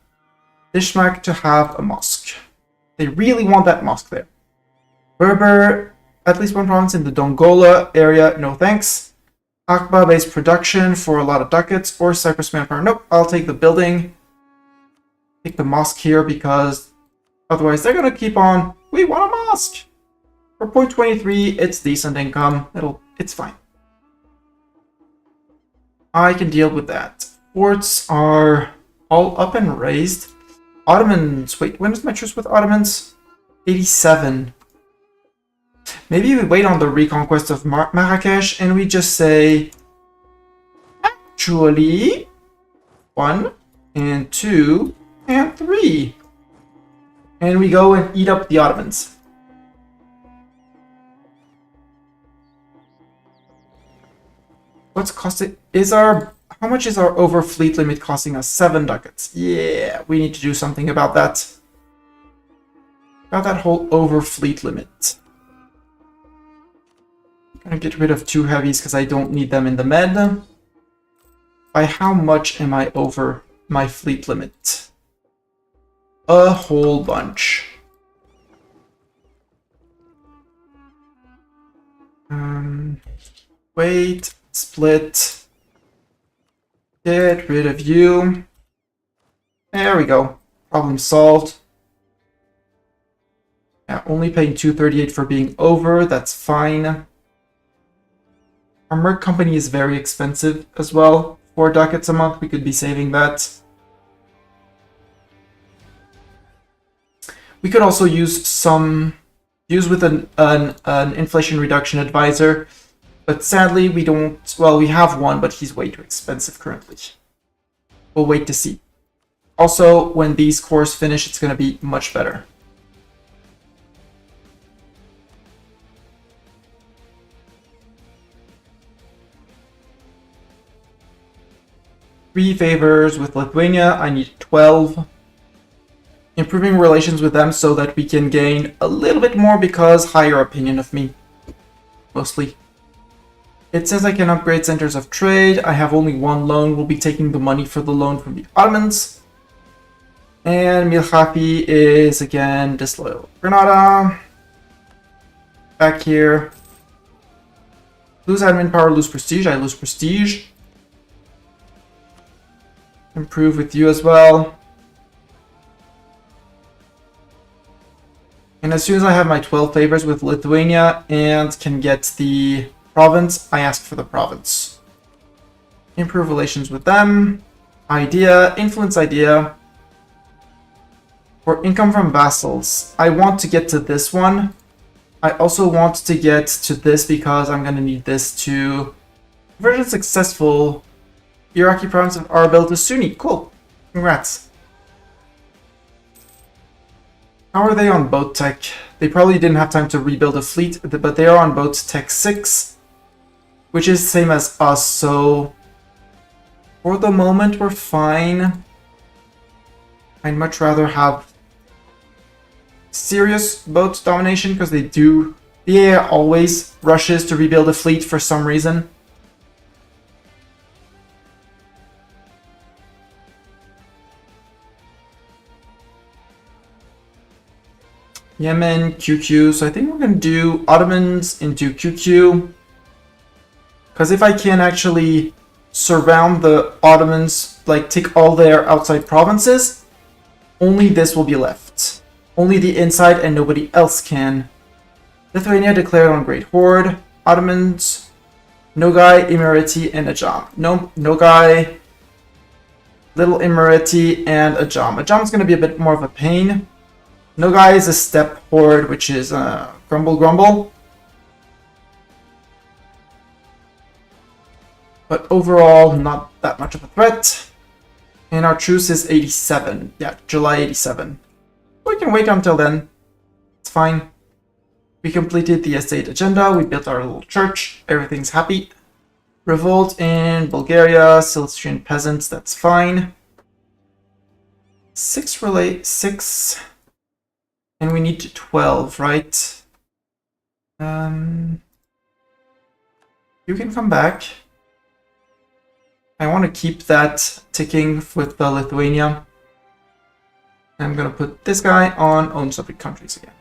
Dishmak to have a mosque. They really want that mosque there. Berber, at least one province in the Dongola area, no thanks. Akba-based production for a lot of ducats, or Cyprus manpower. Nope, I'll take the building. take the mosque here because otherwise they're gonna keep on. We want a mosque. For 0.23, it's decent income. It's fine. I can deal with that. Forts are all up and raised. Ottomans. Wait, when is my truce with Ottomans? 87. Maybe we wait on the reconquest of Marrakesh and we just say, actually, 1 and 2 and 3. And we go and eat up the Ottomans. What's costing? How much is our over fleet limit costing us? 7 ducats. Yeah, we need to do something about that. About that whole over fleet limit. Gonna get rid of 2 heavies because I don't need them in the med. By how much am I over my fleet limit? A whole bunch. Wait, split. Get rid of you. There we go. Problem solved. Yeah, only paying 238 for being over. That's fine. Our merc company is very expensive as well. 4 ducats a month. We could be saving that. We could also use with an inflation reduction advisor. But sadly, we don't... Well, we have one, but he's way too expensive currently. We'll wait to see. Also, when these cores finish, it's going to be much better. Three favors with Lithuania. I need 12. Improving relations with them so that we can gain a little bit more because higher opinion of me. Mostly. It says I can upgrade centers of trade. I have only 1 loan. We'll be taking the money for the loan from the Ottomans. And Milhafi is again disloyal. Granada. Back here. Lose admin power, lose prestige. I lose prestige. Improve with you as well. And as soon as I have my 12 favors with Lithuania and can get the province, I ask for the province. Improve relations with them. Idea, influence idea. For income from vassals, I want to get to this one. I also want to get to this because I'm going to need this to conversion successful. Iraqi province of Arbil to Sunni. Cool. Congrats. How are they on boat tech? They probably didn't have time to rebuild a fleet, but they are on boat tech 6, which is the same as us, so for the moment we're fine. I'd much rather have serious boat domination because the AI always rushes to rebuild a fleet for some reason. Yemen, QQ, so I think we're going to do Ottomans into QQ. Because if I can actually surround the Ottomans, like take all their outside provinces, only this will be left. Only the inside and nobody else can. Lithuania declared on Great Horde. Ottomans, Nogai, Emirati, and Ajam. No, Nogai, Little Emirati, and Ajam. Ajam's going to be a bit more of a pain. Nogai is a steppe horde, which is grumble grumble. But overall, not that much of a threat. And our truce is 87. Yeah, July 87. We can wait until then. It's fine. We completed the estate agenda. We built our little church. Everything's happy. Revolt in Bulgaria. Silesian peasants. That's fine. 6. And we need 12, right? You can come back. I want to keep that ticking with Lithuania. I'm going to put this guy on own Soviet countries again.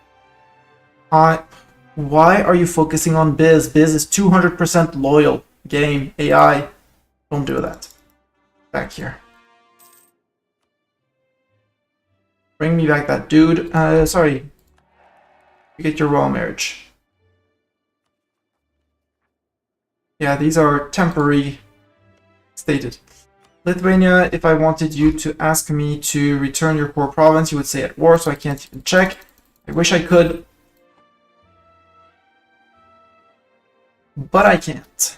Why are you focusing on Biz? Biz is 200% loyal. Game, AI. Don't do that. Back here. Bring me back that dude. Sorry. You get your royal marriage. Yeah, these are temporary stated. Lithuania, if I wanted you to ask me to return your core province, you would say at war, so I can't even check. I wish I could. But I can't.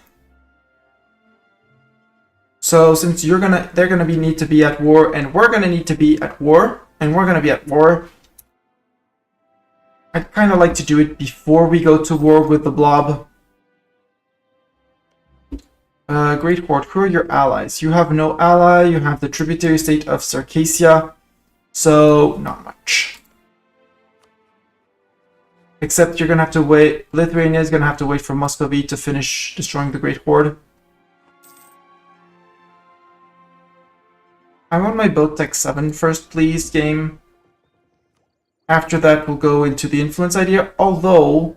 So since they're gonna need to be at war, and we're gonna need to be at war, and we're gonna be at war, I'd kind of like to do it before we go to war with the blob. Great Horde, who are your allies? You have no ally, you have the tributary state of Circassia, so not much. Except you're gonna have to wait, Lithuania is gonna have to wait for Muscovy to finish destroying the Great Horde. I want my boat tech 7 first, please, game. After that, we'll go into the influence idea, although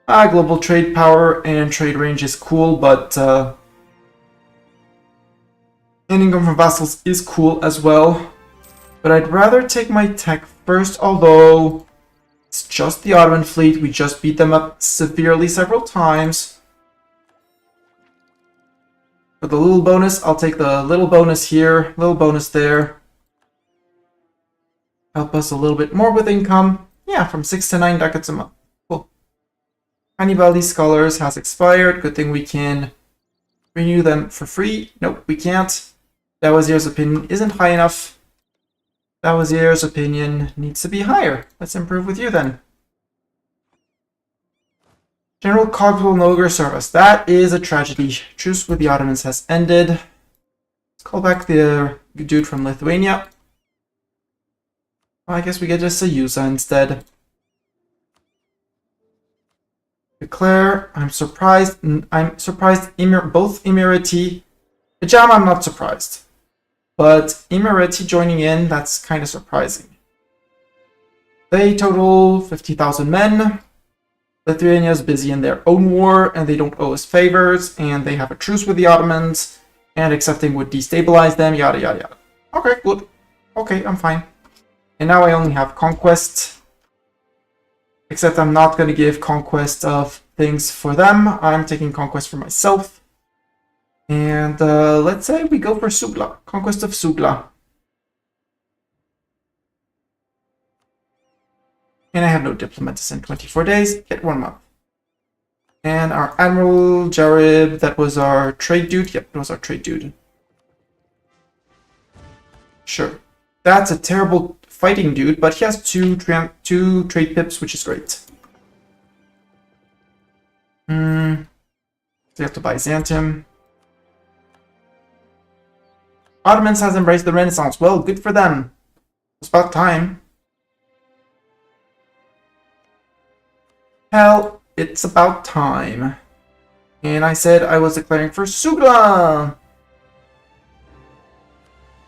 global trade power and trade range is cool, but and income from vassals is cool as well. But I'd rather take my tech first, although it's just the Ottoman fleet. We just beat them up severely several times. For the little bonus, I'll take the little bonus here, little bonus there. Help us a little bit more with income. Yeah, from 6 to 9 ducats a month. Cool. Hannibal Scholars has expired. Good thing we can renew them for free. Nope, we can't. Dawazir's opinion isn't high enough. Dawazir's opinion needs to be higher. Let's improve with you then. General Cogswell no longer serve us. That is a tragedy. Truce with the Ottomans has ended. Let's call back the dude from Lithuania. Well, I guess we get just a Sayusa instead. Declare. I'm surprised. Both Emirati. Hijam, I'm not surprised. But Emirati joining in, that's kind of surprising. They total 50,000 men. Lithuania is busy in their own war, and they don't owe us favors, and they have a truce with the Ottomans, and accepting would destabilize them, yada yada yada. Okay, good. Okay, I'm fine. And now I only have conquest. Except I'm not going to give conquest of things for them. I'm taking conquest for myself. And let's say we go for Sugla. Conquest of Sugla. And I have no diplomats in 24 days. Get 1 month. And our Admiral Jarib, that was our trade dude. Yep, that was our trade dude. Sure. That's a terrible fighting dude, but he has two trade pips, which is great. So we have to buy Byzantium. Ottomans has embraced the Renaissance. Well, good for them. It's about time. Hell, it's about time. And I said I was declaring for Sugla!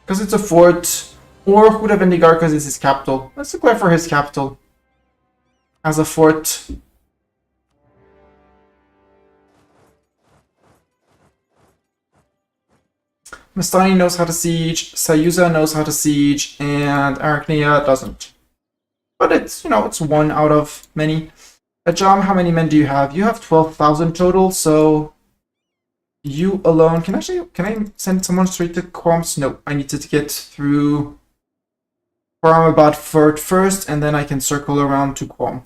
Because it's a fort. Or Huda Vendigar because it's his capital. Let's declare for his capital. As a fort. Mastani knows how to siege, Sayusa knows how to siege, and Arachnia doesn't. But it's, you know, it's 1 out of many. Ajam, how many men do you have? You have 12,000 total, so you alone can I send someone straight to Quams? No, I need to get through Faramabad fort first, and then I can circle around to Quam.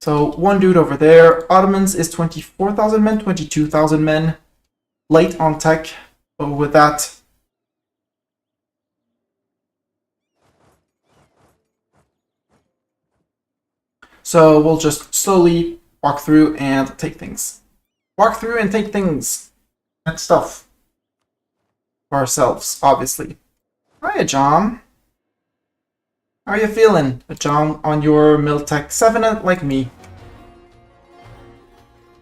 So 1 dude over there. Ottomans is 24,000 men, 22,000 men. Light on tech, but with that. So we'll just slowly walk through and take things. Walk through and take things. And stuff. For ourselves, obviously. Hi, Ajam. How are you feeling? Ajam on your Miltech 7 like me.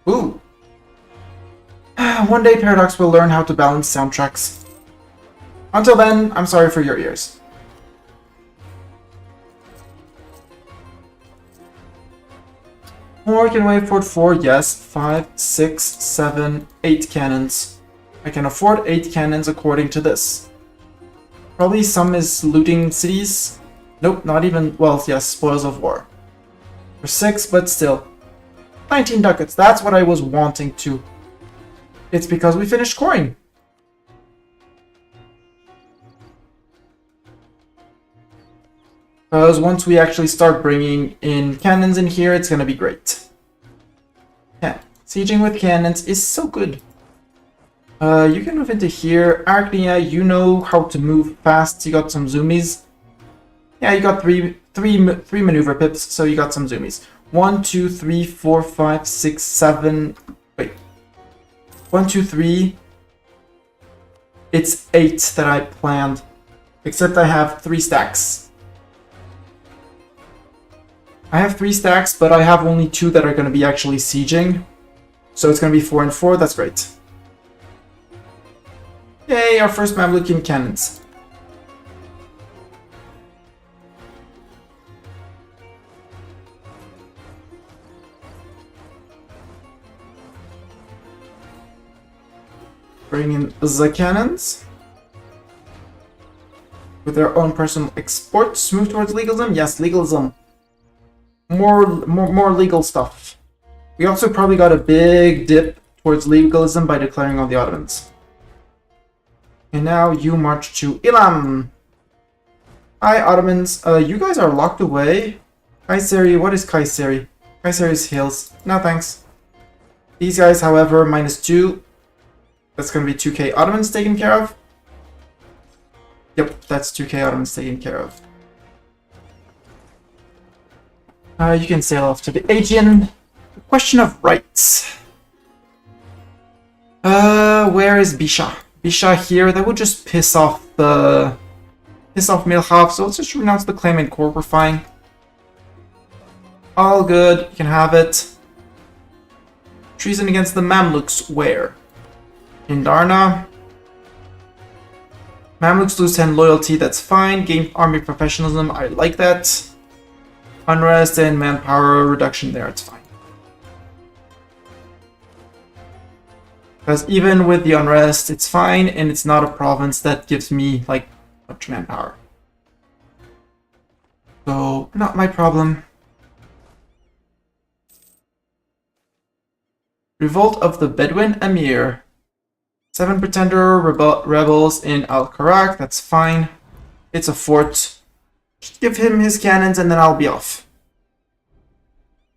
Ooh. One day Paradox will learn how to balance soundtracks. Until then, I'm sorry for your ears. More can wait for 4, yes. 5, 6, 7, 8 cannons. I can afford 8 cannons according to this. Probably some is looting cities. Nope, not even, well, yes, spoils of war. For 6, but still. 19 ducats, that's what I was wanting to. It's because we finished scoring. Because once we actually start bringing in cannons in here, it's gonna be great. Yeah, sieging with cannons is so good. You can move into here. Arachnia, you know how to move fast. You got some zoomies. Yeah, you got three maneuver pips, so you got some zoomies. 1, 2, 3, 4, 5, 6, 7. Wait. 1, 2, 3. It's 8 that I planned. Except I have 3 stacks. I have 3 stacks, but I have only 2 that are going to be actually sieging. So it's going to be 4 and 4. That's great. Yay, our first Mamlukian cannons. Bring in the cannons. With their own personal exports. Move towards legalism? Yes, legalism. More legal stuff. We also probably got a big dip towards legalism by declaring on the Ottomans. And now you march to Ilam. Hi, Ottomans. You guys are locked away. Kayseri, what is Kayseri? Kayseri's hills. No thanks. These guys, however, -2. That's going to be 2k Ottomans taken care of. Yep, that's 2k Ottomans taken care of. You can sail off to the Aegean. Question of rights. Where is Bisha? Bisha here. That would just piss off Milhav, so let's just renounce the claim in court. We're fine. All good. You can have it. Treason against the Mamluks. Where? In Darna. Mamluks lose 10 loyalty. That's fine. Gain army professionalism. I like that. Unrest and manpower reduction there. It's fine. Because even with the unrest, it's fine, and it's not a province that gives me, like, much manpower. So, not my problem. Revolt of the Bedouin Emir. 7 pretender rebels in Al-Karak, that's fine. It's a fort. Just give him his cannons and then I'll be off.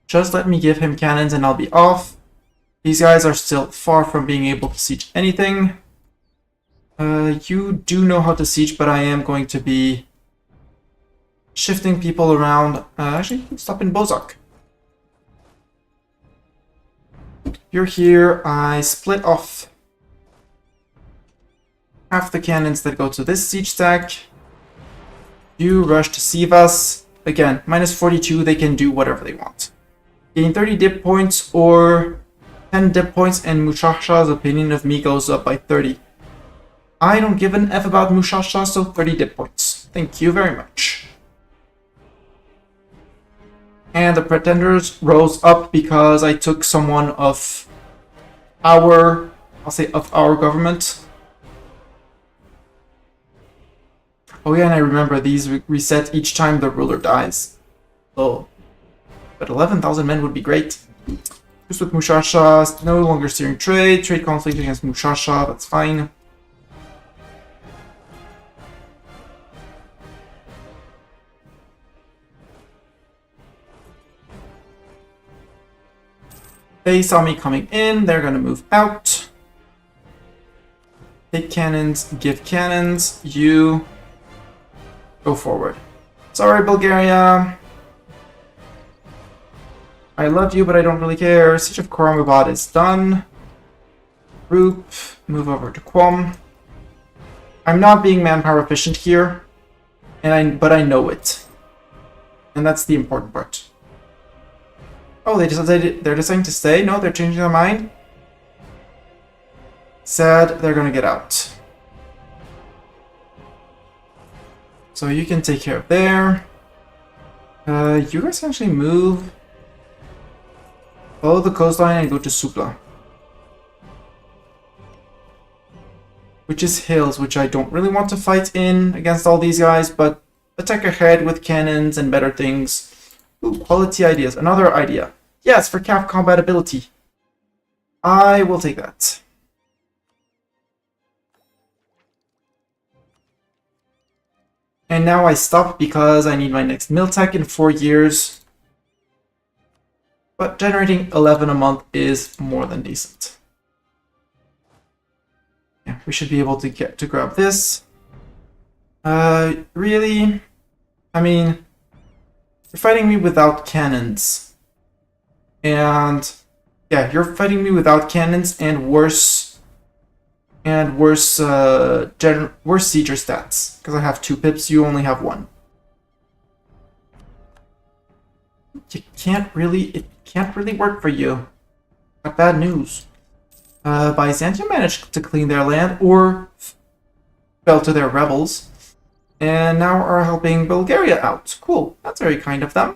Just let me give him cannons and I'll be off. These guys are still far from being able to siege anything. You do know how to siege, but I am going to be shifting people around. Actually, stop in Bozak. You're here. I split off half the cannons that go to this siege stack. You rush to Sivas. Again, -42, they can do whatever they want. Gain 30 dip points or 10 dip points, and Mushasha's opinion of me goes up by 30. I don't give an F about Mushasha, so 30 dip points. Thank you very much. And the pretenders rose up because I took someone of our, of our government. Oh yeah, and I remember these reset each time the ruler dies. Oh, but 11,000 men would be great. Just with Mushasha, no longer steering trade conflict against Mushasha, that's fine. They saw me coming in, they're gonna move out. Take cannons, give cannons, you go forward. Sorry, Bulgaria. I love you, but I don't really care. Siege of Koramabad is done. Group, move over to Qom. I'm not being manpower efficient here, but I know it. And that's the important part. Oh, they're deciding to stay? No, they're changing their mind? Sad, they're gonna get out. So you can take care of there. You guys can actually move. Follow the coastline and go to Supla. which is hills, which I don't really want to fight in against all these guys, but attack ahead with cannons and better things. Ooh, quality ideas. Another idea. Yes, for cap combat ability. I will take that. And now I stop because I need my next mill tech in 4 years. But generating 11 a month is more than decent. Yeah, we should be able to get to grab this. Really? I mean, you're fighting me without cannons. And yeah, you're fighting me without cannons and worse worse sieger stats, because I have 2 pips, you only have 1. It can't really work for you. Got bad news. Byzantium managed to clean their land, or fell to their rebels, and now are helping Bulgaria out. Cool, that's very kind of them.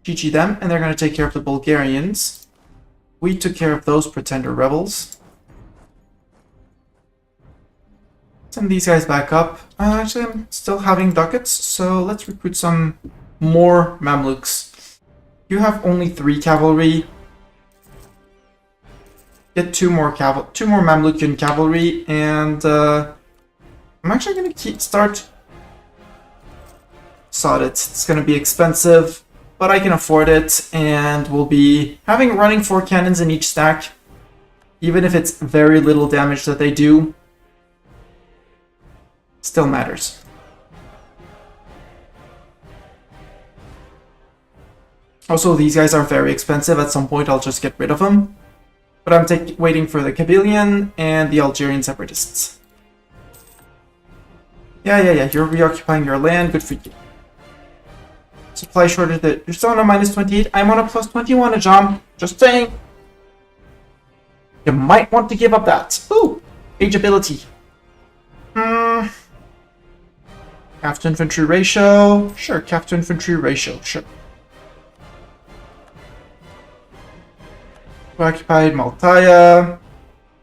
GG them, and they're going to take care of the Bulgarians. We took care of those pretender rebels. Send these guys back up. Actually, I'm still having ducats, so let's recruit some more Mamluks. You have only 3 cavalry. Get 2 more Mamlukian cavalry, and I'm actually going to start Sod it. It's going to be expensive, but I can afford it, and we'll be running 4 cannons in each stack, even if it's very little damage that they do. Still matters. Also, these guys are very expensive. At some point, I'll just get rid of them. But I'm waiting for the Kabylian and the Algerian separatists. Yeah. You're reoccupying your land. Good for you. Supply shortage. You're still on a -28. I'm on a +21, Ajam. Just saying. You might want to give up that. Ooh, age ability. Calf to infantry ratio. Sure, calf to infantry ratio. Sure. Occupied Maltaya.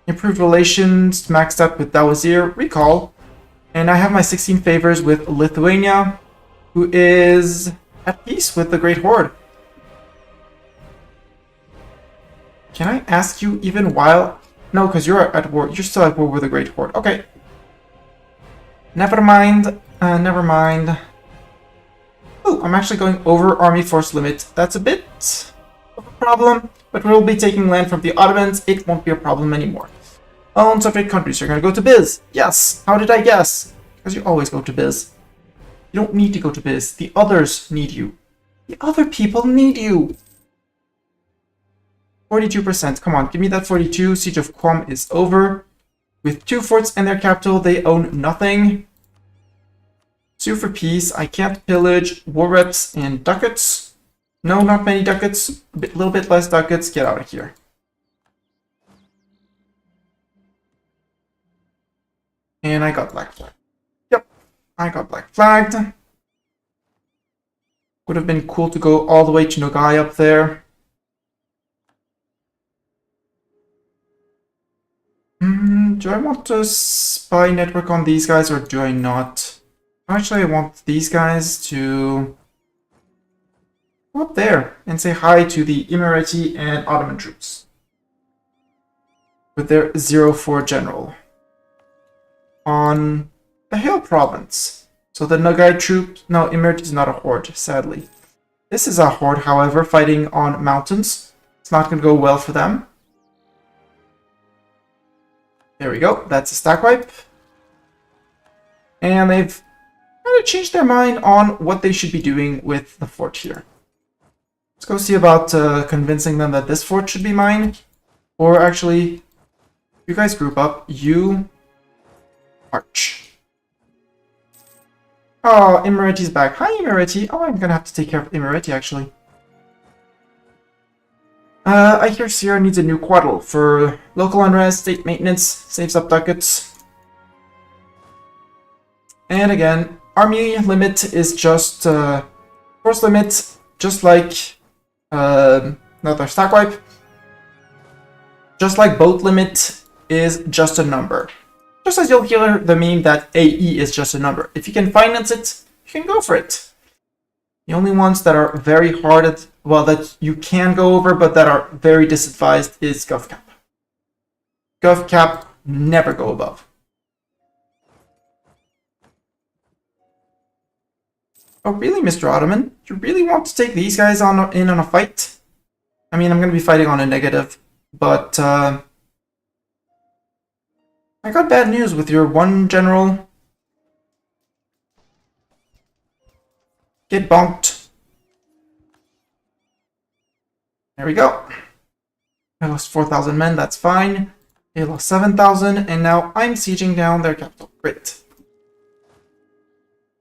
Improved relations. Maxed up with Dawazir. Recall. And I have my 16 favors with Lithuania, who is at peace with the Great Horde. Can I ask you even while... No, because you're at war. You're still at war with the Great Horde. Okay. Never mind. Never mind. Oh, I'm actually going over army force limit. That's a bit of a problem, but we'll be taking land from the Ottomans. It won't be a problem anymore. Own subject countries. You're going to go to Biz. Yes. How did I guess? Because you always go to Biz. You don't need to go to Biz. The others need you. The other people need you. 42%. Come on, give me that 42. Siege of Qom is over. With 2 forts and their capital, they own nothing. Sue for peace. I can't pillage. War reps and ducats. No, not many ducats. A little bit less ducats. Get out of here. And I got black flagged. Yep, I got black flagged. Would have been cool to go all the way to Nogai up there. Do I want to spy network on these guys or do I not? Actually, I want these guys to go up there and say hi to the Emirati and Ottoman troops with their 04 general on the Hill province. So the Nogai troops... No, Emirati is not a horde, sadly. This is a horde, however, fighting on mountains. It's not going to go well for them. There we go. That's a stack wipe. And they've kind of changed their mind on what they should be doing with the fort here. Let's go see about convincing them that this fort should be mine. Or actually, you guys group up. You march. Oh, Emirati's back. Hi, Emirati. Oh, I'm going to have to take care of Emirati, actually. I hear Sierra needs a new quaddle for local unrest, state maintenance, saves up ducats. And again, army limit is just force limit, just like another stack wipe. Just like boat limit is just a number. Just as you'll hear the meme that AE is just a number. If you can finance it, you can go for it. The only ones that are very hard at, well, that you can go over, but that are very disadvised is GovCap. GovCap, never go above. Oh, really, Mr. Ottoman? You really want to take these guys in on a fight? I mean, I'm going to be fighting on a negative, but I got bad news with your one general. Get bonked. There we go. I lost 4,000 men, that's fine. They lost 7,000, and now I'm sieging down their capital. Great.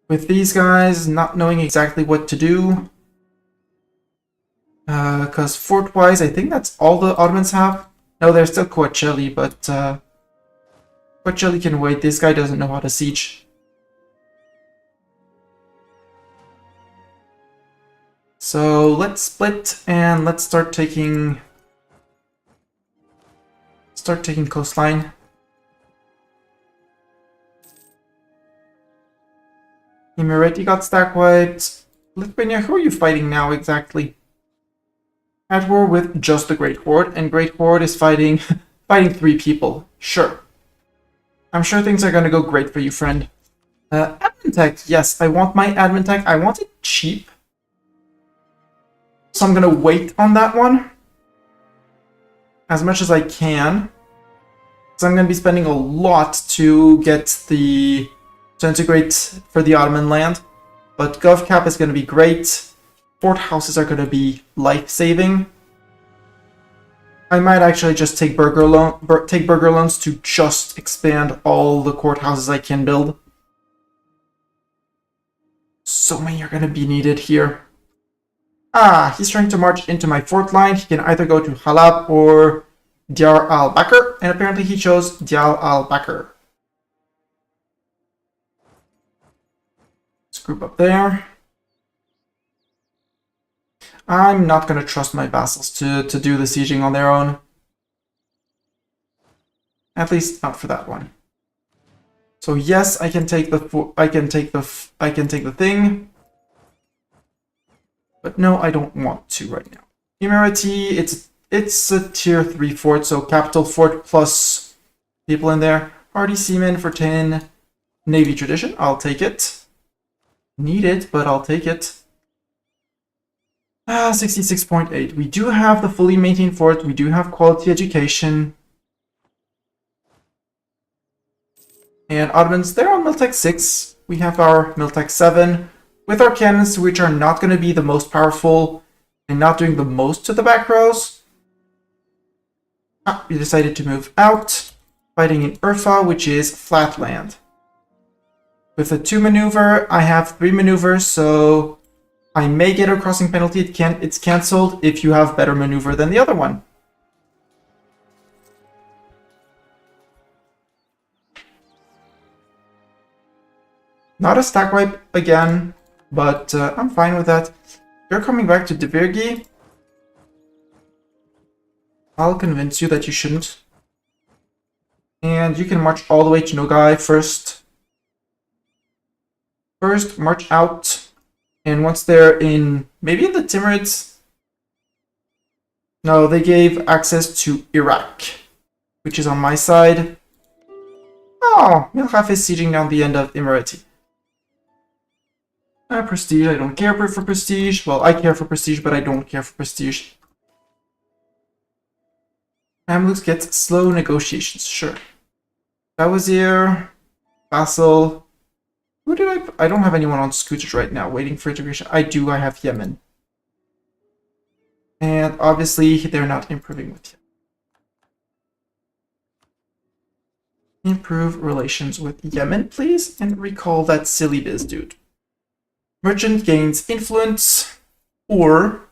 With these guys not knowing exactly what to do. Because fort-wise, I think that's all the Ottomans have. No, there's still Coachella, but Coachella can wait. This guy doesn't know how to siege. So let's split and let's start taking coastline. Emirati got stack wiped. Lithuania, who are you fighting now exactly? At war with just the Great Horde, and Great Horde is fighting 3 people. Sure. I'm sure things are gonna go great for you, friend. Admin tech, yes, I want my admin tech. I want it cheap. So I'm gonna wait on that one as much as I can. So I'm gonna be spending a lot to get to integrate for the Ottoman land. But GovCap is gonna be great. Fort houses are gonna be life-saving. I might actually just take burger loans to just expand all the courthouses I can build. So many are gonna be needed here. Ah, he's trying to march into my fort line. He can either go to Halab or Diyar al-Bakr, and apparently he chose Diyar al-Bakr. Let's group up there. I'm not going to trust my vassals to do the sieging on their own. At least not for that one. So yes, I can take the thing. But no, I don't want to right now. Emirati, it's a tier 3 fort, so capital fort plus people in there. Hardy seamen for 10. Navy tradition, I'll take it. Need it, but I'll take it. 66.8. We do have the fully maintained fort. We do have quality education. And Ottomans, they're on Miltech 6. We have our Miltech 7. With our cannons, which are not going to be the most powerful and not doing the most to the back rows. We decided to move out, fighting in Urfa, which is flat land. With a 2 maneuver, I have 3 maneuvers, so I may get a crossing penalty. It's cancelled if you have better maneuver than the other one. Not a stack wipe again. But I'm fine with that. You're coming back to Devirgi. I'll convince you that you shouldn't. And you can march all the way to Nogai first. First, march out. And once they're in, maybe in the Timurids. No, they gave access to Iraq, which is on my side. Oh, Milhaf is sieging down the end of Emirati. Prestige, I don't care for prestige. Well, I care for prestige, but I don't care for prestige. Mamluks get slow negotiations, sure. Wazir, Vassal. Who do I don't have anyone on scooters right now waiting for integration. I have Yemen. And obviously, they're not improving with Yemen. Improve relations with Yemen, please, and recall that silly biz dude. Merchant gains influence, or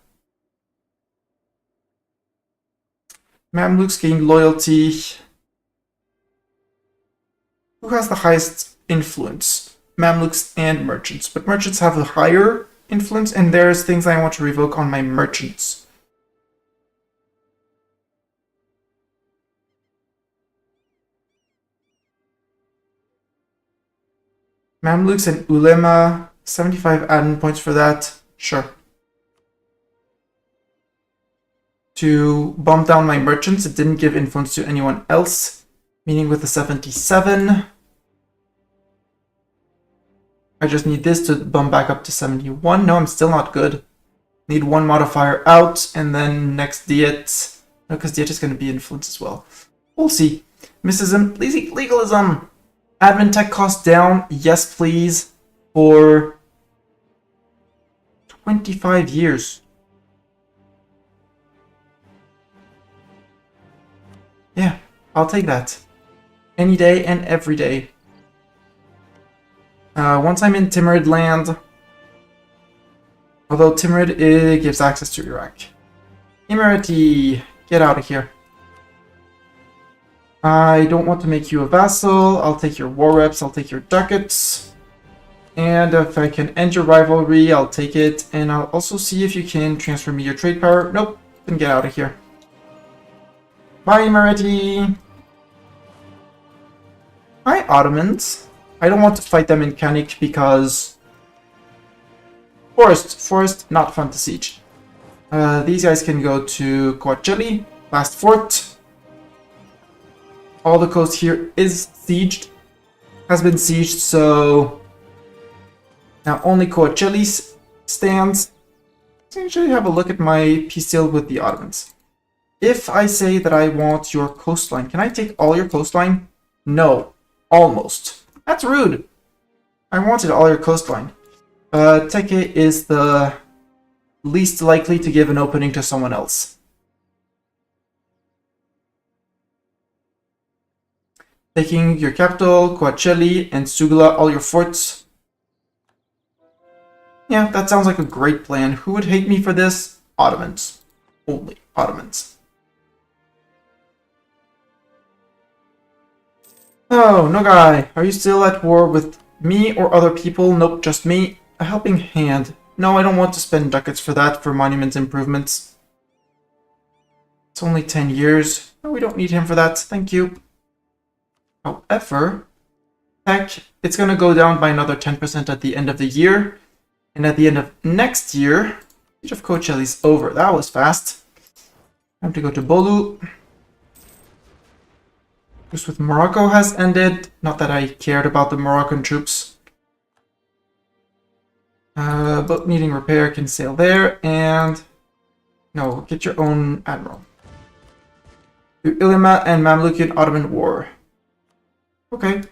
Mamluks gain loyalty. Who has the highest influence? Mamluks and merchants. But merchants have a higher influence, and there's things I want to revoke on my merchants. Mamluks and Ulema, 75 admin points for that. Sure. To bump down my merchants, it didn't give influence to anyone else. Meaning with the 77. I just need this to bump back up to 71. No, I'm still not good. Need one modifier out, and then next Diet. No, because Diet is going to be influence as well. We'll see. Mysticism, legalism. Admin tech cost down, yes please, for 25 years. Yeah, I'll take that. Any day and every day. Once I'm in Timurid land, although Timurid gives access to Iraq. Emirati, get out of here. I don't want to make you a vassal. I'll take your war reps, I'll take your ducats. And if I can end your rivalry, I'll take it. And I'll also see if you can transfer me your trade power. Nope, then get out of here. Bye, Emirati. Hi, Ottomans. I don't want to fight them in Kanik because... Forest, not fun to siege. These guys can go to Coachella, last fort. All the coast here is sieged, has been sieged, so now only Coachella stands. Let's actually have a look at my peace deal with the Ottomans. If I say that I want your coastline, can I take all your coastline? No, almost. That's rude. I wanted all your coastline. Teke is the least likely to give an opening to someone else. Taking your capital, Coachella, and Sugla, all your forts. Yeah, that sounds like a great plan. Who would hate me for this? Ottomans. Only Ottomans. Oh, Nogai, are you still at war with me or other people? Nope, just me. A helping hand. No, I don't want to spend ducats for that, for monument improvements. It's only 10 years. No, we don't need him for that. Thank you. However, heck, it's going to go down by another 10% at the end of the year. And at the end of next year, Siege of Coachella's over. That was fast. Time to go to Bolu. Truce with Morocco has ended. Not that I cared about the Moroccan troops. Boat needing repair can sail there. And no, get your own admiral. The Ilima and Mamlukian Ottoman War. Okay.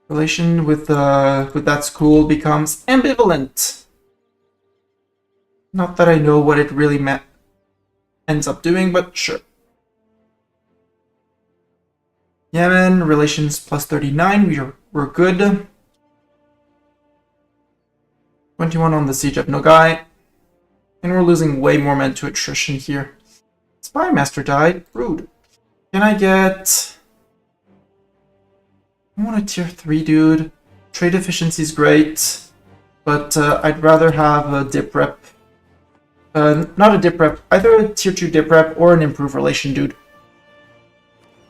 Relation with that school becomes ambivalent. Not that I know what it really ends up doing, but sure. Yemen, relations plus 39, we're good. 21 on the siege of Nogai. And we're losing way more men to attrition here. Spy Master died. Rude. Can I get... I want a tier 3 dude. Trade efficiency is great, but I'd rather have a dip rep. Not a dip rep, either a tier 2 dip rep or an improved relation dude.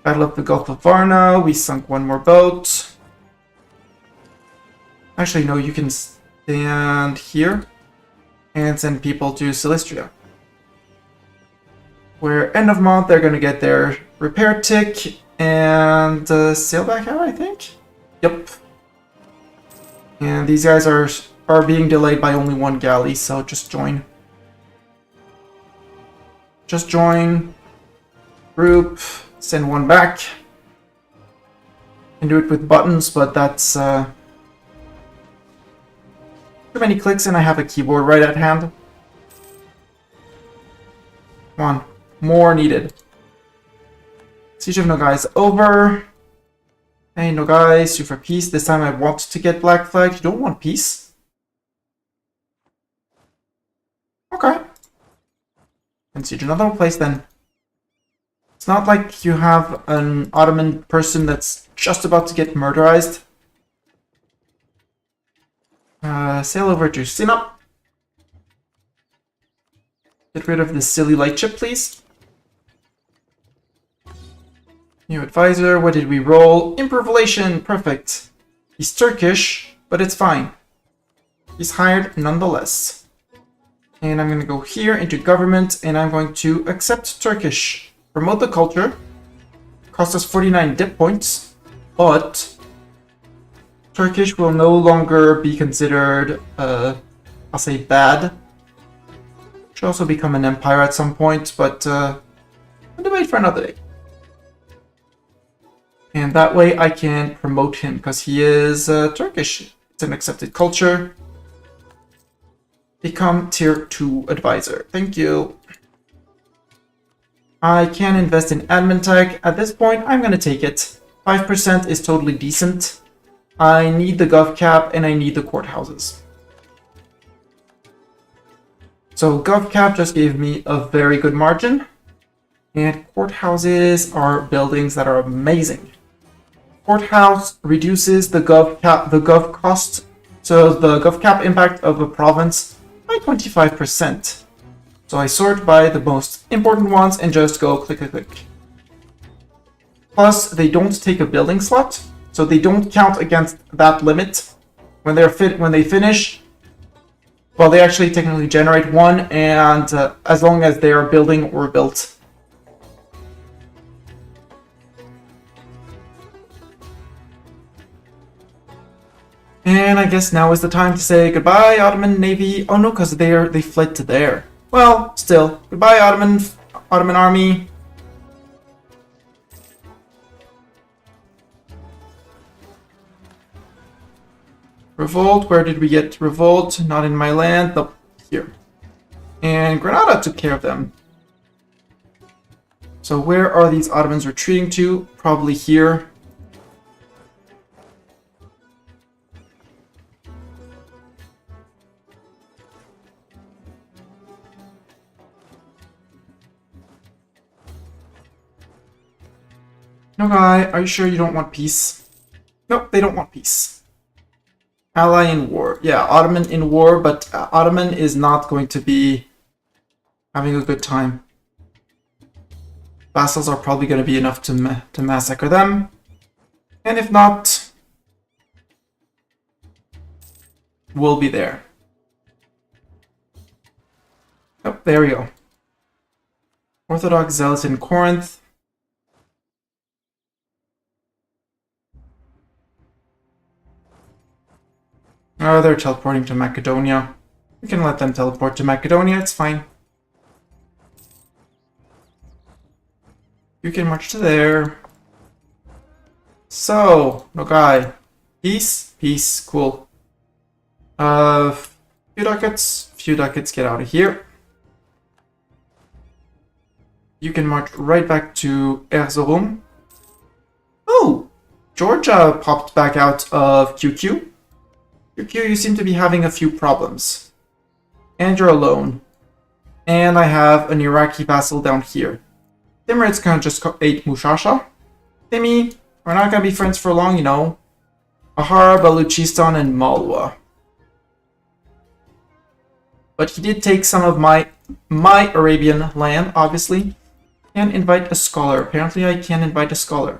Battle of the Gulf of Varna, we sunk one more boat. Actually, no, you can stand here and send people to Silistria. Where end of month they're gonna get their repair tick and sail back out, I think? Yep. And these guys are being delayed by only one galley, so just join. Just join. Group. Send one back. Can do it with buttons, but that's too many clicks and I have a keyboard right at hand. Come on. More needed. Siege of Nogai is over. Hey, Nogai, sue for peace. This time I want to get Black Flag. You don't want peace? Okay. And siege another place then. It's not like you have an Ottoman person that's just about to get murderized. Sail over to Sinop. Get rid of this silly light chip, please. New advisor, what did we roll? Improve relation, perfect. He's Turkish, but it's fine. He's hired nonetheless. And I'm going to go here into government, and I'm going to accept Turkish. Promote the culture. Cost us 49 dip points, but Turkish will no longer be considered, I'll say, bad. Should also become an empire at some point, but we'll debate for another day. And that way I can promote him, because he is Turkish. It's an accepted culture. Become tier 2 advisor. Thank you. I can invest in admin tech. At this point, I'm going to take it. 5% is totally decent. I need the gov cap and I need the courthouses. So gov cap just gave me a very good margin. And courthouses are buildings that are amazing. Courthouse reduces the gov cost, so the gov cap impact of a province by 25%. So I sort by the most important ones and just go click, click, click. Plus, they don't take a building slot, so they don't count against that limit. When they finish, well, they actually technically generate one, and as long as they are building or built. And I guess now is the time to say goodbye, Ottoman Navy. Oh no, because they fled to there. Well, still, goodbye, Ottoman Army. Revolt, where did we get revolt? Not in my land, no, here. And Granada took care of them. So where are these Ottomans retreating to? Probably here. No guy, are you sure you don't want peace? Nope, they don't want peace. Ally in war. Yeah, Ottoman in war, but Ottoman is not going to be having a good time. Vassals are probably going to be enough to massacre them. And if not, we'll be there. Oh, there we go. Orthodox zealots in Corinth. Oh, they're teleporting to Macedonia. We can let them teleport to Macedonia, it's fine. You can march to there. So, Nogai. Peace? Peace, cool. Few ducats, get out of here. You can march right back to Erzurum. Oh! Georgia popped back out of QQ. QQ, you seem to be having a few problems. And you're alone. And I have an Iraqi vassal down here. Timurids kind of just ate Mushasha. Timmy, we're not going to be friends for long, you know. Ahara, Baluchistan, and Malwa. But he did take some of my Arabian land, obviously. Can invite a scholar. Apparently I can invite a scholar.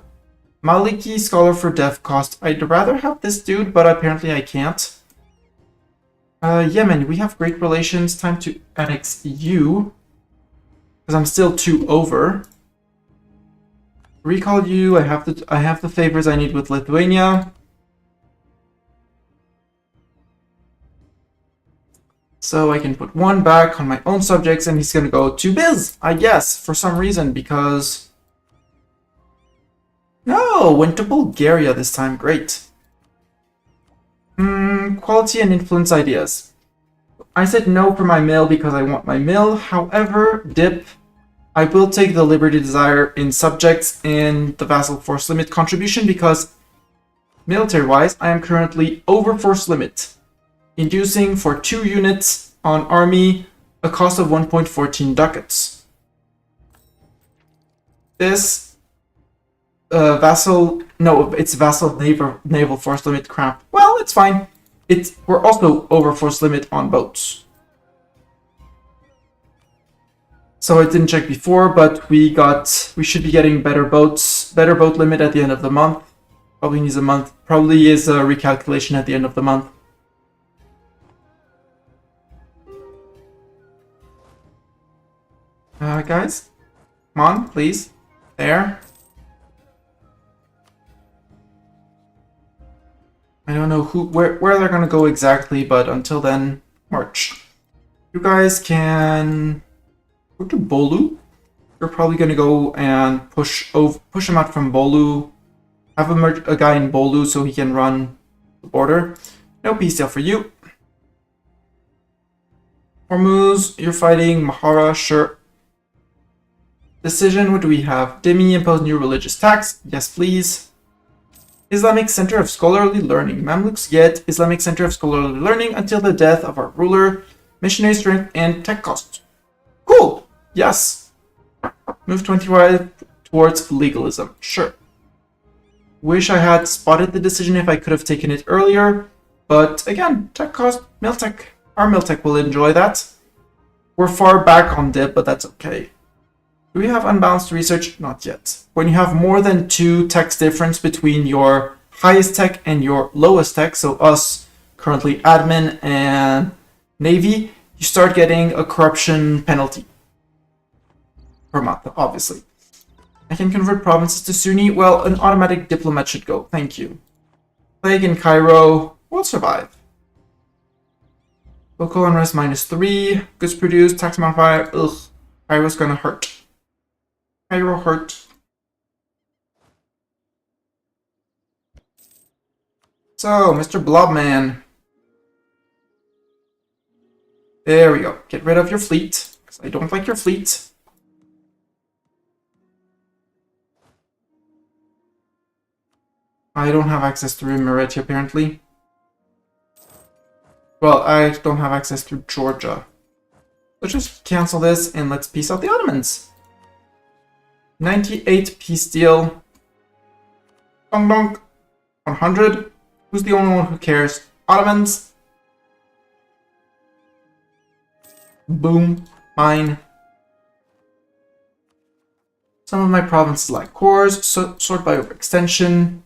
Maliki scholar for dev cost. I'd rather have this dude, but apparently I can't. Yemen, we have great relations. Time to annex you. Because I'm still 2 over. Recall you. I have the favors I need with Lithuania. So I can put 1 back on my own subjects, and he's gonna go to Biz, I guess, for some reason, because... No, went to Bulgaria this time. Great. Quality and influence ideas. I said no for my mill because I want my mill. However, dip. I will take the Liberty Desire in subjects and the Vassal Force Limit contribution because military-wise, I am currently over Force Limit, inducing for 2 units on Army a cost of 1.14 ducats. This it's vassal naval force limit crap. Well, it's fine. We're also over force limit on boats. So I didn't check before, but we should be getting better boat limit at the end of the month. Probably needs a month. Probably is a recalculation at the end of the month. Guys, come on, please. There. I don't know where they're gonna go exactly, but until then, march. You guys can go to Bolu. You're probably gonna go and push him out from Bolu. Have a guy in Bolu so he can run the border. No peace deal for you. Hormuz, you're fighting Mahara, sure. Decision, what do we have? Demi impose new religious tax. Yes, please. Islamic Center of Scholarly Learning. Mamluks get Islamic Center of Scholarly Learning until the death of our ruler. Missionary strength and tech cost. Cool. Yes. Move 25 towards legalism. Sure. Wish I had spotted the decision if I could have taken it earlier. But again, tech cost, Miltech. Our Miltech will enjoy that. We're far back on dip, but that's okay. Do we have unbalanced research? Not yet. When you have more than 2 techs difference between your highest tech and your lowest tech, so us, currently admin and navy, you start getting a corruption penalty per month, obviously. I can convert provinces to Sunni. Well, an automatic diplomat should go. Thank you. Plague in Cairo will survive. Local unrest -3. Goods produced, tax modifier. Ugh. Cairo's gonna hurt. Cairo hurt. So, Mr. Blobman. There we go. Get rid of your fleet, because I don't like your fleet. I don't have access to Emirati, apparently. Well, I don't have access to Georgia. Let's just cancel this and let's peace out the Ottomans. 98 peace deal. Dong dong. 100. Who's the only one who cares? Ottomans. Boom. Mine. Some of my provinces like cores. Sort by overextension.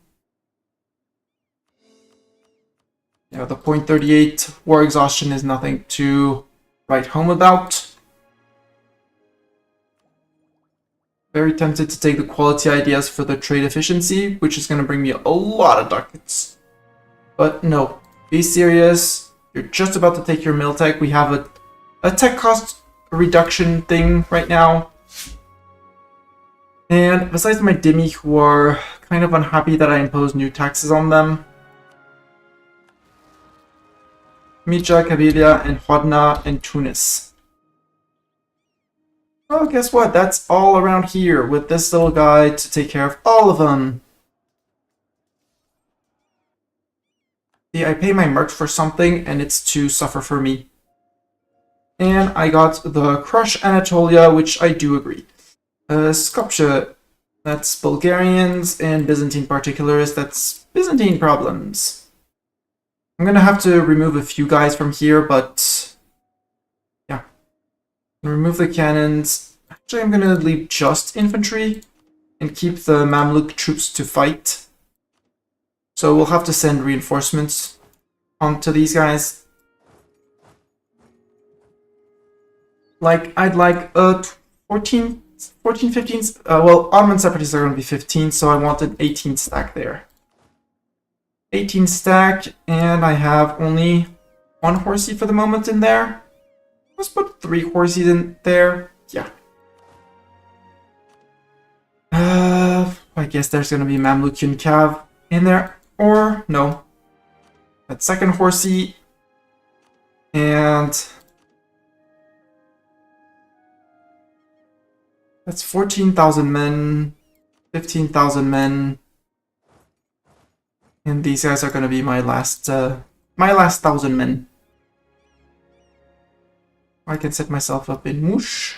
Yeah, the .38 war exhaustion is nothing to write home about. Very tempted to take the quality ideas for the trade efficiency, which is going to bring me a lot of ducats. But no, be serious. You're just about to take your Miltech. We have a tech cost reduction thing right now. And besides my Dhimmi, who are kind of unhappy that I impose new taxes on them, Mija, Kabylia, and Hodna, and Tunis. Well, guess what? That's all around here with this little guy to take care of all of them. See, I pay my merch for something, and it's to suffer for me. And I got the Crush Anatolia, which I do agree. Skopje, that's Bulgarians, and Byzantine particulars, that's Byzantine problems. I'm gonna have to remove a few guys from here, but yeah. Remove the cannons. Actually, I'm gonna leave just infantry and keep the Mamluk troops to fight. So we'll have to send reinforcements onto these guys. Like, I'd like 14, 15, well, Ottoman separatists are gonna be 15, so I want an 18 stack there. 18 stack, and I have only 1 horsey for the moment in there. Let's put 3 horses in there. Yeah. I guess there's gonna be Mamlukian Cav in there, or no. That second horsey, and that's 14,000 men, 15,000 men. And these guys are going to be my last 1,000 men. I can set myself up in Mush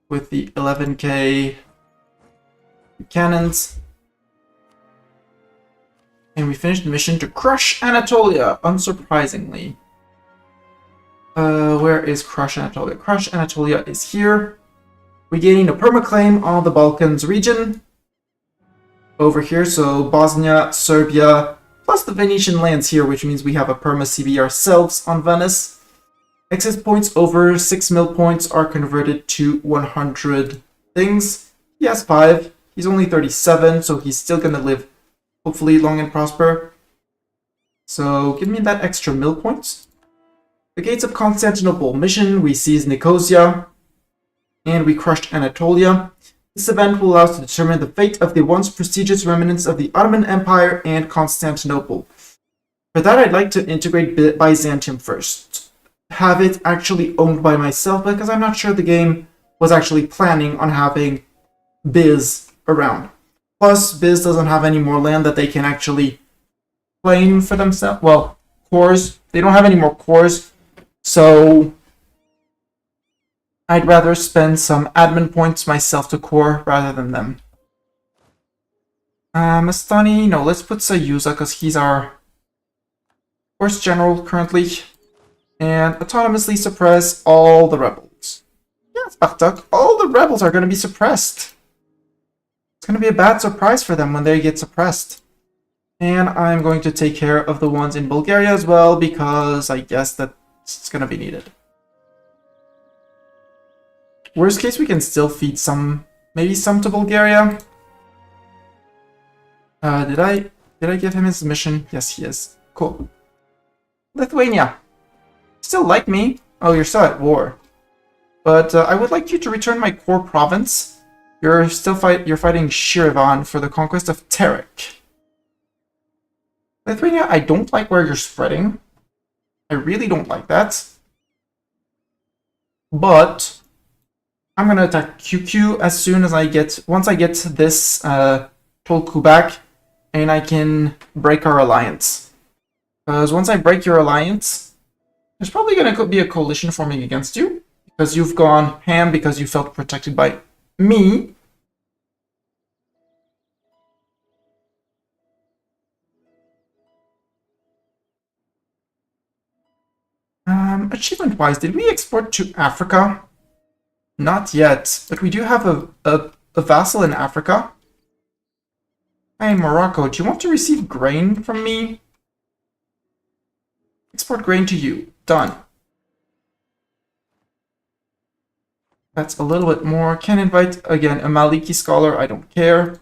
with the 11k cannons. And we finished the mission to crush Anatolia, unsurprisingly. Where is Crush Anatolia? Crush Anatolia is here. We gain a permaclaim on the Balkans region. over here. So Bosnia, Serbia, plus the Venetian lands here, which means we have a perma CB ourselves on Venice. Excess points over 6 mil points are converted to 100 things. He has 5. He's only 37, so he's still gonna live, hopefully, long and prosper. So give me that extra mil points. The Gates of Constantinople mission we seized Nicosia, and we crushed Anatolia. This event will allow us to determine the fate of the once prestigious remnants of the Ottoman Empire and Constantinople. For that, I'd like to integrate Byzantium first. Have it actually owned by myself, because I'm not sure the game was actually planning on having Biz around. Plus, Biz doesn't have any more land that they can actually claim for themselves. Well, cores. They don't have any more cores, so I'd rather spend some admin points myself to core rather than them. Mastani, no, let's put Sayuza because he's our worst general currently. And autonomously suppress all the rebels. Yes, Spartak, all the rebels are going to be suppressed. It's going to be a bad surprise for them when they get suppressed. And I'm going to take care of the ones in Bulgaria as well, because I guess that's going to be needed. Worst case, we can still feed some, maybe some to Bulgaria. Did I give him his mission? Yes, he is. Cool. Lithuania. Still like me. Oh, you're still at war. But I would like you to return my core province. You're fighting Shirvan for the conquest of Terek. Lithuania, I don't like where you're spreading. I really don't like that. But I'm gonna attack QQ as soon as once I get this Tolku back, and I can break our alliance. Because once I break your alliance, there's probably going to be a coalition forming against you, because you've gone ham because you felt protected by me. Achievement-wise, did we export to Africa? Not yet, but we do have a vassal in Africa. Hey, Morocco, do you want to receive grain from me? Export grain to you. Done. That's a little bit more. Can invite, again, a Maliki scholar. I don't care.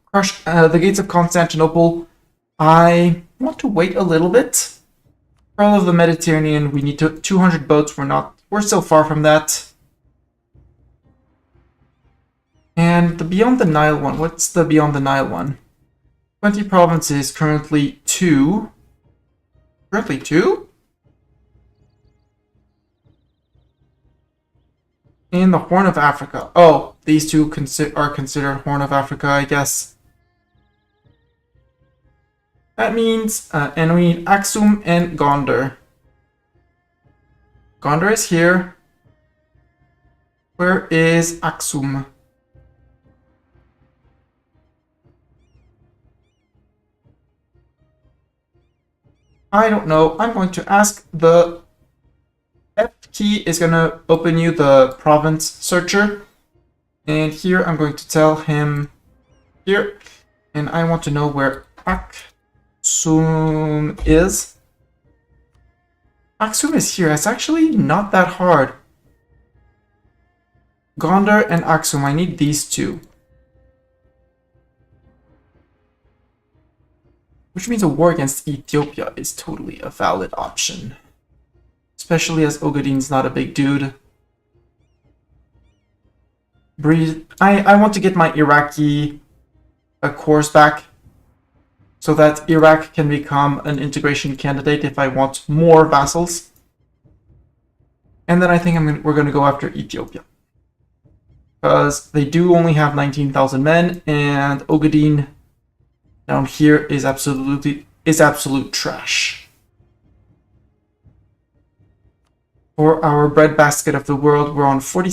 Crush the Gates of Constantinople. I want to wait a little bit. Pearl of the Mediterranean, we need 200 boats. We're still far from that. And the Beyond the Nile one. What's the Beyond the Nile one? 20 provinces, currently 2. Currently 2? In the Horn of Africa. Oh, these two are considered Horn of Africa, I guess. That means, and we need Aksum and Gondar. Gondar is here. Where is Aksum? I don't know. I'm going to ask the F key is going to open you the province searcher. And here I'm going to tell him here. And I want to know where Aksum is. Aksum is here. It's actually not that hard. Gondar and Aksum. I need these two. Which means a war against Ethiopia is totally a valid option. Especially as Ogadin's not a big dude. I want to get my Iraqi cores back, so that Iraq can become an integration candidate if I want more vassals. And then I think we're going to go after Ethiopia. Because they do only have 19,000 men, and Ogadin down here is absolute trash. For our breadbasket of the world, we're on 4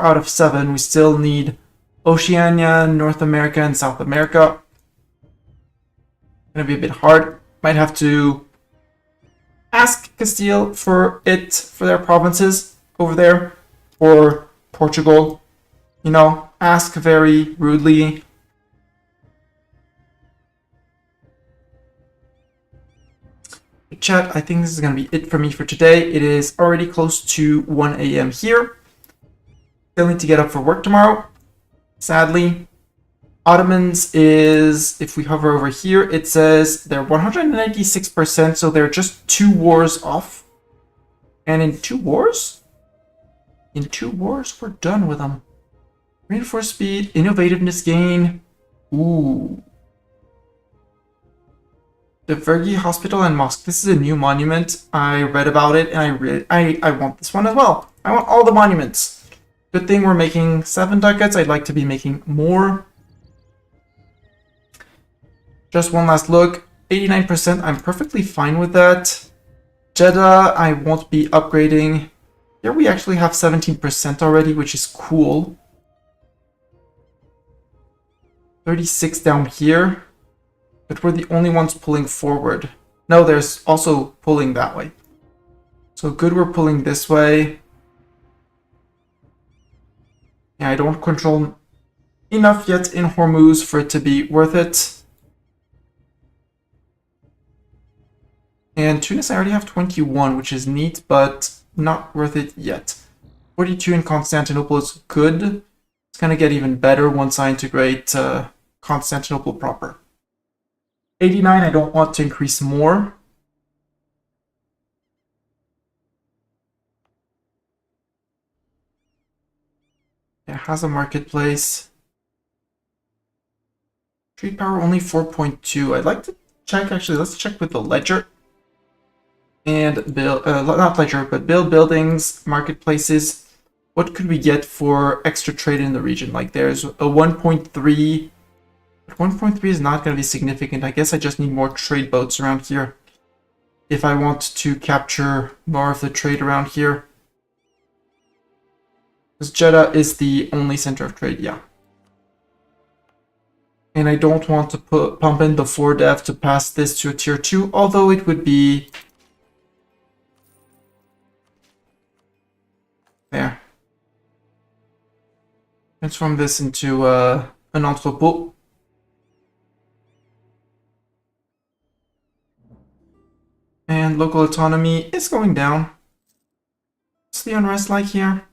out of 7. We still need Oceania, North America, and South America. Gonna be a bit hard. Might have to ask Castile for their provinces over there, or Portugal. You know, ask very rudely. Chat, I think this is going to be it for me for today. It is already close to 1 a.m. here. Still need to get up for work tomorrow, sadly. Ottomans is, if we hover over here, it says they're 196%, so they're just 2 wars off. And in 2 wars? In 2 wars, we're done with them. Reinforced speed, innovativeness gain. Ooh. The Vergi Hospital and Mosque. This is a new monument. I read about it, and I want this one as well. I want all the monuments. Good thing we're making 7 ducats. I'd like to be making more. Just one last look. 89%. I'm perfectly fine with that. Jeddah, I won't be upgrading. Here we actually have 17% already, which is cool. 36 down here. But we're the only ones pulling forward. No, there's also pulling that way. So good we're pulling this way. Yeah, I don't control enough yet in Hormuz for it to be worth it. And Tunis, I already have 21, which is neat, but not worth it yet. 42 in Constantinople is good. It's going to get even better once I integrate Constantinople proper. 89, I don't want to increase more. It has a marketplace. Trade power only 4.2. I'd like to check, actually, let's check with the ledger. And build, not ledger, but build buildings, marketplaces. What could we get for extra trade in the region? Like there's a 1.3. 1.3 is not going to be significant. I guess I just need more trade boats around here if I want to capture more of the trade around here. Because Jeddah is the only center of trade, yeah. And I don't want to pump in the 4 dev to pass this to a tier 2, although it would be... There. Transform this into an entrepot. And local autonomy is going down. What's the unrest like here?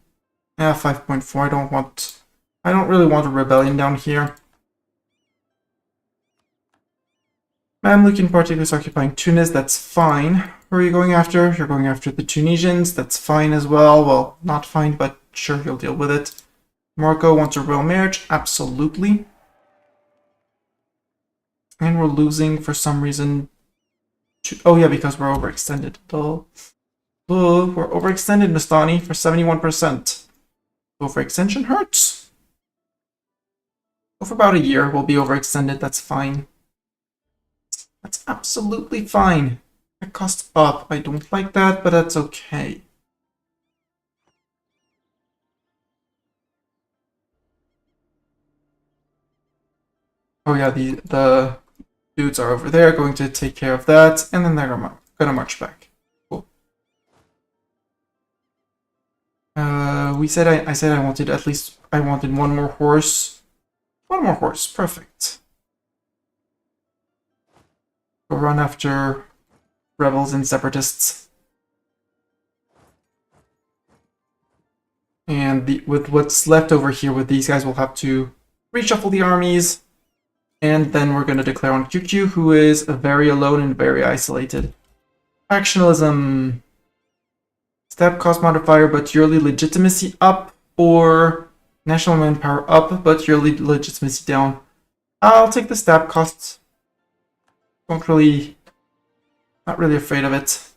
Yeah, 5.4. I don't really want a rebellion down here. Mamluk in particular is occupying Tunis, that's fine. Who are you going after? You're going after the Tunisians, that's fine as well. Well, not fine, but sure, you'll deal with it. Morocco wants a royal marriage, absolutely. And we're losing for some reason. Oh yeah, because we're overextended. We're overextended, Nastani, for 71%. Overextension hurts. So for about a year, we'll be overextended, that's fine. That's absolutely fine. That cost up. I don't like that, but that's okay. Oh yeah, the dudes are over there going to take care of that, and then they're gonna march back. Cool. I said I wanted at least one more horse. One more horse, perfect. Go run after rebels and separatists. And with what's left over here with these guys, we'll have to reshuffle the armies. And then we're going to declare on QQ, who is very alone and very isolated. Factionalism. Step cost modifier, but yearly legitimacy up, or national manpower up, but yearly legitimacy down. I'll take the stab costs. Not really afraid of it.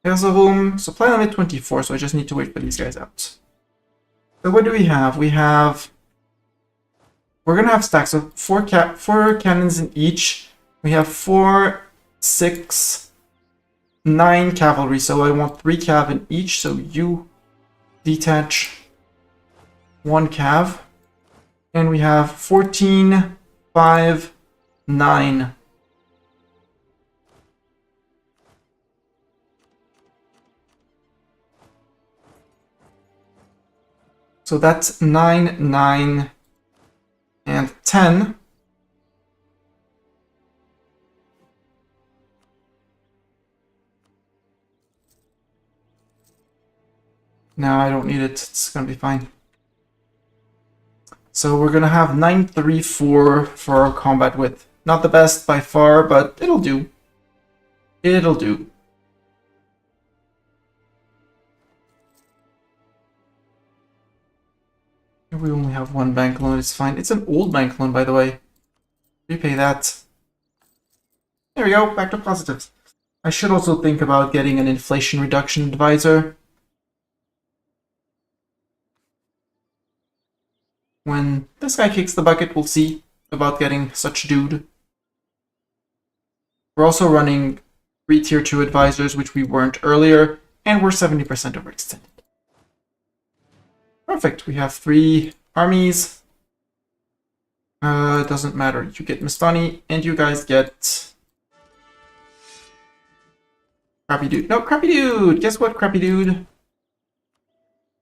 There's a room, supply limit 24, so I just need to wait for these guys out. So what do we have? We're gonna have stacks of four cannons in each. We have 4, 6, 9 cavalry, so I want 3 cav in each, so you detach 1 cav. And we have 14, 5, 9. So that's 9, 9, and 10. No, I don't need it. It's gonna be fine. So we're gonna have 934 for our combat width. Not the best by far, but it'll do. It'll do. We only have one bank loan, it's fine. It's an old bank loan, by the way. Repay that. There we go, back to positives. I should also think about getting an inflation reduction advisor. When this guy kicks the bucket, we'll see about getting such a dude. We're also running 3 tier 2 advisors, which we weren't earlier, and we're 70% overextended. Perfect, we have 3 armies. Doesn't matter, you get Mistani, and you guys get... Crappy Dude. No, Crappy Dude! Guess what, Crappy Dude?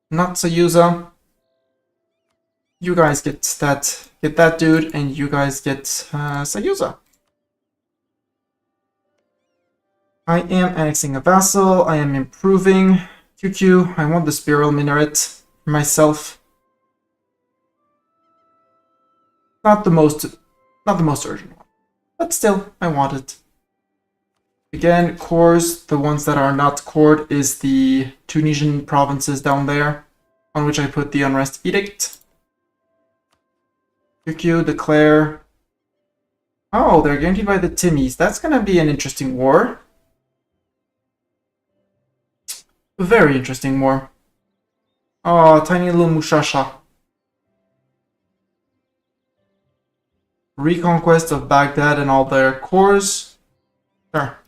Not Sayuza. You guys get that dude, and you guys get Sayuza. I am annexing a vassal, I am improving. QQ, I want the Spiral Minaret for myself. Not the most urgent one, but still, I want it. Again, cores, the ones that are not cored is the Tunisian provinces down there, on which I put the Unrest Edict. QQ, declare. Oh, they're guaranteed by the Timmies. That's gonna be an interesting war. Very interesting war. Oh, tiny little Mushasha. Reconquest of Baghdad and all their cores. Sure.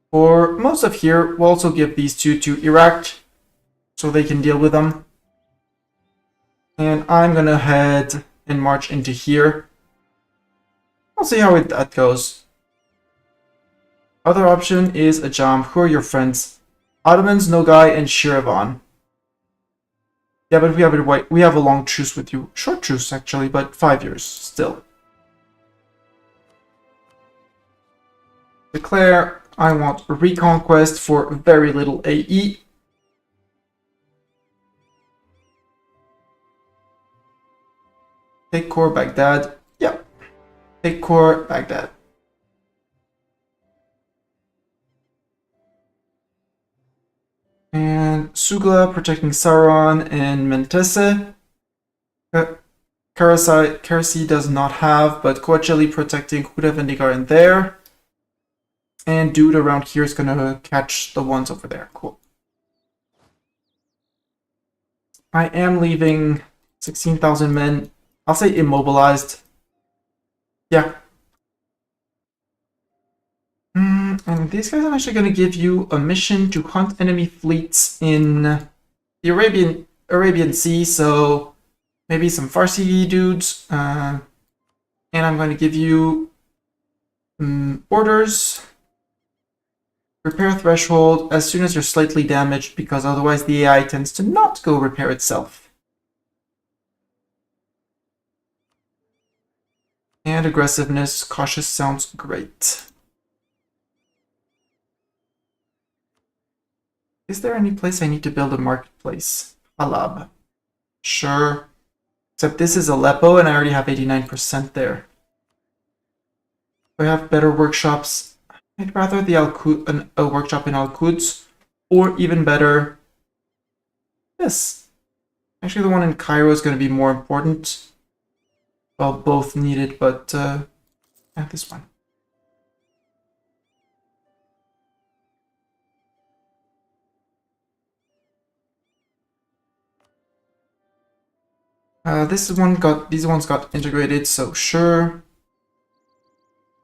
For most of here, we'll also give these two to Iraq, so they can deal with them. And I'm gonna head and march into here. I'll see how that goes. Other option is Ajam. Who are your friends? Ottomans, Nogai, and Shiravan. Yeah, but we have a long truce with you. Short truce, actually, but 5 years still. Declare, I want reconquest for very little AE. Take core Baghdad. Yep. Take core Baghdad. And Sugla protecting Sauron and Mentese. Karasi does not have, but Coachella protecting Huda Vendigar in there. And dude around here is gonna catch the ones over there. Cool. I am leaving 16,000 men. I'll say immobilized. Yeah. And these guys are actually going to give you a mission to hunt enemy fleets in the Arabian Sea, so maybe some Farsi dudes. And I'm going to give you orders. Repair threshold as soon as you're slightly damaged, because otherwise the AI tends to not go repair itself. And aggressiveness, cautious sounds great. Is there any place I need to build a marketplace? Halab. Sure. Except this is Aleppo and I already have 89% there. Do I have better workshops? I'd rather the a workshop in Al-Quds, or even better, this. Actually, the one in Cairo is going to be more important. Well, both needed, but yeah, this one. These ones got integrated, so sure.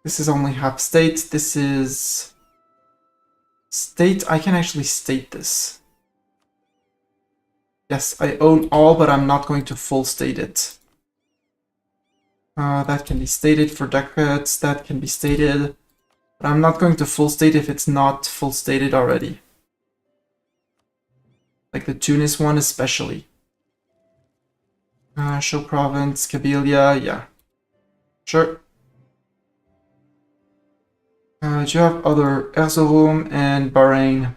This is only half state. This is state. I can actually state this. Yes, I own all, but I'm not going to full state it. That can be stated for decades. That can be stated, but I'm not going to full state if it's not full stated already. Like the Tunis one especially. Show province, Kabylia, yeah. Sure. Do you have other Erzurum and Bahrain?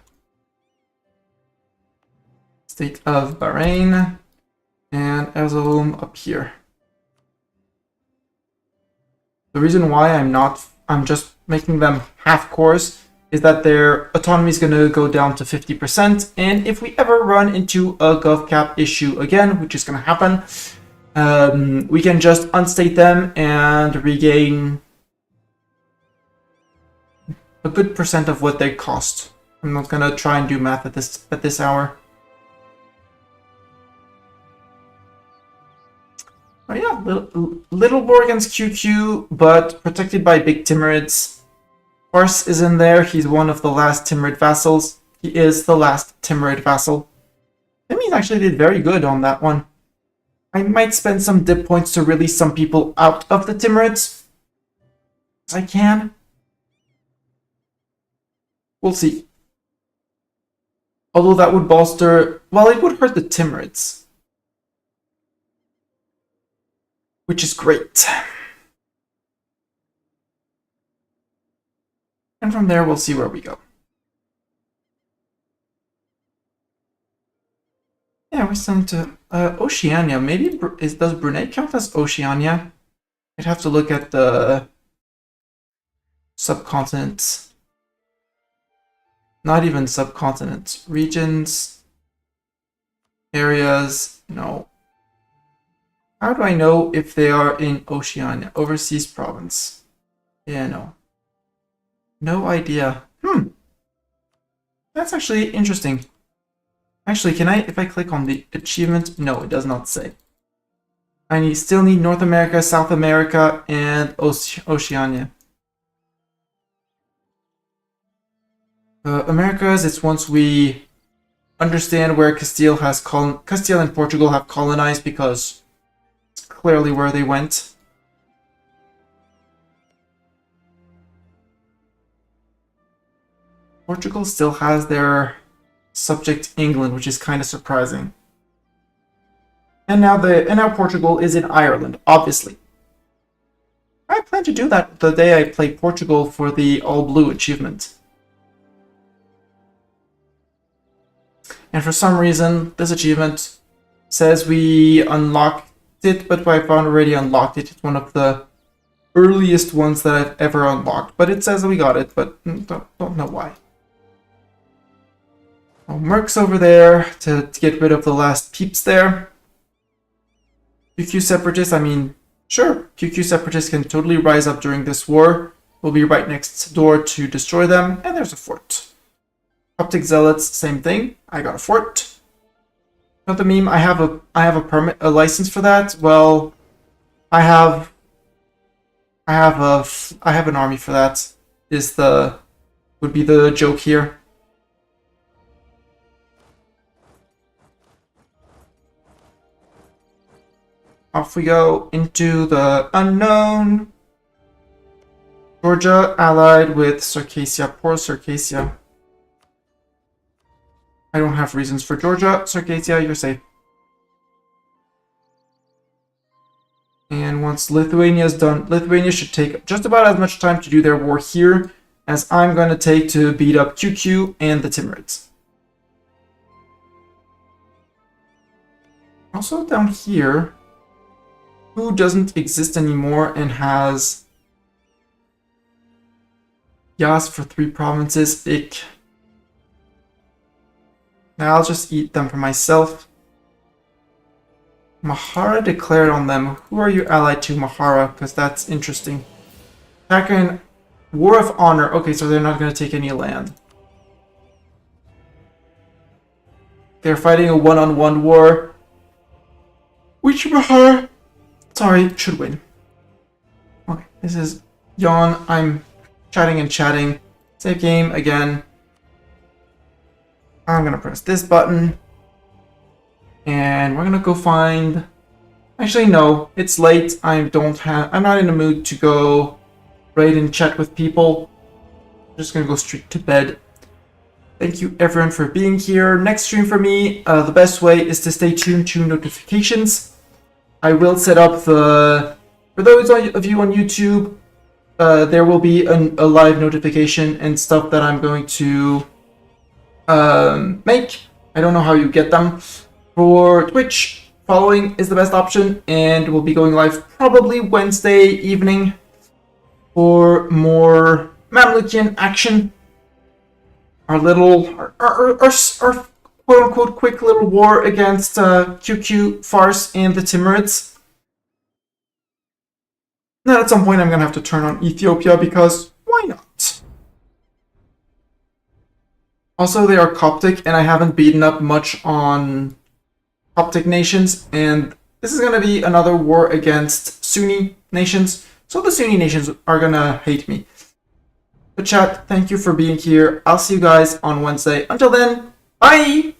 State of Bahrain, and Erzurum up here. The reason why I'm just making them half cores is that their autonomy is going to go down to 50%, and if we ever run into a GovCap issue again, which is going to happen, we can just unstate them and regain a good percent of what they cost. I'm not going to try and do math at this hour. Oh yeah, little war against QQ, but protected by big Timurids. Fars is in there. He's one of the last Timurid vassals. He is the last Timurid vassal. That means actually did very good on that one. I might spend some dip points to release some people out of the Timurids. I can. We'll see. Although that would bolster... Well, it would hurt the Timurids. Which is great. And from there, we'll see where we go. Yeah, we're starting to... Oceania. Maybe... does Brunei count as Oceania? I'd have to look at the... subcontinents. Not even subcontinents. Regions. Areas. No. How do I know if they are in Oceania? Overseas province. Yeah, no. No idea. That's actually interesting. Actually, can I, if I click on the achievement? No, it does not say. I still need North America, South America, and Oceania. Americas, it's once we understand where Castile and Portugal have colonized, because it's clearly where they went. Portugal still has their subject England, which is kind of surprising. And now Portugal is in Ireland, obviously. I plan to do that the day I play Portugal for the All Blue achievement. And for some reason, this achievement says we unlocked it, but I've already unlocked it. It's one of the earliest ones that I've ever unlocked. But it says we got it, but don't know why. Oh, Merc's over there to get rid of the last peeps there. QQ Separatists, I mean, sure, QQ Separatists can totally rise up during this war. We'll be right next door to destroy them, and there's a fort. Coptic Zealots, same thing. I got a fort. Not the meme. I have a permit, a license for that. Well, I have an army for that. Would be the joke here. Off we go into the unknown. Georgia allied with Circassia. Poor Circassia. I don't have reasons for Georgia. Circassia, you're safe. And once Lithuania is done, Lithuania should take just about as much time to do their war here as I'm going to take to beat up QQ and the Timurids. Also down here, who doesn't exist anymore and has Yas for 3 provinces, Ik. Now I'll just eat them for myself. Mahara declared on them. Who are you allied to, Mahara? Because that's interesting. Attacker War of Honor. Okay, so they're not going to take any land. They're fighting a one-on-one war. Which Mahara, sorry, should win. Okay, this is Yawn. I'm chatting and chatting. Save game again. I'm gonna press this button. And we're gonna go find... Actually, no. It's late. I'm not in the mood to go raid and chat with people. I'm just gonna go straight to bed. Thank you everyone for being here. Next stream for me, the best way is to stay tuned to notifications. I will set up the... For those of you on YouTube, there will be a live notification and stuff that I'm going to make. I don't know how you get them. For Twitch, following is the best option, and we'll be going live probably Wednesday evening for more Mamlukian action. Our quote-unquote quick little war against QQ, Farce, and the Timurids. Then at some point I'm going to have to turn on Ethiopia, because why not? Also, they are Coptic, and I haven't beaten up much on Coptic nations, and this is going to be another war against Sunni nations, so the Sunni nations are going to hate me. But chat, thank you for being here. I'll see you guys on Wednesday. Until then, bye!